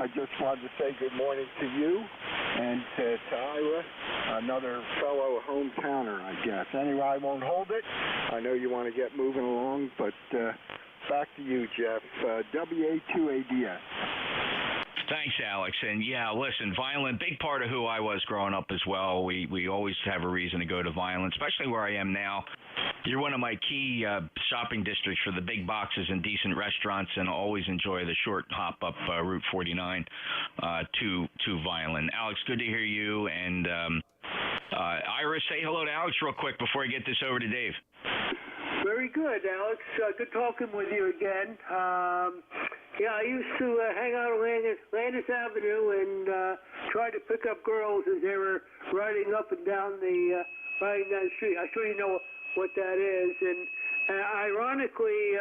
I just wanted to say good morning to you and to Ira, another fellow hometowner, I guess. Anyway, I won't hold it. I know you want to get moving along, but back to you, Jeff. WA2ADS. Thanks, Alex. And yeah, listen, Vineland, big part of who I was growing up as well. We always have a reason to go to Vineland, especially where I am now. You're one of my key shopping districts for the big boxes and decent restaurants, and always enjoy the short hop up Route 49 to Vineland. Alex, good to hear you. And Ira, say hello to Alex real quick before I get this over to Dave. Very good, Alex. Good talking with you again. Yeah, I used to hang out on Landis Avenue and try to pick up girls as they were riding up and down the street. I'm sure you know what that is. And ironically,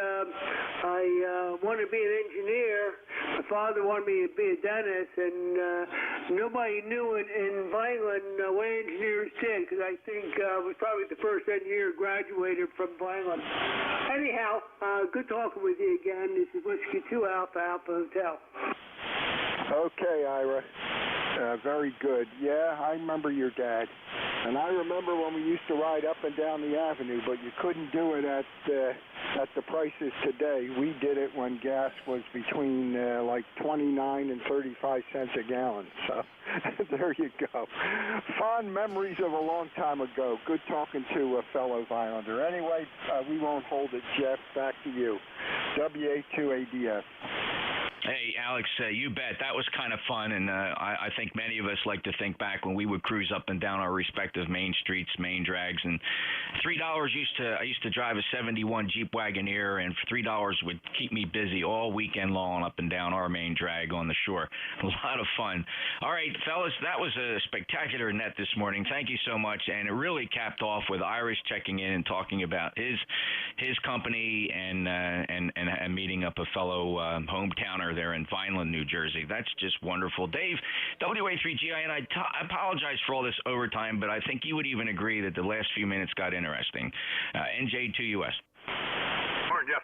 I wanted to be an engineer. My father wanted me to be a dentist, and nobody knew in Vineland what engineers did, because I think I was probably the first engineer graduated from Vineland. Anyhow, good talking with you again. This is Whiskey 2 Alpha Alpha Hotel. Okay, Ira. Very good. Yeah, I remember your dad. And I remember when we used to ride up and down the avenue, but you couldn't do it at the prices today. We did it when gas was between like 29 and 35 cents a gallon. So there you go. Fond memories of a long time ago. Good talking to a fellow Violander. Anyway, we won't hold it, Jeff. Back to you. WA2ADS. Hey, Alex, you bet. That was kind of fun, and I think many of us like to think back when we would cruise up and down our respective main streets, main drags, and $3 I used to drive a 71 Jeep Wagoneer, and for $3 would keep me busy all weekend long up and down our main drag on the shore. A lot of fun. All right, fellas, that was a spectacular net this morning. Thank you so much, and it really capped off with Irish checking in and talking about his company and meeting up a fellow hometowner there in Vineland, New Jersey. That's just wonderful. Dave, WA3GIN, I apologize for all this overtime, but I think you would even agree that the last few minutes got interesting. NJ2US. Morning, Jeff.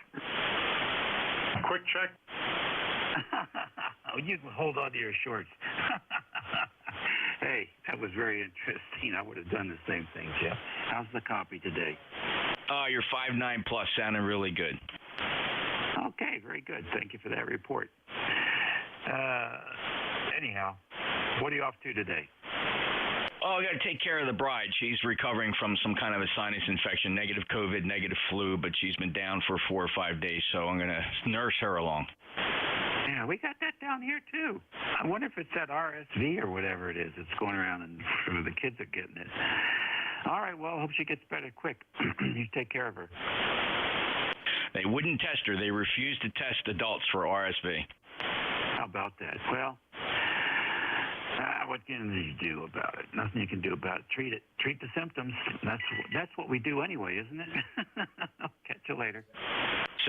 Quick check. You can hold on to your shorts. Hey, that was very interesting. I would have done the same thing, Jeff. How's the copy today? You're 5'9" plus, sounding really good. Okay, very good. Thank you for that report. Anyhow, what are you off to today? Oh, I got to take care of the bride. She's recovering from some kind of a sinus infection, negative COVID, negative flu, but she's been down for 4 or 5 days, so I'm going to nurse her along. Yeah, we got that down here, too. I wonder if it's that RSV or whatever it is that's going around and the kids are getting it. All right, well, hope she gets better quick. You take care of her. They wouldn't test her. They refused to test adults for RSV. How about that? Well, what can you do about it? Nothing you can do about it. Treat it. Treat the symptoms. That's what we do anyway, isn't it? I'll catch you later.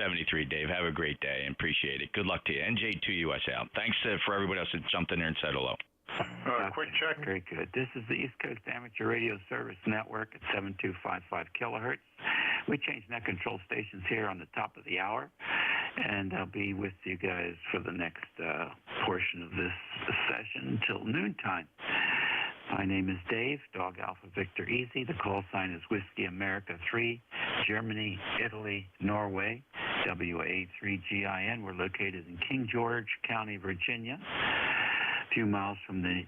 73, Dave. Have a great day and appreciate it. Good luck to you. NJ2US out. Thanks for everybody else that jumped in there and said hello. Quick check. Very good. This is the East Coast Amateur Radio Service Network at 7255 kilohertz. We change net control stations here on the top of the hour, and I'll be with you guys for the next portion of this session until noontime. My name is Dave, Dog Alpha Victor Easy. The call sign is Whiskey America 3, Germany, Italy, Norway, WA3GIN. We're located in King George County, Virginia, a few miles from the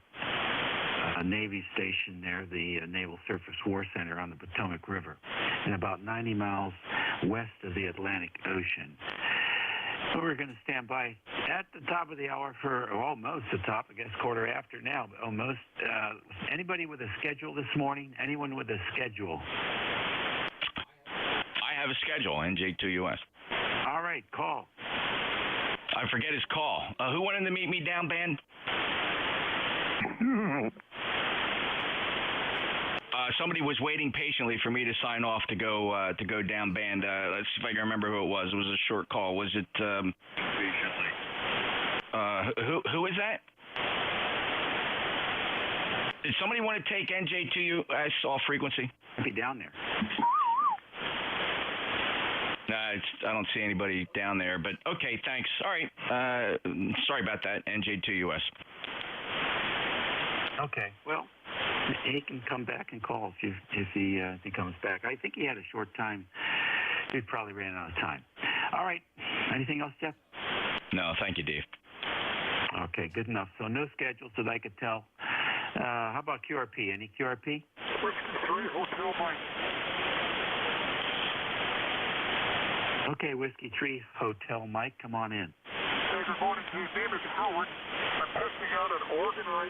Navy station there, the Naval Surface War Center on the Potomac River, and about 90 miles west of the Atlantic Ocean. We're going to stand by at the top of the hour for almost the top, I guess, quarter after now, but almost. Anybody with a schedule this morning? Anyone with a schedule? I have a schedule, NJ2US. All right, call. I forget his call. Who wanted to meet me down, band? Somebody was waiting patiently for me to sign off to go down, band. Let's see if I can remember who it was. It was a short call. Was it? Patiently. Who is that? Did somebody want to take NJ2US off frequency? I'll be down there. I don't see anybody down there, but okay, thanks. All right. Sorry about that, NJ2US. Okay, well, he can come back and call if he comes back. I think he had a short time. He probably ran out of time. All right. Anything else, Jeff? No, thank you, Dave. Okay, good enough. So no schedule so that I could tell. How about QRP? Any QRP? Whiskey 3, Hotel Mike. Okay, Whiskey 3, Hotel Mike, come on in. Hey, good morning. His name is Howard. I'm testing out an Organa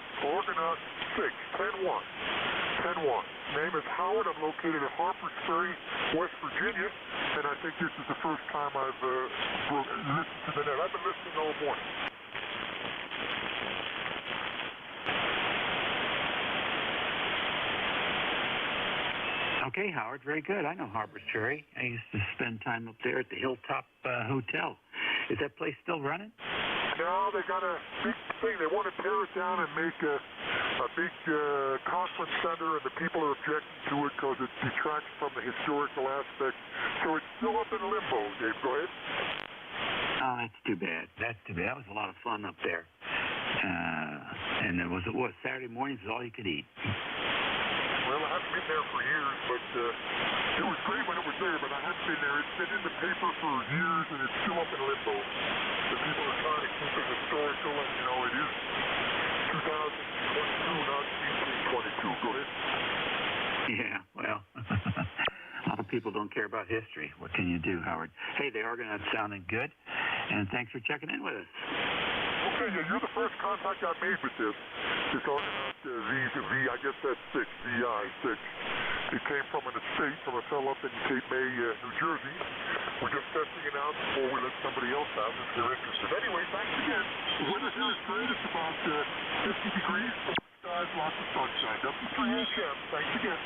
6, 10-1. 10-1. Name is Howard. I'm located at Harpers Ferry, West Virginia, and I think this is the first time I've listened to the net. I've been listening all morning. Okay, Howard, very good. I know Harpers Ferry. I used to spend time up there at the Hilltop Hotel. Is that place still running? No, they got a big thing. They want to tear it down and make a big conference center, and the people are objecting to it because it detracts from the historical aspect. So it's still up in limbo, Dave. Go ahead. Oh, that's too bad. That's too bad. That was a lot of fun up there. And it was Saturday mornings is all you could eat. Well, I haven't been there for years, but it was great when it was there, but I haven't been there. It's been in the paper for years, and it's still up in limbo. The people are trying to keep it historical, and, you know, it is 2022, not 1822. Go ahead. Yeah, well, a lot of people don't care about history. What can you do, Howard? Hey, the Argonauts sounding good, and thanks for checking in with us. Okay, yeah, you're the first contact I made with this. This Argonaut I guess that's 6, VI 6. It came from an estate from a fellow up in Cape May, New Jersey. We're just testing it out before we let somebody else out if they're interested. Anyway, thanks again. The weather here is great. It's about 50 degrees, skies, lots of sunshine. W3HM. Thanks again.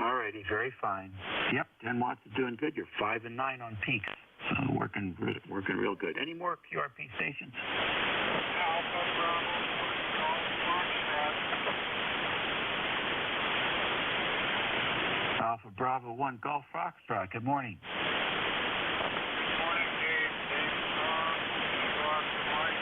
All righty, very fine. Yep, 10 watts is doing good. You're 5 and 9 on peaks. So working real good. Any more QRP stations? Alpha Bravo, Golf Foxtrot. Alpha Bravo 1, Golf Foxtrot. Good morning. Good morning, Dave. Dave Strong. Go out to Mike.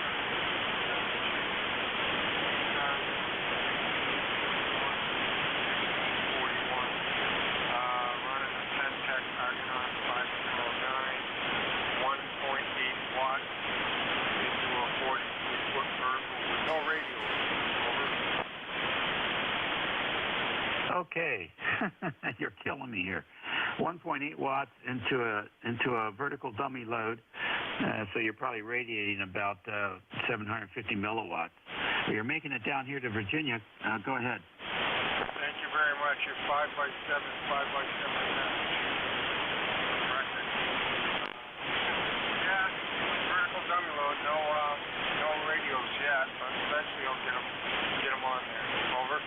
Running the 10 Tech Argonaut 509. 1.8 watts into a 43-foot vertical with no radio. Over. Okay, you're killing me here. 1.8 watts into a vertical dummy load, so you're probably radiating about 750 milliwatts. You're making it down here to Virginia. Go ahead. Thank you very much. You're 5x7, 5x7. Dummy load, no radios yet, but eventually I'll get them on there. Over.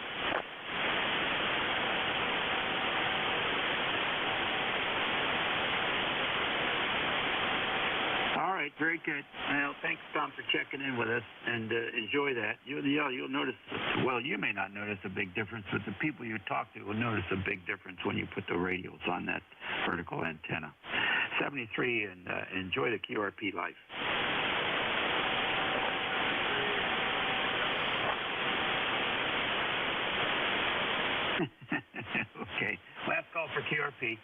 All right, very good. Well, thanks, Tom, for checking in with us, and enjoy that. You'll notice, well, you may not notice a big difference, but the people you talk to will notice a big difference when you put the radios on that vertical antenna. 73, and enjoy the QRP life. Okay, last call for QRP.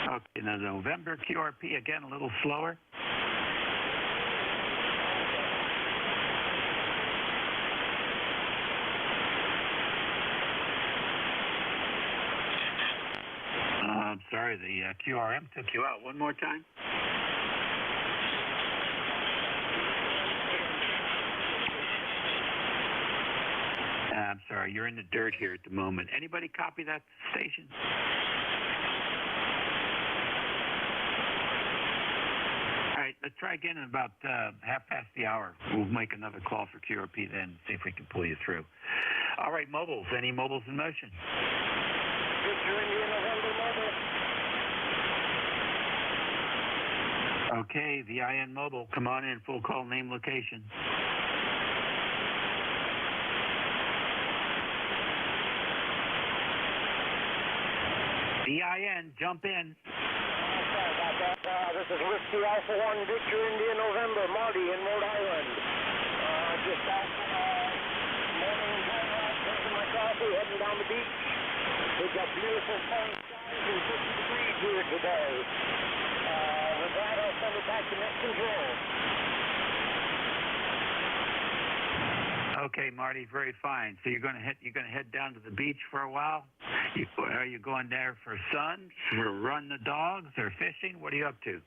Okay, now November QRP, again, a little slower. sorry, the QRM took you out. One more time. I'm sorry, you're in the dirt here at the moment. Anybody copy that station? All right, let's try again in about half past the hour. We'll make another call for QRP then, see if we can pull you through. All right, mobiles. Any mobiles in motion? Victor India November mobile. Okay, VIN mobile. Come on in, full call, name, location. VIN, jump in. Sorry about that. This is Whiskey Alpha 1, Victor India November, Marty in Rhode Island. Just out morning drive out, drinking my coffee, heading down the beach. We've got beautiful sun skies and 50 degrees here today. With that, I'll send it back to Net Control. Okay, Marty, very fine. So you're gonna head down to the beach for a while? Are you going there for sun, for run the dogs, or fishing? What are you up to?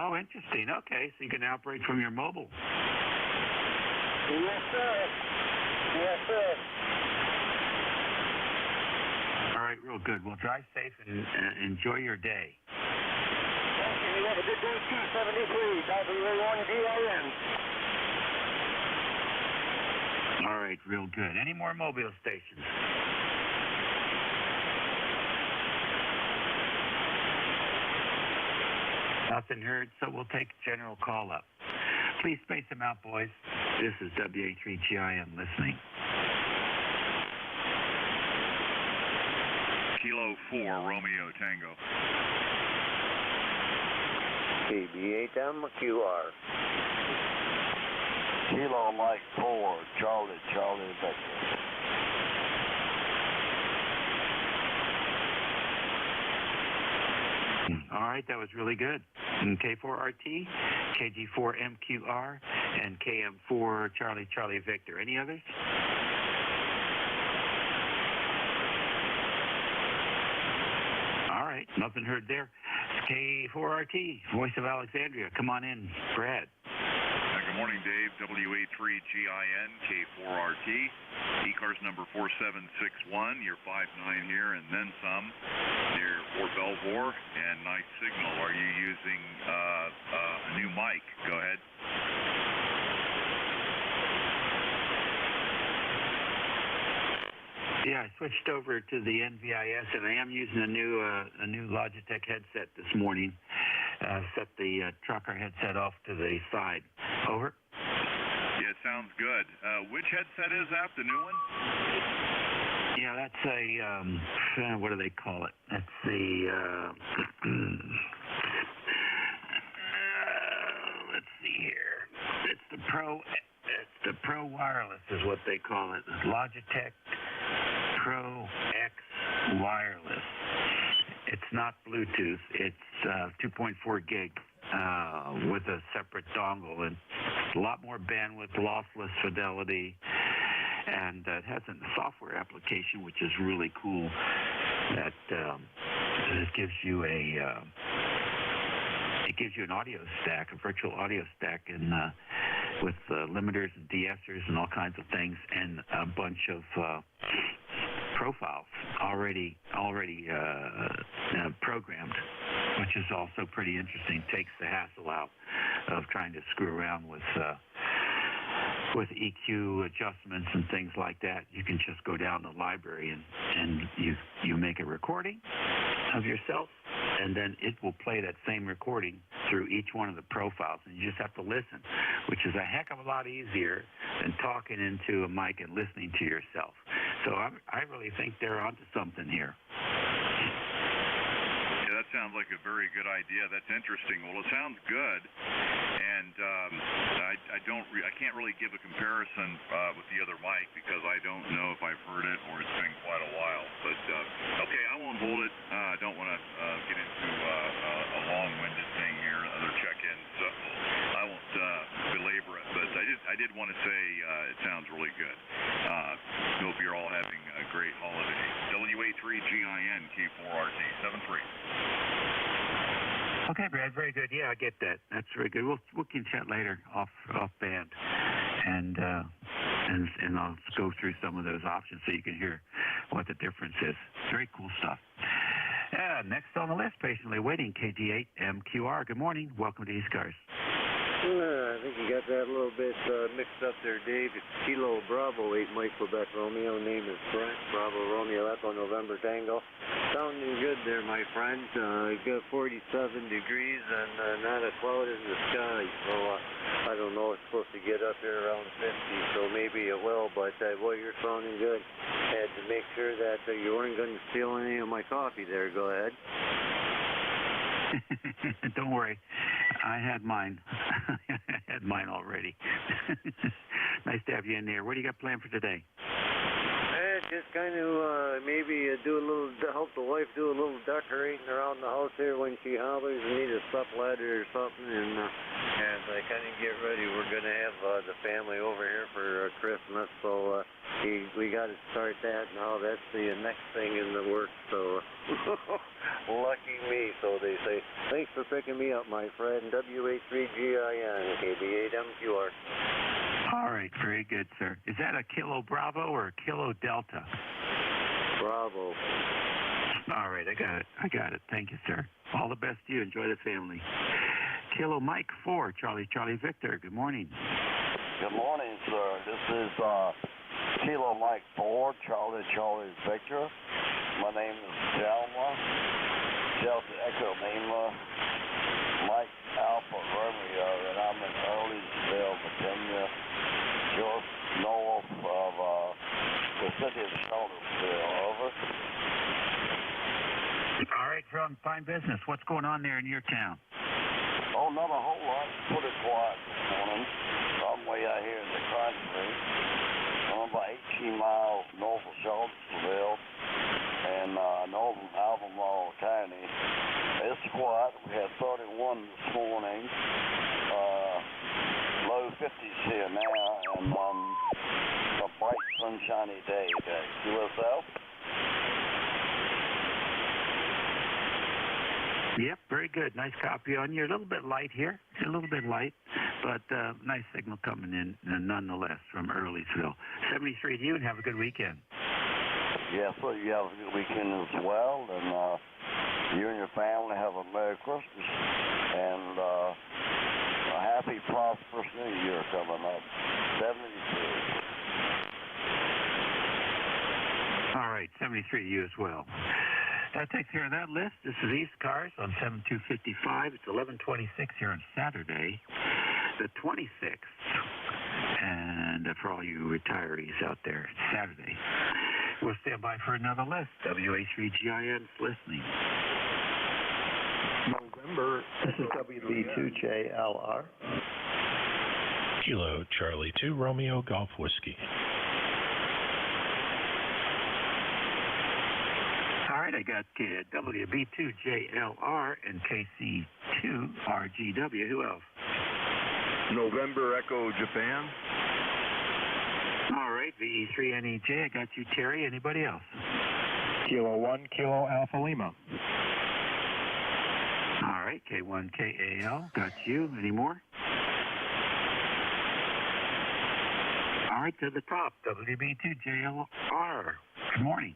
Oh, interesting. Okay, so you can operate from your mobile. Yes, sir. Yes, sir. All right, real good. Well, drive safe and enjoy your day. You have a good day, 273, WA1DIN. All right, real good. Any more mobile stations? Nothing heard, so we'll take a general call up. Please space them out, boys. This is WA3GIN listening. Kilo 4, Romeo Tango. KB8MQR. Kilo Mike 4, Charlie Victor. All right, that was really good. K4RT, KG4MQR, and KM4 Charlie Victor. Any others? All right, nothing heard there. K4RT, Voice of Alexandria. Come on in, Brad. Good morning, Dave. WA3GIN, K4RT, ECARS number 4761. You're 5'9" here and then some near Fort Belvoir, and nice signal. Are you using a new mic? Go ahead. Yeah, I switched over to the NVIS, and I am using a new Logitech headset this morning. Set the trucker headset off to the side. Over. Yeah, it sounds good. Which headset is that? The new one? Yeah, that's a what do they call it? That's the let's see here. It's the Pro Wireless is what they call it. Logitech Pro X Wireless. It's not Bluetooth. It's 2.4 gig with a separate dongle, and a lot more bandwidth, lossless fidelity, and it has a software application which is really cool. That it gives you an audio stack, a virtual audio stack, and with limiters and de-essers and all kinds of things, and a bunch of profiles already programmed, which is also pretty interesting. Takes the hassle out of trying to screw around with EQ adjustments and things like that. You can just go down the library and you make a recording of yourself, and then it will play that same recording through each one of the profiles, and you just have to listen, which is a heck of a lot easier than talking into a mic and listening to yourself. So I really think they're onto something here. Yeah, that sounds like a very good idea. That's interesting. Well, it sounds good, and I can't really give a comparison with the other mic because I don't know if I've heard it or it's been quite a while. But okay, I won't hold it. I don't want to get into a long-winded thing here, other check-ins. So I won't belabor it. But I I did want to say it sounds really good. Hope you're all having a great holiday. WA3GIN K4RT 73. Okay, Brad, very good. Yeah, I get that. That's very good. We can chat later off band, and I'll go through some of those options so you can hear what the difference is. Very cool stuff. Next on the list, patiently waiting, KG8MQR. Good morning. Welcome to ECARS. I think you got that a little bit mixed up there, Dave. It's Kilo Bravo 8 Mike Quebec Romeo. Name is Frank Bravo Romeo Echo November Tango. Sounding good there, my friend. Got 47 degrees and not a cloud in the sky. So I don't know. It's supposed to get up here around 50, so maybe it will. But boy, you're sounding good. Had to make sure that you weren't going to steal any of my coffee there. Go ahead. Don't worry. I had mine. I had mine already. Nice to have you in there. What do you got planned for today? Just kind of maybe help the wife do a little decorating around the house here when she hollers and need a step ladder or something, and kind of get ready. We're going to have the family over here for Christmas, so we got to start that now. That's the next thing in the works, so lucky me, so they say. Thanks for picking me up, my friend. WA3GIN, KB8MQR. All right, very good, sir. Is that a Kilo Bravo or a Kilo Delta? Bravo. All right, I got it. Thank you, sir. All the best to you. Enjoy the family. Kilo Mike 4, Charlie Victor. Good morning. Good morning, sir. This is Kilo Mike 4, Charlie Victor. My name is Delta Echo Lima, Mike Alpha Romeo, and I'm in Earlysville, Virginia, just north of the city of Charlottesville. Over. All right, from fine business. What's going on there in your town? Oh, not a whole lot. Pretty quiet this morning. I'm way out here in the country. I'm about 18 miles north of Charlottesville and northern Albemarle County. It's quiet. We had 31 this morning. Low 50s here now, and a bright, sunshiny day. USL? Yep, very good. Nice copy on you. A little bit light here. A little bit light, but nice signal coming in nonetheless from Earlysville. 73 to you, and have a good weekend. Yes, well, you have a good weekend as well, and you and your family have a Merry Christmas and a happy, prosperous New Year coming up. 73. All right, 73 to you as well. That takes care of that list. This is ECARS on 7255. It's 11:26 here on Saturday, the 26th. And for all you retirees out there, it's Saturday. We'll stand by for another list. WA3GIN's listening. November, this is WB2JLR. Kilo Charlie 2 Romeo Golf Whiskey. All right, I got WB2JLR and KC2RGW. Who else? November Echo Japan. All right, VE3NEJ. I got you, Terry. Anybody else? Kilo 1 Kilo Alpha Lima. All right, K1KAL. Got you. Any more? All right, to the top. WB2JLR. Good morning.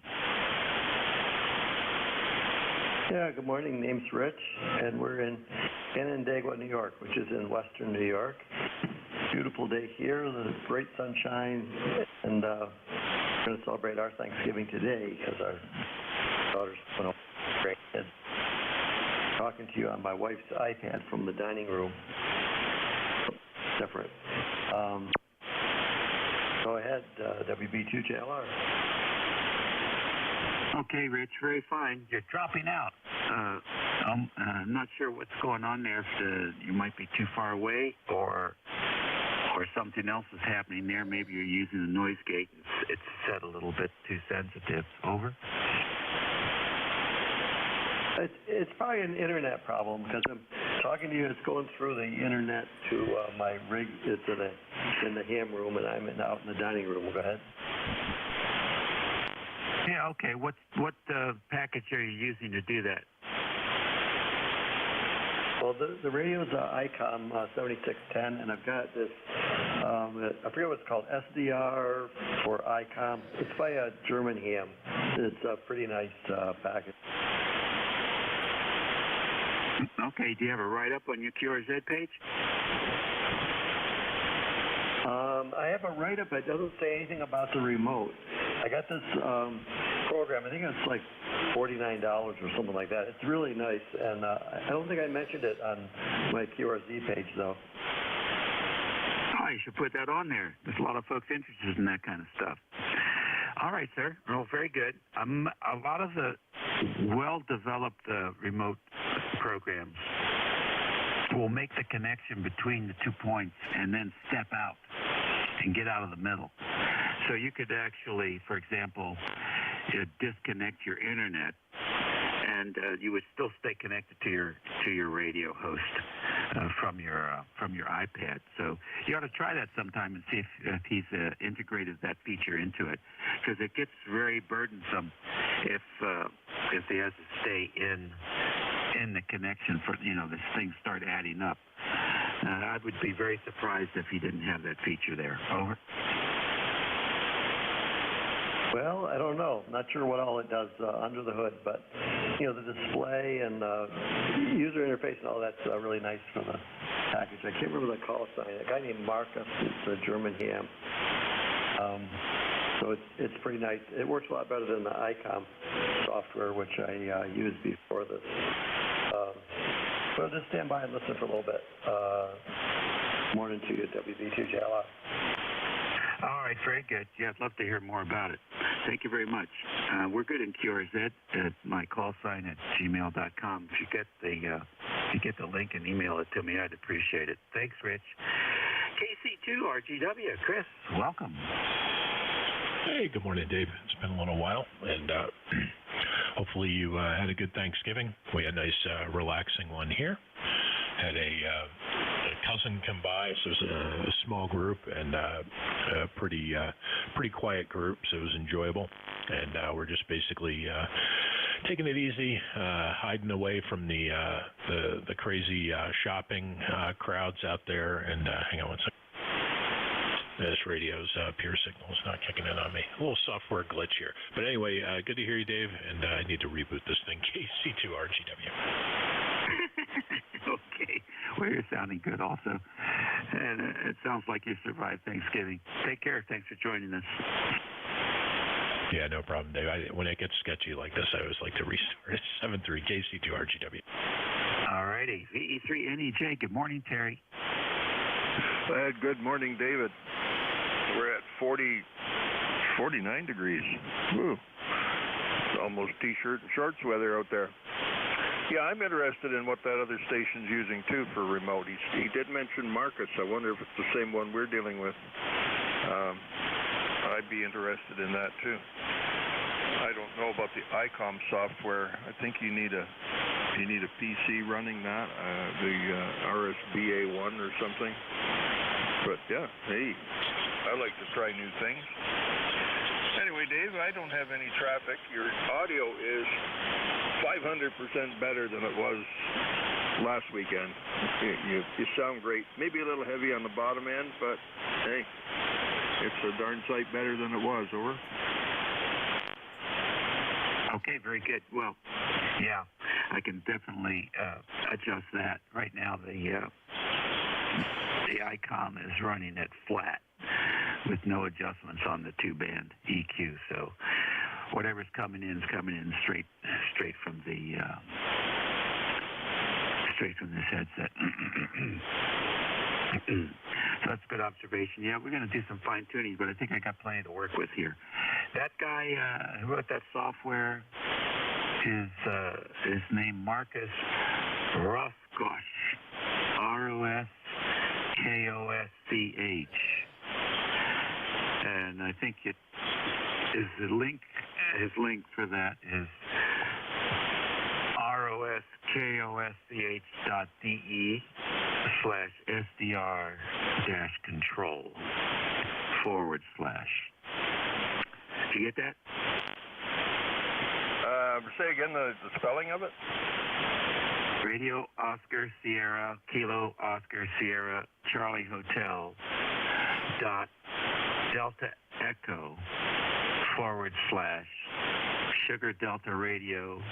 Yeah, good morning. Name's Rich, and we're in Canandaigua, New York, which is in western New York. Beautiful day here, the great sunshine, and we're going to celebrate our Thanksgiving today because our daughter's going to great kids. Talking to you on my wife's iPad from the dining room. Different. Go ahead, WB2JLR. Okay, Rich, very fine. You're dropping out. I'm not sure what's going on there. If you might be too far away, or something else is happening there. Maybe you're using the noise gate. It's set a little bit too sensitive. Over. It's probably an internet problem because I'm talking to you. It's going through the internet to my rig. It's in the ham room, and I'm out in the dining room. Go ahead. Yeah, okay. What package are you using to do that? Well, the radio's ICOM 7610, and I've got this, I forget what it's called, SDR for ICOM. It's by a German ham. It's a pretty nice package. Okay, do you have a write-up on your QRZ page? I have a write-up. It doesn't say anything about the remote. I got this program. I think it's like $49 or something like that. It's really nice, and I don't think I mentioned it on my QRZ page, though. Oh, you should put that on there. There's a lot of folks interested in that kind of stuff. All right, sir. Well, very good. A lot of the well-developed remote programs will make the connection between the 2 points and then step out and get out of the middle. So you could actually, for example, disconnect your internet, and you would still stay connected to your radio host from your iPad. So you ought to try that sometime and see if he's integrated that feature into it, because it gets very burdensome if he has to stay in the connection for these things start adding up. I would be very surprised if he didn't have that feature there. Over. Well, I don't know. Not sure what all it does under the hood, but the display and user interface and all that's really nice for the package. I can't remember the call sign. A guy named Marcus. It's a German ham. So it's pretty nice. It works a lot better than the ICOM software, which I used before this. So just stand by and listen for a little bit. Morning to you, WB2JLR. All right, very good. Yeah, I'd love to hear more about it. Thank you very much. We're good in QRZ at my call sign at gmail.com. If you get the link and email it to me, I'd appreciate it. Thanks, Rich. KC2 RGW, Chris, welcome. Hey, good morning, Dave. It's been a little while, and hopefully you had a good Thanksgiving. We had a nice, relaxing one here. Had a cousin come by, so it was a small group and a pretty quiet group, so it was enjoyable. And we're just basically taking it easy, hiding away from the crazy shopping crowds out there. And hang on one second. This radio's peer signal is not kicking in on me. A little software glitch here. But anyway, good to hear you, Dave, and I need to reboot this thing. KC2RGW. Okay. Well, you're sounding good also. And it sounds like you survived Thanksgiving. Take care. Thanks for joining us. Yeah, no problem, Dave. When it gets sketchy like this, I always like to restart it. 73 KC2RGW. All righty. VE3NEJ. Good morning, Terry. Good morning, David. We're at 49 degrees. Woo. It's almost T-shirt and shorts weather out there. Yeah, I'm interested in what that other station's using, too, for remote. He did mention Marcus. I wonder if it's the same one we're dealing with. I'd be interested in that, too. I don't know about the ICOM software. I think you need a PC running that, the RSBA1 or something. But, yeah, hey, I like to try new things. Anyway, Dave, I don't have any traffic. Your audio is 500% better than it was last weekend. You sound great. Maybe a little heavy on the bottom end, but, hey, it's a darn sight better than it was. Over. Okay, very good. Well, yeah, I can definitely adjust that. Right now, the ICOM is running at flat with no adjustments on the 2-band EQ. So whatever's coming in is coming in straight from the straight from this headset. So that's a good observation. Yeah, we're going to do some fine tuning, but I think I got plenty to work with here. That guy who wrote that software is his name Marcus Roskosch, ROSKOSCH, and I think it is the link. His link for that is KOSCH.de/SDR-control/. Did you get that? Say again the spelling of it. Radio Oscar Sierra Kilo Oscar Sierra Charlie Hotel dot Delta Echo / Sugar Delta Radio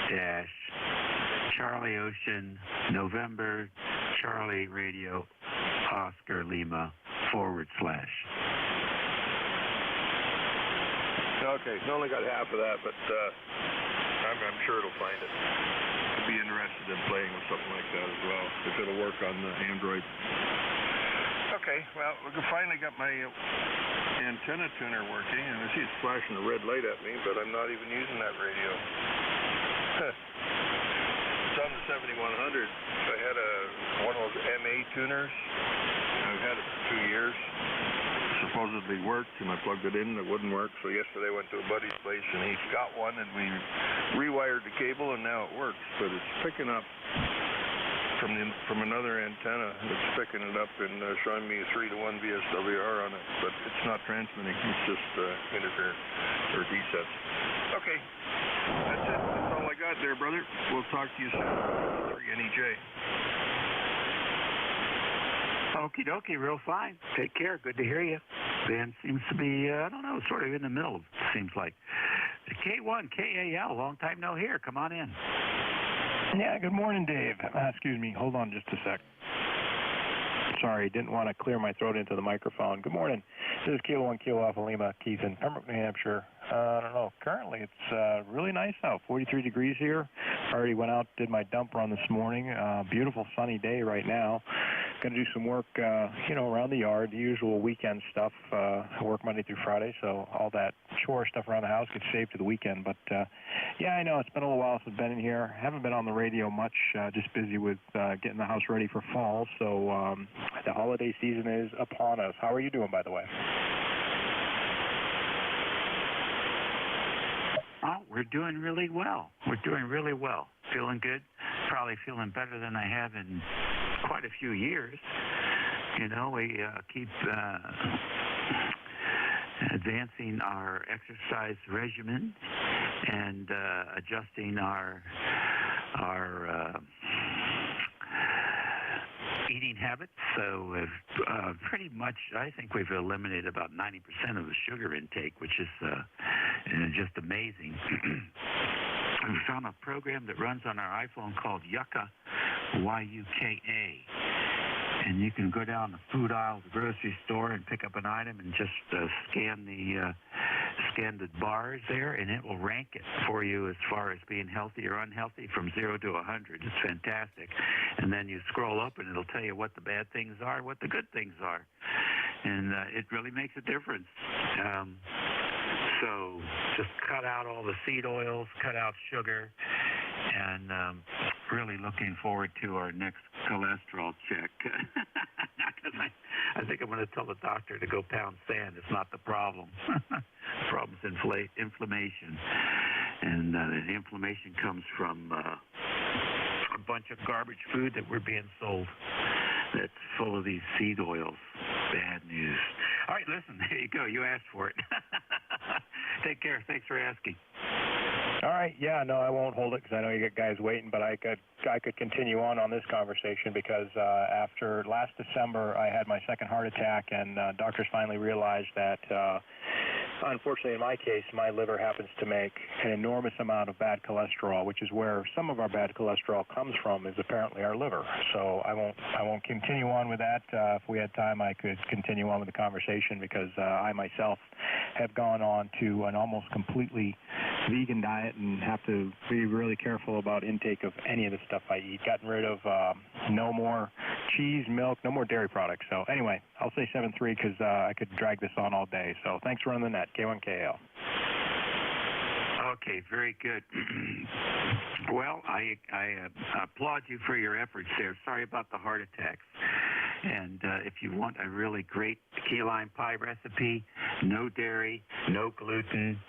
dash Charlie Ocean November Charlie Radio Oscar Lima /. Okay, I only got half of that, but I'm sure it'll find it. I'd be interested in playing with something like that as well, if it'll work on the Android. Okay, well, we finally got my antenna tuner working, and I see it's flashing a red light at me, but I'm not even using that radio. It's on the 7100. I had one of those MA tuners. I've had it for 2 years. Supposedly worked, and I plugged it in, and it wouldn't work. So yesterday I went to a buddy's place, and he's got one, and we rewired the cable, and now it works. But it's picking up from another antenna. It's picking it up and showing me a 3-to-1 VSWR on it, but it's not transmitting. It's just interference or desets. Okay, that's it. That's all I got there, brother. We'll talk to you soon. 3NEJ. Okie dokie, real fine. Take care. Good to hear you. Ben seems to be, I don't know, sort of in the middle, it seems like. K1KAL, long time no hear. Come on in. Yeah, good morning, Dave. Excuse me. Hold on just a sec. Sorry, didn't want to clear my throat into the microphone. Good morning. This is Kilo 1 Kilo Alpha Lima, Keith in Pembroke, New Hampshire. I don't know. Currently, it's really nice out. 43 degrees here. Already went out, did my dump run this morning. Beautiful sunny day right now. Going to do some work, around the yard, the usual weekend stuff. I work Monday through Friday, so all that chore stuff around the house gets saved to the weekend. But, yeah, I know it's been a little while since I've been in here. Haven't been on the radio much, just busy with getting the house ready for fall. So the holiday season is upon us. How are you doing, by the way? Oh, we're doing really well. Feeling good. Probably feeling better than I have in quite a few years. You know, we keep advancing our exercise regimen and adjusting our eating habits. So pretty much, I think we've eliminated about 90% of the sugar intake, which is just amazing. We found a program that runs on our iPhone called Yucca, Y-U-K-A. And you can go down the food aisle of the grocery store and pick up an item and just scan the bars there, and it will rank it for you as far as being healthy or unhealthy from 0 to 100. It's fantastic. And then you scroll up, and it'll tell you what the bad things are, what the good things are. And it really makes a difference. So just cut out all the seed oils, cut out sugar, and really looking forward to our next cholesterol check. Because I think I'm going to tell the doctor to go pound sand. It's not the problem. The problem's inflammation. And the inflammation comes from a bunch of garbage food that we're being sold that's full of these seed oils. Bad news. All right, listen, there you go. You asked for it. Take care. Thanks for asking. All right. Yeah, no, I won't hold it because I know you got guys waiting, but I could continue on this conversation because after last December, I had my second heart attack, and doctors finally realized that, unfortunately, in my case, my liver happens to make an enormous amount of bad cholesterol, which is where some of our bad cholesterol comes from, is apparently our liver. So I won't continue on with that. If we had time, I could continue on with the conversation because I myself have gone on to an almost completely vegan diet and have to be really careful about intake of any of the stuff I eat. Gotten rid of no more cheese, milk, no more dairy products. So anyway, I'll say 7-3 because I could drag this on all day. So thanks for running the net. K1KL. Okay, very good. Well, I applaud you for your efforts there. Sorry about the heart attacks. And if you want a really great key lime pie recipe, no dairy, no gluten,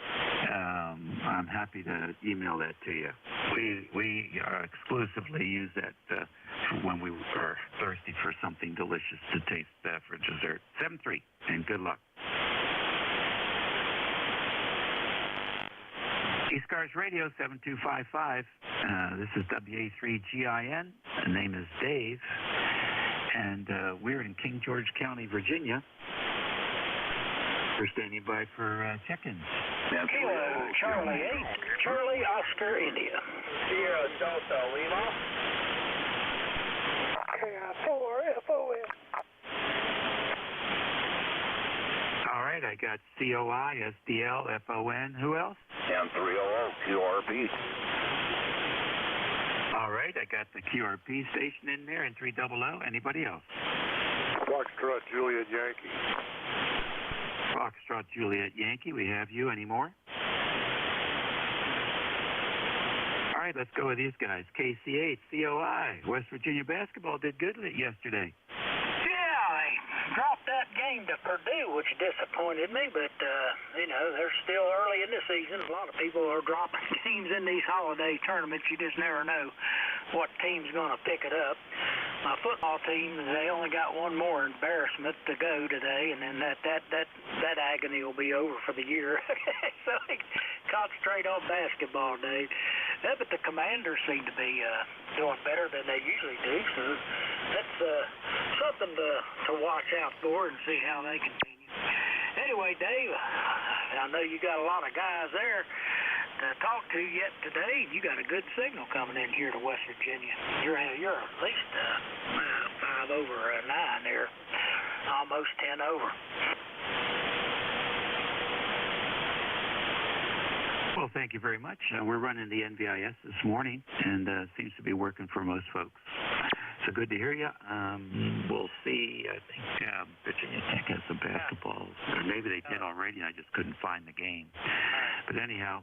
I'm happy to email that to you. We exclusively use that when we are thirsty for something delicious to taste for dessert. 7-3, and good luck. ECARS Radio 7255. This is WA3GIN. The name is Dave, and we're in King George County, Virginia. We're standing by for check-ins. Kilo Charlie 8, Charlie Oscar India. Sierra Delta Lima. KI4 FON. All right, I got COI, SDL, FON. Who else? M300 QRP. All right, I got the QRP station in there, and 300. Anybody else? Foxtrot Juliet Yankee. Foxtrot Juliet Yankee, we have you. Any more? All right, let's go with these guys. KC8, COI. West Virginia basketball did good yesterday. Yeah, they dropped that game to Purdue, which disappointed me, but, they're still early in the season. A lot of people are dropping teams in these holiday tournaments. You just never know what team's going to pick it up. My football team, they only got one more embarrassment to go today, and then that agony will be over for the year. So concentrate on basketball, Dave. Yeah, but the Commanders seem to be doing better than they usually do, so that's something to watch out for and see how they continue. Anyway, Dave, I know you got a lot of guys there to talk to yet today. You got a good signal coming in here to West Virginia. You're at least 5 over 9 there, almost 10 over. Well, thank you very much. We're running the NVIS this morning, and seems to be working for most folks. So good to hear you. We'll see. I think Virginia Tech has some basketball. Or maybe they did already, and I just couldn't find the game. But anyhow,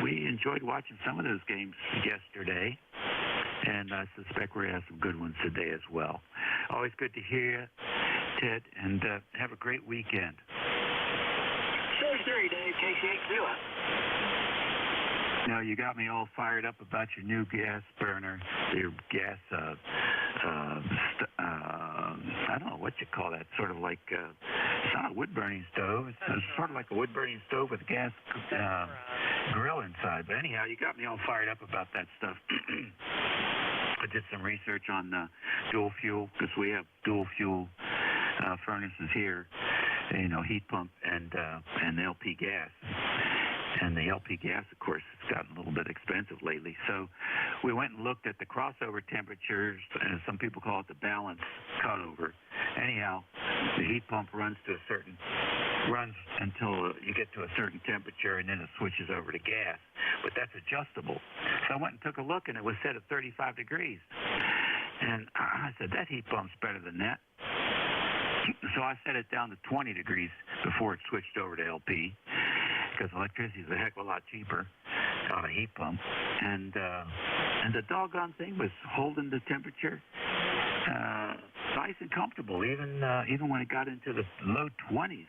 we enjoyed watching some of those games yesterday, and I suspect we're going to have some good ones today as well. Always good to hear you, Ted, and have a great weekend. 7-3, Dave, KC8 Now, you got me all fired up about your new gas burner, your gas, I don't know what you call that, sort of like, it's not a wood-burning stove. It's sort of like a wood-burning stove with a gas grill inside. But anyhow, you got me all fired up about that stuff. I did some research on dual fuel, because we have dual fuel furnaces here, heat pump and LP gas. And the LP gas, of course, has gotten a little bit expensive lately. So we went and looked at the crossover temperatures, and some people call it the balance cutover. Anyhow, the heat pump runs until you get to a certain temperature, and then it switches over to gas. But that's adjustable. So I went and took a look, and it was set at 35 degrees. And I said, that heat pump's better than that. So I set it down to 20 degrees before it switched over to LP, because electricity is a heck of a lot cheaper on a heat pump. And the doggone thing was holding the temperature nice and comfortable, even when it got into the low 20s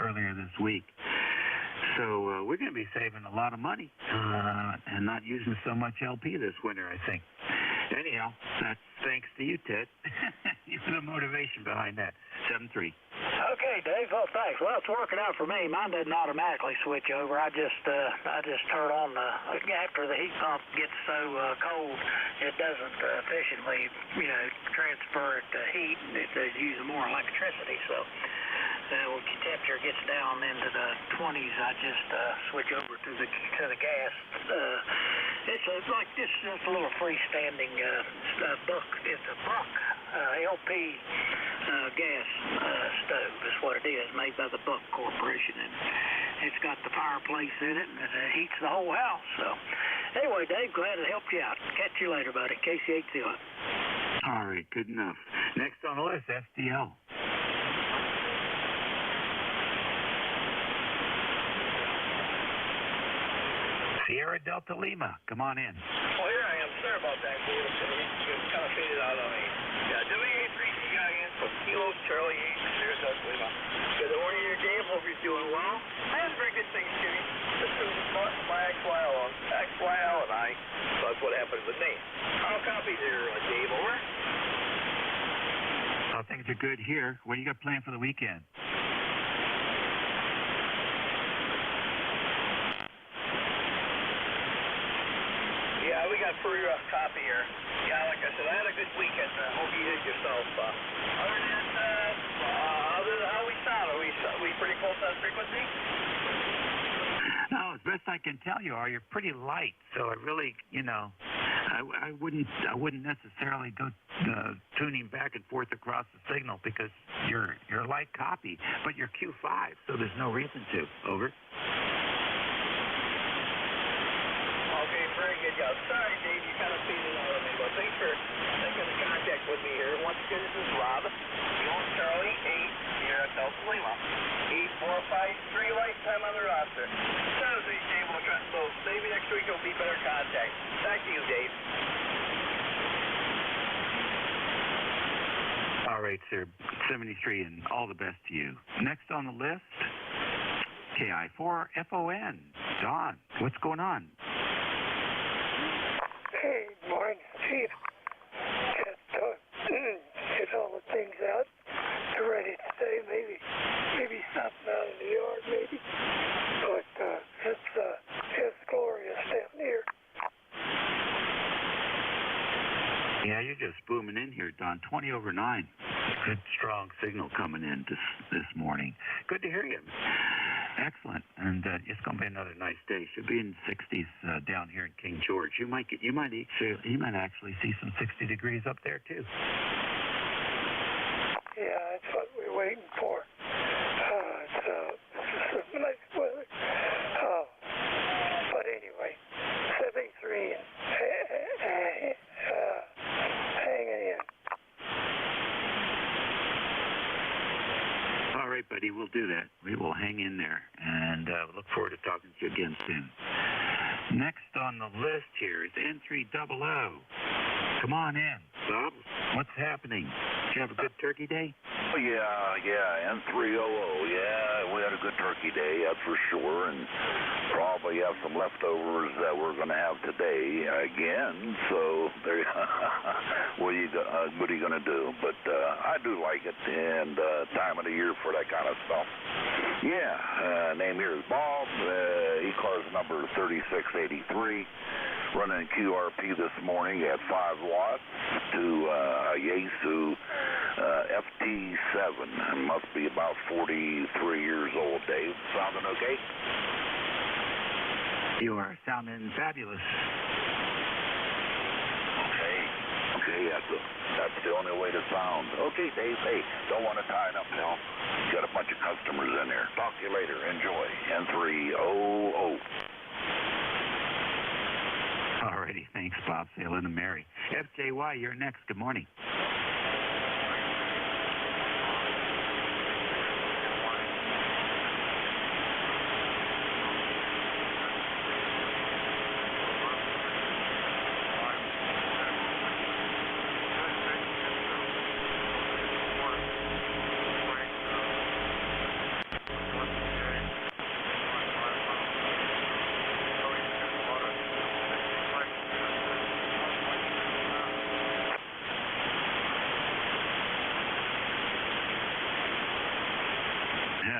earlier this week. So we're going to be saving a lot of money and not using so much LP this winter, I think. Anyhow, that's thanks to you, Ted. You're the motivation behind that. 7-3. Okay, Dave. Well, thanks. Well, it's working out for me. Mine doesn't automatically switch over. I just turn on after the heat pump gets so cold, it doesn't efficiently, transfer it to heat. It uses more electricity. So when the temperature gets down into the 20s, I just switch over to the gas. It's like this a little freestanding Buck. It's a Buck LP gas stove is what it is, made by the Buck Corporation, and it's got the fireplace in it, and it heats the whole house. So anyway, Dave, glad it helped you out. Catch you later, buddy. KC8 All right, good enough. Next on the list, SDL. Sierra Delta Lima, come on in. Well, here I am. Sorry about that. It kind of faded out on me. Yeah, WA3GIN from Kilo Charlie 8, Sierra Delta Lima. Good morning, your Dave. Hope you're doing well. I had a very good Thanksgiving. This is my XYL and I. So that's what happened with me. I'll copy there, Dave. Over. Well, things are good here. What do you got planned for the weekend? Yeah, we got pretty rough copy here. Yeah, like I said, I had a good weekend. Hope you did yourself. Other than how we sound, are we pretty close on frequency? No, as best I can tell you, you're pretty light. So I really, I wouldn't necessarily go tuning back and forth across the signal because you're a light copy, but you're Q5, so there's no reason to. Over. Okay, very good, yeah. Sorry, Dave, you kind of faded out of me, but thanks for taking the contact with me here. Once again, this is Rob. Charlie 8 here at Delta Lima. 8453 lifetime on the roster. Sounds like you're able to cut, so maybe next week will be better contact. Back to you, Dave. All right, sir. 73, and all the best to you. Next on the list, KI4FON. Don, what's going on? Hey, morning, Steve. Just get all the things out. Ready to say maybe something out of New York, maybe. But it's glorious down here. Yeah, you're just booming in here, Don. 20 over 9. Good, strong signal coming in this morning. Good to hear you. Excellent, and it's going to be another nice day. Should be in 60s down here in King George. You might actually see some 60 degrees up there too. Yeah, that's what we're waiting for. It's nice weather. But anyway, 73 and hanging in. All right, buddy, we'll do that. We will hang in there, and look forward to talking to you again soon. Next on the list here is N300. Come on in, Bob. What's happening? Did you have a good turkey day? Oh, yeah, N300. Yeah, we had a good turkey day, that's for sure, and probably have some leftovers that we're going to have today again. So there, what are you going to do? But I do like it, and time of the year for that kind of stuff. Yeah, name here is Bob. ECARS number 3683. Running QRP this morning at 5 watts to a Yaesu FT7. Must be about 43 years old, Dave. Sounding okay? You are sounding fabulous. Okay, that's the only way to sound. Okay, Dave, hey, don't want to tie it up now. Got a bunch of customers in there. Talk to you later. Enjoy. N300. Alrighty, thanks, Bob. Say hello to Mary. FJY, you're next. Good morning.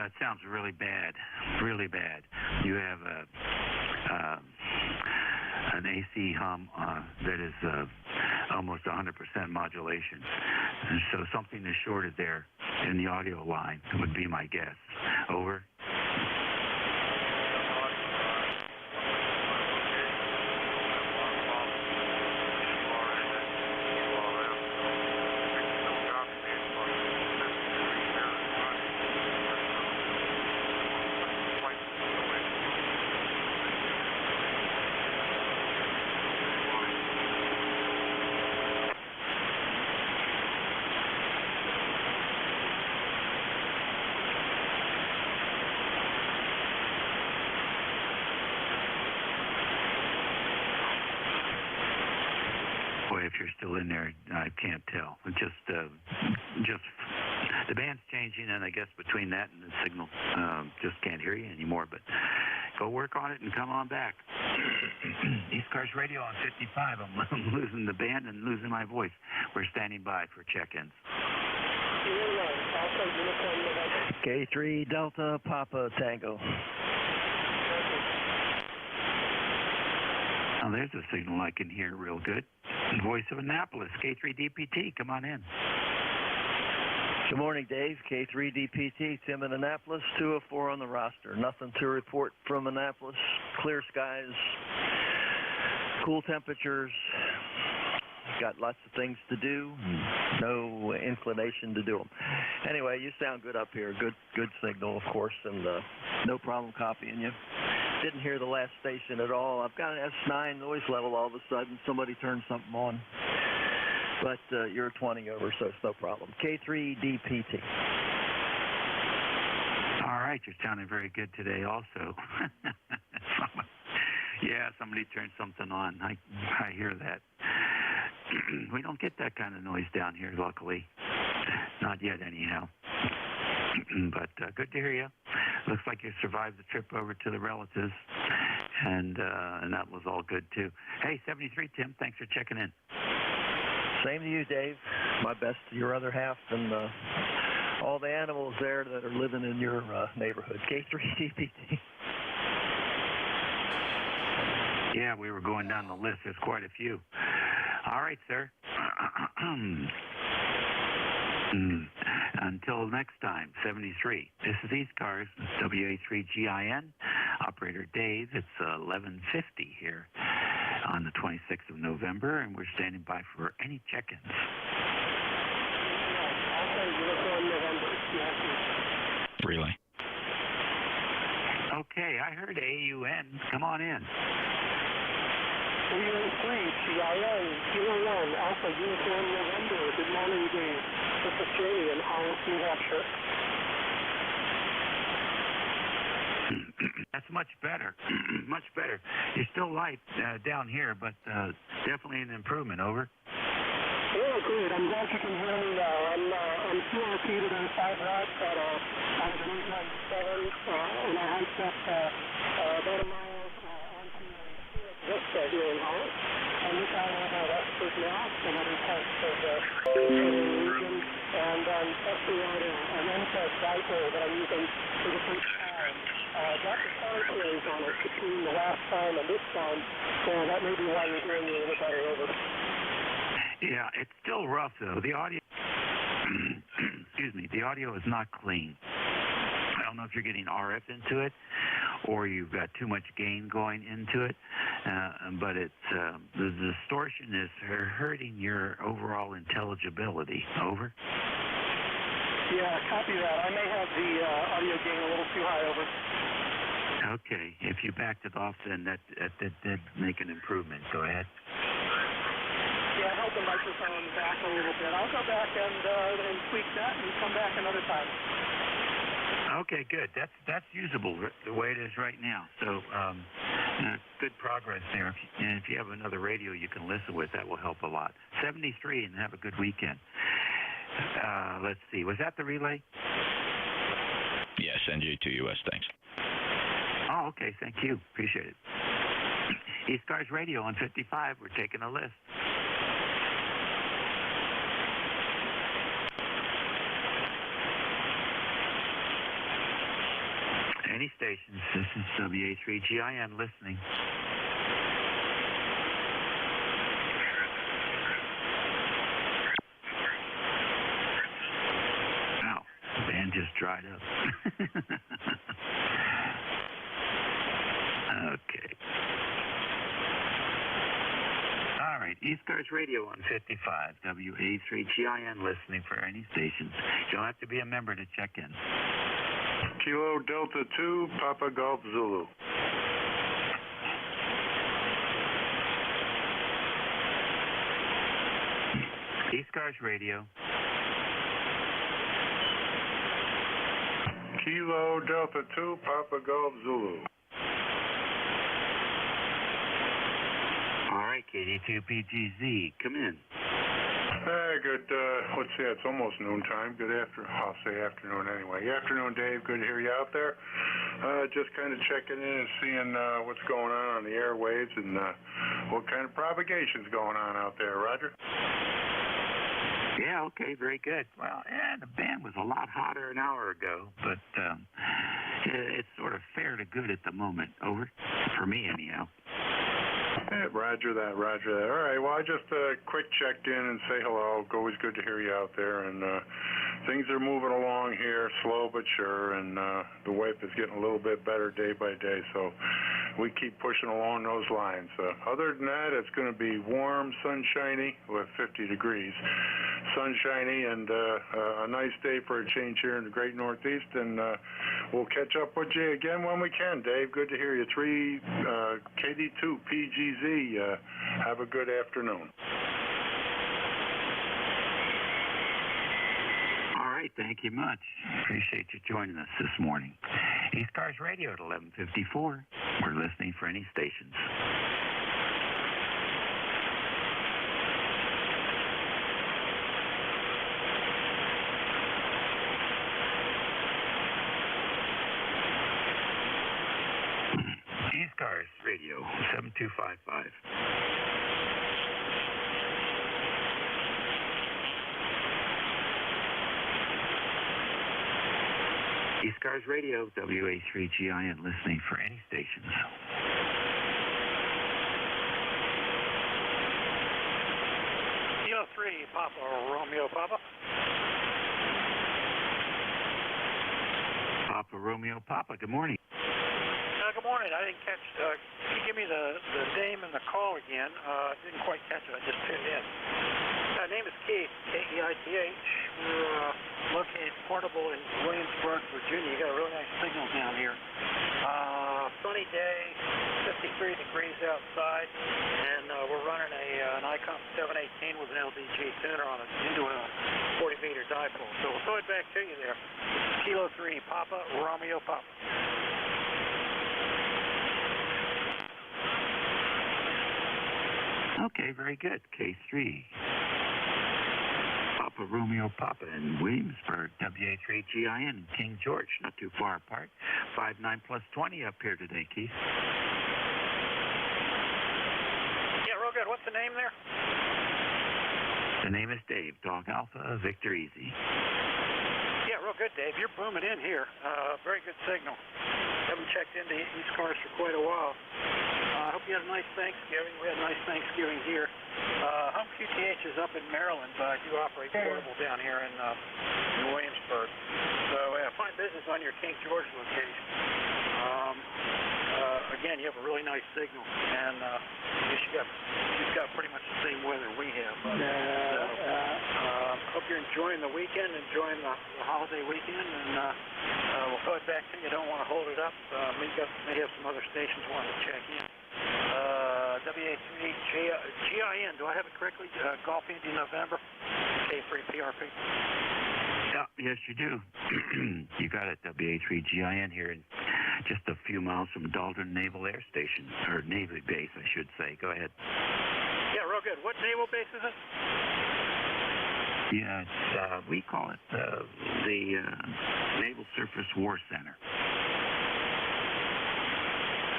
It sounds really bad, really bad. You have an AC hum that is almost 100% modulation. And so something is shorted there in the audio line would be my guess. Over. If you're still in there, I can't tell. Just the band's changing, and I guess between that and the signal, just can't hear you anymore. But go work on it and come on back. ECARS Radio on 55. I'm losing the band and losing my voice. We're standing by for check-ins. K3 Delta Papa Tango. Oh, there's a signal I can hear real good. Voice of Annapolis, K3 DPT. Come on in. Good morning, Dave. K3 DPT, Tim in Annapolis, 204 on the roster. Nothing to report from Annapolis. Clear skies, cool temperatures. Got lots of things to do. No inclination to do them. Anyway, you sound good up here. Good signal, of course, and no problem copying you. Didn't hear the last station at all. I've got an S9 noise level all of a sudden. Somebody turned something on. But you're 20 over, so it's no problem. K3 DPT. All right, you're sounding very good today also. Yeah, somebody turned something on. I hear that. We don't get that kind of noise down here, luckily. Not yet, anyhow. But good to hear you. Looks like you survived the trip over to the relatives, and that was all good, too. Hey, 73, Tim, thanks for checking in. Same to you, Dave. My best to your other half and all the animals there that are living in your neighborhood. K3 DPT. Yeah, we were going down the list. There's quite a few. All right, sir. Until next time, 73. This is ECARS, WA3GIN. Operator Dave. It's 11:50 here on the 26th of November, and we're standing by for any check-ins. Relay. Okay, I heard AUN. Come on in. WA3GIN, Kilo 1, Alpha Uniform November. Good morning, Dave. This is Jamie in Hollis, New Hampshire. That's much better. Much better. You're still light down here, but definitely an improvement. Over. Yeah, good. I'm glad you can hear me now. I'm QRP to the 5 rods at out of an 897, and I hiked up about a mile onto Vista here in Hollis. And this I have an expert now in other parts of the region, and I'm testing out an NJ2US dipole that I'm using for the first time. Got the commentaries on it between the last time and this time, so that may be why you're hearing me a little better. Over. Yeah, it's still rough though. The audio, excuse me, the audio is not clean. I don't know if you're getting RF into it, or you've got too much gain going into it, but it's the distortion is hurting your overall intelligibility. Over. Yeah, copy that. I may have the audio gain a little too high. Over. Okay, if you backed it off, then that did make an improvement. Go ahead. Yeah, I held the microphone back a little bit. I'll go back and tweak that and come back another time. Okay, good. That's usable the way it is right now. So good progress there. And if you have another radio you can listen with, that will help a lot. 73, and have a good weekend. Let's see. Was that the relay? Yes, NJ2US. Thanks. Oh, okay. Thank you. Appreciate it. ECARS Radio on 55. We're taking a list. Any stations, this is WA3GIN listening. Wow, the band just dried up. Okay. All right, ECARS Radio on 55, WA3GIN listening for any stations. You don't have to be a member to check in. Kilo Delta 2, Papa Golf Zulu. ECARS Radio. Kilo Delta 2, Papa Golf Zulu. All right, KD2PGZ, come in. Good. Let's see, it's almost noontime. I'll say afternoon anyway. Afternoon, Dave. Good to hear you out there. Just kind of checking in and seeing what's going on the airwaves and what kind of propagation's going on out there. Roger? Yeah, okay, very good. Well, yeah, the band was a lot hotter an hour ago, but it's sort of fair to good at the moment. Over. For me, anyhow. Yeah, roger that. All right, well, I just quick checked in and say hello. Always good to hear you out there. And things are moving along here, slow but sure, and the wife is getting a little bit better day by day, so we keep pushing along those lines. Other than that, it's going to be warm, sunshiny, with 50 degrees. Sunshiny and a nice day for a change here in the great Northeast, and we'll catch up with you again when we can, Dave. Good to hear you. 3 KD2 PGZ. Have a good afternoon. All right, thank you much. Appreciate you joining us this morning. ECARS Radio at 11:54. We're listening for any stations. ECARS Radio 7255. ECARS Radio, WA3GIN, listening for any stations. Kilo 3, Papa, Romeo, Papa. Papa, Romeo, Papa, good morning. Good morning. I didn't catch, can you give me the name and the call again? Didn't quite catch it. I just tuned in. My name is Keith, K-E-I-T-H. We're located portable in Williamsburg, Virginia. You got a really nice signal down here. Sunny day, 53 degrees outside, and we're running an ICOM 718 with an LDG tuner on it into a 40-meter dipole. So we'll throw it back to you there. Kilo 3, Papa, Romeo, Papa. Okay, very good. K3. Papa Romeo Papa in Williamsburg, WA3GIN, King George, not too far apart. 59 plus 20 up here today, Keith. Yeah, real good. What's the name there? The name is Dave, Dog Alpha, Victor Easy. Yeah, real good, Dave. You're booming in here. Very good signal. Haven't checked into ECARS for quite a while. I hope you had a nice Thanksgiving. We had a nice Thanksgiving here. Home QTH is up in Maryland, but I do operate portable down here in Williamsburg. So fine business on your King George location. Again, you have a really nice signal, and you've got pretty much the same weather we have. Hope you're enjoying the weekend, enjoying the holiday weekend, and we'll throw it back to you. Don't want to hold it up. May have some other stations wanting to check in. WA3GIN, do I have it correctly? Golf Indy November, K3PRP. Yeah, yes, you do. You got it, WA3GIN here in just a few miles from Dalton Naval Air Station, or Navy Base, I should say. Go ahead. Yeah, real good. What naval base is it? Yeah, we call it the Naval Surface War Center.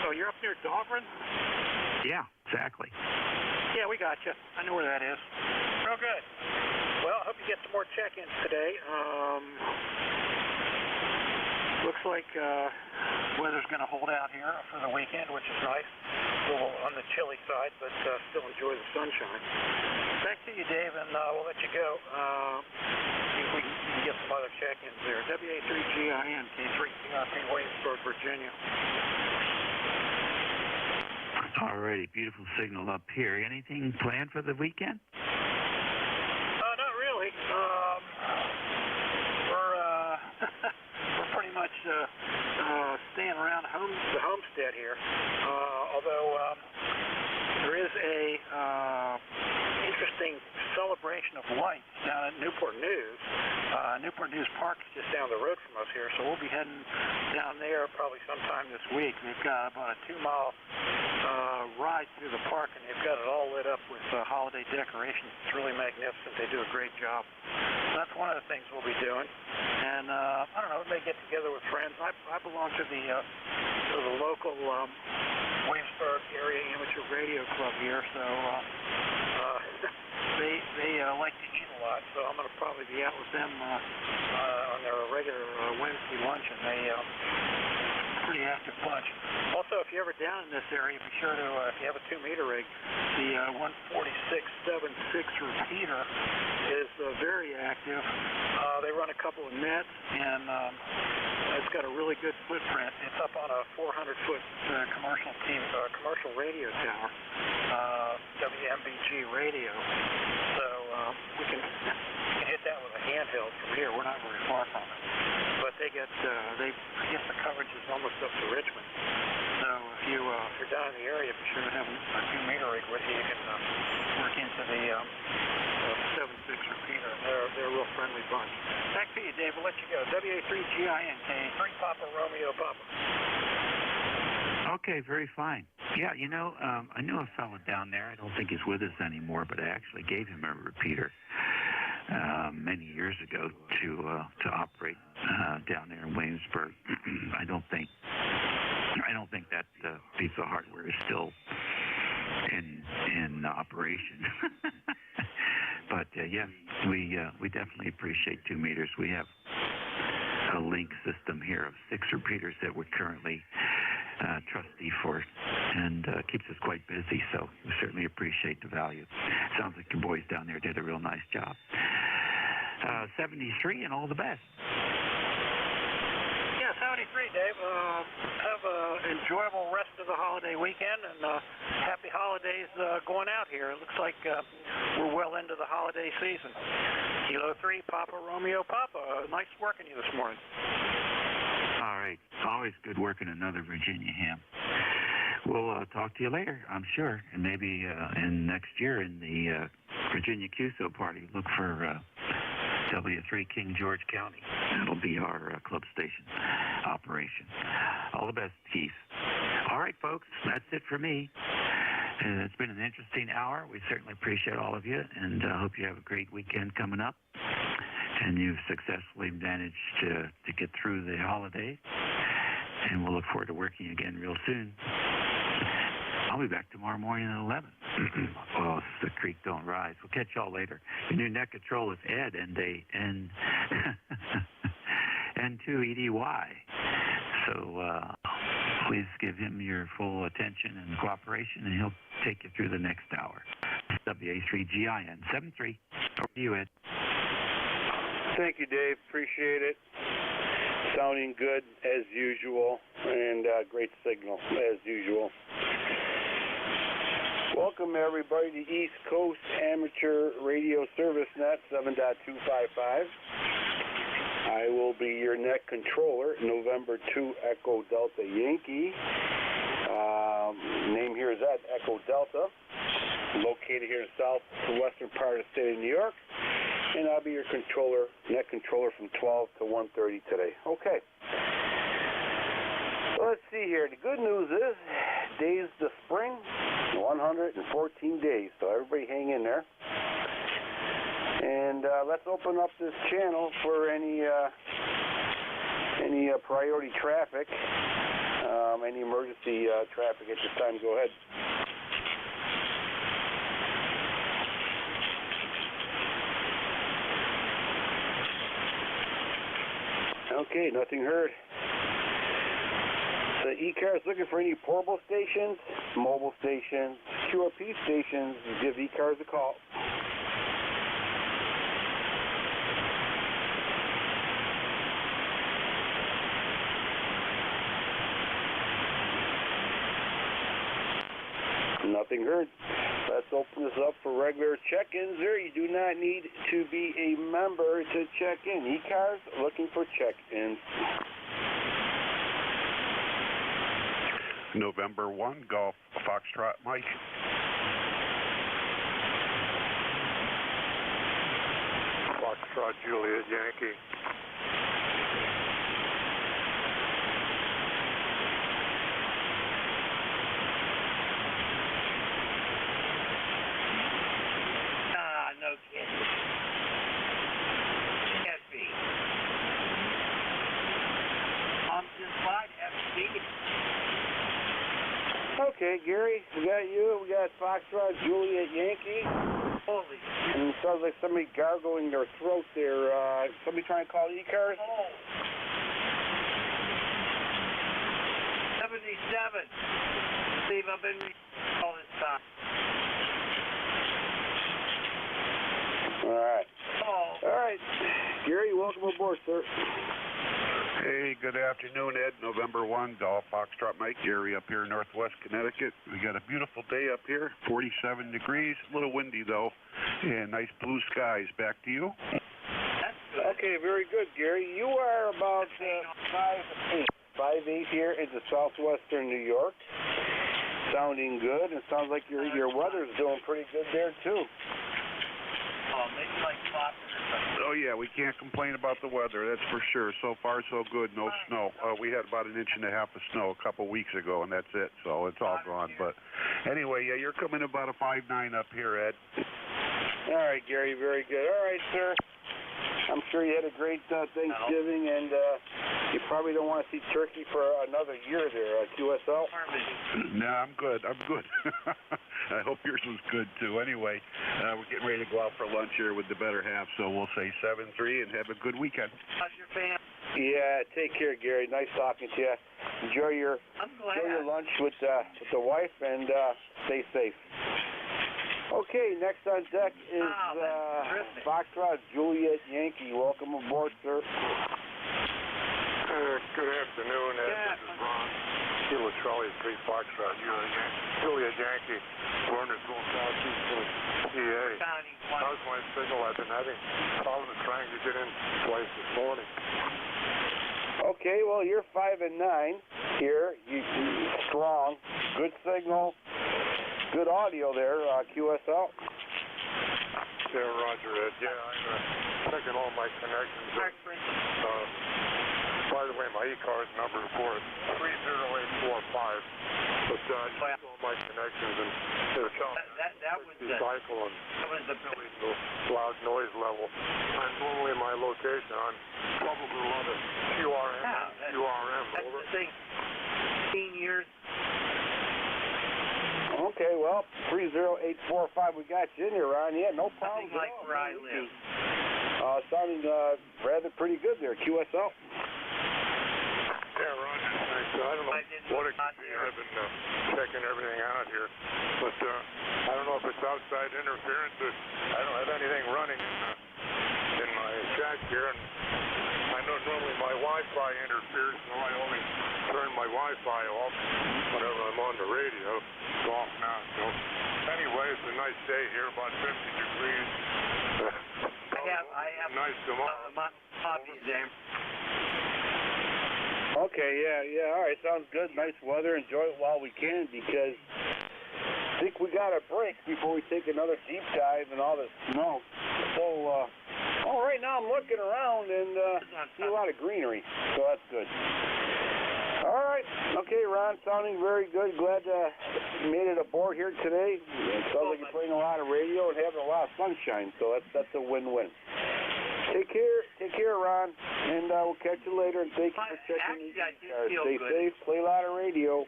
Oh, you're up near Dahlgren? Yeah, exactly. Yeah, we got you. I know where that is. Real good. Well, I hope you get some more check-ins today. Looks like weather's going to hold out here for the weekend, which is nice. A little on the chilly side, but still enjoy the sunshine. Back to you, Dave, and we'll let you go. See if we can get some other check-ins there. WA3GIN, K3PRP, Williamsburg, Virginia. Alrighty, beautiful signal up here. Anything planned for the weekend? Not really. We're pretty much staying around the homestead here. Although there is a interesting celebration of lights down at Newport News. Newport News Park is just down the road from us here, so we'll be heading down there probably sometime this week. They've got about a 2-mile ride through the park, and they've got it all lit up with holiday decorations. It's really magnificent. They do a great job. So that's one of the things we'll be doing. And I don't know, we may get together with friends. I belong to the local Williamsburg area amateur radio club here, so they like to eat a lot. So I'm going to probably be out with them on their regular Wednesday luncheon. They pretty active bunch. Also, if you're ever down in this area, be sure to, if you have a 2-meter rig, the 146.76 repeater is very active. They run a couple of nets, and it's got a really good footprint. It's up on a 400-foot commercial radio tower, WMBG radio. So we can hit that with a handheld from here. We're not very far from it. But I guess the coverage is almost up to Richmond. So if you're down in the area, be sure to have a 2-meter rig with you. You can work into the 7.6 repeater. They're a real friendly bunch. Back to you, Dave. We'll let you go. WA3GINK, 3 Papa Romeo Papa. Okay, very fine. Yeah, I knew a fellow down there. I don't think he's with us anymore, but I actually gave him a repeater many years ago to operate down there in Williamsburg. I don't think that piece of hardware is still in operation. But yeah, we definitely appreciate 2 meters. We have a link system here of 6 repeaters that we're currently trustee for, and keeps us quite busy, so we certainly appreciate the value. Sounds like your boys down there did a real nice job. 73 and all the best. Yeah, 73, Dave. Have an enjoyable rest of the holiday weekend, and happy holidays going out here. It looks like we're well into the holiday season. Kilo 3, Papa Romeo Papa. Nice working you this morning. All right. Always good working another Virginia ham. We'll talk to you later, I'm sure, and maybe in next year in the Virginia QSO party. Look for W3 King George County. That'll be our club station operation. All the best, Keith. All right, folks, that's it for me. It's been an interesting hour. We certainly appreciate all of you, and hope you have a great weekend coming up. And you've successfully managed to get through the holidays. And we'll look forward to working again real soon. I'll be back tomorrow morning at 11. Oh, the creek don't rise. We'll catch y'all later. Your new net control is Ed, N2EDY. So please give him your full attention and cooperation, and he'll take you through the next hour. WA3GIN 73. Over to you, Ed. Thank you, Dave. Appreciate it. Sounding good as usual, and great signal as usual. Welcome everybody to East Coast Amateur Radio Service Net 7.255. I will be your net controller, November 2 Echo Delta Yankee. Name here is Ed, Echo Delta, located here in the southwestern part of the state of New York. And I'll be your controller, net controller from 12 to 1:30 today. Okay. So let's see here. The good news is, days to spring, 114 days. So everybody hang in there. And let's open up this channel for any priority traffic, any emergency traffic at this time. Go ahead. Okay, nothing heard. The ECARS looking for any portable stations, mobile stations, QRP stations. Give ECARS a call. Nothing heard. Let's open this up for regular check-ins there. You do not need to be a member to check in. ECARS looking for check-ins. November 1, Golf Foxtrot Mike. Foxtrot Juliet Yankee. Okay, Gary, we got you. We got Foxtrot, Juliet, Yankee. Holy. And it sounds like somebody gargling their throat there. Somebody trying to call ECARS? 77. Steve, I've been all this time. All right. Oh. All right. Gary, welcome aboard, sir. Hey, good afternoon, Ed. November 1, Golf Foxtrot Mike, Gary up here in northwest Connecticut. We got a beautiful day up here, 47 degrees, a little windy though, and nice blue skies. Back to you. Okay, very good, Gary. You are about 5'8" here into southwestern New York. Sounding good. It sounds like your weather's doing pretty good there too. Maybe like popping or something. Oh yeah, we can't complain about the weather, that's for sure. So far so good, no snow. We had about 1.5 inches of snow a couple weeks ago, and that's it, so it's all gone. But anyway, yeah, you're coming about a 5'9" up here, Ed. All right, Gary, very good. All right, sir. I'm sure you had a great Thanksgiving, and you probably don't want to see turkey for another year there at QSL. Nah, I'm good. I hope yours was good, too. Anyway, we're getting ready to go out for lunch here with the better half, so we'll say 7-3 and have a good weekend. How's your family? Yeah, take care, Gary. Nice talking to you. Enjoy your lunch with the wife, and stay safe. Okay, next on deck is Foxtrot Juliet Yankee. Welcome aboard, sir. Good afternoon, Ed. This is Ron. Kilo Charlie 3 Foxtrot, Juliet Yankee. Learners going southeast from PA. How's my signal? I've been having problems trying to get in twice this morning. Okay, well, you're 5'9" here. You strong. Good signal. Good audio there, QSL. Yeah, roger, Ed. Yeah, I'm checking all my connections. By the way, my ECARS number for it, 30845. But I checked all my connections, and they're telling me that was the cycle and really loud noise level. I'm normally in my location. I'm probably on a QRM, over. That's the thing. 15 years. Okay, well, 30845, we got you in here, Ron. Yeah, no problem. Nothing like where I live. Sounding rather pretty good there, QSL. Yeah, Roger. Thanks. I don't know what it could be. I've been checking everything out here, but I don't know if it's outside interference. I don't have anything running in my shack here, and I know normally my Wi-Fi interferes, so I only turn my Wi-Fi off whenever I'm on the radio. It's off now. So anyway, it's a nice day here, about 50 degrees. I have nice tomorrow. My hobbies there. Okay, yeah, all right, sounds good. Nice weather. Enjoy it while we can, because I think we got a break before we take another deep dive in all this snow. So, right now I'm looking around and see a lot of greenery, so that's good. All right, okay, Ron, sounding very good. Glad you made it aboard here today. It sounds like you're playing a lot of radio and having a lot of sunshine, so that's a win-win. Take care, Ron, and we'll catch you later, and thank you for checking the ECARS. Stay safe, play a lot of radio.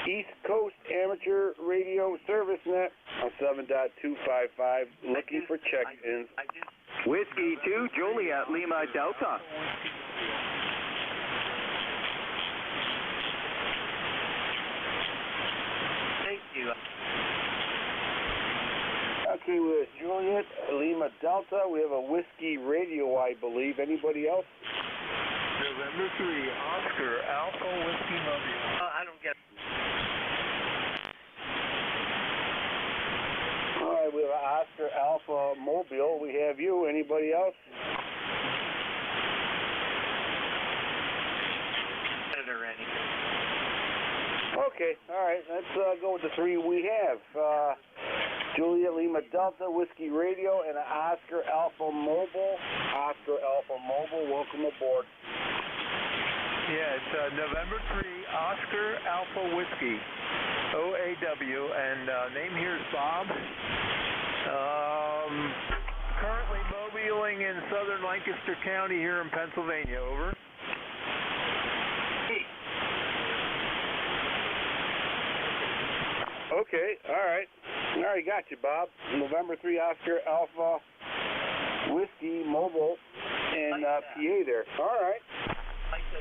East Coast Amateur Radio Service Net on 7.255, looking for check-ins. Whiskey 2, Juliet, Lima Delta. Thank you. Okay, with Juliet, Lima Delta, we have a Whiskey Radio, I believe. Anybody else? November 3, Oscar, Alpha, Whiskey Mobile. I don't get it. All right, we have Oscar, Alpha, Mobile. We have you. Anybody else? Okay, all right, let's go with the three we have. Juliet Lima Delta, Whiskey Radio, and Oscar Alpha Mobile. Oscar Alpha Mobile, welcome aboard. Yeah, it's November 3, Oscar Alpha Whiskey, OAW, and name here is Bob. Currently mobiling in southern Lancaster County here in Pennsylvania, over. Okay, all right. All right, got you, Bob. November 3 Oscar Alpha Whiskey Mobile in PA there. All right.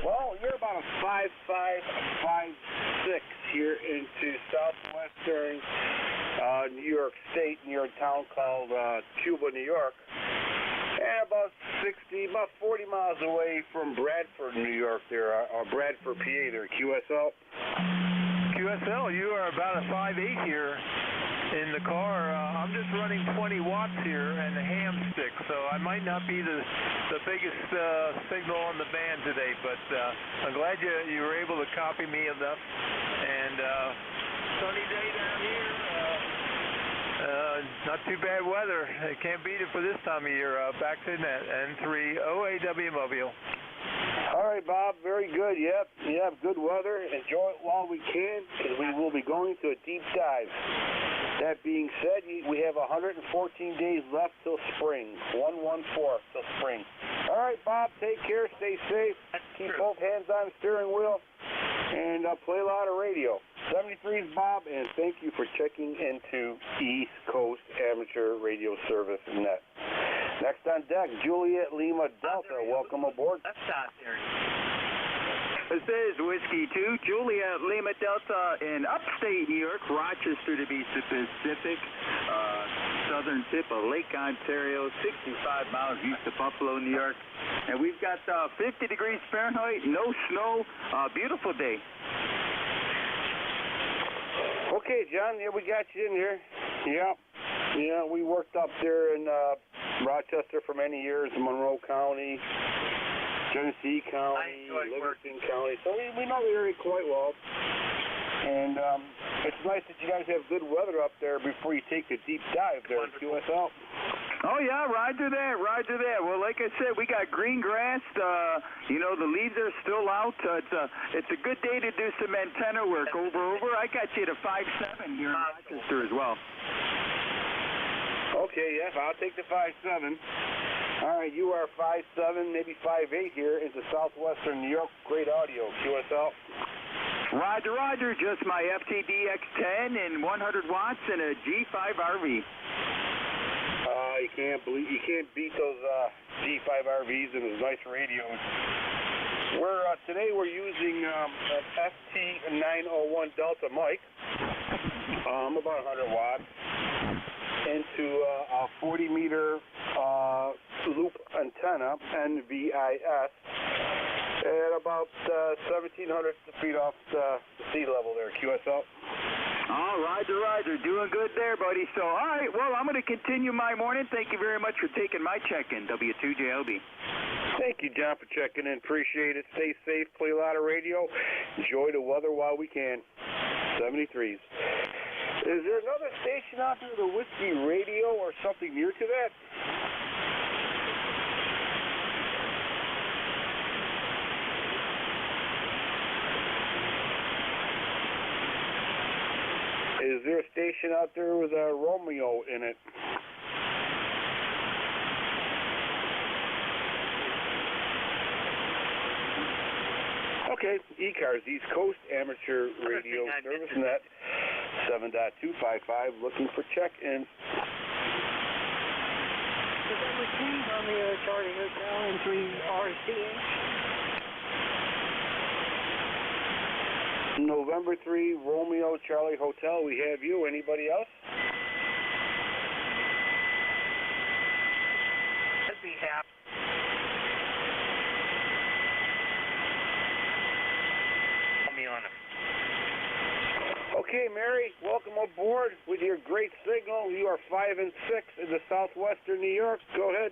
Well, you're about a 5.556 here into southwestern New York State, near a town called Cuba, New York. And about 40 miles away from Bradford, New York there, or Bradford, PA there, QSL. QSL, you are about a 5.8 here in the car. I'm just running 20 watts here and a ham stick, so I might not be the biggest signal on the band today, but I'm glad you were able to copy me enough. And sunny day down here. Not too bad weather. I can't beat it for this time of year. Back to net, N3 OAW Mobile. All right, Bob, very good. Yep, good weather. Enjoy it while we can, because we will be going to a deep dive. That being said, we have 114 days left till spring, 114 till spring. All right, Bob, take care, stay safe, keep both hands on the steering wheel, and play a lot of radio. 73's Bob, and thank you for checking into East Coast Amateur Radio Service Net. Next on deck, Juliet Lima Delta. Welcome aboard. This is Whiskey 2, Juliet Lima Delta in upstate New York, Rochester to be specific, southern tip of Lake Ontario, 65 miles east of Buffalo, New York. And we've got 50 degrees Fahrenheit, no snow, beautiful day. Okay, John, yeah, we got you in here. Yeah, we worked up there in Rochester for many years, Monroe County, Genesee County, Livingston County, so we know the area quite well. And it's nice that you guys have good weather up there before you take the deep dive there at QSL. Oh, yeah, roger that. Well, like I said, we got green grass. The leaves are still out. It's a good day to do some antenna work. Over. I got you to 5.7 here in Rochester as well. Okay, yeah, I'll take the 5.7. All right, you are 5.7, maybe 5.8 here into southwestern New York. Great audio, QSL. Roger, just my FTDX10 and 100 watts and a G5 RV. You can't beat those G5 RVs and those nice radios. Today we're using an FT901 Delta mic, about 100 watts, into a 40-meter loop antenna, NVIS, at about 1,700 feet off the sea level there, QSL. Oh, roger. Doing good there, buddy. So, all right, well, I'm going to continue my morning. Thank you very much for taking my check-in, W2JLB. Thank you, John, for checking in. Appreciate it. Stay safe, play a lot of radio, enjoy the weather while we can. 73s. Is there another station out there, the Whiskey Radio, or something near to that? Is there a station out there with a Romeo in it? Okay, ECARS, East Coast Amateur Radio Service Net, 7.255, looking for check-in. November 3, Romeo Charlie Hotel and 3RCH. November 3, Romeo Charlie Hotel, we have you. Anybody else? I'd be happy. Okay, Mary, welcome aboard with your great signal. You are 5 and 6 in the southwestern New York. Go ahead.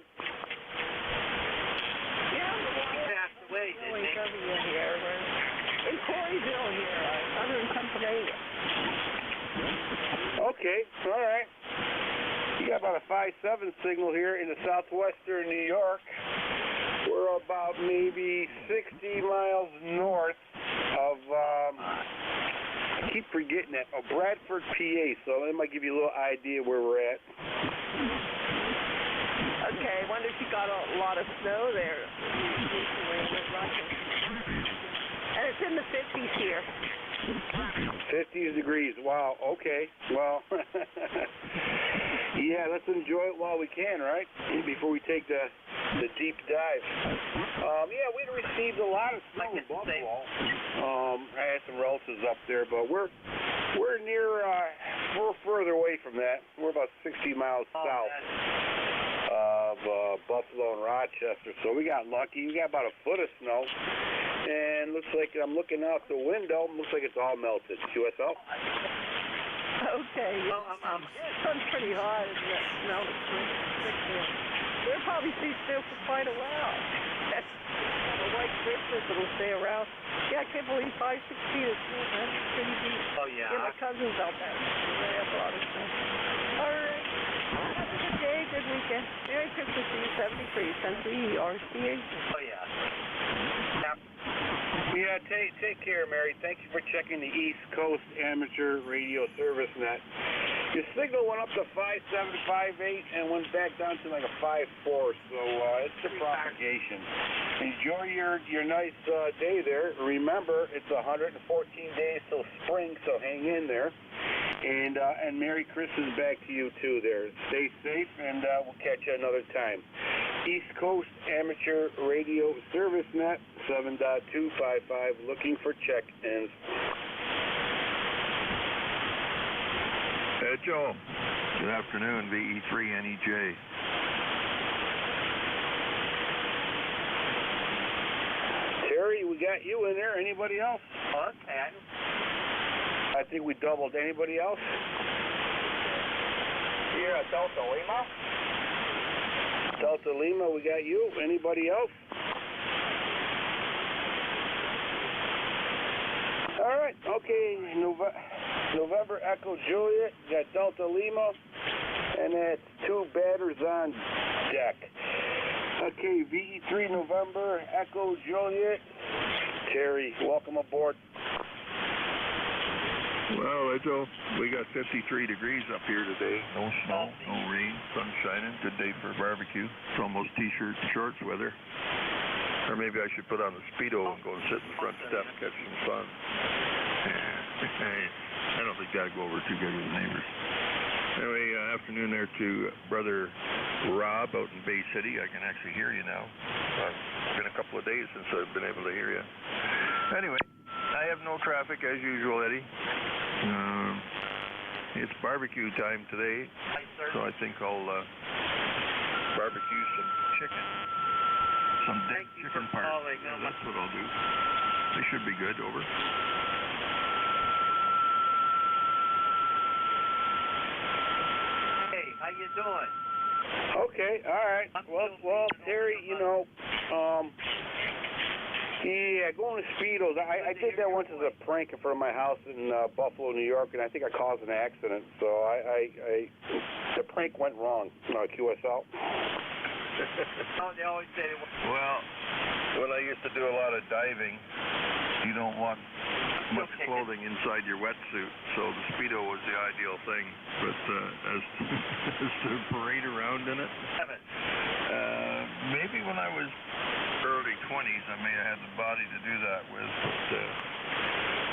Yeah, he passed away, didn't he? Here. In Coryville here, southern Pennsylvania. Okay, all right. You got about a 5.7 signal here in the southwestern New York. We're about maybe 60 miles north of, I keep forgetting that, Bradford, PA, so that might give you a little idea where we're at. Okay, I wonder if you got a lot of snow there. And it's in the 50s here. 50s these degrees. Wow, okay. Well, yeah, let's enjoy it while we can, right? Before we take the deep dive. Yeah, we received a lot of snow in Buffalo. I had some relatives up there, but we're further away from that. We're about 60 miles south of Buffalo and Rochester, so we got lucky. We got about a foot of snow, and looks like I'm looking out the window. Looks like it's all melted. QSL. Okay, well, I'm pretty hard. No, they'll probably see still for quite a while. The white Christmas, it'll stay around. Yeah, I can't believe 5-6 feet of snow, man. It's pretty deep. Oh, yeah. Yeah, my cousin's out there. They have a lot of snow. All right. Have a good day, good weekend. Merry Christmas to you, 73, Century RCA. Oh, yeah. Yeah, take care, Mary. Thank you for checking the East Coast Amateur Radio Service Net. Your signal went up to 5.758 and went back down to like a 5.4, so it's the propagation. Enjoy your nice day there. Remember, it's 114 days till spring, so hang in there. And Merry Christmas back to you too there. Stay safe, and we'll catch you another time. East Coast Amateur Radio Service Net 7.255, looking for check-ins. Hey, Joe. Good afternoon, VE3NEJ. Terry, we got you in there. Anybody else? Okay. I think we doubled. Anybody else? Here at Delta Lima. Delta Lima, we got you. Anybody else? All right. Okay. November Echo Juliet. Got Delta Lima, and that's 2 batters on deck. Okay. VE3 November Echo Juliet. Terry, welcome aboard. Well, Joe, we got 53 degrees up here today. No snow, no rain, sun shining. Good day for a barbecue. It's almost t-shirt and shorts weather. Or maybe I should put on the Speedo and go and sit in the front step and catch some sun. I don't think that'd go over too good with the neighbors. Anyway, afternoon there to Brother Rob out in Bay City. I can actually hear you now. It's been a couple of days since I've been able to hear you. Anyway, I have no traffic as usual, Eddie. It's barbecue time today, so I think I'll barbecue some chicken. Some dead chicken parts. Yeah, that's what I'll do. They should be good. Over. Hey, how you doing? Okay, all right. Well, Terry, yeah, going to Speedos. I did that once as a prank in front of my house in Buffalo, New York, and I think I caused an accident. So the prank went wrong. QSL. They always say Well, when I used to do a lot of diving, you don't want much clothing inside your wetsuit, so the Speedo was the ideal thing. But as to parade around in it, maybe when I was early 20s, I may have had the body to do that with,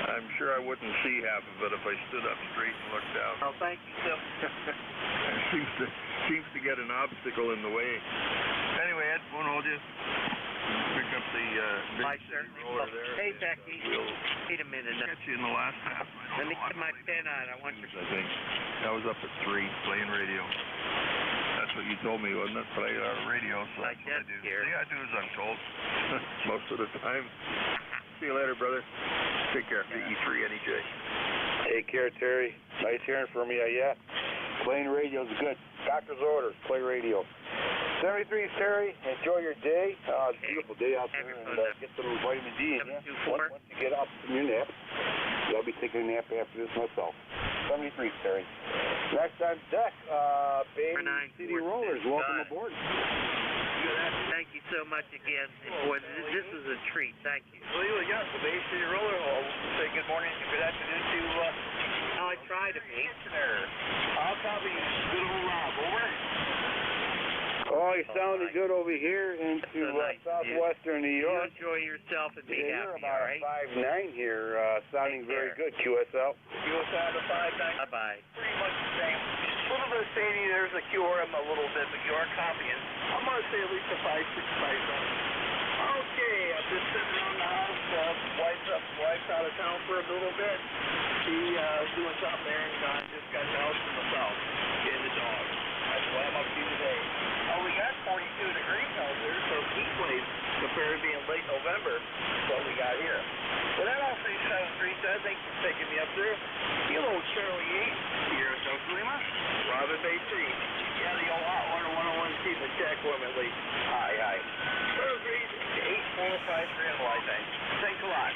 but I'm sure I wouldn't see half of it if I stood up straight and looked down. Oh, thank you, sir. It seems to get an obstacle in the way. Anyway, Ed, won't hold you. Pick up the big city roller there. Hey, Becky. Wait a minute. I'll get you in the last half. Let me get my pen on. I want you. I think I was up at 3 playing radio. That's what you told me, wasn't it? Play radio, so that's what I do. See, I do as I'm told most of the time. See you later, brother. Take care. VE3NEJ. Take care, Terry. Nice hearing from you. Yeah, playing radio's good. Doctor's orders. Play radio. 73, Terry. Enjoy your day. It's a beautiful day out there, and get some vitamin D in you. Once you get up from your nap, I'll be taking a nap after this myself. 73, Terry. Next on deck, Bay City Rollers. Welcome aboard. Thank you so much again. Boy, this is a treat. Thank you. Well, yeah, the Bay City Roller. I'll say good morning and good afternoon to. I try to be. I'll copy good old Rob. Over. Oh, you're sounding good over here into southwestern New York. You enjoy yourself and be You're happy, about all right? 5'9" here, sounding very good, QSL. QSL to 5'9". Bye-bye. Pretty much the same. A little bit of shady, there's a QRM a little bit, but you are copying. I'm going to say at least a 5'6", 5'7". Okay, I'm just sitting around the house. Wife's out of town for a little bit. She doing something there, and just got the house to myself, getting the dog. That's what I'm up to today. Oh, we got 42 degrees out there, so heat wave compared to being late November is what we got here. But that also 737, thanks for taking me up there. Hello, Charlie 8, here at South Lima. Robin Bay 3. Yeah, the old hot 101 keep in check with me, Lee. Hi. 8453 on the light tank. Thanks a lot.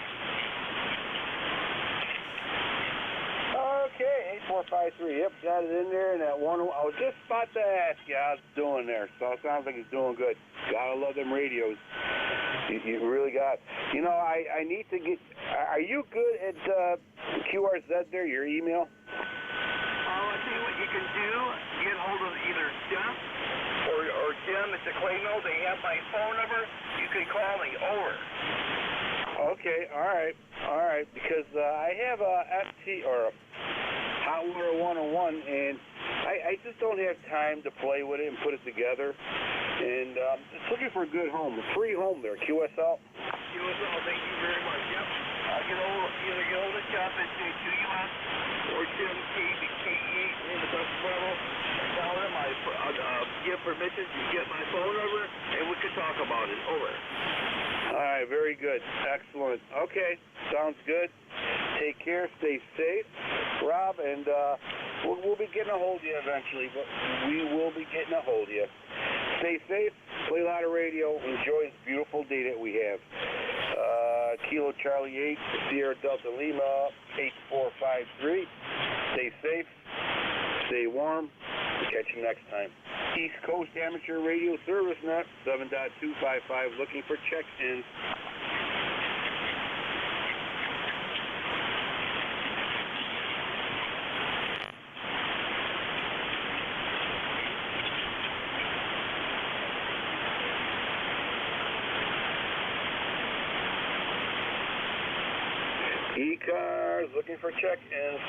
Okay, 8453. Yep, got it in there. And that one, I was just about to ask you how it's doing there. So it sounds like it's doing good. Gotta love them radios. You really got. You know, I need to get. Are you good at QRZ there? Your email? I tell you what you can do. Get hold of either Jeff or Jim at the Claymore. They have my phone number. You can call me over. Okay, all right, because I have a FT or a Hot Water 101, and I just don't have time to play with it and put it together. And just looking for a good home, a free home there, QSL. QSL, thank you very much. Yep. Either get hold of Jeff at NJ2US or Jim KE8 in the bus level. Tell them I give permission to get my phone number, and we can talk about it. Over. All right, very good. Excellent. Okay, sounds good. Take care. Stay safe, Rob, and we'll be getting a hold of you eventually, but we will be getting a hold of you. Stay safe. Play a lot of radio. Enjoy this beautiful day that we have. Kilo Charlie 8, Sierra Delta Lima 8453. Stay safe. Stay warm. We'll catch you next time. East Coast Amateur Radio Service Net 7.255 looking for check-ins. ECARS looking for check-ins.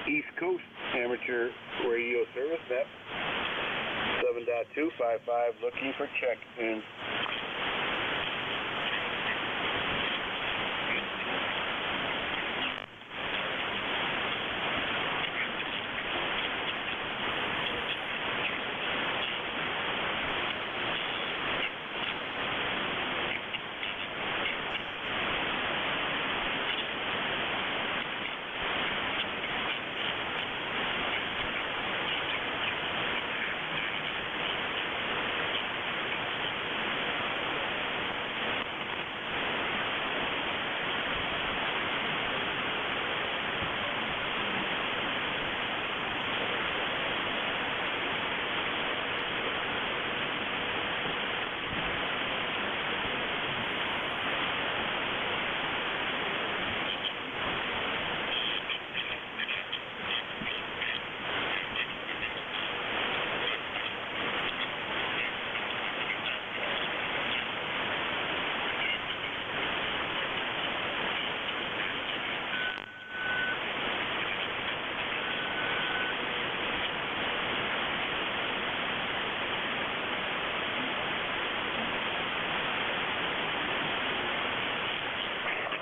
East Coast Amateur Radio Service, net 7.255, looking for check-ins.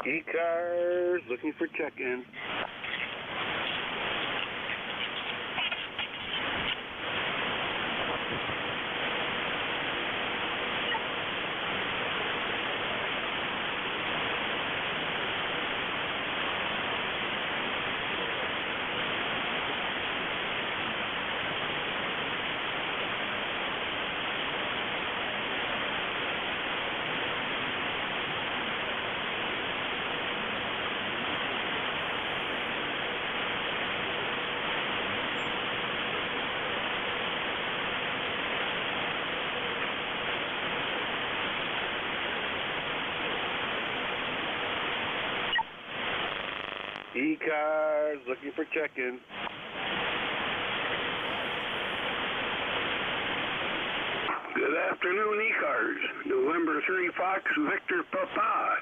ECARS looking for check-in. ECARS, looking for check-in. Good afternoon, ECARS. November 3 Fox Victor Papa.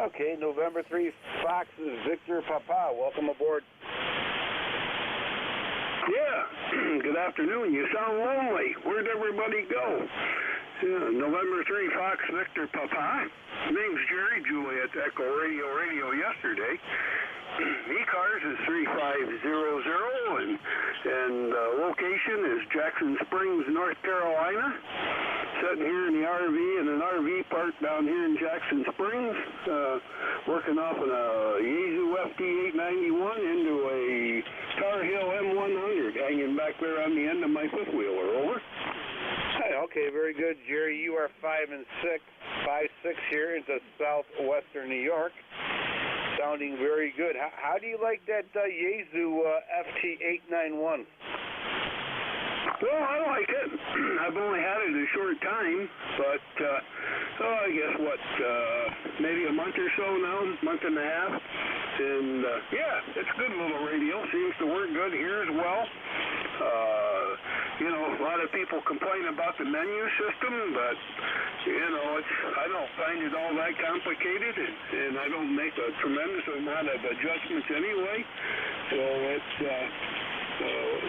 Okay, November 3 Fox Victor Papa. Welcome aboard. Yeah, good afternoon. You sound lonely. Where'd everybody go? November 3 Fox Victor Papa. Name's Jerry Juliet Echo Radio yesterday. ECARS is 3500 and location is Jackson Springs, North Carolina. Sitting here in the RV in an RV park down here in Jackson Springs, working off an Yaesu FT891 into a Tar Heel M100 hanging back there on the end of my fifth wheeler. Over. Hi, okay, very good, Jerry. You are 5 and 6 here into southwestern New York. Sounding very good. How do you like that Yaesu FT891? Well, I like it. I've only had it a short time, but I guess maybe a month or so now, month and a half. And yeah, it's a good little radio. Seems to work good here as well. A lot of people complain about the menu system, but I don't find it all that complicated, and I don't make a tremendous amount of adjustments anyway. So it's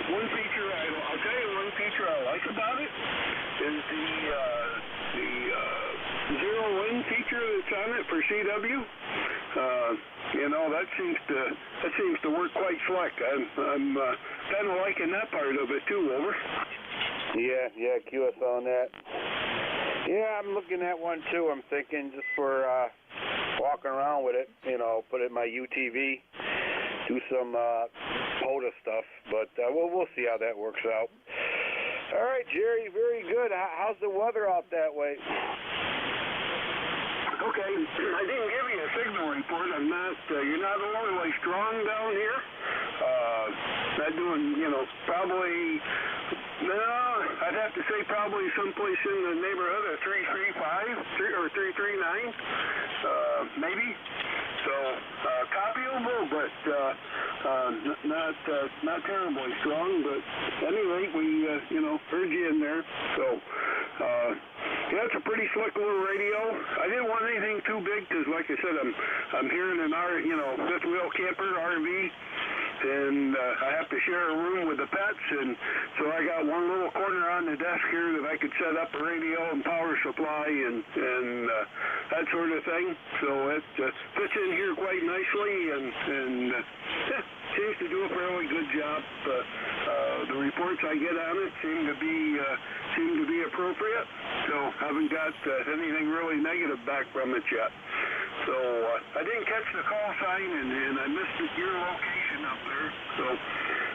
one feature I'll tell you one feature I like about it is the zero wind feature that's on it for CW. That seems to work quite slick. I'm kind of liking that part of it too. Over. Yeah, QSL on that. Yeah, I'm looking at one too. I'm thinking just for walking around with it, put it in my UTV, do some POTA stuff, but we'll see how that works out. All right, Jerry, very good. How's the weather out that way? Okay, I didn't give you a signal report. You're not overly strong down here. Not doing, probably, I'd have to say probably someplace in the neighborhood of 335 or 339, maybe. So, copyable, but not terribly strong. But at any rate, we, heard you in there. So, yeah, it's a pretty slick little radio. I didn't want anything too big because, like I said, I'm here in an fifth wheel camper RV, and I have to share a room with the pets, and so I got one little corner on the desk here that I could set up a radio and power supply and that sort of thing. So it fits in here quite nicely, and seems to do a fairly good job. The reports I get on it seem to be appropriate. So haven't got anything really negative back from it yet. So I didn't catch the call sign, and I missed your location up there. So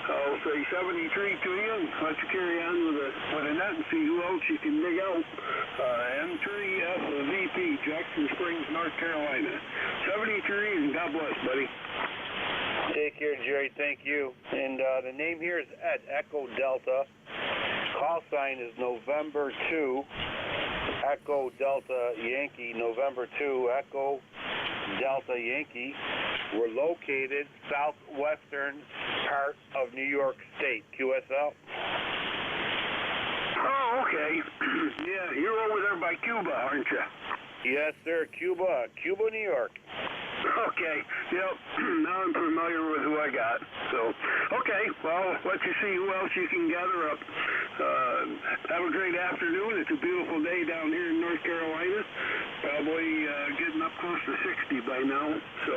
I'll say 73 to you, and let you carry on with a net and see who else you can dig out. M3FVP, Jackson Springs, North Carolina. 73, and God bless, buddy. Take care, Jerry. Thank you. And the name here is Ed, Echo Delta. Call sign is November 2, Echo Delta Yankee, November 2, Echo Delta Yankee. We're located southwestern part of New York State. QSL. Oh, okay. Yeah, you're over there by Cuba, aren't you? Yes, sir. Cuba, New York. Okay, yep, now I'm familiar with who I got. So, okay, well, let you see who else you can gather up. Have a great afternoon. It's a beautiful day down here in North Carolina. Probably getting up close to 60 by now. So,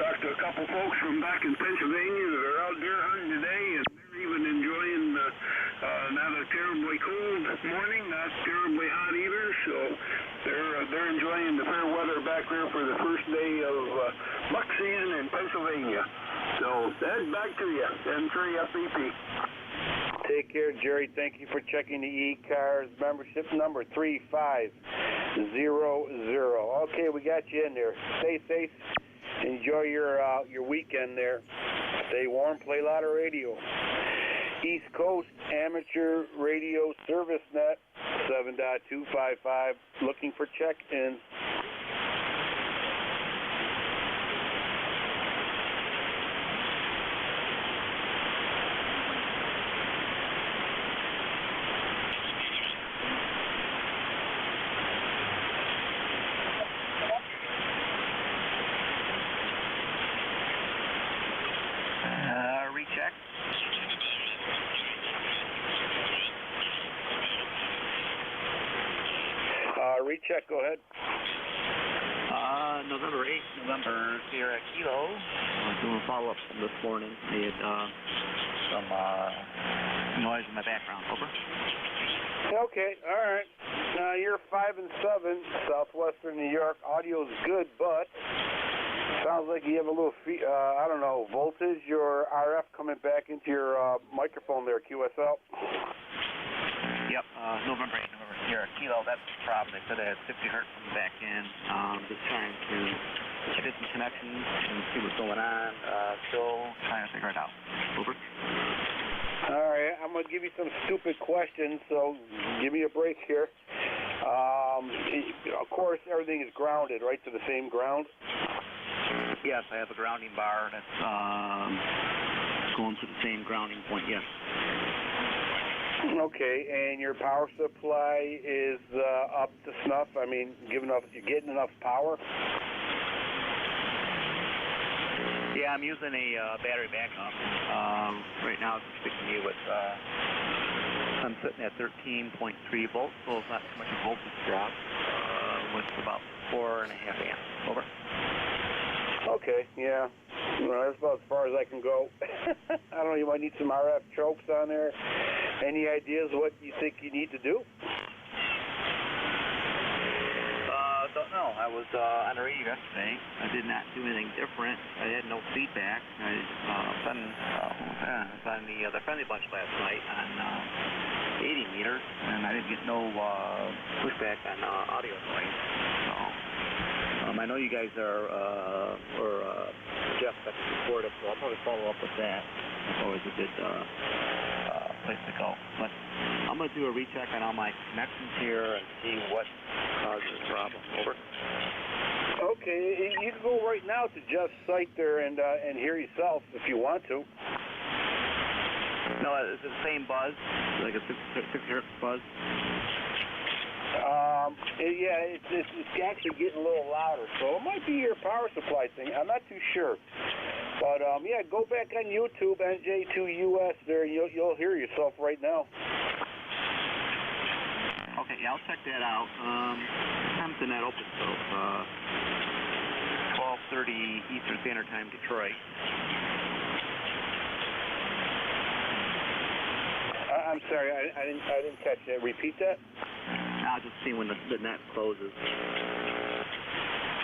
talked to a couple folks from back in Pennsylvania that are out deer hunting today, and they're even enjoying not a terribly cold morning, not terribly hot either. So they're enjoying the fair weather back there for the first day of buck season in Pennsylvania. So Ed, back to you, M3FVP. Take care, Jerry. Thank you for checking the ECARS membership number 3500. Okay, we got you in there. Stay safe. Enjoy your weekend there. Stay warm. Play a lot of radio. East Coast Amateur Radio Service Net 7.255, looking for check-ins. Recheck. Recheck, go ahead. November 8th, November Sierra Kilo. Doing follow-ups from this morning. They had some noise in my background. Over. Okay, all right. You're 5 and 7, southwestern New York. Audio's good, but sounds like you have a little, I don't know, voltage or RF coming back into your microphone there, QSL. Yep, November 8th, November Sierra Kilo. That's the problem. They said they had 50 hertz coming back in. Just trying to get some connections and see what's going on. Still trying to figure it out. Over. All right, I'm going to give you some stupid questions, so give me a break here. Of course, everything is grounded, right, to the same ground? Yes, I have a grounding bar that's going to the same grounding point, yes. Okay, and your power supply is up to snuff? I mean, you're getting enough power? Yeah, I'm using a battery backup. Right now it's sticking me with, I'm sitting at 13.3 volts, so it's not too much of a voltage drop, with about 4.5 amps. Over. Okay, yeah. Well, that's about as far as I can go. I don't know, you might need some RF chokes on there. Any ideas what you think you need to do? Don't know. I was on the radio yesterday. I did not do anything different. I had no feedback. I was on the Friendly Bunch last night on 80 meters, and I didn't get no pushback on audio noise. So, I know you guys are Jeff that's supportive, so I'll probably follow up with that. It's always a good place to go. But I'm going to do a recheck on all my connections here and see what causes the problem. Over. Okay, you can go right now to Jeff's site there and hear yourself if you want to. No, it's the same buzz, like a 6 hertz buzz. Yeah, it's actually getting a little louder, so it might be your power supply thing. I'm not too sure. But, yeah, go back on YouTube, NJ2US there, you'll hear yourself right now. Okay, yeah, I'll check that out. Time's not open, so 12:30 Eastern Standard Time, Detroit. I'm sorry, I didn't catch that. Repeat that? I'll just see when the net closes.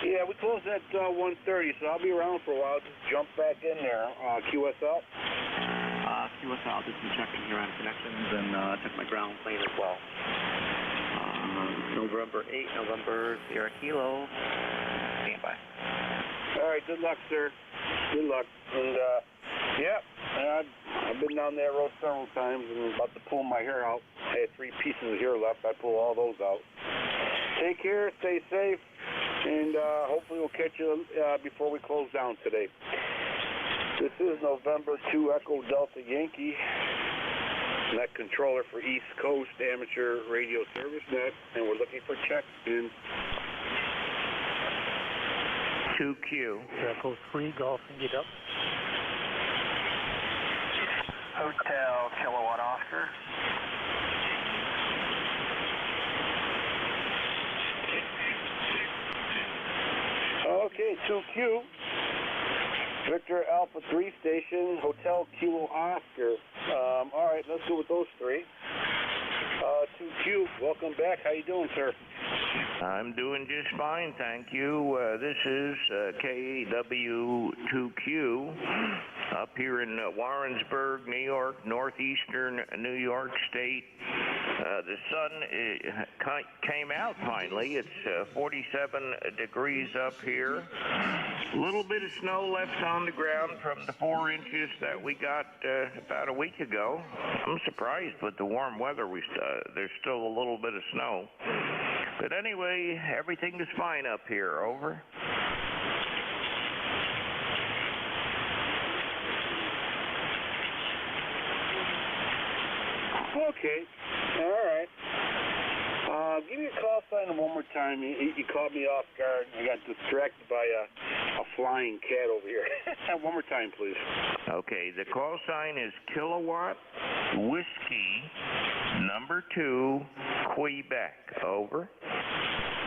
Yeah, we close at 1:30, so I'll be around for a while. Just jump back in there. QSL? QSL, I'll do some checking here on connections and check my ground plane as well. November 8th, November Sierra Kilo. Stand by. All right, good luck, sir. Good luck. And, yeah, I've been down that road several times and about to pull my hair out. I had 3 pieces of hair left. I pull all those out. Take care, stay safe, and hopefully we'll catch you before we close down today. This is November 2 Echo Delta Yankee, net controller for East Coast Amateur Radio Service Net, and we're looking for checks in 2Q. Echo 3, Golf India up. Hotel Kilowatt Oscar. Okay, 2Q. Victor Alpha 3 Station, Hotel Kilo Oscar. All right, let's go with those 3. 2Q, welcome back. How you doing, sir? I'm doing just fine, thank you. This is KW2Q up here in Warrensburg, New York, northeastern New York State. The sun came out finally. It's 47 degrees up here. A little bit of snow left on the ground from the 4 inches that we got about a week ago. I'm surprised with the warm weather. There's still a little bit of snow. But anyway, everything is fine up here. Over. Okay. All right. Give me a call sign one more time. You caught me off guard. I got distracted by a flying cat over here. One more time, please. Okay, the call sign is Kilowatt Whiskey number 2 Quebec. Over.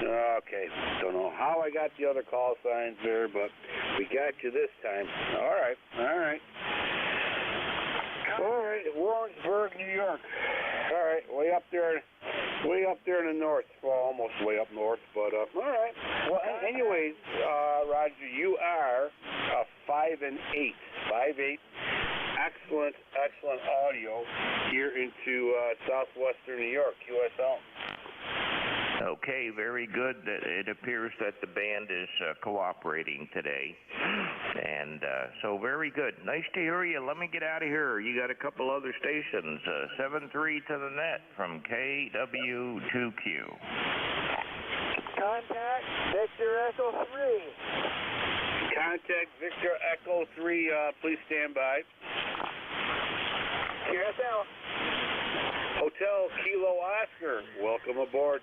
Okay. Don't know how I got the other call signs there, but we got you this time. All right. All right. All right, Warrensburg, New York. All right, way up there in the north. Well, almost way up north, but all right. Well, anyways, Roger, you are 5 and 8. 5'8". Excellent audio here into southwestern New York, QSL. Okay, very good. It appears that the band is cooperating today. And so very good. Nice to hear you. Let me get out of here. You got a couple other stations. 7-3 to the net from KW2Q. Contact Victor Echo 3. Contact Victor Echo 3. Please stand by. QSL. Hotel Kilo Oscar. Welcome aboard.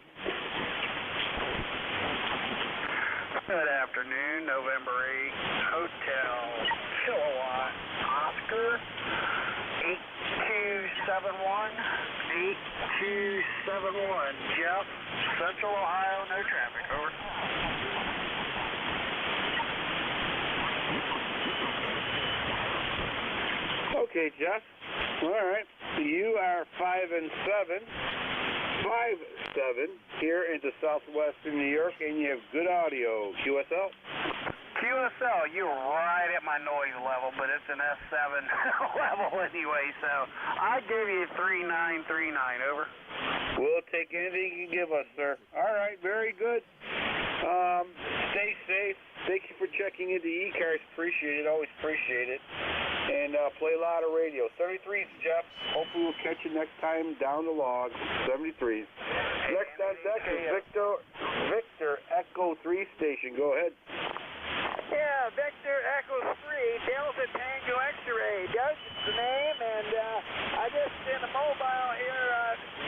Good afternoon, November 8th, Hotel Kilowatt Oscar 8271. 8271. Jeff, Central Ohio, no traffic. Over. Okay, Jeff. All right. You are 5 and 7. 5-7 here into southwestern New York, and you have good audio. QSL? QSL, you're right at my noise level, but it's an S7 level anyway, so I gave you 3939. Over. We'll take anything you can give us, sir. All right, very good. Stay safe. Thank you for checking into ECARS. Appreciate it. Always appreciate it. And play a lot of radio. 73s, Jeff. Hopefully we'll catch you next time down the log. 73s. Next on deck is Victor Echo 3 station. Go ahead. Yeah, Victor Echo 3, Delta Tango X-Ray. Doug's the name, and I just in a mobile here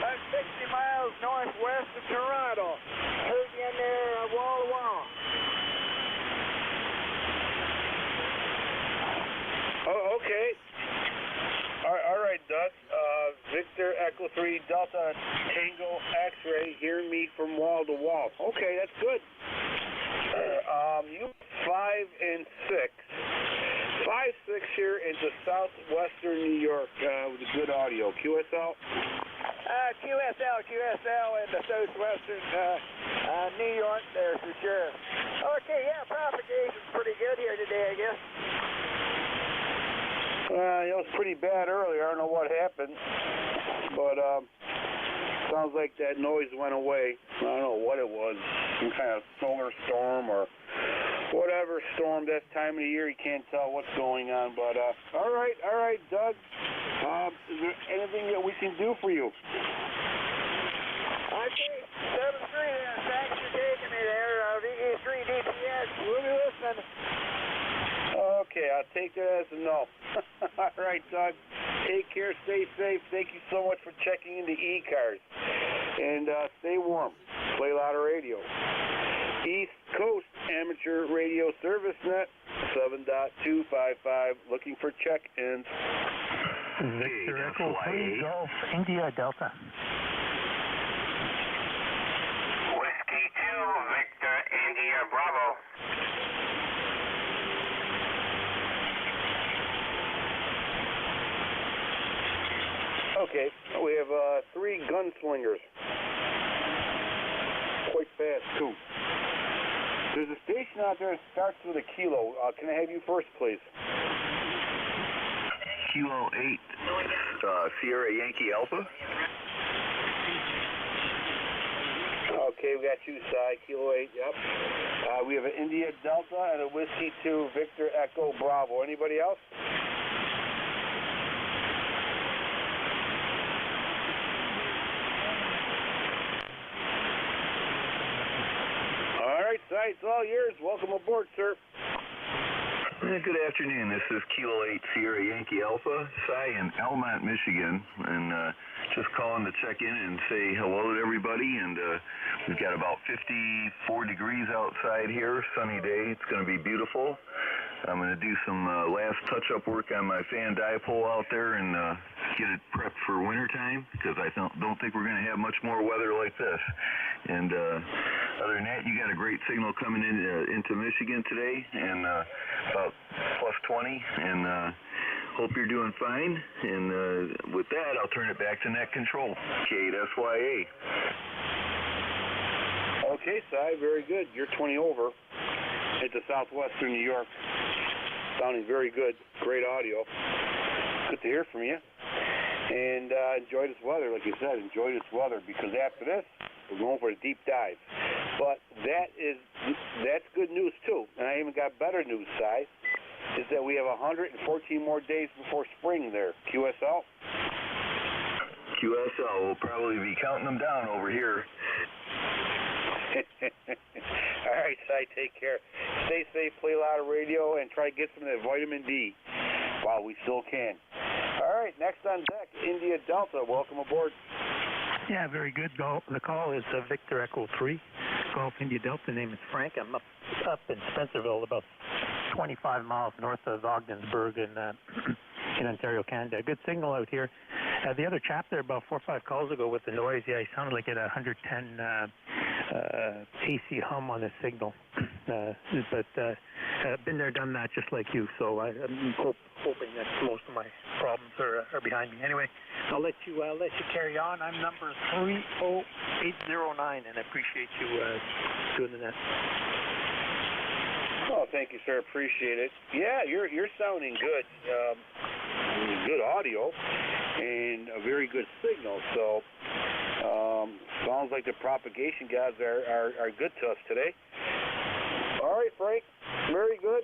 about 60 miles northwest of Toronto. Heard you in there wall to wall. Oh, okay. All right, Doug. Victor Echo 3 Delta Tango X-Ray hearing me from wall to wall. Okay, that's good. You 5 and 6. 5-6 here into southwestern New York with a good audio. QSL? QSL in the southwestern New York there for sure. Okay, yeah, propagation's pretty good here today, I guess. It was pretty bad earlier. I don't know what happened, but sounds like that noise went away. I don't know what it was. Some kind of solar storm or whatever storm. That time of the year, you can't tell what's going on. But all right, Doug. Is there anything that we can do for you? Okay, 7-3 there. Thanks for taking me there. VE3 DPS. We'll be listening. Okay, I'll take that as a no. All right, Doug. Take care. Stay safe. Thank you so much for checking into ECARS. And stay warm. Play a lot of radio. East Coast Amateur Radio Service Net 7.255. Looking for check-ins. Victor Echo 3 Golf India Delta. Whiskey 2 Victor India Bravo. Okay, we have 3 gunslingers. Quite fast, too. There's a station out there that starts with a kilo. Can I have you first, please? Kilo 8. Sierra Yankee Alpha. Okay, we got you, Si, Kilo 8, yep. We have an India Delta and a Whiskey 2 Victor Echo Bravo. Anybody else? All right, Si, it's all yours. Welcome aboard, sir. Good afternoon. This is Kilo 8 Sierra Yankee Alpha, Si in Elmont, Michigan, and just calling to check in and say hello to everybody. And we've got about 54 degrees outside here, sunny day. It's going to be beautiful. I'm going to do some last touch-up work on my fan dipole out there and get it prepped for wintertime, because I don't think we're going to have much more weather like this. And other than that, you got a great signal coming in into Michigan today, and about plus 20, and hope you're doing fine. And with that, I'll turn it back to net control. K8SYA. Okay, Si, very good. You're 20 over into southwestern New York. Sounding very good. Great audio. Good to hear from you. And enjoy this weather, like you said. Enjoy this weather, because after this, we're going for a deep dive. But that's good news, too. And I even got better news, Si, is that we have 114 more days before spring there. QSL? QSL. We'll probably be counting them down over here. All right, Si, take care. Stay safe, play a lot of radio, and try to get some of that vitamin D while we still can. All right, next on deck, India Delta. Welcome aboard. Yeah, very good. The call is Victor Echo 3, Golf India Delta. Name is Frank. I'm up in Spencerville, about 25 miles north of Ogdensburg in Ontario, Canada. Good signal out here. The other chap there about 4 or 5 calls ago with the noise, yeah, he sounded like it had 110 AC hum on his signal. But been there, done that, just like you. So I'm hoping that most of my problems are behind me. Anyway, I'll let you carry on. I'm number 30809, and I appreciate you doing the net. Oh, thank you, sir. Appreciate it. Yeah, you're sounding good. Good audio and a very good signal. So sounds like the propagation gods are good to us today. All right, Frank. Very good.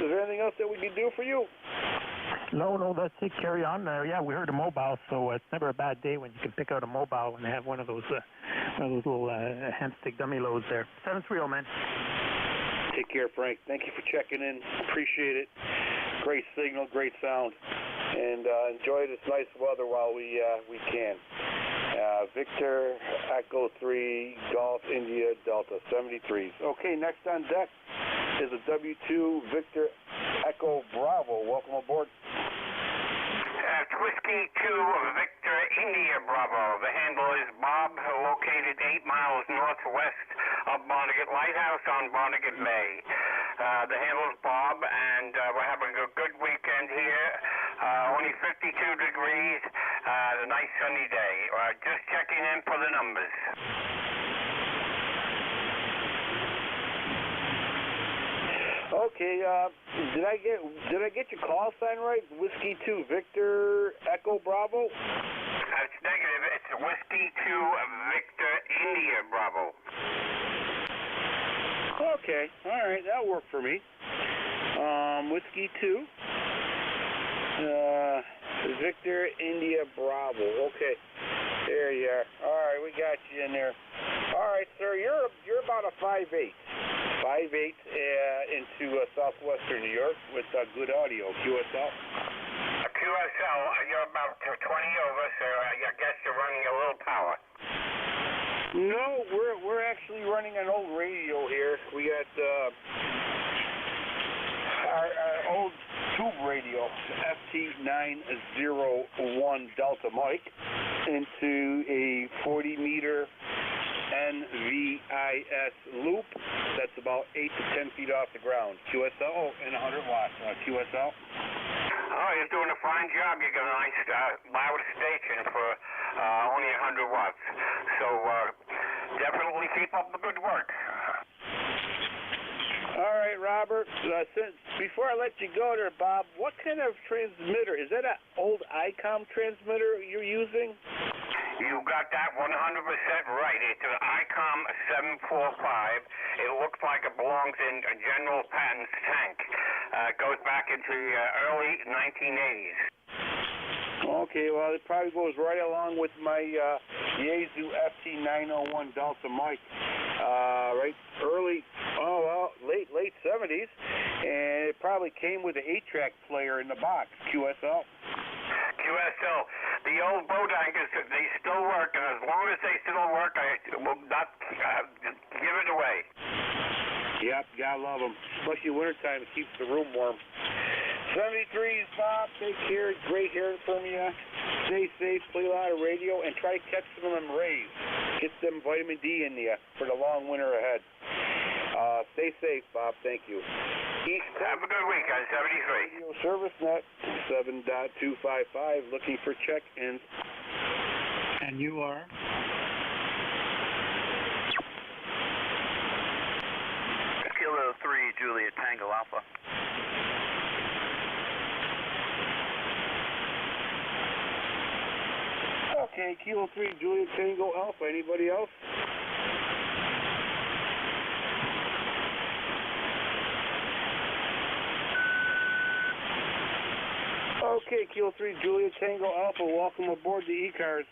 Is there anything else that we can do for you? No, that's it. Carry on. Yeah, we heard a mobile, so it's never a bad day when you can pick out a mobile and have one of those little hemp stick dummy loads there. 730, man. Take care, Frank. Thank you for checking in. Appreciate it. Great signal, great sound, and enjoy this nice weather while we can. Victor Echo 3 Golf India Delta 73s. Okay, next on deck is a W2 Victor Echo Bravo. Welcome aboard. It's Whiskey 2 Victor India Bravo. The handle is Bob, located 8 miles northwest of Barnegat Lighthouse on Barnegat Bay. The handle is Bob, and we're having a good weekend here. Only 52 degrees, a nice sunny day. Just checking in for the numbers. Okay, did I get your call sign right? Whiskey 2 Victor Echo Bravo? It's negative. It's Whiskey 2 Victor India Bravo. Okay, all right, that'll work for me. Whiskey 2 Victor India Bravo. Okay, there you are. All right, we got you in there. All right, sir, you're about a 5'8". 5'8" into southwestern New York with good audio. QSL? QSL, you're about 20 over, so I guess you're running a little power. No, we're actually running an old radio here. We got our old tube radio, FT901 Delta mic, into a 40-meter NVIS loop that's about 8 to 10 feet off the ground. QSL and 100 watts. QSL? Oh, you're doing a fine job. You got a nice loud station for only 100 watts. So definitely keep up the good work. All right, Robert. Before I let you go there, Bob, what kind of transmitter? Is that an old ICOM transmitter you're using? You got that 100% right. It's an ICOM 745. It looks like it belongs in General Patton's tank. It goes back into the early 1980s. Okay, well, it probably goes right along with my Yaesu FT901 Delta mic. Right late 70s, and it probably came with an 8-track player in the box, QSL. QSL. The old Bodankers, they still work, and as long as they still work, I will not give it away. Yep, gotta love them. Especially wintertime, it keeps the room warm. 73s, Bob, take care. Great hearing from you. Stay safe, play a lot of radio, and try to catch some of them rays. Get some vitamin D in you for the long winter ahead. Stay safe, Bob. Thank you. Have a good week on 73. Radio Service Net 7.255, looking for check-ins. And you are? Kilo 3, Juliet Tango Alpha. Okay, Kilo 3, Juliet Tango Alpha. Anybody else? Okay, Kilo 3, Juliet Tango Alpha. Welcome aboard the ECARS.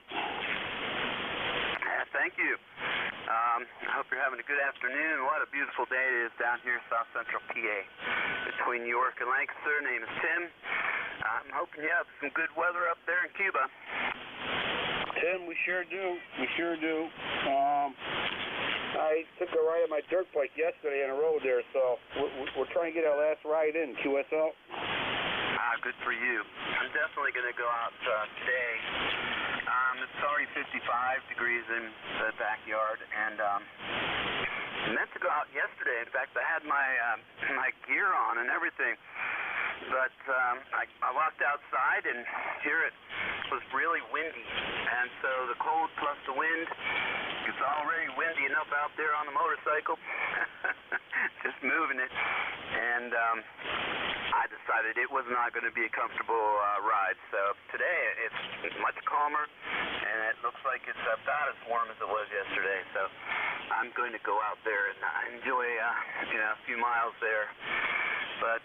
Thank you. I hope you're having a good afternoon. What a beautiful day it is down here in South Central PA. Between New York and Lancaster, name is Tim. I'm hoping you have some good weather up there in Cuba. Tim, we sure do. We sure do. I took a ride on my dirt bike yesterday on the road there, so we're trying to get our last ride in, QSL. Good for you. I'm definitely going to go out today. It's already 55 degrees in the backyard, and I meant to go out yesterday. In fact, I had my gear on and everything. But I walked outside, and here it was really windy. And so the cold plus the wind, it's already windy enough out there on the motorcycle, just moving it. And I decided it was not going to be a comfortable ride. So today it's much calmer, and it looks like it's about as warm as it was yesterday. So I'm going to go out there and enjoy a few miles there. But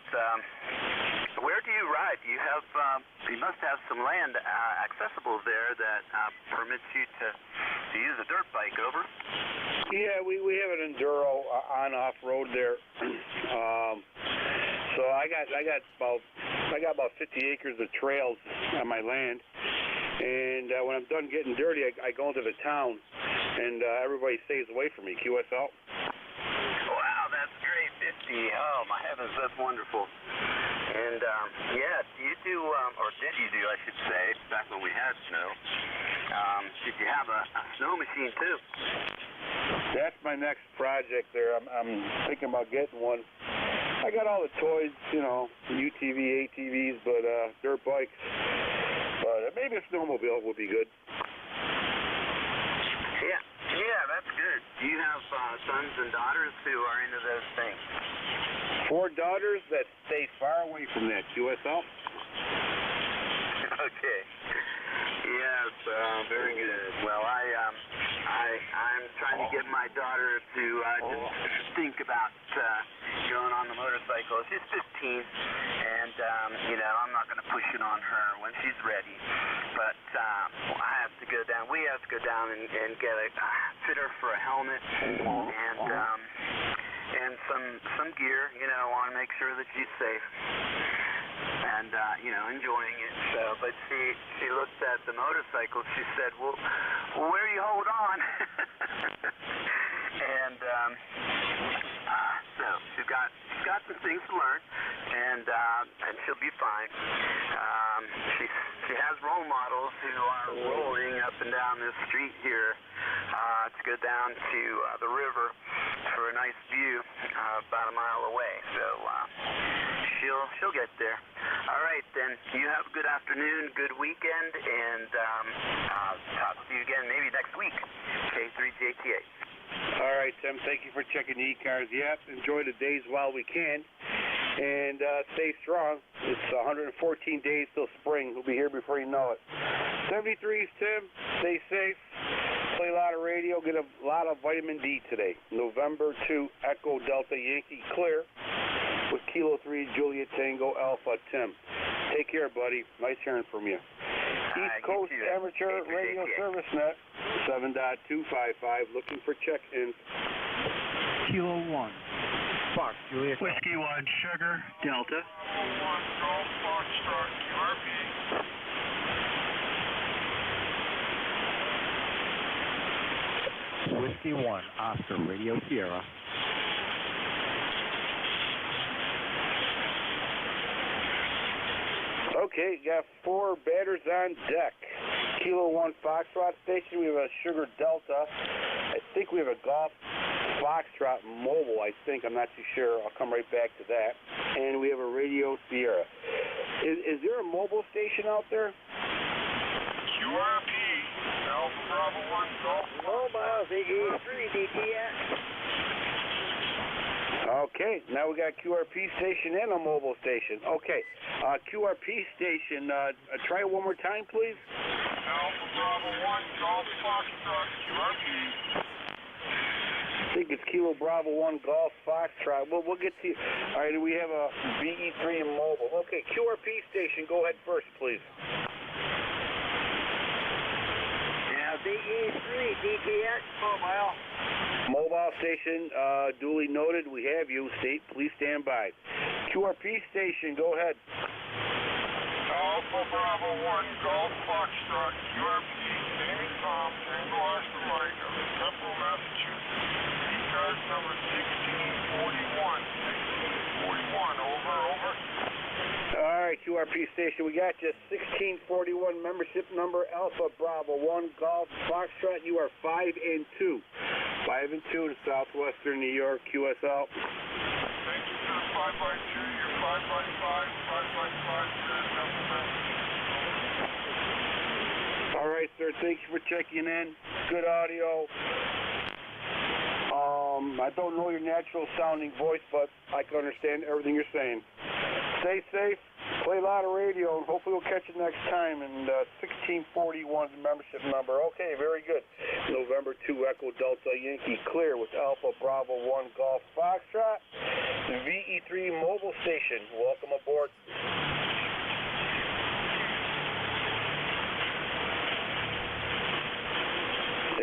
where do you ride? Do you have? You must have some land accessible there that permits you to use a dirt bike. Over. Yeah, we have an enduro on-off road there. So I got about 50 acres of trails on my land, and when I'm done getting dirty, I go into the town, and everybody stays away from me. QSL. Wow, that's great. 50. Oh my heavens, that's wonderful. And do you do, or did you do, I should say, back when we had snow? Did you have a snow machine too? That's my next project there. I'm thinking about getting one. I got all the toys, UTV, ATVs, but dirt bikes. But maybe a snowmobile would be good. Yeah, that's good. Do you have sons and daughters who are into those things? 4 daughters that stay far away from that, QSL. Okay. Yes, very good. Well, I'm trying to get my daughter to just think about going on the motorcycle. She's 15, and I'm not going to push it on her when she's ready. But I have to go down. We have to go down and get a fitter for a helmet and some gear. I want to make sure that she's safe. And, enjoying it. So, but she looked at the motorcycle. She said, well, where do you hold on? And, so she's got some things to learn, and she'll be fine. She has role models who are rolling up and down this street here to go down to the river for a nice view about a mile away. So she'll get there. All right, then. You have a good afternoon, good weekend, and I'll talk to you again maybe next week. K3JTA. All right, Tim. Thank you for checking the ECARS. Yep, enjoy the days while we can. And stay strong. It's 114 days till spring. We'll be here before you know it. 73's, Tim. Stay safe. Play a lot of radio. Get a lot of vitamin D today. November 2, Echo Delta Yankee clear with Kilo 3, Juliet Tango Alpha, Tim. Take care, buddy. Nice hearing from you. East Coast Amateur Radio Service Net, 7.255. Looking for check-ins. Kilo 1. Fox, Juliet. Whiskey 1, Sugar, Delta. 1, Golf, Foxtrot, QRP. Whiskey 1, Oscar, Radio Sierra. Okay, got 4 batters on deck. Kilo 1 Foxtrot station. We have a Sugar Delta. I think we have a Golf Foxtrot mobile, I think. I'm not too sure. I'll come right back to that. And we have a Radio Sierra. Is there a mobile station out there? QRP, Alpha Bravo 1, Golf. Mobile, VG3, DTX. Okay, now we got QRP station and a mobile station. Okay, QRP station, try it one more time, please. Alpha Bravo 1, Golf Foxtrot, QRP. I think it's Kilo Bravo 1 Golf Foxtrot. We'll get to you. All right, we have a VE3 mobile. Okay, QRP station, go ahead first, please. Yeah, VE3, DTX, mobile. Mobile station, duly noted. We have you. Please stand by. QRP station, go ahead. Alpha Bravo 1, Golf Foxtrot, QRP, Amy Tom, Tango Oscar Mike, of Temple, Massachusetts. ECARS number 1641. 1641, over. All right, QRP station, we got you. 1641 membership number, Alpha Bravo 1 Golf Foxtrot. You are 5 and 2. 5 and 2 to southwestern New York, QSL. Thank you, sir. 5 by 2, you're 5 by 5, 5 by 5, Temple, Massachusetts. All right, sir. Thank you for checking in. Good audio. I don't know your natural sounding voice, but I can understand everything you're saying. Stay safe. Play a lot of radio, and hopefully we'll catch you next time. And 1641 is the membership number. Okay, very good. November 2 Echo Delta Yankee clear with Alpha Bravo 1 Golf Foxtrot. VE3 mobile station. Welcome aboard.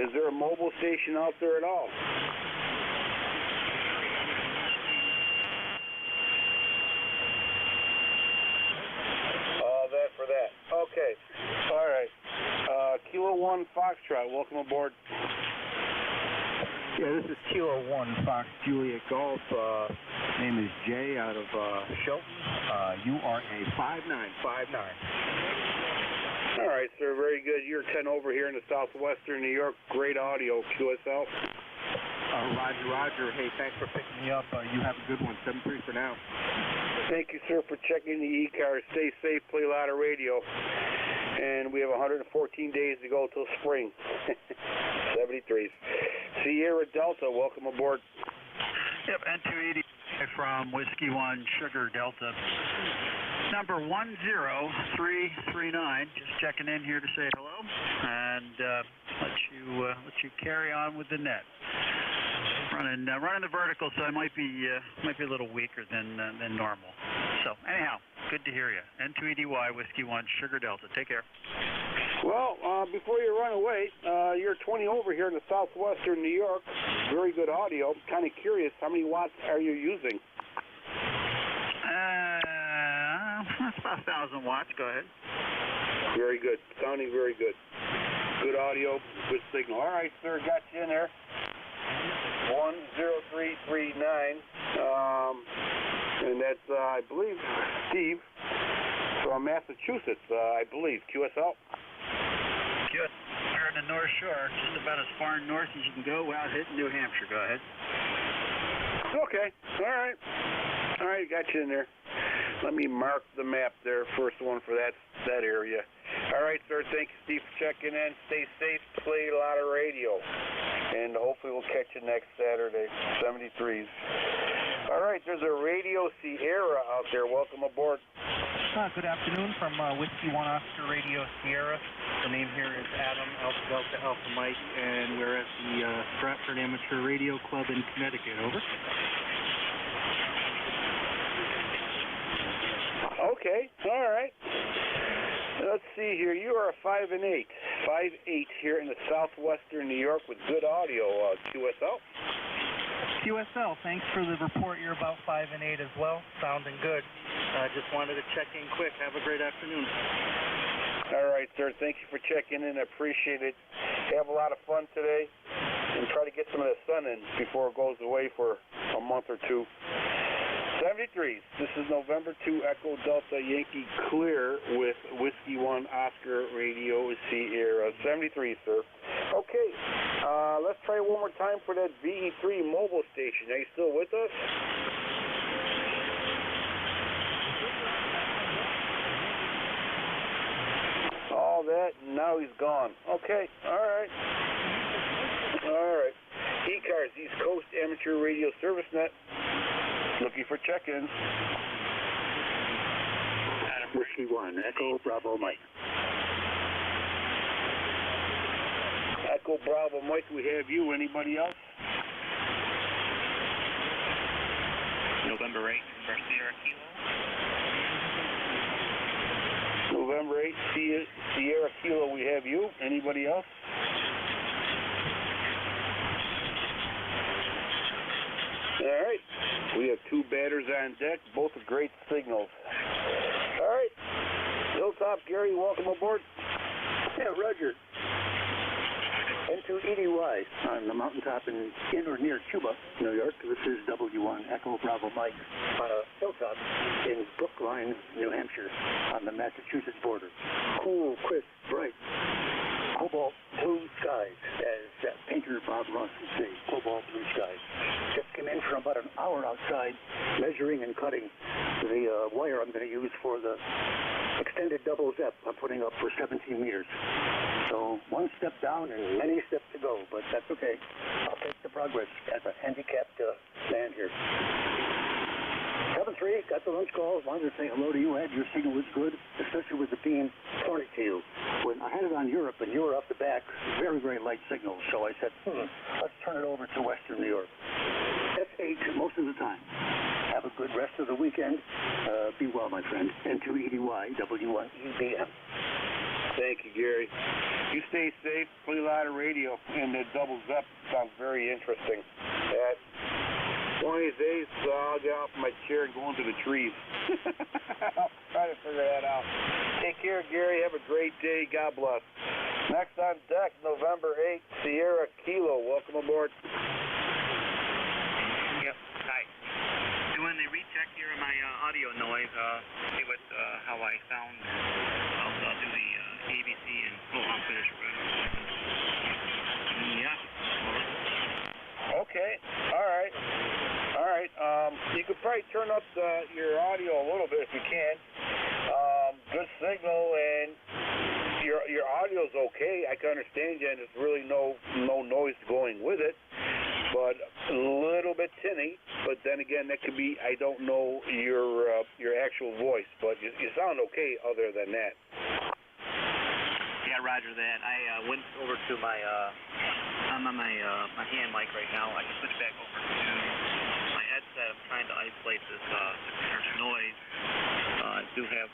Is there a mobile station out there at all? That for that. Okay. All right. Kilo 1 Foxtrot, welcome aboard. Yeah, this is Kilo 1 Fox Juliet Golf. Name is Jay out of Shelton. URA 5959. All right, sir. Very good. You're 10 over here in the southwestern New York. Great audio, QSL. Roger. Hey, thanks for picking me up. You have a good one. 7-3 for now. Thank you, sir, for checking the ECARS. Stay safe. Play a lot of radio. And we have 114 days to go till spring. 73s. Sierra Delta, welcome aboard. Yep, N280 from Whiskey 1 Sugar Delta. Number 10339. Just checking in here to say hello and let you carry on with the net. Running the vertical, so I might be a little weaker than normal. So anyhow, good to hear you. N2EDY Whiskey 1 Sugar Delta. Take care. Well, before you run away, you're 20 over here in the southwestern New York. Very good audio. Kind of curious, how many watts are you using? That's about 1,000 watts. Go ahead. Very good. Sounding very good. Good audio, good signal. All right, sir, got you in there. 10339. And that's, I believe, Steve from Massachusetts, I believe. QSL. Good. We're in the North Shore, just about as far north as you can go without hitting New Hampshire. Go ahead. Okay. All right. All right, got you in there. Let me mark the map there. First one for that area. All right, sir. Thank you, Steve, for checking in. Stay safe. Play a lot of radio. And hopefully we'll catch you next Saturday, 73s. All right, there's a Radio Sierra out there. Welcome aboard. Good afternoon from Whiskey 1 Oscar Radio Sierra. The name here is Adam, Alpha Delta Alpha Mike, and we're at the Stratford Amateur Radio Club in Connecticut. Over. Okay, all right. Let's see here. You are a 5 and 8. 5'8" here in the southwestern New York with good audio, QSL. QSL, thanks for the report. You're about 5 and 8 as well. Sounding good. Just wanted to check in quick. Have a great afternoon. All right, sir. Thank you for checking in. I appreciate it. Have a lot of fun today and try to get some of the sun in before it goes away for a month or two. 73s. This is November 2 Echo Delta Yankee Clear with Whiskey 1 Oscar Radio Sierra. 73, sir. Okay, let's try one more time for that VE3 mobile station. Are you still with us? All that, and now he's gone. Okay, all right. All right. ECARS, East Coast Amateur Radio Service Net. Looking for check-ins. Adam Whiskey 1, Echo Bravo Mike. Echo Bravo Mike, we have you. Anybody else? November 8th for Sierra Kilo. November 8th, Sierra Kilo, we have you. Anybody else? All right. We have two batters on deck, both with great signals. All right. Hilltop Gary, welcome aboard. Yeah, Roger. N2EY on the mountaintop in or near Cuba, New York. This is W1 Echo Bravo Mike on a hilltop in Brookline, New Hampshire, on the Massachusetts border. Cool, crisp, bright, cobalt blue skies, as painter Bob Ross would say, cobalt blue skies. Just came in for about an hour outside, measuring and cutting the wire I'm going to use for the extended double ZEP I'm putting up for 17 meters. So one step down and many steps to go, but that's okay. I'll take the progress as a handicapped man here. 7-3, got the lunch call. Wanted to say hello to you, Ed. Your signal was good, especially with the beam pointed to you. When I had it on Europe and you were off the back, very, very light signals. So I said, let's turn it over to Western New York. S8 most of the time. Have a good rest of the weekend. Be well, my friend. N2EDY, W1EBM. Thank you, Gary. You stay safe, play a lot of radio, and the double ZEP sounds very interesting. One of these days, I'll get off my chair and go into the trees. I'll try to figure that out. Take care, Gary. Have a great day. God bless. Next on deck, November 8th, Sierra Kilo. Welcome aboard. Yep. Hi. Doing the recheck here on my audio noise. See what how I sound. I'll do the ABC and I'll finish. Yeah. Okay. All right. All right. You could probably turn up your audio a little bit if you can. Good signal, and your audio's okay. I can understand you, and there's really no noise going with it, but a little bit tinny. But then again, that could be, I don't know your actual voice, but you sound okay other than that. Yeah, roger that. I went over to my I'm on my hand mic right now. I can switch back over to my headset. I'm trying to isolate this noise. I do have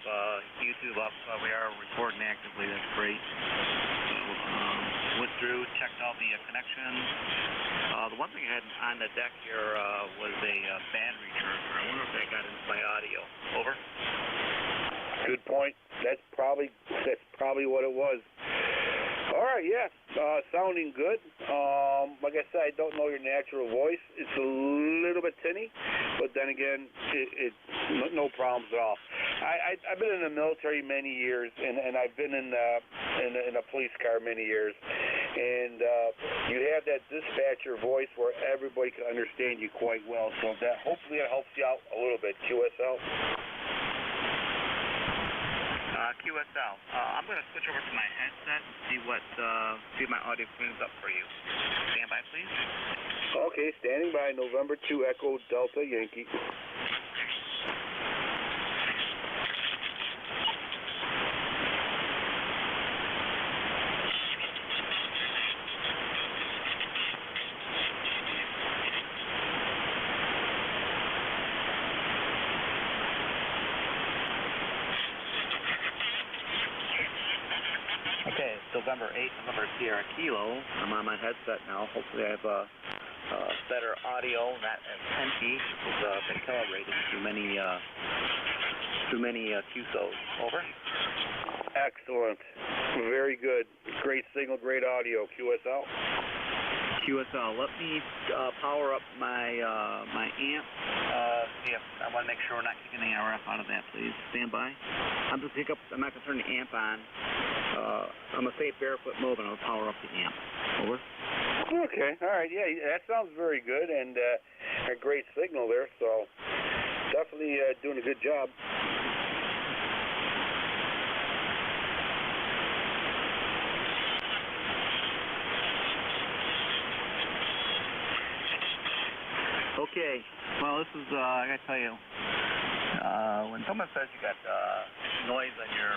YouTube up. We are recording actively. That's great. So went through, checked all the connections. The one thing I had on the deck here was a battery charger. I wonder if that got into my audio. Over. Good point. That's probably what it was. All right, yeah, sounding good. Like I said, I don't know your natural voice. It's a little bit tinny, but then again, it's no problems at all. I've been in the military many years, and I've been in a police car many years, and you have that dispatcher voice where everybody can understand you quite well. So hopefully that helps you out a little bit. QSL. QSL. I'm going to switch over to my headset and see if my audio cleans up for you. Stand by, please. Okay, standing by. November 2 Echo Delta Yankee. Okay, it's November 8th, November Sierra Kilo. I'm on my headset now. Hopefully I have better audio, not as empty. It's been calibrated through many QSOs. Over. Excellent. Very good. Great signal, great audio. QSL. QSL. Let me power up my amp. See if I want to make sure we're not kicking the RF out of that, please. Stand by. I'm not going to turn the amp on. I'm going to stay barefoot mode, and I'll power up the amp. Over. Okay. All right. Yeah, that sounds very good, and a great signal there. So definitely doing a good job. Okay, well, this is, I gotta tell you, when someone says you got noise on your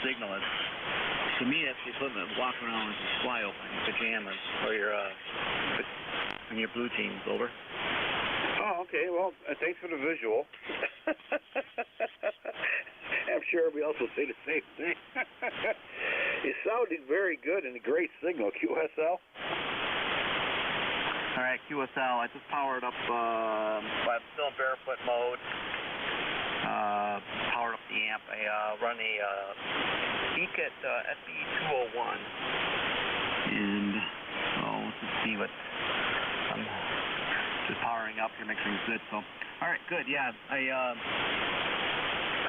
signal, to me, that's the equivalent of walking around with your fly open, your pajamas, or your blue jeans. Over. Oh, okay. Well, thanks for the visual. I'm sure everybody else will say the same thing. It sounded very good and a great signal. QSL? All right, QSL, I just powered up, I'm still in barefoot mode, powered up the amp. I run a ECARS SB201, and let's just see what I'm just powering up here, make sure it's good. So, all right, good, yeah, got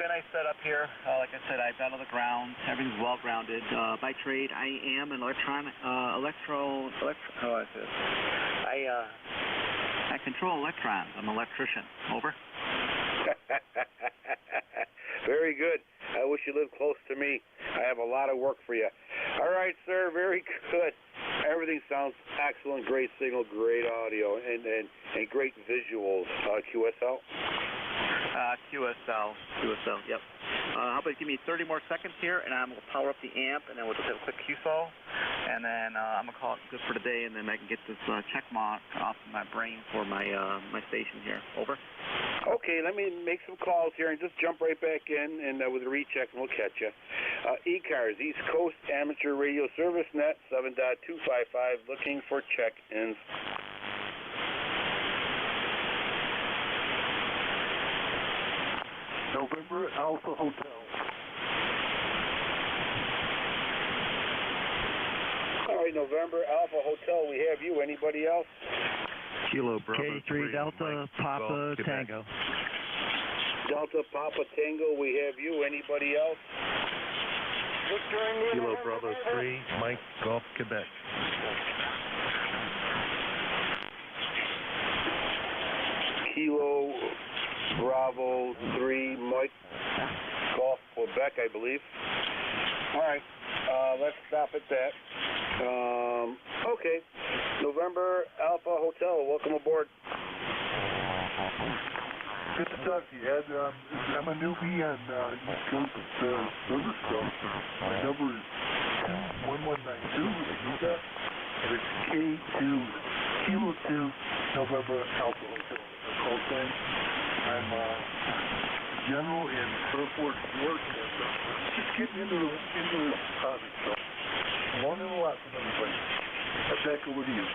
a nice setup here. Like I said, I've got all the ground. Everything's well grounded. By trade, I am an I control electrons. I'm an electrician. Over. Very good. I wish you lived close to me. I have a lot of work for you. All right, sir. Very good. Everything sounds excellent. Great signal, great audio, and great visuals. QSL? QSL, yep. How about you give me 30 more seconds here, and I'm going to power up the amp, and then we'll just have a quick QSO, and then I'm going to call it good for today, and then I can get this check mark off of my brain for my station here. Over. Okay, let me make some calls here and just jump right back in, and with a recheck, and we'll catch you. ECARS, East Coast Amateur Radio Service Net, 7.255, looking for check-ins. November Alpha Hotel. All right, November Alpha Hotel, we have you. Anybody else? Kilo Bravo K3 Delta Papa Tango. Delta Papa Tango, we have you. Anybody else? Kilo Bravo 3, Mike Golf Quebec. Kilo Bravo 3, Mike Golf Quebec, I believe. All right, let's stop at that. Okay, November Alpha Hotel, welcome aboard. Good to talk to you, Ed. I'm a newbie on East Coast Service Call. My number is 1192 with a UDA, and it's K2, Kilo 2, November Alpha Hotel. Call sign. I'm general in Fairport, New York, and just getting into the hobby, so learning a lot from everybody. Back over to you.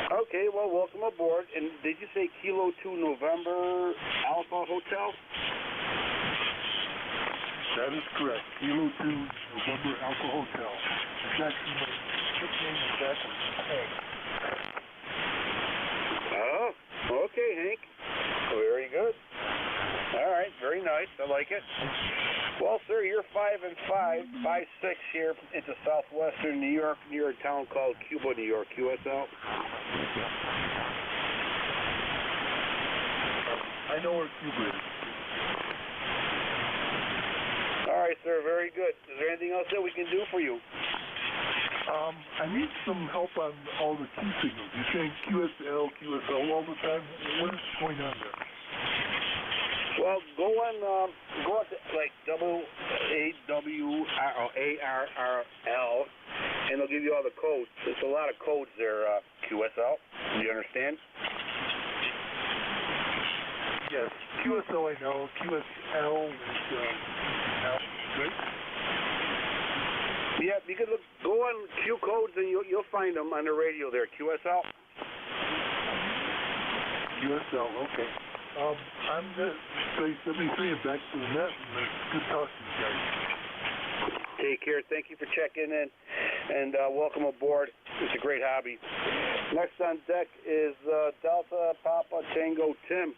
Okay, well, welcome aboard. And did you say Kilo 2 November Alpha Hotel? That is correct. Kilo 2 November Alpha Hotel. It's actually my nickname is Hank. Oh, okay, Hank. Very good. All right, very nice. I like it. Well, sir, you're 5 and 5, 5-6 here into southwestern New York, near a town called Cuba, New York. QSL. I know where Cuba is. sir. Very good. Is there anything else that we can do for you? I need some help on all the key signals. You're saying QSL, QSL all the time. What is going on there? Well, go on to like ARRL, and they'll give you all the codes. There's a lot of codes there, QSL. Do you understand? Yes, QSL I know. QSL is great. Yeah, you can go on Q codes and you'll find them on the radio there. QSL. QSL, okay. I'm the Space 73 and back to the net. Good talking to you guys. Take care. Thank you for checking in, and welcome aboard. It's a great hobby. Next on deck is Delta Papa Tango Tim.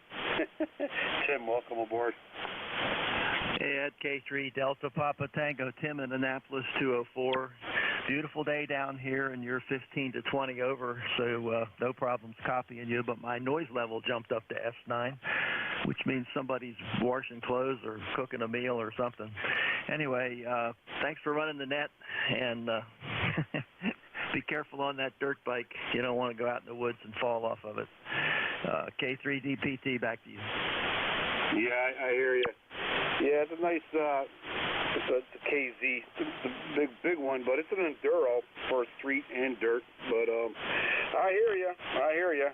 Tim, welcome aboard. Hey, Ed, K3 Delta Papa Tango Tim in Annapolis 204. Beautiful day down here, and you're 15 to 20 over, so no problems copying you, but my noise level jumped up to S9, which means somebody's washing clothes or cooking a meal or something. Anyway, thanks for running the net, and be careful on that dirt bike. You don't want to go out in the woods and fall off of it. K3DPT, back to you. Yeah, I hear you. Yeah, it's a nice, it's a KZ. It's a big one, but it's an enduro for street and dirt. But I hear you.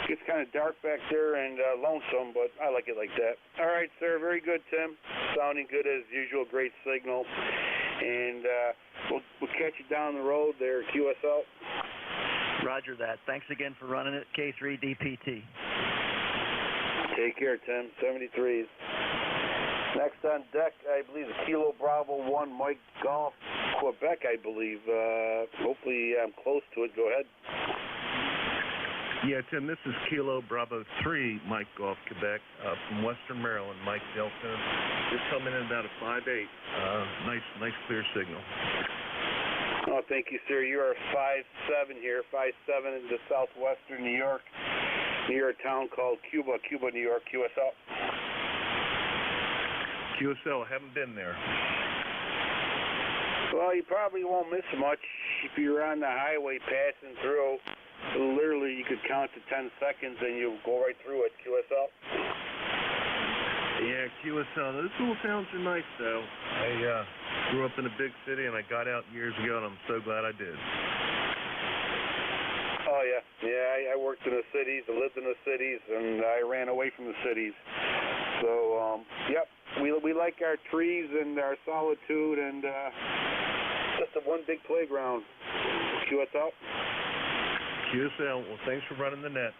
Gets kind of dark back there and lonesome, but I like it like that. All right, sir. Very good, Tim. Sounding good as usual. Great signal. And we'll catch you down the road there, QSL. Roger that. Thanks again for running it, K3DPT. Take care, Tim. 73s. Next on deck, I believe, is Kilo Bravo 1, Mike Golf, Quebec, I believe. Hopefully I'm close to it. Go ahead. Yeah, Tim, this is Kilo Bravo 3, Mike Golf, Quebec, from Western Maryland, Mike Delta. Just coming in about a 5.8. Nice clear signal. Oh, thank you, sir. You are 5'7" here, 5'7" into southwestern New York, near a town called Cuba, New York, QSL. QSL, haven't been there. Well, you probably won't miss much if you're on the highway passing through. Literally, you could count to 10 seconds and you'll go right through it, QSL. Yeah, QSL. Those little towns are nice, though. I grew up in a big city, and I got out years ago, and I'm so glad I did. Oh, yeah. Yeah, I worked in the cities, I lived in the cities, and I ran away from the cities. So, yep, we like our trees and our solitude and just a one big playground. QSL? QSL, well, thanks for running the net.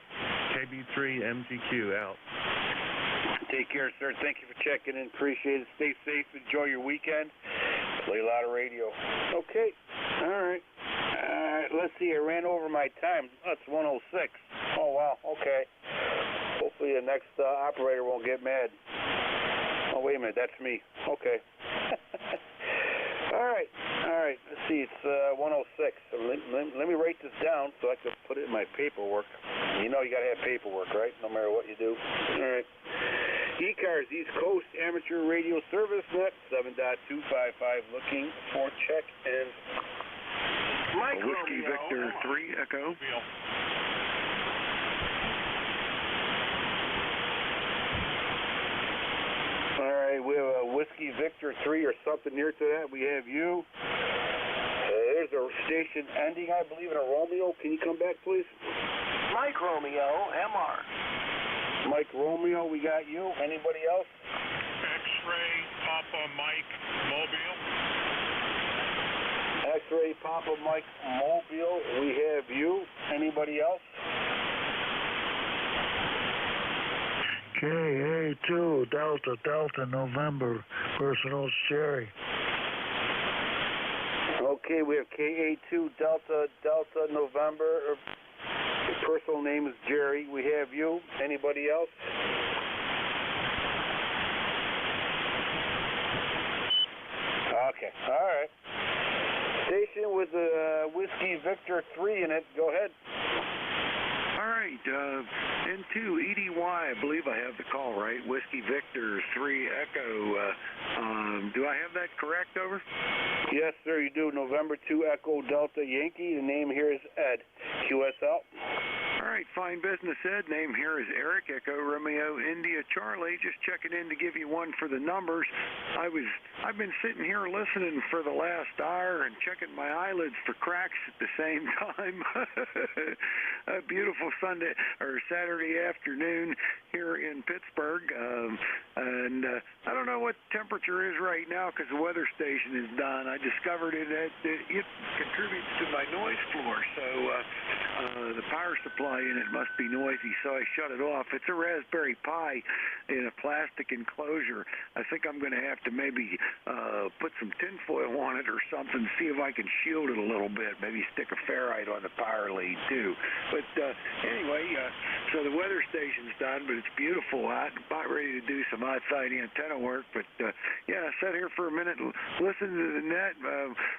KB3 MGQ out. Take care, sir. Thank you for checking in. Appreciate it. Stay safe. Enjoy your weekend. Play a lot of radio. Okay. All right. Let's see. I ran over my time. That's 106. Oh, wow. Okay. Hopefully the next operator won't get mad. Oh, wait a minute. That's me. Okay. All right. Let's see. It's 106. So let me write this down so I can put it in my paperwork. You know you got to have paperwork, right? No matter what you do. All right. ECARS, East Coast Amateur Radio Service Net, 7.255, looking for check-in. Whiskey Victor 3, Echo. All right, we have a Whiskey Victor 3 or something near to that. We have you. There's a station ending, I believe, in a Romeo. Can you come back, please? Mike Romeo, MR. Mike Romeo, we got you. Anybody else? X-Ray Papa Mike Mobile. X-Ray Papa Mike Mobile, we have you. Anybody else? KA2 Delta November, personal Sherry. Okay, we have KA2 Delta November. Your personal name is Jerry. We have you. Anybody else? Okay. All right. Station with Whiskey Victor 3 in it. Go ahead. All right. right. N2 EDY, I believe I have the call right. Whiskey Victor 3 Echo. Do I have that correct? Over. Yes, sir, you do. November 2 Echo Delta Yankee. The name here is Ed. QSL. All right, fine business, Ed. Name here is Eric, Echo Romeo India Charlie. Just checking in to give you one for the numbers. I've been sitting here listening for the last hour and checking my eyelids for cracks at the same time. A beautiful Sunday or Saturday afternoon here in Pittsburgh, and I don't know what temperature is right now because the weather station is done. I discovered it contributes to my noise floor, so the power supply in it must be noisy, so I shut it off. It's a Raspberry Pi in a plastic enclosure. I think I'm going to have to maybe put some tinfoil on it or something, see if I can shield it a little bit, maybe stick a ferrite on the power lead too. But anyway, so the weather station's done, but it's beautiful out. I'm about ready to do some outside antenna work, but yeah, I sat here for a minute and listened to the net.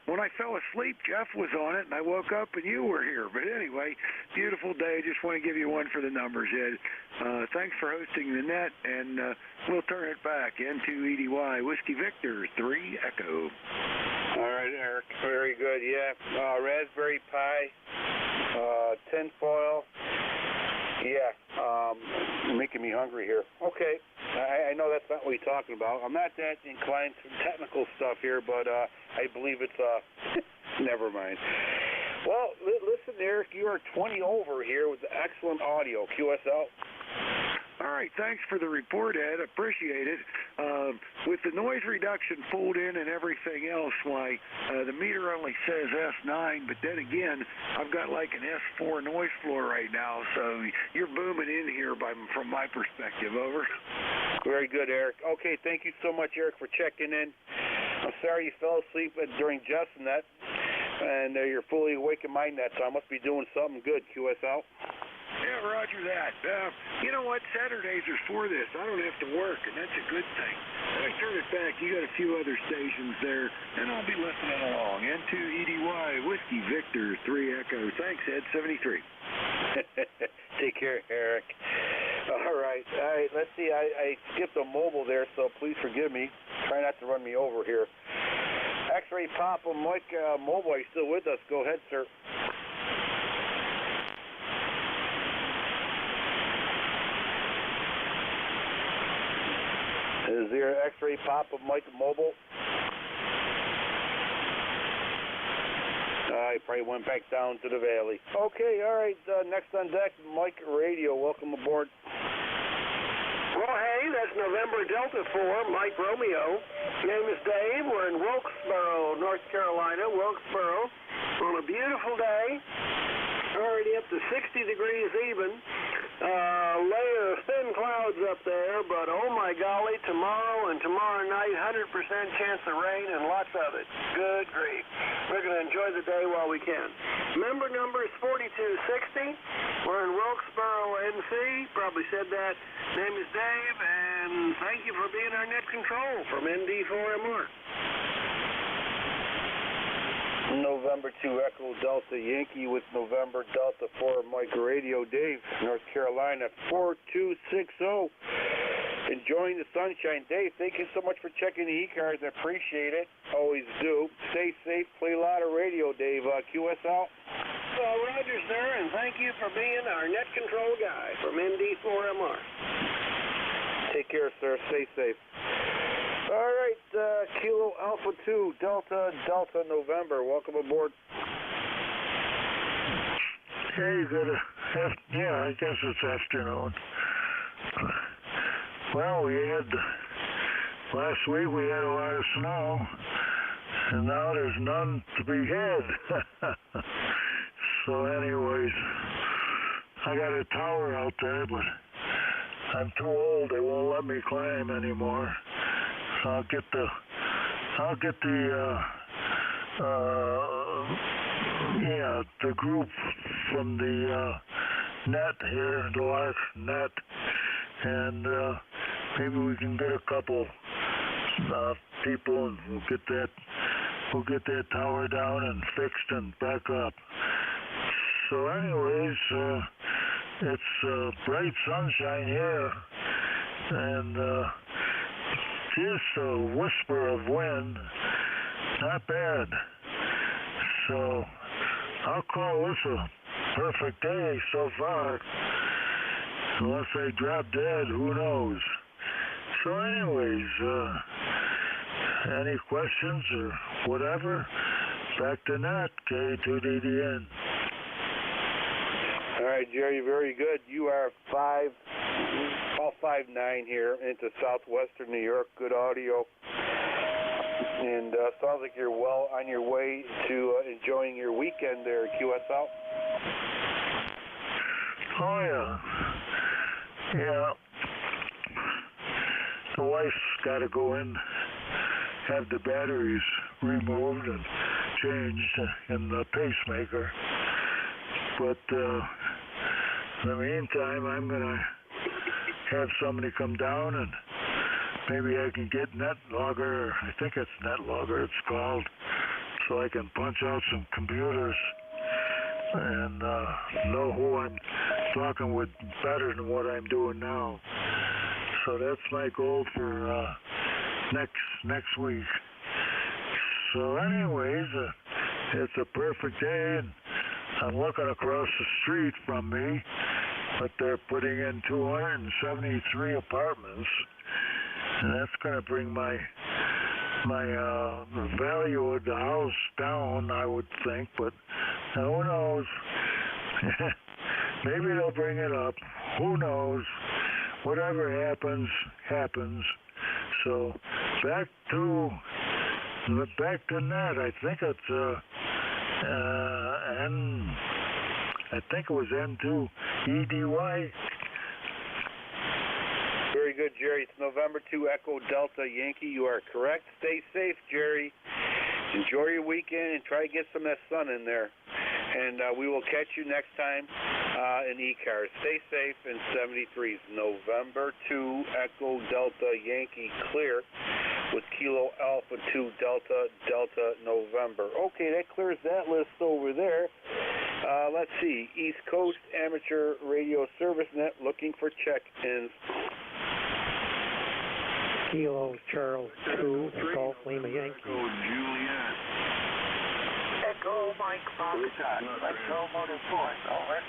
When I fell asleep, Jeff was on it, and I woke up and you were here. But anyway, beautiful day. Just want to give you one for the numbers, Ed. Thanks for hosting the net, and we'll turn it back. N2 EDY, Whiskey Victor 3 Echo. All right, Eric. Very good. Yeah, Raspberry Pi, tinfoil. Yeah, you're making me hungry here. Okay, I know that's not what you're talking about. I'm not that inclined to technical stuff here, but I believe it's never mind. Well, listen, Eric, you are 20 over here with excellent audio. QSL. All right, thanks for the report, Ed. Appreciate it. With the noise reduction pulled in and everything else, why, the meter only says S9, but then again, I've got like an S4 noise floor right now, so you're booming in here from my perspective. Over. Very good, Eric. Okay, thank you so much, Eric, for checking in. I'm sorry you fell asleep during Justin net, and you're fully awake in my net, so I must be doing something good. QSL. Yeah, roger that. You know what? Saturdays are for this. I don't have to work, and that's a good thing. Let me turn it back. You got a few other stations there, and I'll be listening along. N2 EDY, Whiskey Victor 3 Echo. Thanks, Ed. 73. Take care, Eric. All right. Let's see. I skipped a mobile there, so please forgive me. Try not to run me over here. X-Ray Papa Mike Mobile, are you still with us? Go ahead, sir. Is there X-Ray Papa Mike Mobile? I probably went back down to the valley. Okay, all right. Next on deck, Mike Radio. Welcome aboard. Well, hey, that's November Delta 4, Mike Romeo. Name is Dave. We're in Wilkesboro, North Carolina. Wilkesboro on a beautiful day. Already up to 60 degrees even. Layer of thin clouds up there, but oh my golly, tomorrow and tomorrow night, 100% chance of rain and lots of it. Good grief. We're going to enjoy the day while we can. Member number is 4260. We're in Wilkesboro, NC. Probably said that. Name is Dave, and thank you for being our net control from ND4MR. November 2 Echo Delta Yankee with November Delta 4 Mike Radio. Dave, North Carolina 4260. Enjoying the sunshine. Dave, thank you so much for checking the ECARS. I appreciate it. Always do. Stay safe. Play a lot of radio, Dave. QSL. Roger, sir, and thank you for being our net control guy from ND4MR. Take care, sir. Stay safe. All right, Kilo Alpha 2, Delta November. Welcome aboard. Hey, good. Yeah, I guess it's afternoon. Well, last week we had a lot of snow, and now there's none to be had. So anyways, I got a tower out there, but I'm too old. They won't let me climb anymore. I'll get the group from the net here, the last net, and maybe we can get a couple people, and we'll get that tower down and fixed and back up. So anyways, It's bright sunshine here, and just a whisper of wind. Not bad. So I'll call this a perfect day so far. Unless I drop dead, who knows? So anyways, any questions or whatever? Back to net, K2DDN. All right, Jerry, very good. You are 5'9" here into southwestern New York. Good audio. And sounds like you're well on your way to enjoying your weekend there, QSL. Oh, yeah. Yeah. The wife's got to go in, have the batteries removed and changed in the pacemaker. But in the meantime, I'm going to have somebody come down and maybe I can get NetLogger, I think it's NetLogger it's called, so I can punch out some computers and know who I'm talking with better than what I'm doing now. So that's my goal for next week. So anyways, it's a perfect day, and I'm looking across the street from me, but they're putting in 273 apartments, and that's going to bring my value of the house down, I would think, but who knows? Maybe they'll bring it up. Who knows? Whatever happens, happens. So back to net. I think it's I think it was N2 EDY. Very good, Jerry. It's November 2 Echo Delta Yankee. You are correct. Stay safe, Jerry. Enjoy your weekend and try to get some of that sun in there. And we will catch you next time in ECARS. Stay safe in 73s. November 2 Echo Delta Yankee clear with Kilo Alpha 2 Delta Delta November. Okay, that clears that list over there. Let's see. East Coast Amateur Radio Service Net looking for check-ins. Kilo Charles 2 Golf Lima Yankee. Juliet. Echo Mike Foxtrot. Metro Motor Force, over.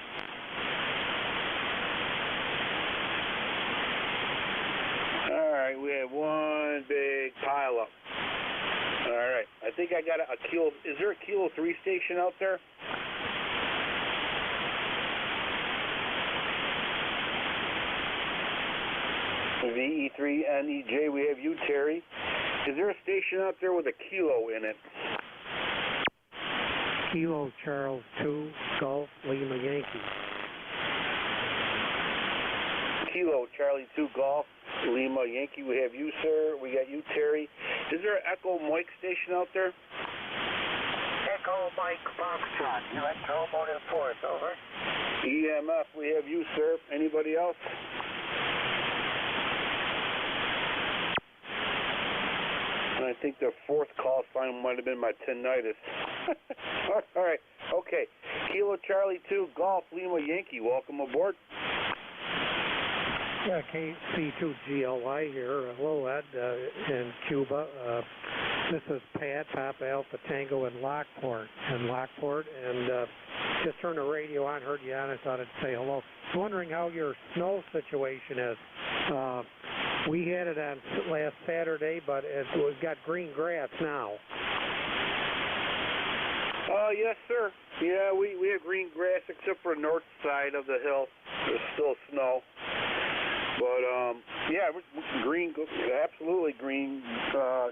All right, we have one big pile up. All right, I think I got a Kilo. Is there a Kilo 3 station out there? VE3NEJ, we have you, Terry. Is there a station out there with a kilo in it? Kilo Charles 2 Golf Lima Yankee. Kilo Charlie 2 Golf Lima Yankee, we have you, sir. We got you, Terry. Is there an Echo Mike station out there? Echo Mike Foxtrot, Electro Motor Force, over. EMF, we have you, sir. Anybody else? I think the fourth call sign might have been my tinnitus. All right, okay. Kilo Charlie 2 Golf Lima Yankee, welcome aboard. Yeah, KC2GLY here. Hello, Ed, in Cuba. This is Pat, Papa Alpha Tango in Lockport. And just turned the radio on, heard you on, I thought I'd say hello. I was wondering how your snow situation is. We had it on last Saturday, but we've got green grass now. Yes, sir. Yeah, we have green grass except for the north side of the hill. There's still snow. But, yeah, green, absolutely green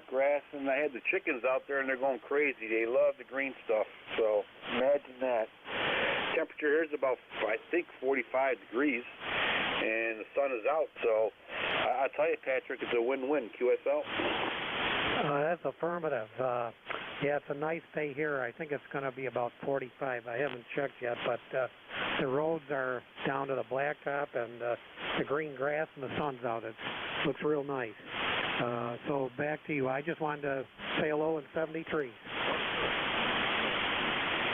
grass. And I had the chickens out there, and they're going crazy. They love the green stuff. So imagine that. Temperature here is about, I think, 45 degrees. And the sun is out. So I'll tell you, Patrick, it's a win-win. QSL. That's affirmative. Yeah, it's a nice day here. I think it's going to be about 45. I haven't checked yet, but the roads are down to the blacktop and the green grass and the sun's out. It looks real nice. So back to you. I just wanted to say hello in 73.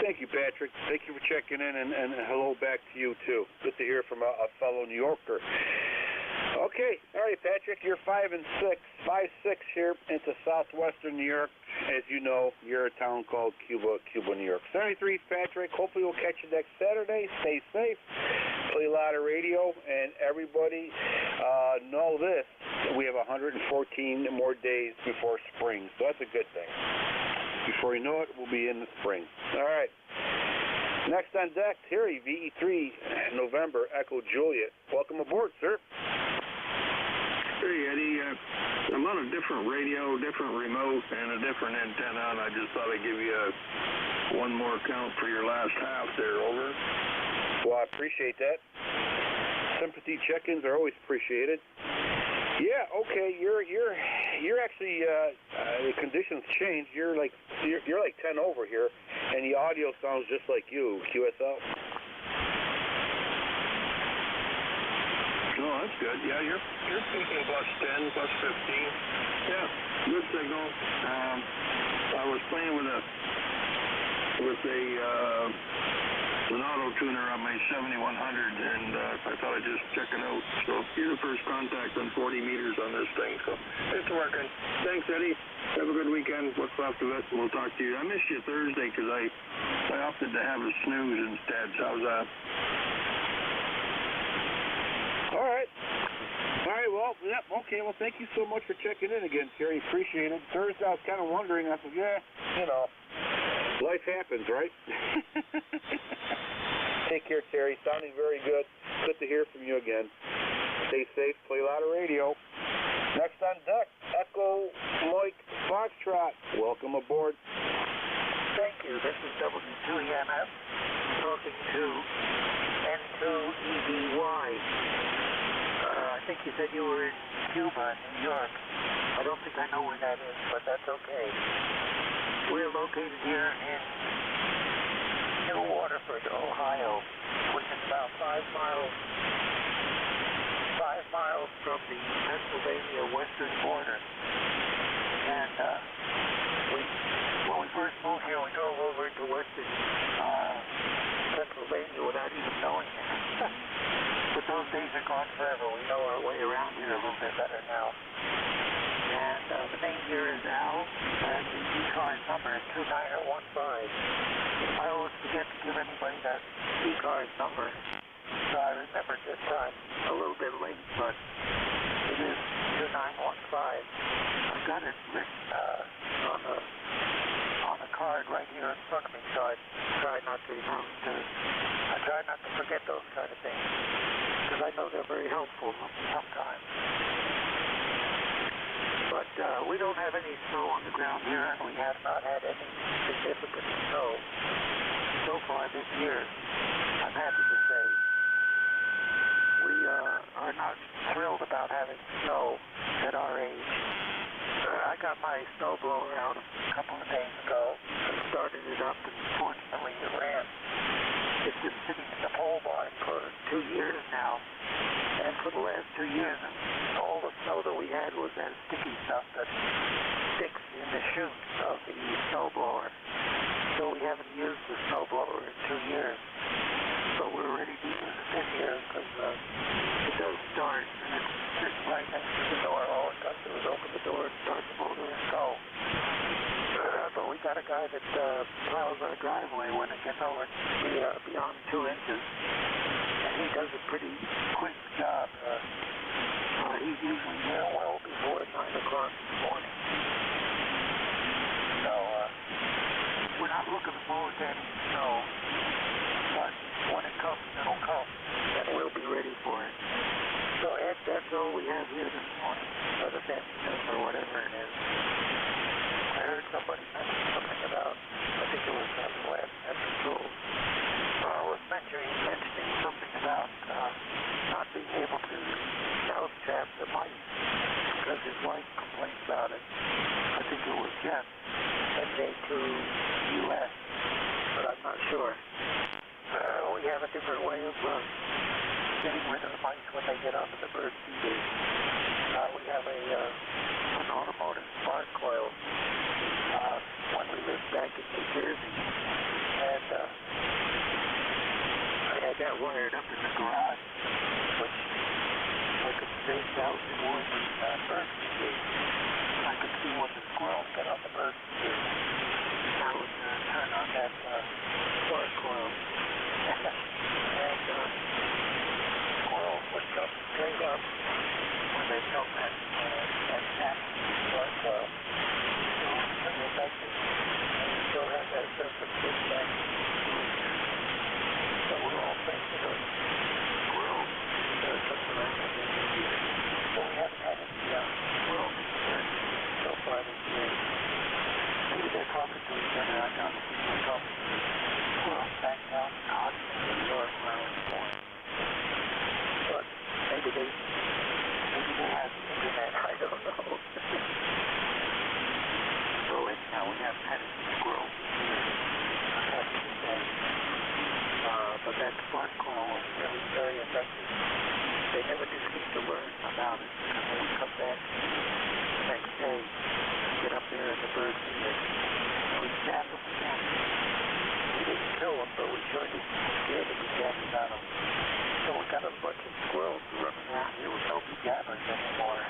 Thank you, Patrick. Thank you for checking in, and hello back to you, too. Good to hear from a fellow New Yorker. Okay, all right, Patrick, you're 5 and 6, 5-6 here into southwestern New York. As you know, you're a town called Cuba, New York. 73, Patrick. Hopefully we'll catch you next Saturday. Stay safe. Play a lot of radio, and everybody know this. We have 114 more days before spring, so that's a good thing. Before you know it, we'll be in the spring. All right. Next on deck, Terry, VE3, November, Echo Juliet. Welcome aboard, sir. Hey, Eddie. I'm on a different radio, different remote, and a different antenna, and I just thought I'd give you one more count for your last half there, over. Well, I appreciate that. Sympathy check-ins are always appreciated. Yeah, okay, you're actually, the conditions changed. You're like 10 over here, and the audio sounds just like you, QSL. Oh, that's good. Yeah, you're speaking +10, +15. Yeah, good signal. I was playing with an auto tuner on my 7100, and I thought I'd just check it out. So you're the first contact on 40 meters on this thing, so it's working. Thanks, Eddie. Have a good weekend. What's left of it, and we'll talk to you. I missed you Thursday because I opted to have a snooze instead. So how's that? All right. Well, yep, okay. Well, thank you so much for checking in again, Terry. Appreciate it. Thursday, I was kind of wondering. I said, yeah, you know, life happens, right? Take care, Terry. Sounding very good. Good to hear from you again. Stay safe. Play a lot of radio. Next on deck, Echo Mike Foxtrot. Welcome aboard. Thank you. This is W2EMS talking to N2EBY. I think you said you were in Cuba, New York. I don't think I know where that is, but that's okay. We're located here in New Waterford, Ohio, which is about 5 miles from the Pennsylvania western border. And when we first moved here, we drove over into western Pennsylvania without even knowing it. But those days are gone forever. We know our way around here a little bit better now. And the name here is Al, and the ECARS number is 2915. I always forget to give anybody that ECARS number, so I remembered this time. A little bit late, but it is 2915. I've got it written on the card right here in front of me, so I try not to forget those kind of things, because I know they're very helpful sometimes. But we don't have any snow on the ground here, and we have not had any significant snow so far this year. I'm happy to say we are not thrilled about having snow at our age. I got my snowblower out a couple of days ago and started it up, and fortunately it ran. It's been sitting in the pole barn for 2 years now, and for the last 2 years, all the snow that we had was that sticky stuff that sticks in the chute of the snowblower. So we haven't used the snowblower in 2 years, but we're ready to use it this year because it does start, and it's sitting right next to the door. All it does is open the door and start the motor and go. But we got a guy that plows our driveway when it gets over beyond 2 inches, and he does a pretty quick job. He's usually there well before 9 o'clock in the morning. So we're not looking forward to any snow, but when it comes, it'll come, and we'll be ready for it. So Ed, that's all we have here this morning, other than this or whatever it is. I heard somebody mention something about, I think it was last episode, was mentioning something about not being able to mouth tap the mic because his wife complained about it. I think it was Jeff, NJ2US, but I'm not sure. We have a different way of getting rid of the mics when they get onto the bird feeders. We have an automotive spark coil when we lived back in New Jersey, and out towards the bird gate. I could see what the squirrels got on the bird gate. I would turn on that water coil. And squirrels would jump straight up when they felt that attack water coil. So pretty effective. And still have that sense of feedback. So we're all thinking of squirrels. Something like that. So we haven't had any squirrels so far this year. Maybe they're talking to each other. I don't think they're talking to squirrels back down in Austin, New York, where I was born. But maybe they have the internet. I don't know. So anyhow, we haven't had any squirrels this year. I have to say. But that spark call was really very effective. They never did seem to learn about it. And when we come back the next day, get up there in the bird feeder, and we stabbed them again. We didn't kill them, but we sure did scare the bejabbers out of them. So we got a bunch of squirrels running around here with no bejabbers anymore.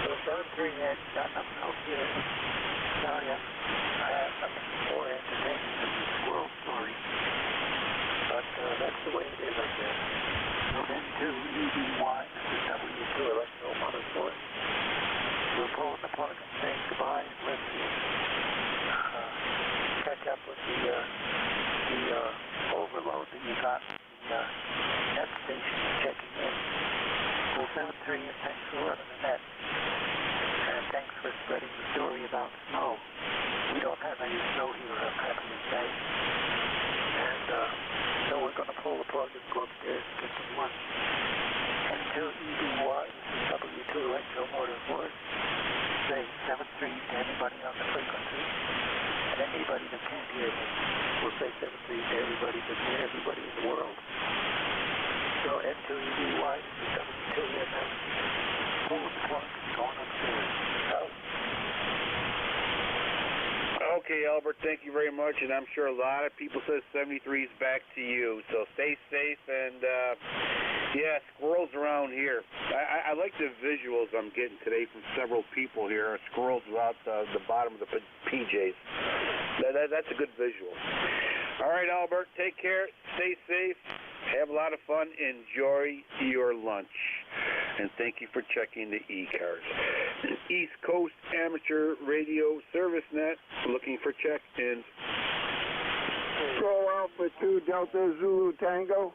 So 7-3 had got nothing else here to tell you. I have nothing more entertaining than the squirrel story. But that's the way it is up there. So N2 ECARS, this is W2 Electro Motorsport. We're pulling the plug and saying goodbye and let's catch up with the overload that you got the net station checking in. So 7-3, and thanks for running the net. And thanks for spreading the story about snow. We don't have any snow here, I'm happy to say. And so we're going to pull the plug and go upstairs and get some lunch. N2 ECARS, W2 Electro Motorsport. Say 7-3 to anybody on the frequency. And anybody that can't hear me, we'll say 7-3 to everybody but everybody in the world. So N2 ECARS, W2 EMS, pulling the plug and going upstairs. Out. Okay, Albert, thank you very much, and I'm sure a lot of people said 73 is back to you. So stay safe, and yeah, squirrels around here. I like the visuals I'm getting today from several people here. Squirrels without the bottom of the PJs. That's a good visual. All right, Albert, take care. Stay safe. Have a lot of fun. Enjoy your lunch. And thank you for checking the ECARS. East Coast Amateur Radio Service Net, looking for check-ins. Go Alpha 2 Delta Zulu Tango.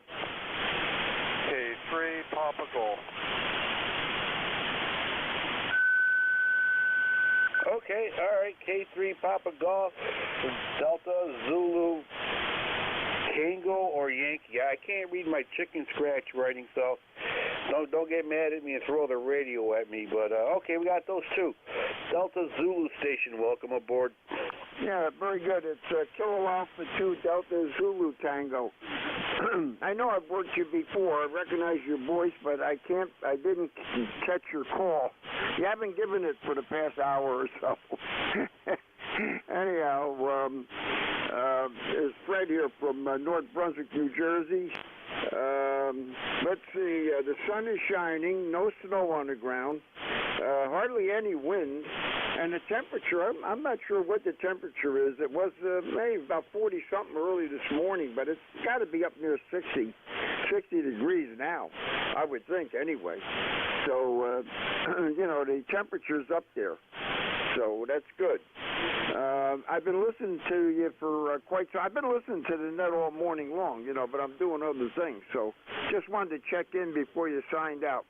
K3 Papa Golf. Okay, all right. K3 Papa Golf, Delta Zulu Tango or Yankee. I can't read my chicken scratch writing, so don't get mad at me and throw the radio at me. But okay, we got those two. Delta Zulu Station, welcome aboard. Yeah, very good. It's Kilo Alpha 2 Delta Zulu Tango. I know I've worked you before. I recognize your voice, but I didn't catch your call. You haven't given it for the past hour or so. Anyhow, it's Fred here from North Brunswick, New Jersey. Let's see, the sun is shining, no snow on the ground, hardly any wind, and the temperature, I'm not sure what the temperature is. It was maybe about 40-something early this morning, but it's got to be up near 60 degrees now, I would think, anyway. So, you know, the temperature's up there, so that's good. I've been listening to you for I've been listening to the net all morning long, you know, but I'm doing other things, so just wanted to check in before you signed out.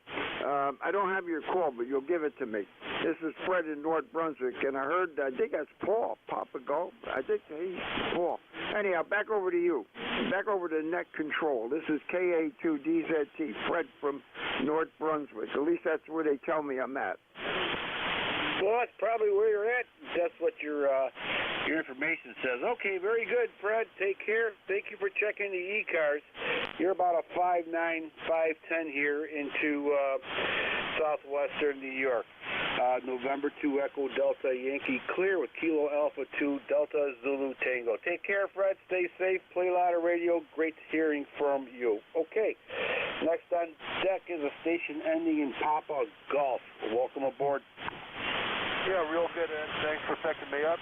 I don't have your call, but you'll give it to me. This is Fred in North Brunswick, and I think that's Paul, Papa Golf. I think he's Paul. Anyhow, back over to you. Back over to net control. This is KA2DZT, Fred from North Brunswick. At least that's where they tell me I'm at. Well, that's probably where you're at. That's what your information says. Okay, very good, Fred. Take care. Thank you for checking the ECARS. You're about a 5'9", 5'10" here into southwestern New York. November 2 Echo Delta Yankee clear with Kilo Alpha 2 Delta Zulu Tango. Take care, Fred. Stay safe. Play a lot of radio. Great hearing from you. Okay. Next on deck is a station ending in Papa Golf. Welcome aboard. Yeah, real good, Ed. Thanks for picking me up.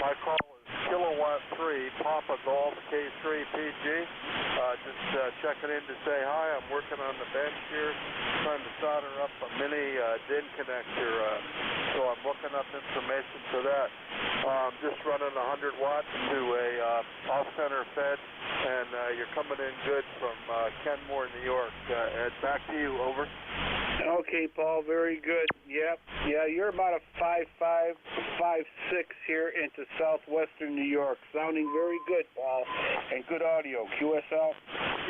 My call is Kilowatt 3 Papa Golf K3 PG. Just checking in to say hi. I'm working on the bench here, trying to solder up a mini DIN connector. So I'm looking up information for that. Just running 100 watts to a off-center fed, and you're coming in good from Kenmore, New York. Ed, back to you. Over. Okay, Paul, very good. Yep. Yeah, you're about a 5'5", 5'6" here into southwestern New York. Sounding very good, Paul. And good audio. QSL?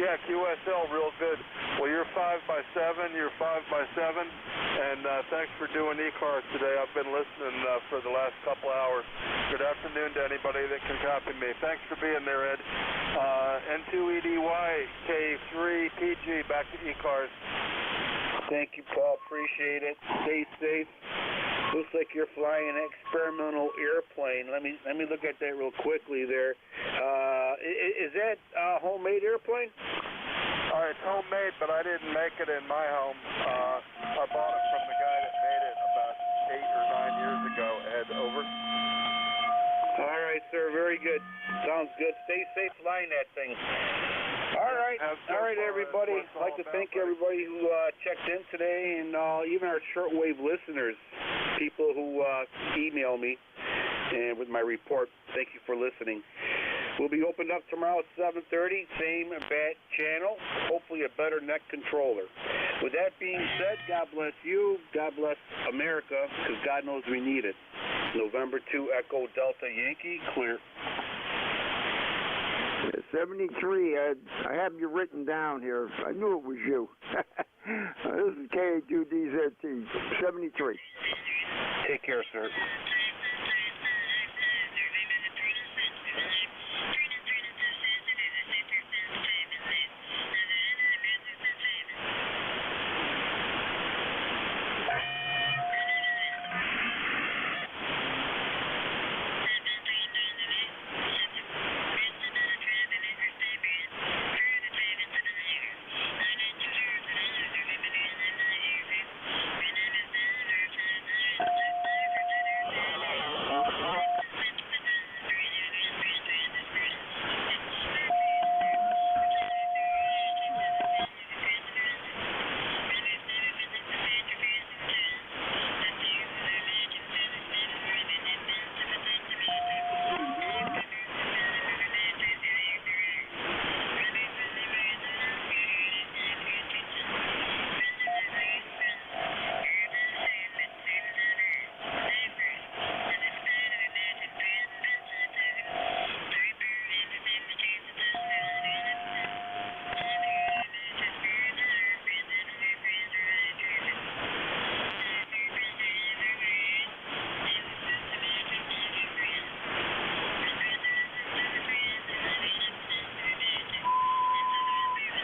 Yeah, QSL, real good. Well, you're 5x7, you're 5x7, and thanks for doing ECARS today. I've been listening for the last couple hours. Good afternoon to anybody that can copy me. Thanks for being there, Ed. N2EDY K3 PG, back to ECARS. Thank you, Paul. Appreciate it. Stay safe. Looks like you're flying an experimental airplane. Let me look at that real quickly there. Is that a homemade airplane? It's homemade, but I didn't make it in my home. I bought it from the guy that made it about 8 or 9 years ago. Ed, over. All right, sir. Very good. Sounds good. Stay safe flying that thing. All right, everybody. I'd like to thank everybody who checked in today, and even our shortwave listeners, people who email me and with my report. Thank you for listening. We'll be opened up tomorrow at 7:30, same bat channel, hopefully a better neck controller. With that being said, God bless you, God bless America, because God knows we need it. November 2 Echo Delta Yankee, clear. 73, I have you written down here. I knew it was you. This is K2DZT, 73. Take care, sir.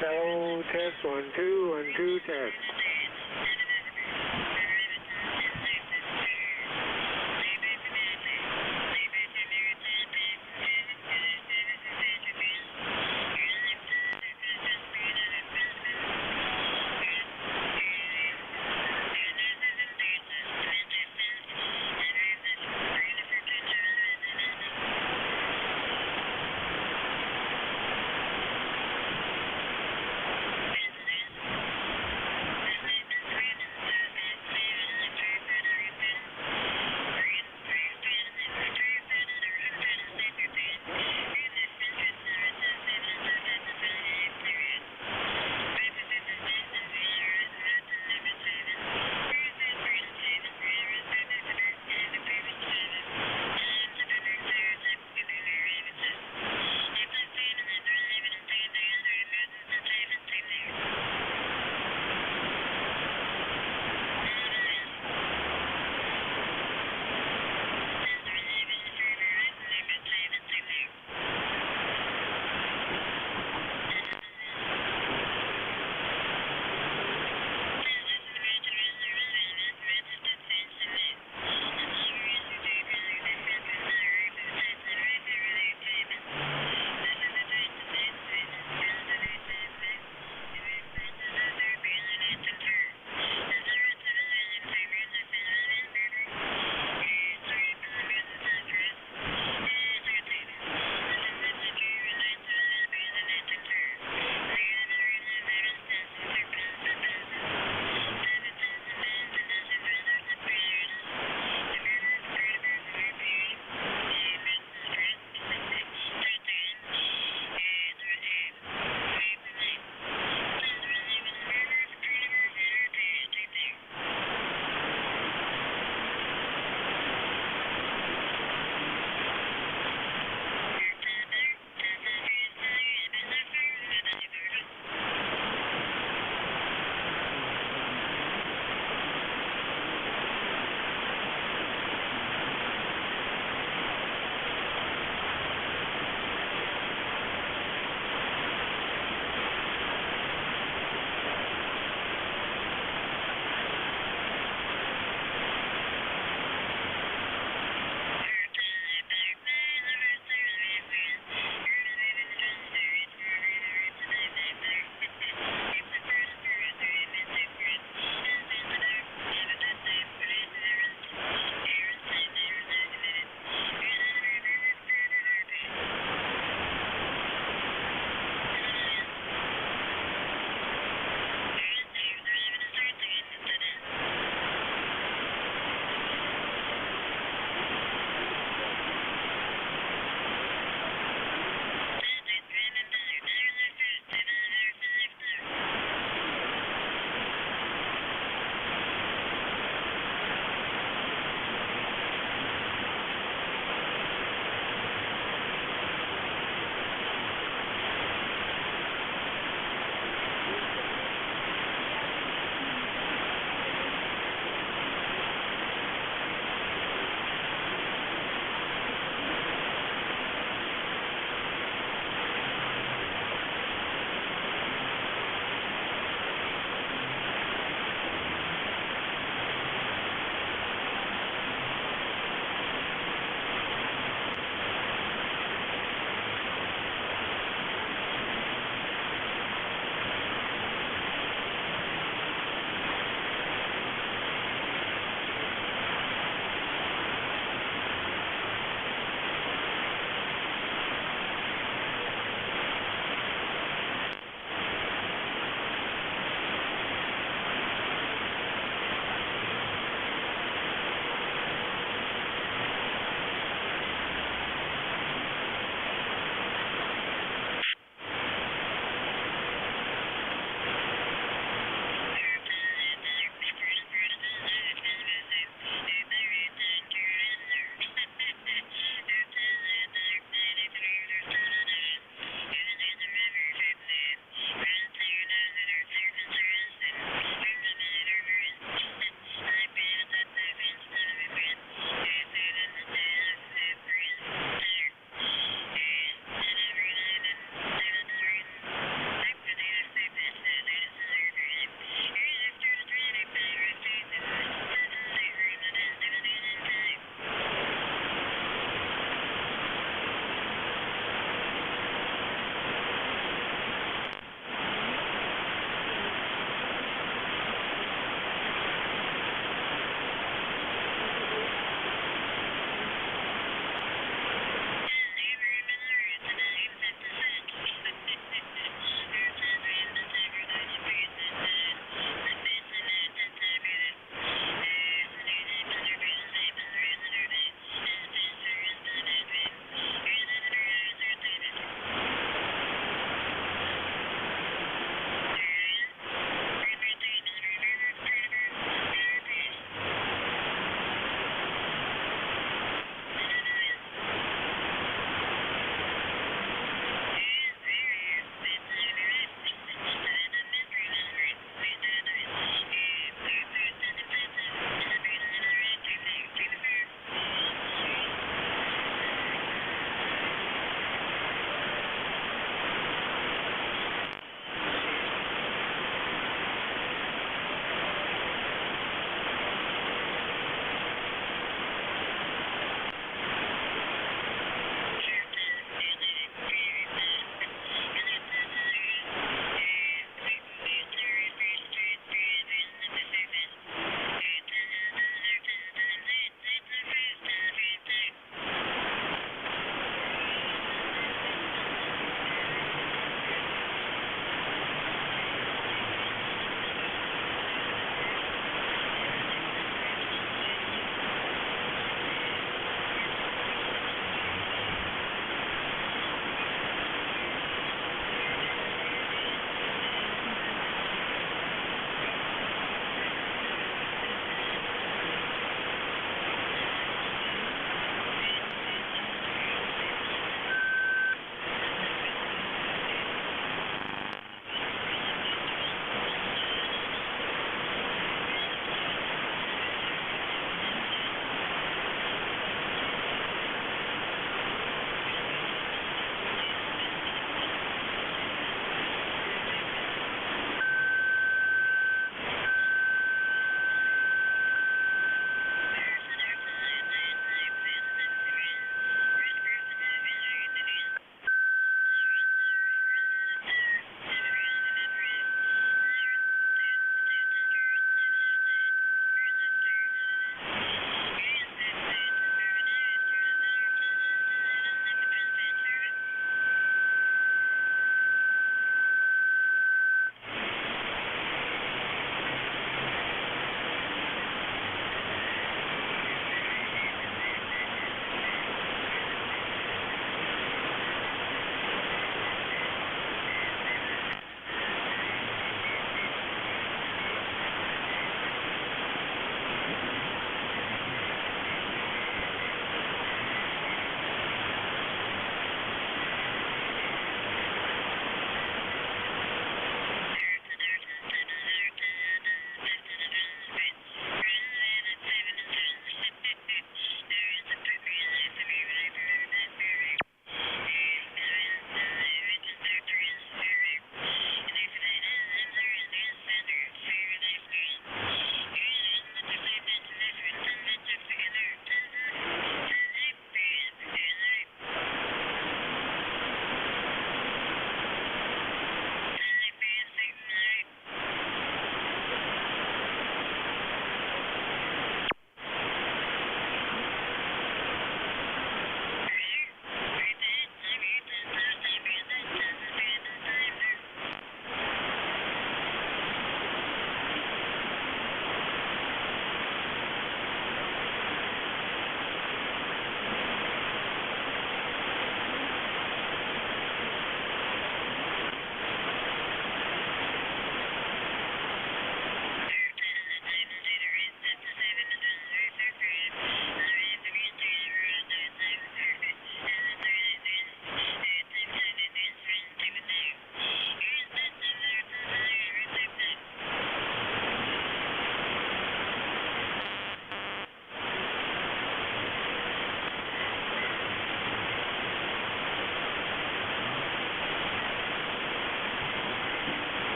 Hello, test 1 2 1 2 test.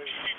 Okay.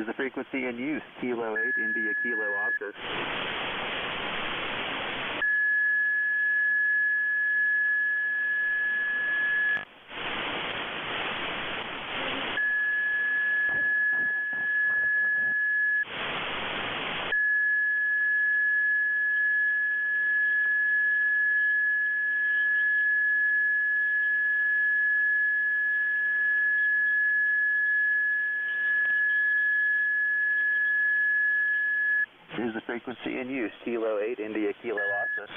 Is the frequency in use? Kilo 8, India, Kilo Oscar. Is the frequency in use? Kilo 8, India, Kilo Oscar.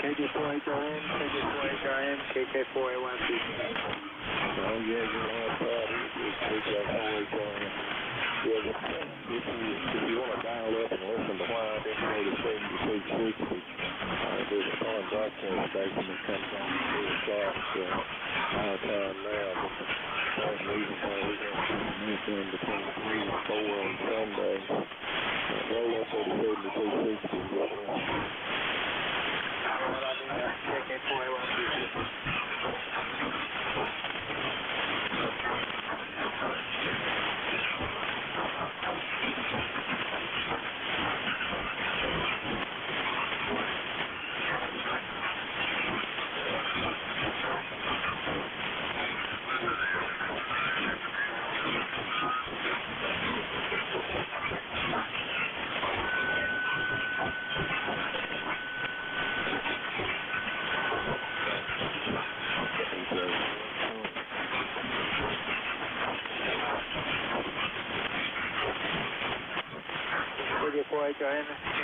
KJ4HRM, KJ4HRM, KK4A1C. Oh, yeah, your last part is KJ4HRM. Yeah, if you want to dial up and listen to why I didn't go to 7260, there's a foreign broadcast station that comes on at 3 o'clock our time now, but the main reason why we're going to miss in between 3 and 4 on Sunday. Roll up at 7260.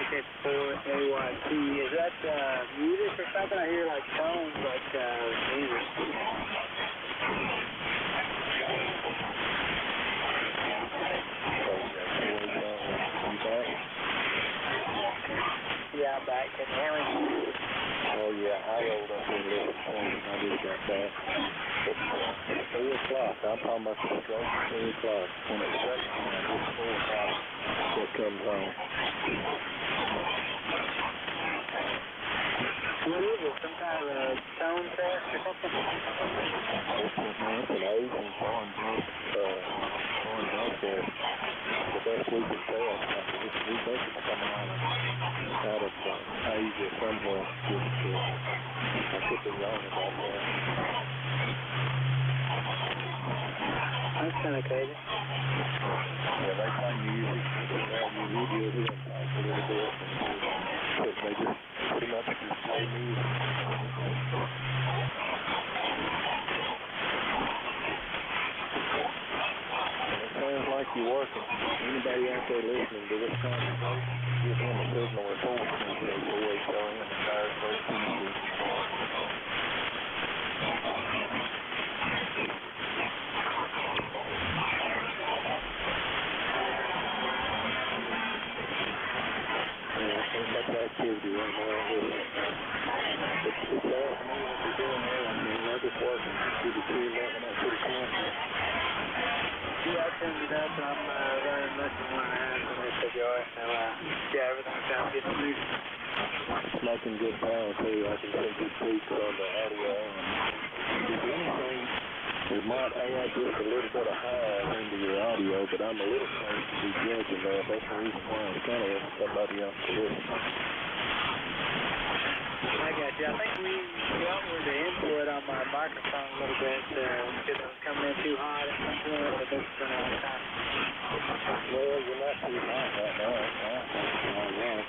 KK4AYT, is that music or something? I hear like tones like music. Yeah, I'm back. Can you hear me? Oh, yeah, I rolled up in a little point. I just got back. It's 3 o'clock. I'm talking about the stroke at 3 o'clock. When it's second time, it's 4 o'clock. What comes on? What is it? Some kind of a tone test or something? It's an Asian foreign broadcast. The best we can tell. We think it's coming out of Asia somewhere. I could be wrong about that. That's kind of crazy. Yeah, they play music. You video here and talk a little bit. But they just pretty much just play music. It sounds like you're working. Anybody out there listening to this conversation, give him a signal report and he'll always go in and fire first music. Much activity right now. It's all me what they're doing there. I mean, they're just working. Did you see that when I put it in? Yeah, I turned it up and I'm running less than 1.5 minutes of joy. So, yeah, everything sounds good to me. Smoking good power, too. I can take good peaks on the audio. If anything, it might add just a little bit of high into your audio, but I'm a little afraid to be judging that. That's the reason why I'm kind of letting somebody else to listen. I got you. I think we upward the input on my microphone a little bit because it was coming in too hot at some point, but that's been a long time. Well, you're not too hot right now. All right.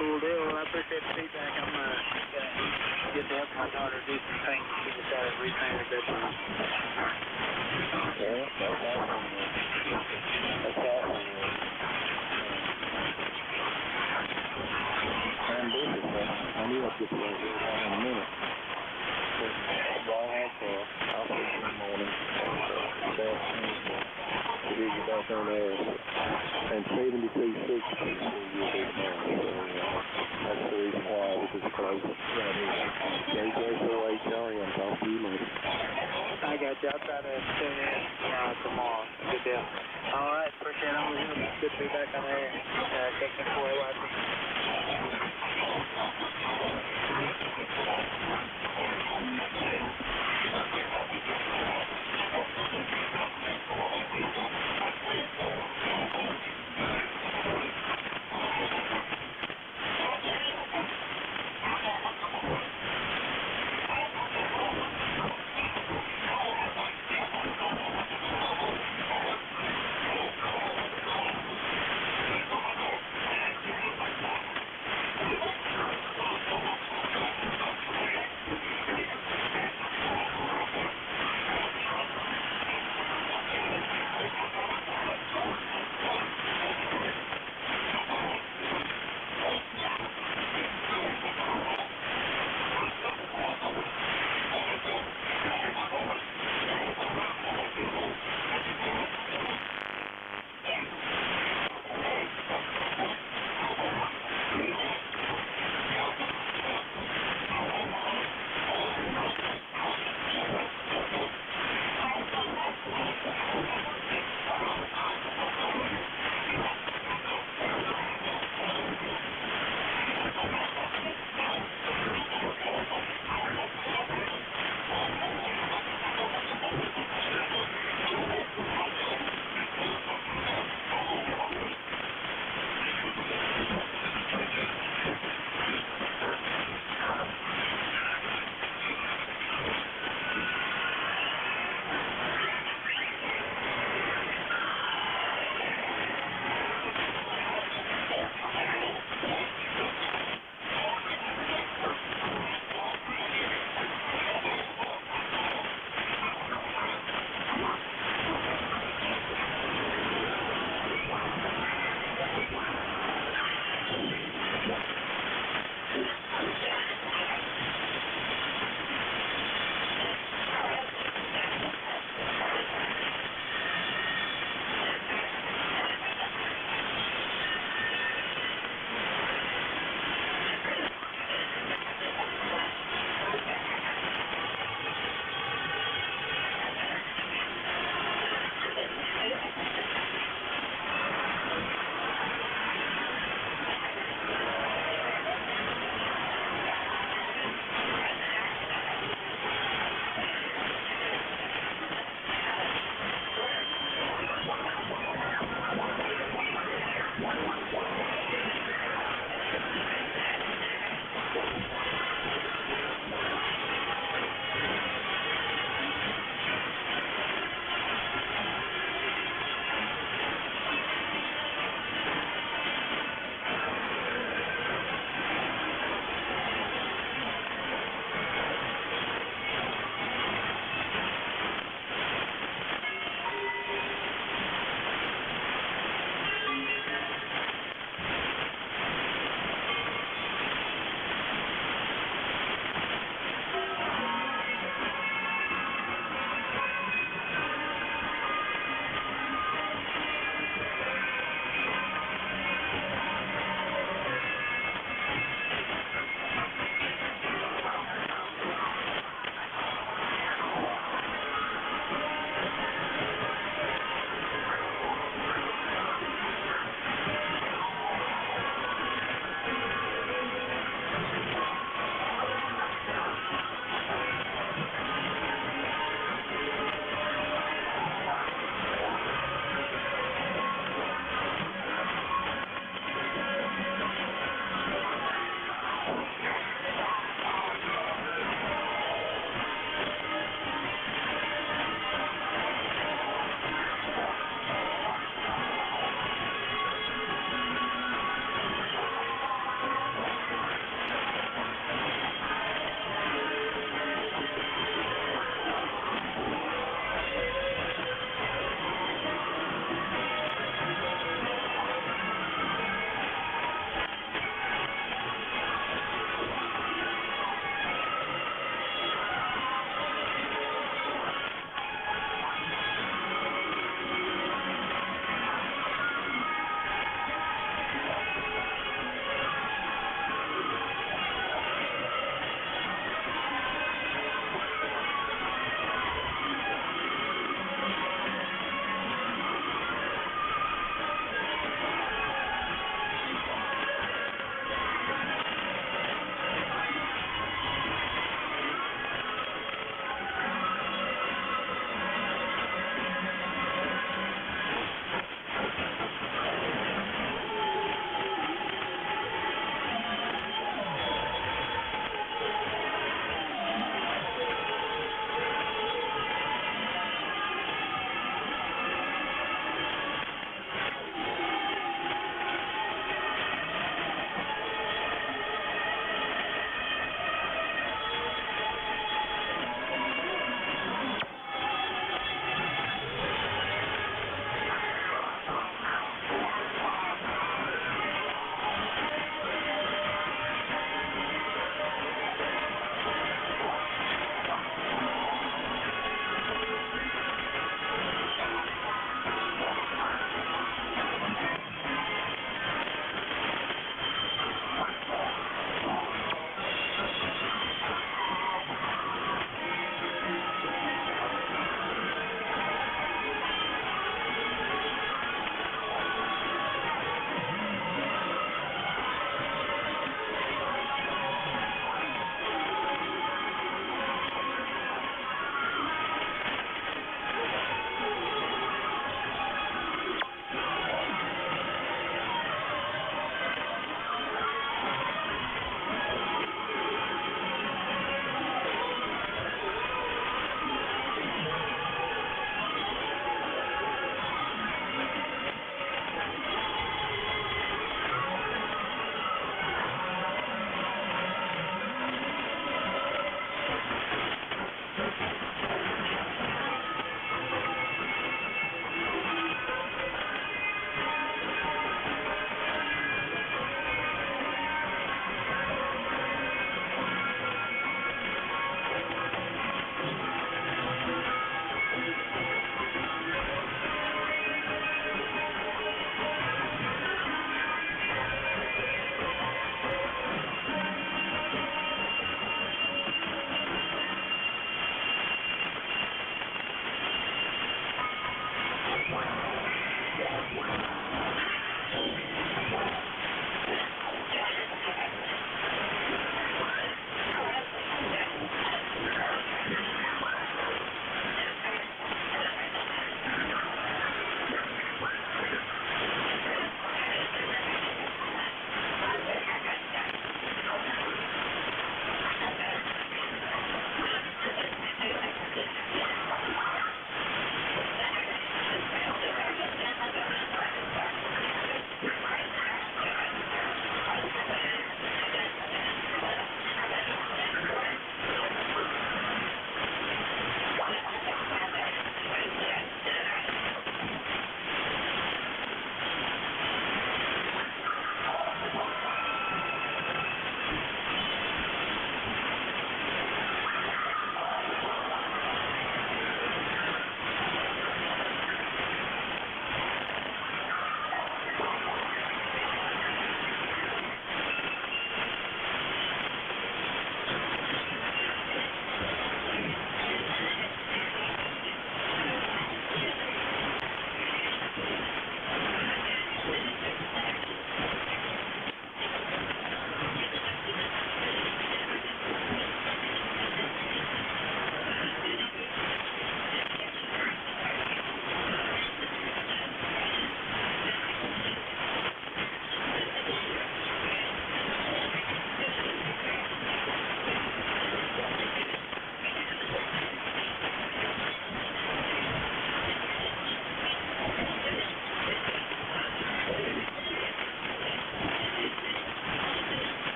Cool deal. Well, I appreciate the feedback. I'm going to get to help my daughter do some things. She decided to retrain her bedroom. Yeah, that's awesome. That's awesome. I'm busy, so I knew I'd get to right here in a minute. But I'll see you in the morning. To get you back on there. And 7260 you'll be tomorrow. That's the reason why I was just close. KJ4HRM. Talk to you later. I got you. I'll try to tune in tomorrow. Good deal. All right. Appreciate all of you. Good feedback on there. KK4AYT.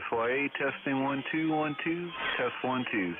SYA, testing 1 2 1 2, test 1 2.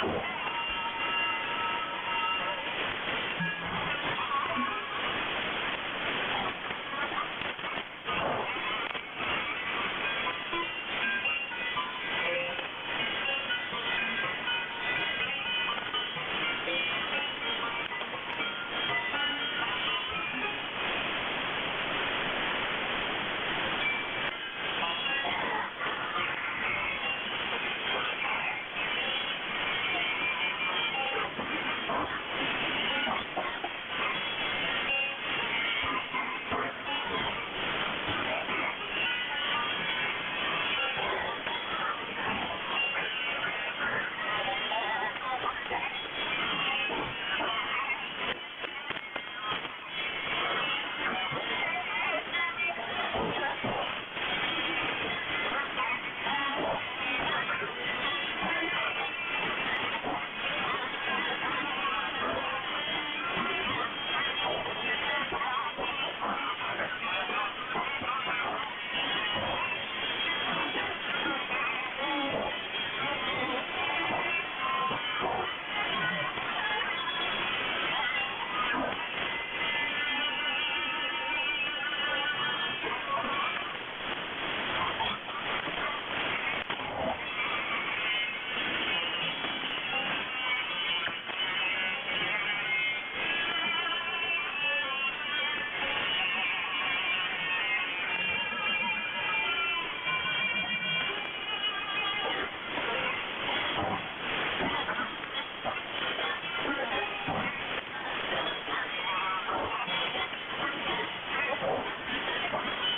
Yes.